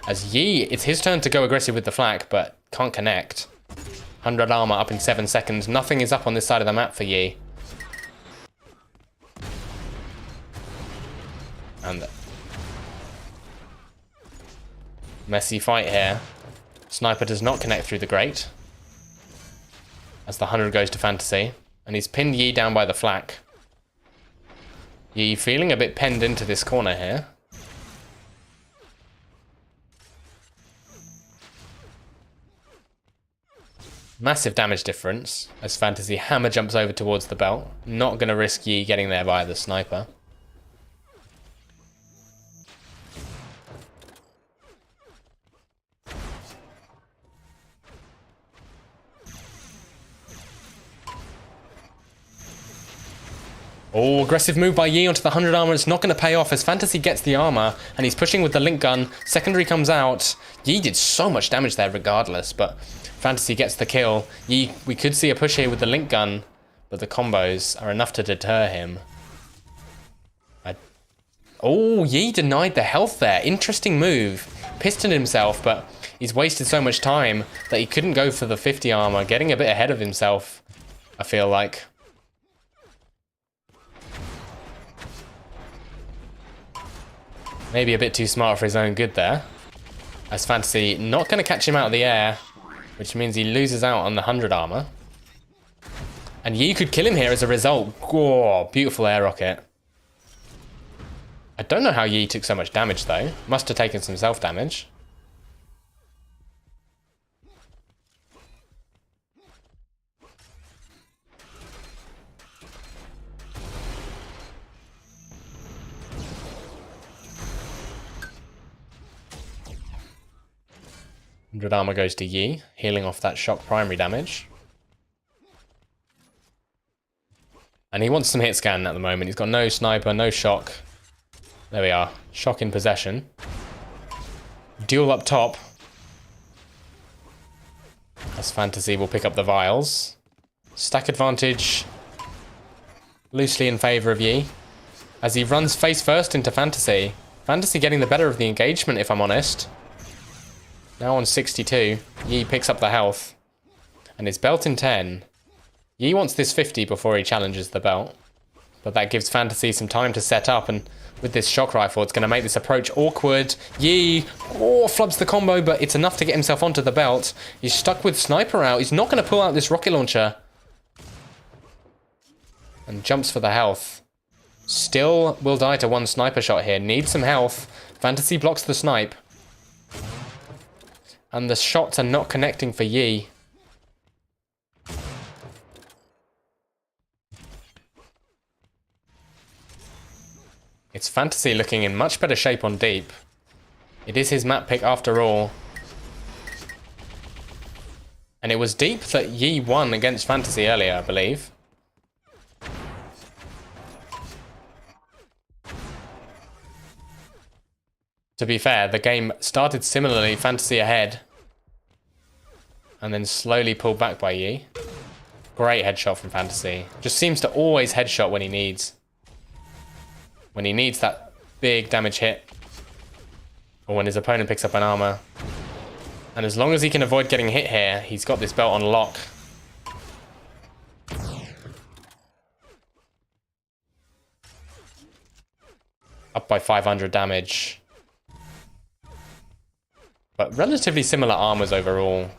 As Yi, it's his turn to go aggressive with the flak, but can't connect. 100 armor up in 7 seconds. Nothing is up on this side of the map for Yi. And messy fight here. Sniper does not connect through the grate, as the 100 goes to Fantasy, and he's pinned Yi down by the flak. Yi feeling a bit penned into this corner here. Massive damage difference as Fantasy hammer jumps over towards the belt. Not going to risk Yi getting there via the sniper. Oh, aggressive move by Yi onto the 100 armor. It's not going to pay off as Fantasy gets the armor and he's pushing with the link gun. Secondary comes out. Yi did so much damage there regardless, but Fantasy gets the kill. Yi, we could see a push here with the link gun, but the combos are enough to deter him. Oh, Yi denied the health there. Interesting move. Pistoned himself, but he's wasted so much time that he couldn't go for the 50 armor, getting a bit ahead of himself, I feel like. Maybe a bit too smart for his own good there. As Fantasy not going to catch him out of the air, which means he loses out on the 100 armor. And Yi could kill him here as a result. Oh, beautiful air rocket. I don't know how Yi took so much damage though. Must have taken some self-damage. Armor goes to Yi, healing off that shock primary damage. And he wants some hit scan at the moment. He's got no sniper, no shock. There we are. Shock in possession. Duel up top. As Fantasy will pick up the vials. Stack advantage loosely in favour of Yi. As he runs face first into Fantasy. Fantasy getting the better of the engagement, if I'm honest. Now on 62, Yi picks up the health. And his belt in 10. Yi wants this 50 before he challenges the belt. But that gives Fantasy some time to set up, and with this shock rifle, it's going to make this approach awkward. Yi, flubs the combo, but it's enough to get himself onto the belt. He's stuck with Sniper out. He's not going to pull out this rocket launcher. And jumps for the health. Still will die to one sniper shot here. Needs some health. Fantasy blocks the snipe. And the shots are not connecting for Yi. It's Fantasy looking in much better shape on deep. It is his map pick after all. And it was deep that Yi won against Fantasy earlier, I believe. To be fair, the game started similarly, Fantasy ahead. And then slowly pulled back by Yi. Great headshot from Fantasy. Just seems to always headshot when he needs. When he needs that big damage hit. Or when his opponent picks up an armor. And as long as he can avoid getting hit here, he's got this belt on lock. Up by 500 damage. But relatively similar armors overall.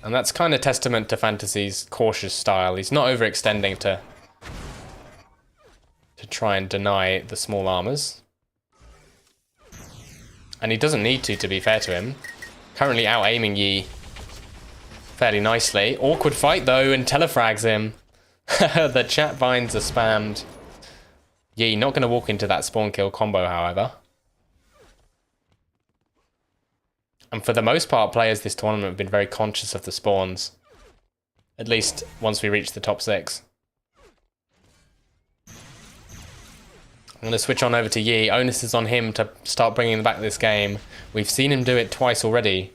And that's kind of testament to Fantasy's cautious style. He's not overextending to try and deny the small armors. And he doesn't need to be fair to him. Currently out-aiming Yi fairly nicely. Awkward fight though, and telefrags him. The chat binds are spammed. Yi not going to walk into that spawn kill combo, however. And for the most part, players this tournament have been very conscious of the spawns. At least once we reach the top 6. I'm going to switch on over to Yi. Onus is on him to start bringing back this game. We've seen him do it twice already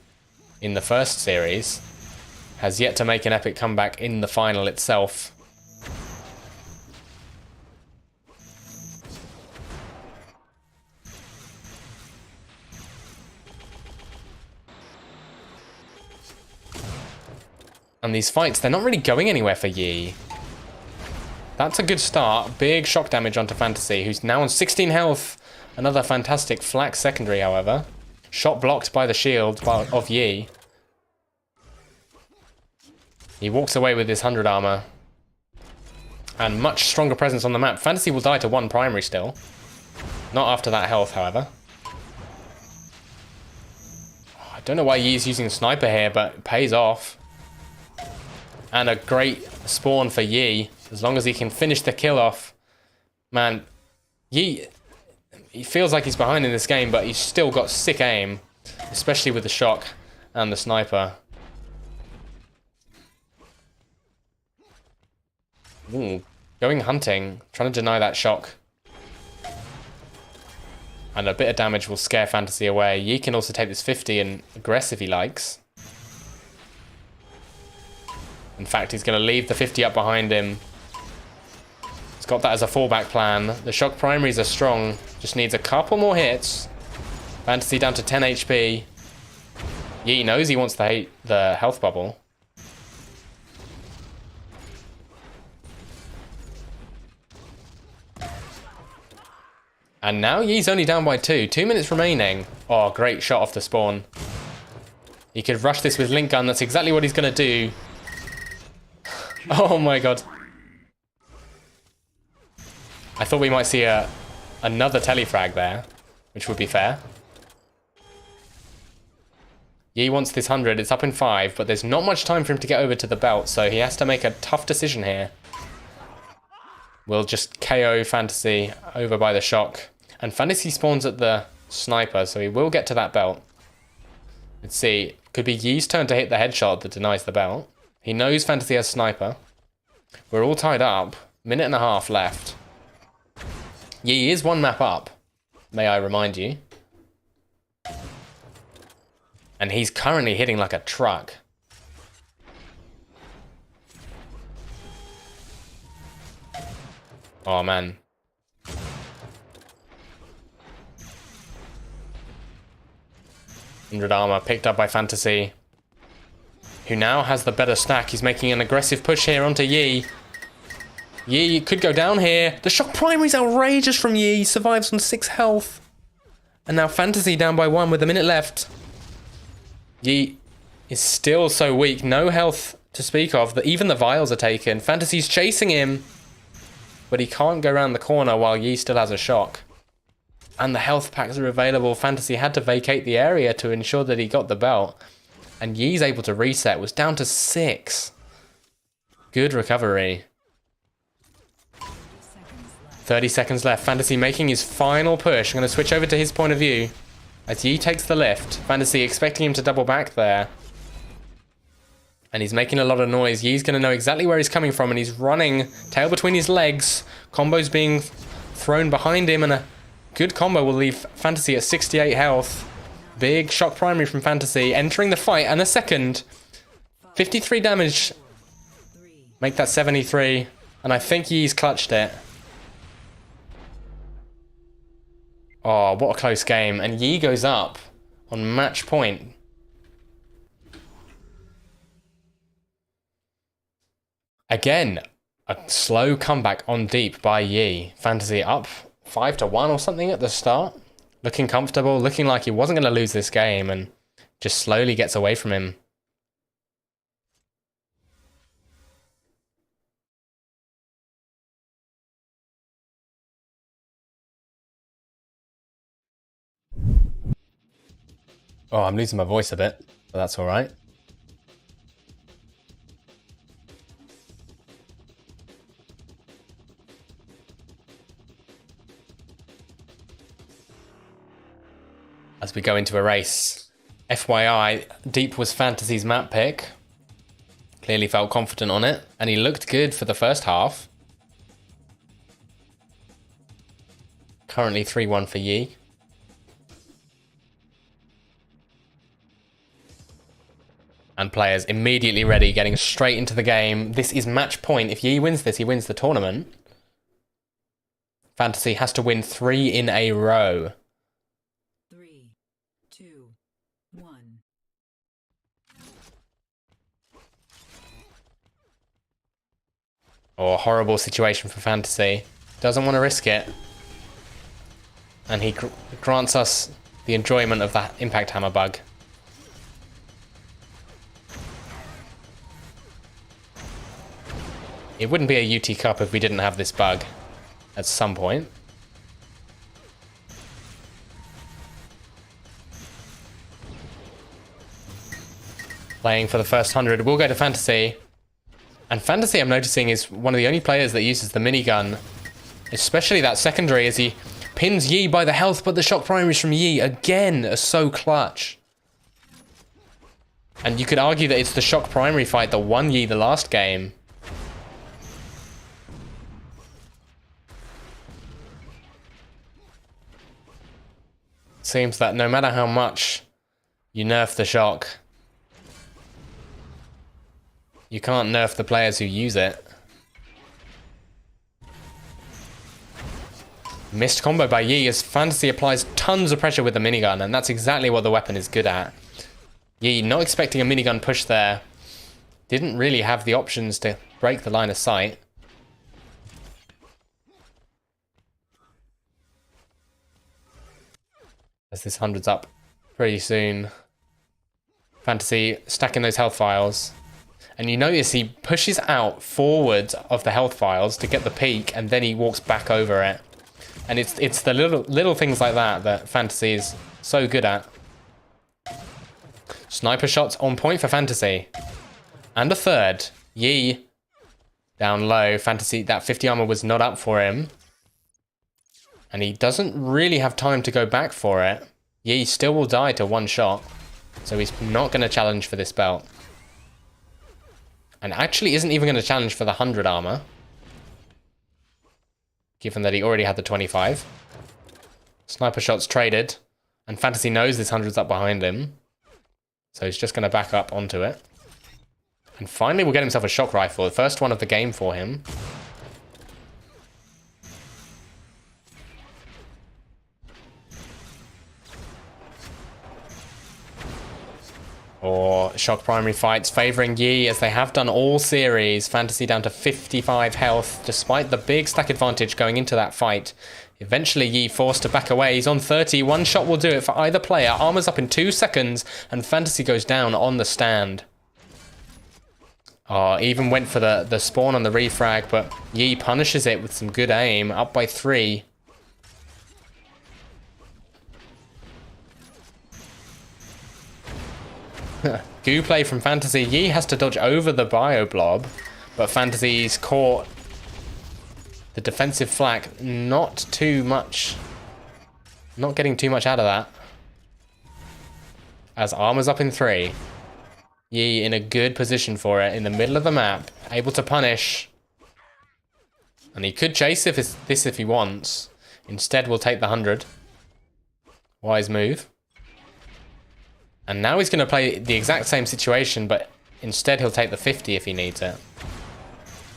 in the first series. Has yet to make an epic comeback in the final itself. And these fights, they're not really going anywhere for Yi. That's a good start. Big shock damage onto Fantasy, who's now on 16 health. Another fantastic flak secondary, however. Shot blocked by the shield of Yi. He walks away with his 100 armor. And much stronger presence on the map. Fantasy will die to one primary still. Not after that health, however. I don't know why Yi's using Sniper here, but it pays off. And a great spawn for Yi. As long as he can finish the kill off. Man, Yi, he feels like he's behind in this game, but he's still got sick aim. Especially with the shock and the sniper. Ooh, going hunting. Trying to deny that shock. And a bit of damage will scare Fantasy away. Yi can also take this 50 and aggress if he likes. In fact, he's going to leave the 50 up behind him. He's got that as a fallback plan. The shock primaries are strong. Just needs a couple more hits. Fantasy down to 10 HP. Yi knows he wants the health bubble. And now Yi's only down by 2. 2 minutes remaining. Oh, great shot off the spawn. He could rush this with Link Gun. That's exactly what he's going to do. Oh my god. I thought we might see another telefrag there, which would be fair. Yi wants this 100. It's up in 5, but there's not much time for him to get over to the belt, so he has to make a tough decision here. We'll just KO Fantasy over by the shock. And Fantasy spawns at the sniper, so he will get to that belt. Let's see. Could be Yi's turn to hit the headshot that denies the belt. He knows Fantasy has sniper. We're all tied up. Minute and a half left. Yi is one map up, may I remind you. And he's currently hitting like a truck. Oh man. $100 armor picked up by Fantasy, who now has the better stack. He's making an aggressive push here onto Yi. Yi could go down here. The shock primary's outrageous from Yi. Survives on 6 health. And now Fantasy down by 1 with a minute left. Yi is still so weak. No health to speak of. Even the vials are taken. Fantasy's chasing him. But he can't go around the corner while Yi still has a shock. And the health packs are available. Fantasy had to vacate the area to ensure that he got the belt. And Yi's able to reset. Was down to 6. Good recovery. 30 seconds left. Fantasy making his final push. I'm going to switch over to his point of view. As Yi takes the lift. Fantasy expecting him to double back there. And he's making a lot of noise. Yi's going to know exactly where he's coming from. And he's running. Tail between his legs. Combos being thrown behind him. And a good combo will leave Fantasy at 68 health. Big shock primary from Fantasy. Entering the fight. And a second. 53 damage. Make that 73. And I think Yi's clutched it. Oh, what a close game. And Yi goes up on match point. Again, a slow comeback on deep by Yi. Fantasy up 5-1 or something at the start. Looking comfortable, looking like he wasn't going to lose this game, and just slowly gets away from him. Oh, I'm losing my voice a bit, but that's all right. As we go into a race. FYI, Deep was Fantasy's map pick. Clearly felt confident on it, and he looked good for the first half. Currently 3-1 for Yi. And players immediately ready, getting straight into the game. This is match point. If Yi wins this, he wins the tournament. Fantasy has to win 3 in a row. 3, 2, 1. Oh, a horrible situation for Fantasy. Doesn't want to risk it. And he grants us the enjoyment of that Impact Hammer bug. It wouldn't be a UT Cup if we didn't have this bug at some point. Playing for the first 100. We'll go to Fantasy. And Fantasy, I'm noticing, is one of the only players that uses the minigun. Especially that secondary as he pins Yi by the health, but the shock primaries from Yi, again, are so clutch. And you could argue that it's the shock primary fight that won Yi the last game. Seems that no matter how much you nerf the shock, you can't nerf the players who use it. Missed combo by Yi as Fantasy applies tons of pressure with the minigun, and that's exactly what the weapon is good at. Yi not expecting a minigun push there. Didn't really have the options to break the line of sight. As this 100's up pretty soon. Fantasy stacking those health files. And you notice he pushes out forward of the health files to get the peak, and then he walks back over it. And it's the little things like that that Fantasy is so good at. Sniper shots on point for Fantasy. And a third. Yi down low. Fantasy, that 50 armor was not up for him. And he doesn't really have time to go back for it. Yi still will die to one shot. So he's not going to challenge for this belt. And actually isn't even going to challenge for the 100 armor. Given that he already had the 25. Sniper shots traded. And Fantasy knows this 100's up behind him. So he's just going to back up onto it. And finally we'll get himself a shock rifle. The first one of the game for him. Or shock primary fights favouring Yi as they have done all series. Fantasy down to 55 health despite the big stack advantage going into that fight. Eventually Yi forced to back away. He's on 30. One shot will do it for either player. Armor's up in 2 seconds and Fantasy goes down on the stand. Oh, even went for the spawn on the refrag, but Yi punishes it with some good aim. Up by 3. Goo play from Fantasy. Yi has to dodge over the bio blob, but Fantasy's caught the defensive flak. Not too much. Not getting too much out of that. As armor's up in 3. Yi in a good position for it in the middle of the map, able to punish. And he could chase this if he wants. Instead, we'll take the 100. Wise move. And now he's going to play the exact same situation, but instead he'll take the 50 if he needs it.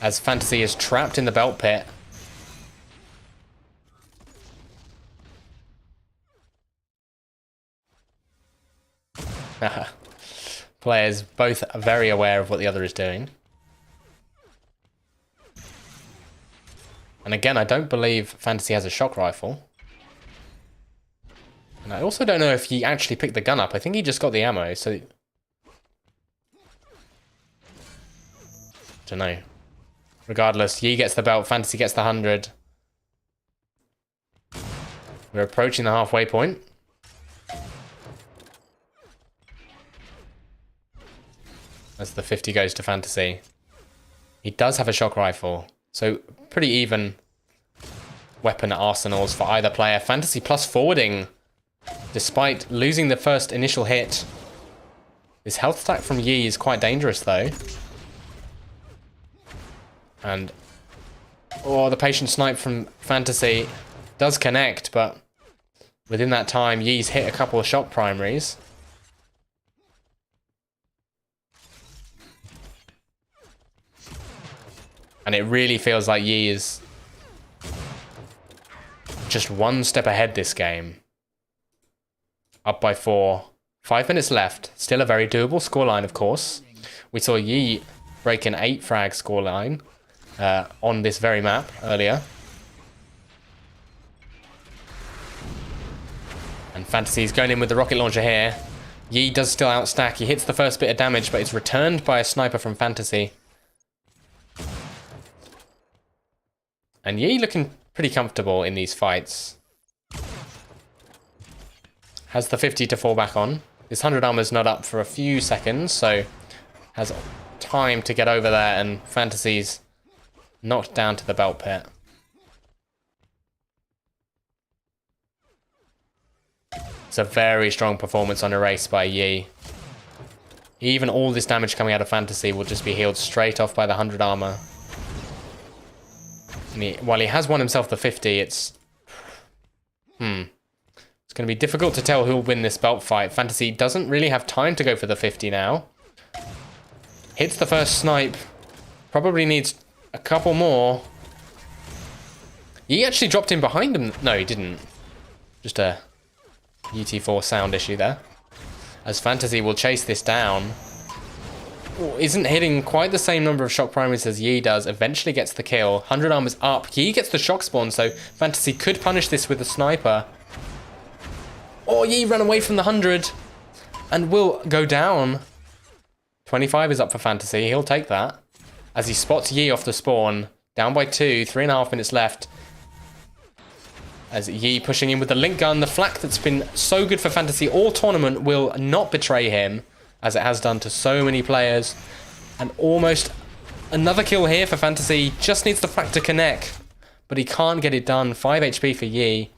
As Fantasy is trapped in the belt pit. Players both very aware of what the other is doing. And again, I don't believe Fantasy has a shock rifle. And I also don't know if he actually picked the gun up. I think he just got the ammo, so... Don't know. Regardless, Yi gets the belt, Fantasy gets the 100. We're approaching the halfway point. As the 50 goes to Fantasy. He does have a shock rifle, so pretty even weapon arsenals for either player. Fantasy plus forwarding. Despite losing the first initial hit. This health stack from Yi is quite dangerous though. And the patient snipe from Fantasy does connect, but within that time Yi's hit a couple of shock primaries. And it really feels like Yi is just one step ahead this game. Up by 4. 5 minutes left. Still a very doable scoreline, of course. We saw Yi break an 8 frag scoreline on this very map earlier. And Fantasy's going in with the rocket launcher here. Yi does still outstack. He hits the first bit of damage, but it's returned by a sniper from Fantasy. And Yi looking pretty comfortable in these fights. Has the 50 to fall back on. This 100 armor's not up for a few seconds, so has time to get over there, and Fantasy's knocked down to the belt pit. It's a very strong performance on Erase by Yi. Even all this damage coming out of Fantasy will just be healed straight off by the 100 armor. And while he has won himself the 50, it's... It's going to be difficult to tell who'll win this belt fight. Fantasy doesn't really have time to go for the 50 now. Hits the first snipe. Probably needs a couple more. He actually dropped in behind him. No, he didn't. Just a UT4 sound issue there. As Fantasy will chase this down. Isn't hitting quite the same number of shock primaries as Yi does. Eventually gets the kill. 100 armor's up. Yi gets the shock spawn, so Fantasy could punish this with a sniper. Oh, Yi ran away from the 100 and will go down. 25 is up for Fantasy. He'll take that. As he spots Yi off the spawn. Down by 2. 3.5 minutes left. As Yi pushing in with the link gun. The flak that's been so good for Fantasy all tournament will not betray him, as it has done to so many players. And almost another kill here for Fantasy. Just needs the flak to connect, but he can't get it done. 5 HP for Yi.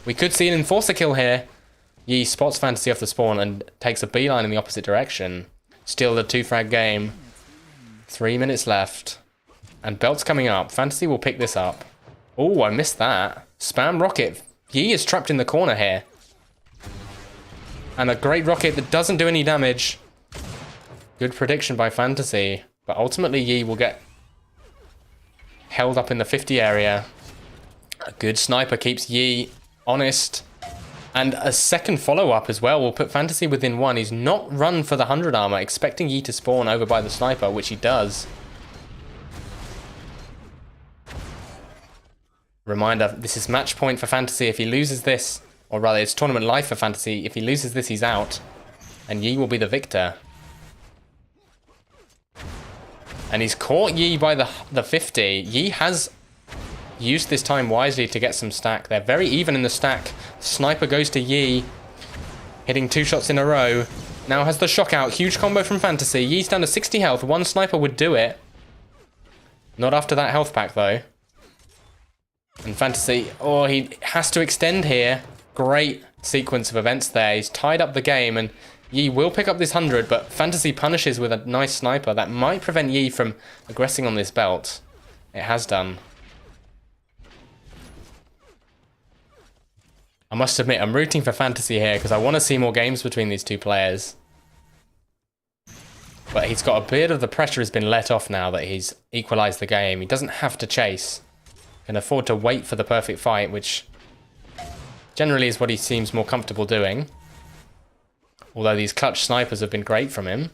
We could see an enforcer kill here. Yi spots Fantasy off the spawn and takes a beeline in the opposite direction. Still the 2 frag game. 3 minutes left. And belt's coming up. Fantasy will pick this up. Oh, I missed that. Spam rocket. Yi is trapped in the corner here. And a great rocket that doesn't do any damage. Good prediction by Fantasy. But ultimately Yi will get held up in the 50 area. A good sniper keeps Yi honest. And a second follow-up as well will put Fantasy within 1. He's not run for the 100 armor, expecting Yi to spawn over by the sniper, which he does. Reminder, this is match point for Fantasy. If he loses this, or rather it's tournament life for Fantasy, if he loses this, he's out. And Yi will be the victor. And he's caught Yi by the 50. Yi has used this time wisely to get some stack. They're very even in the stack. Sniper goes to Yi, hitting 2 shots in a row. Now has the shock out. Huge combo from Fantasy. Yi's down to 60 health. One sniper would do it. Not after that health pack, though. And Fantasy, oh, he has to extend here. Great sequence of events there. He's tied up the game, and Yi will pick up this 100, but Fantasy punishes with a nice sniper. That might prevent Yi from aggressing on this belt. It has done. I must admit, I'm rooting for Fantasy here because I want to see more games between these two players. But he's got a bit of the pressure has been let off now that he's equalised the game. He doesn't have to chase. Can afford to wait for the perfect fight, which generally is what he seems more comfortable doing. Although these clutch snipers have been great from him.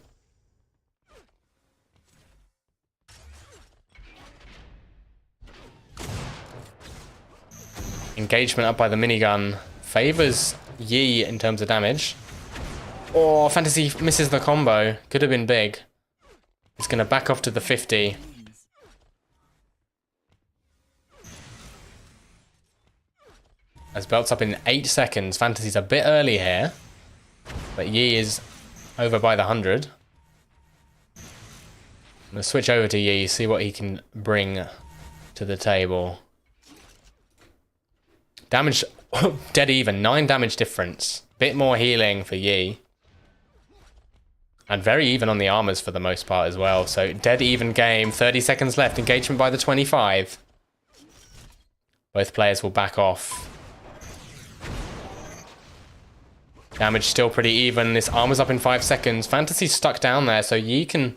Engagement up by the minigun favours Yi in terms of damage. Oh, Fantasy misses the combo. Could have been big. He's going to back off to the 50. As belt's up in 8 seconds. Fantasy's a bit early here. But Yi is over by the 100. I'm going to switch over to Yi, see what he can bring to the table. Damage, dead even. 9 damage difference. Bit more healing for Yi. And very even on the armors for the most part as well. So dead even game. 30 seconds left. Engagement by the 25. Both players will back off. Damage still pretty even. This armor's up in 5 seconds. Fantasy's stuck down there, so Yi can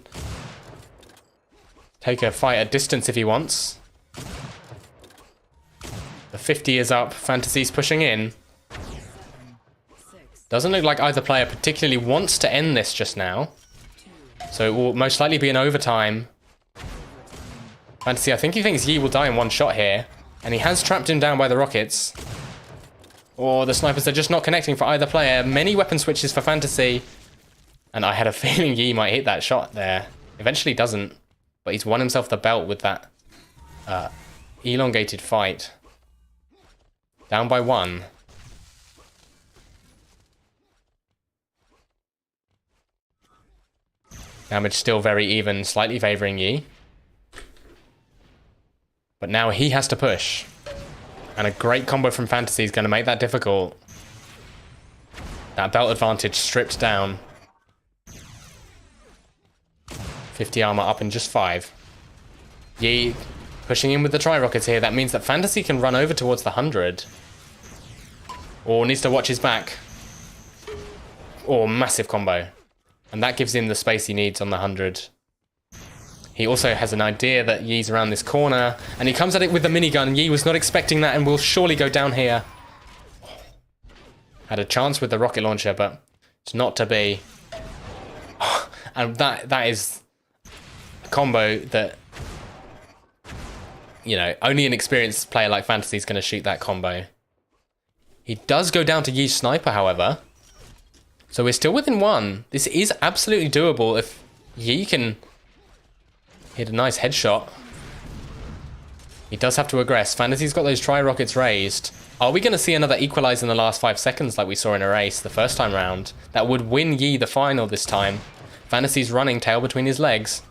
take a fight at distance if he wants. The 50 is up. Fantasy's pushing in. Doesn't look like either player particularly wants to end this just now. So it will most likely be an overtime. Fantasy, I think he thinks Yi will die in one shot here. And he has trapped him down by the rockets. Or the snipers are just not connecting for either player. Many weapon switches for Fantasy. And I had a feeling Yi might hit that shot there. Eventually doesn't. But he's won himself the belt with that elongated fight. Down by 1. Damage still very even, slightly favouring Yi. But now he has to push. And a great combo from Fantasy is going to make that difficult. That belt advantage stripped down. 50 armor up in just 5. Yi pushing in with the tri-rockets here. That means that Fantasy can run over towards the 100. Or needs to watch his back. Or massive combo. And that gives him the space he needs on the 100. He also has an idea that Yi's around this corner. And he comes at it with the minigun. Yi was not expecting that and will surely go down here. Had a chance with the rocket launcher, but it's not to be. And that is a combo that, you know, only an experienced player like Fantasy is going to shoot that combo. He does go down to Yi's sniper, however. So we're still within 1. This is absolutely doable if Yi can hit a nice headshot. He does have to aggress. Fantasy's got those tri-rockets raised. Are we going to see another equalize in the last 5 seconds like we saw in a race the first time round? That would win Yi the final this time. Fantasy's running tail between his legs.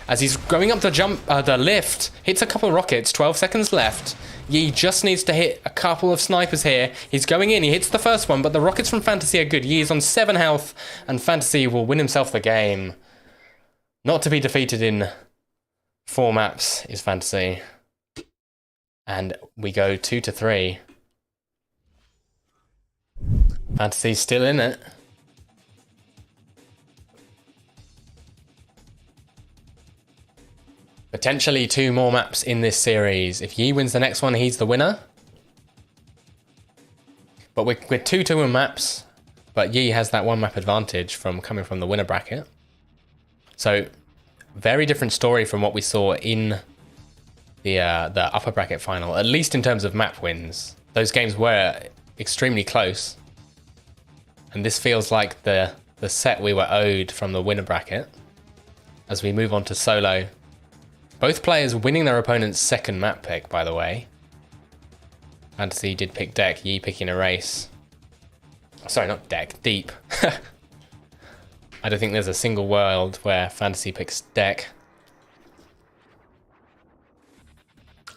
As he's going up the lift, hits a couple of rockets, 12 seconds left. Yi just needs to hit a couple of snipers here. He's going in, he hits the first one, but the rockets from Fantasy are good. Yi is on 7 health, and Fantasy will win himself the game. Not to be defeated in 4 maps is Fantasy. And we go 2-3. Fantasy's still in it. Potentially 2 more maps in this series. If Yi wins the next one, he's the winner. But we're 2-2 in maps, but Yi has that one map advantage from coming from the winner bracket. So very different story from what we saw in the upper bracket final, at least in terms of map wins. Those games were extremely close. And this feels like the set we were owed from the winner bracket. As we move on to solo. Both players winning their opponent's second map pick, by the way. Fantasy did pick deck, Yi picking erase. Sorry, not deck, deep. I don't think there's a single world where Fantasy picks deck.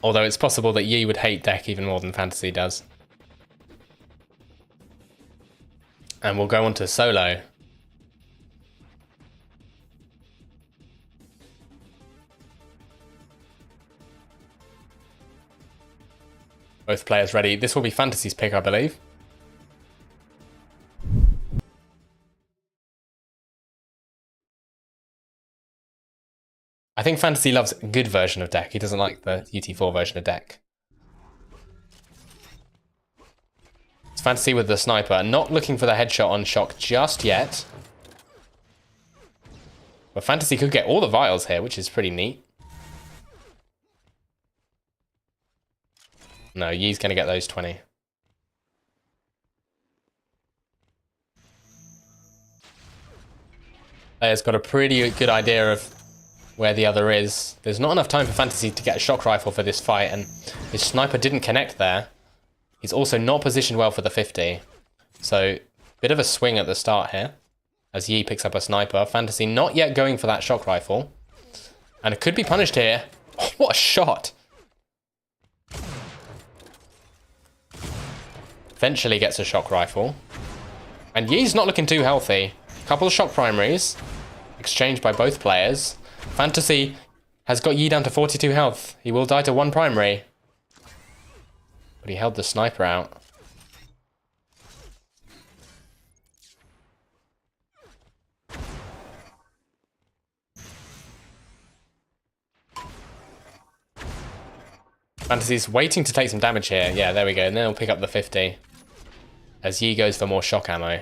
Although it's possible that Yi would hate deck even more than Fantasy does. And we'll go on to solo. Both players ready. This will be Fantasy's pick, I believe. I think Fantasy loves a good version of deck. He doesn't like the UT4 version of deck. It's Fantasy with the sniper. Not looking for the headshot on Shock just yet. But Fantasy could get all the vials here, which is pretty neat. No, Yi's going to get those 20. Player's got a pretty good idea of where the other is. There's not enough time for Fantasy to get a shock rifle for this fight, and his sniper didn't connect there. He's also not positioned well for the 50. So, bit of a swing at the start here, as Yi picks up a sniper. Fantasy not yet going for that shock rifle. And it could be punished here. Oh, what a shot! Eventually gets a shock rifle. And Yi's not looking too healthy. Couple of shock primaries. Exchanged by both players. Fantasy has got Yi down to 42 health. He will die to one primary. But he held the sniper out. Fantasy's waiting to take some damage here. Yeah, there we go. And then he'll pick up the 50. As Yi goes for more shock ammo.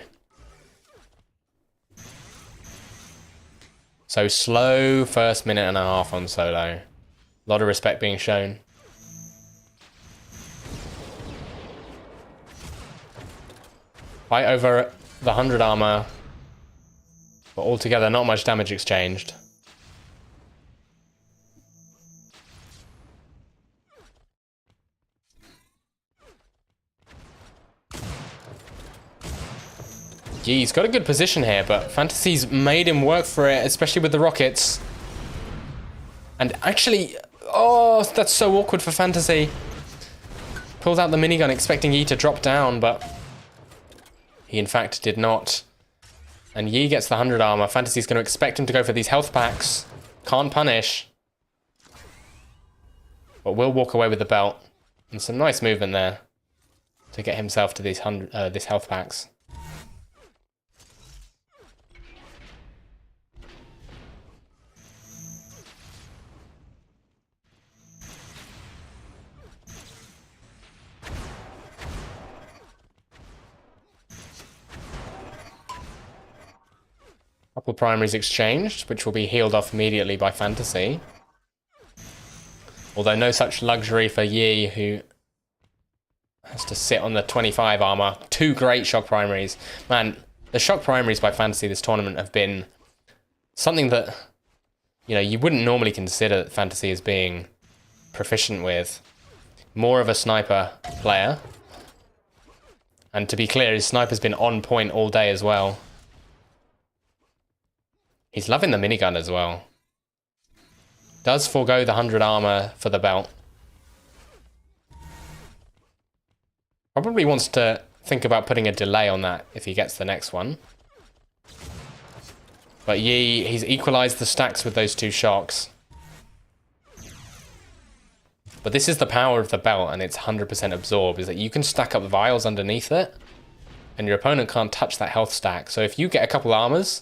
So slow first minute and a half on solo. A lot of respect being shown. Fight over the 100 armor. But altogether not much damage exchanged. He's got a good position here, but Fantasy's made him work for it, especially with the rockets. And actually, oh, that's so awkward for Fantasy. Pulls out the minigun expecting Yi to drop down, but he in fact did not. And Yi gets the 100 armor. Fantasy's going to expect him to go for these health packs. Can't punish. But will walk away with the belt. And some nice movement there to get himself to these this health packs. Couple primaries exchanged, which will be healed off immediately by Fantasy. Although no such luxury for Yi, who has to sit on the 25 armor. Two great shock primaries. Man, the shock primaries by Fantasy this tournament have been something that, you know, you wouldn't normally consider Fantasy as being proficient with. More of a sniper player. And to be clear, his sniper's been on point all day as well. He's loving the minigun as well. Does forego the 100 armor for the belt. Probably wants to think about putting a delay on that if he gets the next one. But Yi, he's equalized the stacks with those two shocks. But this is the power of the belt, and it's 100% absorb, is that you can stack up vials underneath it, and your opponent can't touch that health stack. So if you get a couple armors,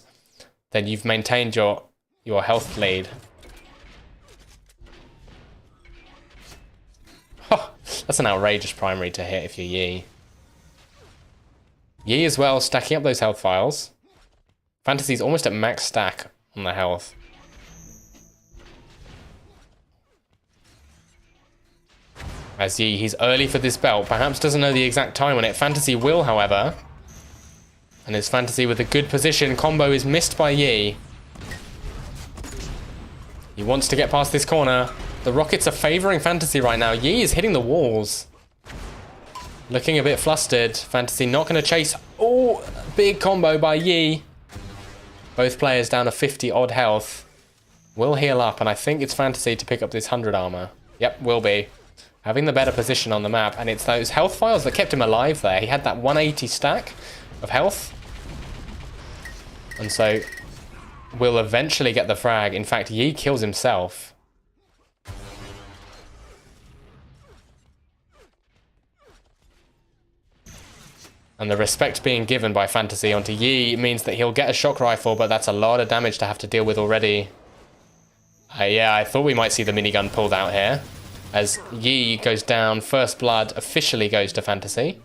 then you've maintained your health lead. Oh, that's an outrageous primary to hit if you're Yi. Yi as well, stacking up those health files. Fantasy's almost at max stack on the health. As Yi, he's early for this belt. Perhaps doesn't know the exact time on it. Fantasy will, however. And it's Fantasy with a good position. Combo is missed by Yi. He wants to get past this corner. The rockets are favoring Fantasy right now. Yi is hitting the walls. Looking a bit flustered. Fantasy not going to chase. Oh, big combo by Yi. Both players down to 50 odd health. Will heal up, and I think it's Fantasy to pick up this 100 armor. Yep, will be. Having the better position on the map, and it's those health files that kept him alive there. He had that 180 stack of health. And so, will eventually get the frag. In fact, Yi kills himself. And the respect being given by Fantasy onto Yi means that he'll get a shock rifle, but that's a lot of damage to have to deal with already. Yeah, I thought we might see the minigun pulled out here. As Yi goes down, first blood officially goes to Fantasy.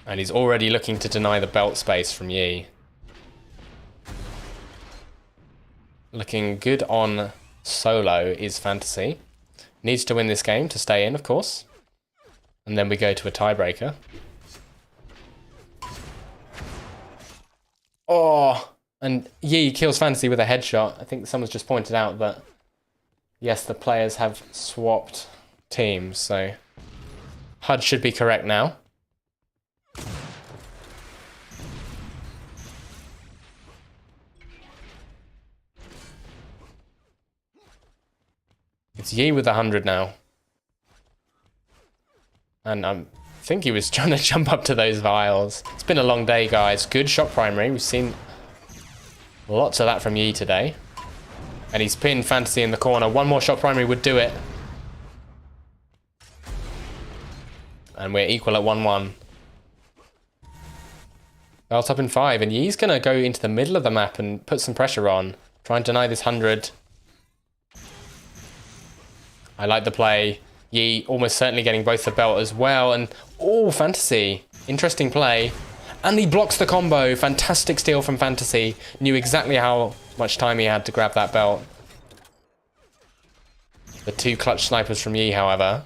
And he's already looking to deny the belt space from Yi. Looking good on solo is Fantasy. Needs to win this game to stay in, of course. And then we go to a tiebreaker. Oh! And Yi kills Fantasy with a headshot. I think someone's just pointed out that, yes, the players have swapped teams, so HUD should be correct now. It's Yi with 100 now. And I think he was trying to jump up to those vials. It's been a long day, guys. Good shot primary. We've seen lots of that from Yi today. And he's pinned Fantasy in the corner. One more shot primary would do it. And we're equal at 1-1. Belt up in 5. And Yi's going to go into the middle of the map and put some pressure on. Try and deny this 100. I like the play. Yi almost certainly getting both the belt as well. And, oh, Fantasy. Interesting play. And he blocks the combo. Fantastic steal from Fantasy. Knew exactly how much time he had to grab that belt. The two clutch snipers from Yi, however,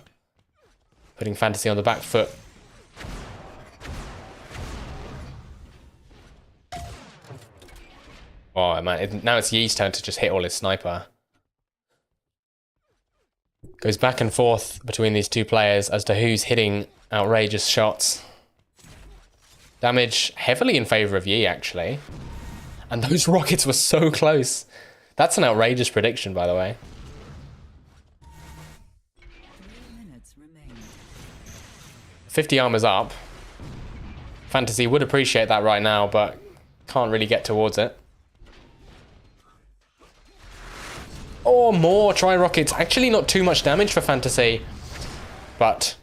putting Fantasy on the back foot. Oh, man. Now it's Yi's turn to just hit all his sniper. Goes back and forth between these two players as to who's hitting outrageous shots. Damage heavily in favor of Yi, actually. And those rockets were so close. That's an outrageous prediction, by the way. 3 minutes remain. 50 armor's up. Fantasy would appreciate that right now, but can't really get towards it. Oh, more tri-rockets. Actually not too much damage for Fantasy. But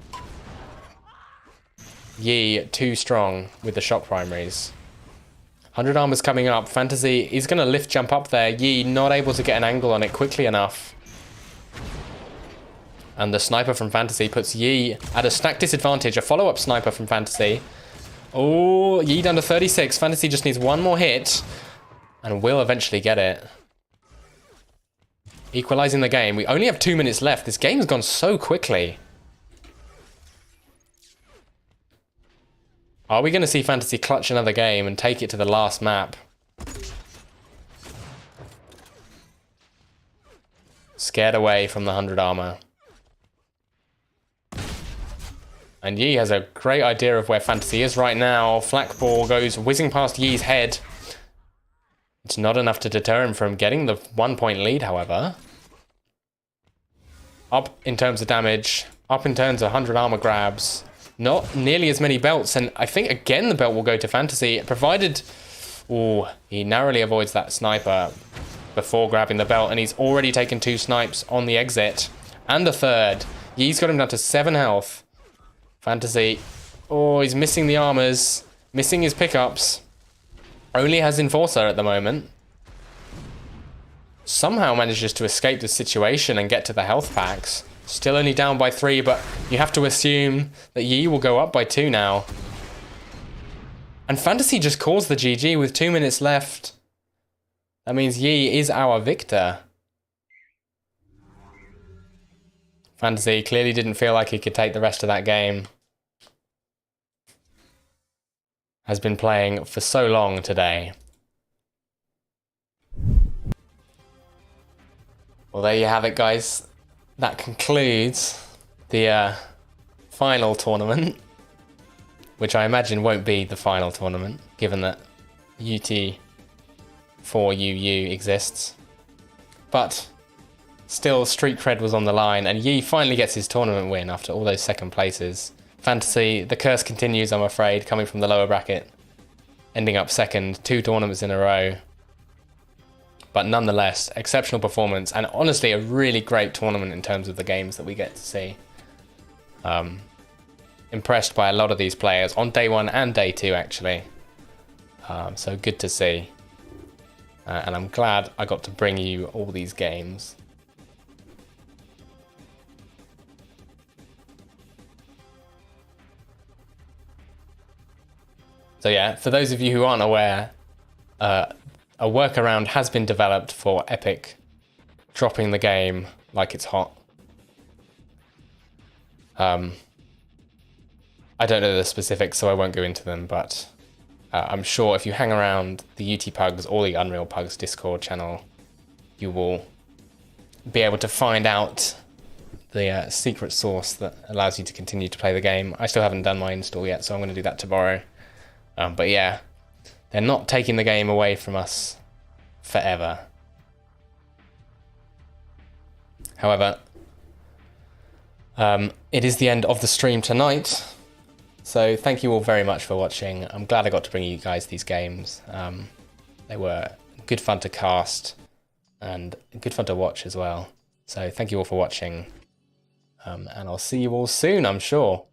Yi too strong with the shock primaries. 100 armor's coming up. Fantasy is going to lift jump up there. Yi not able to get an angle on it quickly enough. And the sniper from Fantasy puts Yi at a stack disadvantage. A follow-up sniper from Fantasy. Oh, Yi down to 36. Fantasy just needs one more hit. And will eventually get it. Equalizing the game. We only have 2 minutes left. This game's gone so quickly. Are we going to see Fantasy clutch another game and take it to the last map? Scared away from the 100 armor. And Yi has a great idea of where Fantasy is right now. Flak ball goes whizzing past Yi's head. It's not enough to deter him from getting the 1 point lead, however. Up in terms of damage. Up in terms of 100 armor grabs. Not nearly as many belts, and I think again the belt will go to Fantasy, provided... Oh, he narrowly avoids that sniper before grabbing the belt, and he's already taken 2 snipes on the exit. And a third. Yi's got him down to 7 health. Fantasy. Oh, he's missing the armors. Missing his pickups. Only has Enforcer at the moment. Somehow manages to escape the situation and get to the health packs. Still only down by 3, but you have to assume that Yi will go up by 2 now. And Fantasy just calls the GG with 2 minutes left. That means Yi is our victor. Fantasy clearly didn't feel like he could take the rest of that game. Has been playing for so long today. Well, there you have it, guys. That concludes the final tournament, which I imagine won't be the final tournament, given that UT4 UU exists. But still, street cred was on the line, and Yi finally gets his tournament win after all those second places. Fantasy, the curse continues, I'm afraid, coming from the lower bracket, ending up second, 2 tournaments in a row. But nonetheless, exceptional performance, and honestly a really great tournament in terms of the games that we get to see. Impressed by a lot of these players on day 1 and day 2 actually. So good to see. And I'm glad I got to bring you all these games. So yeah, for those of you who aren't aware, a workaround has been developed for Epic dropping the game like it's hot. I don't know the specifics, so I won't go into them, but I'm sure if you hang around the UT Pugs or the Unreal Pugs Discord channel, you will be able to find out the secret source that allows you to continue to play the game. I still haven't done my install yet, so I'm going to do that tomorrow. But yeah, they're not taking the game away from us forever. However, it is the end of the stream tonight. So thank you all very much for watching. I'm glad I got to bring you guys these games. They were good fun to cast and good fun to watch as well. So thank you all for watching. And I'll see you all soon, I'm sure.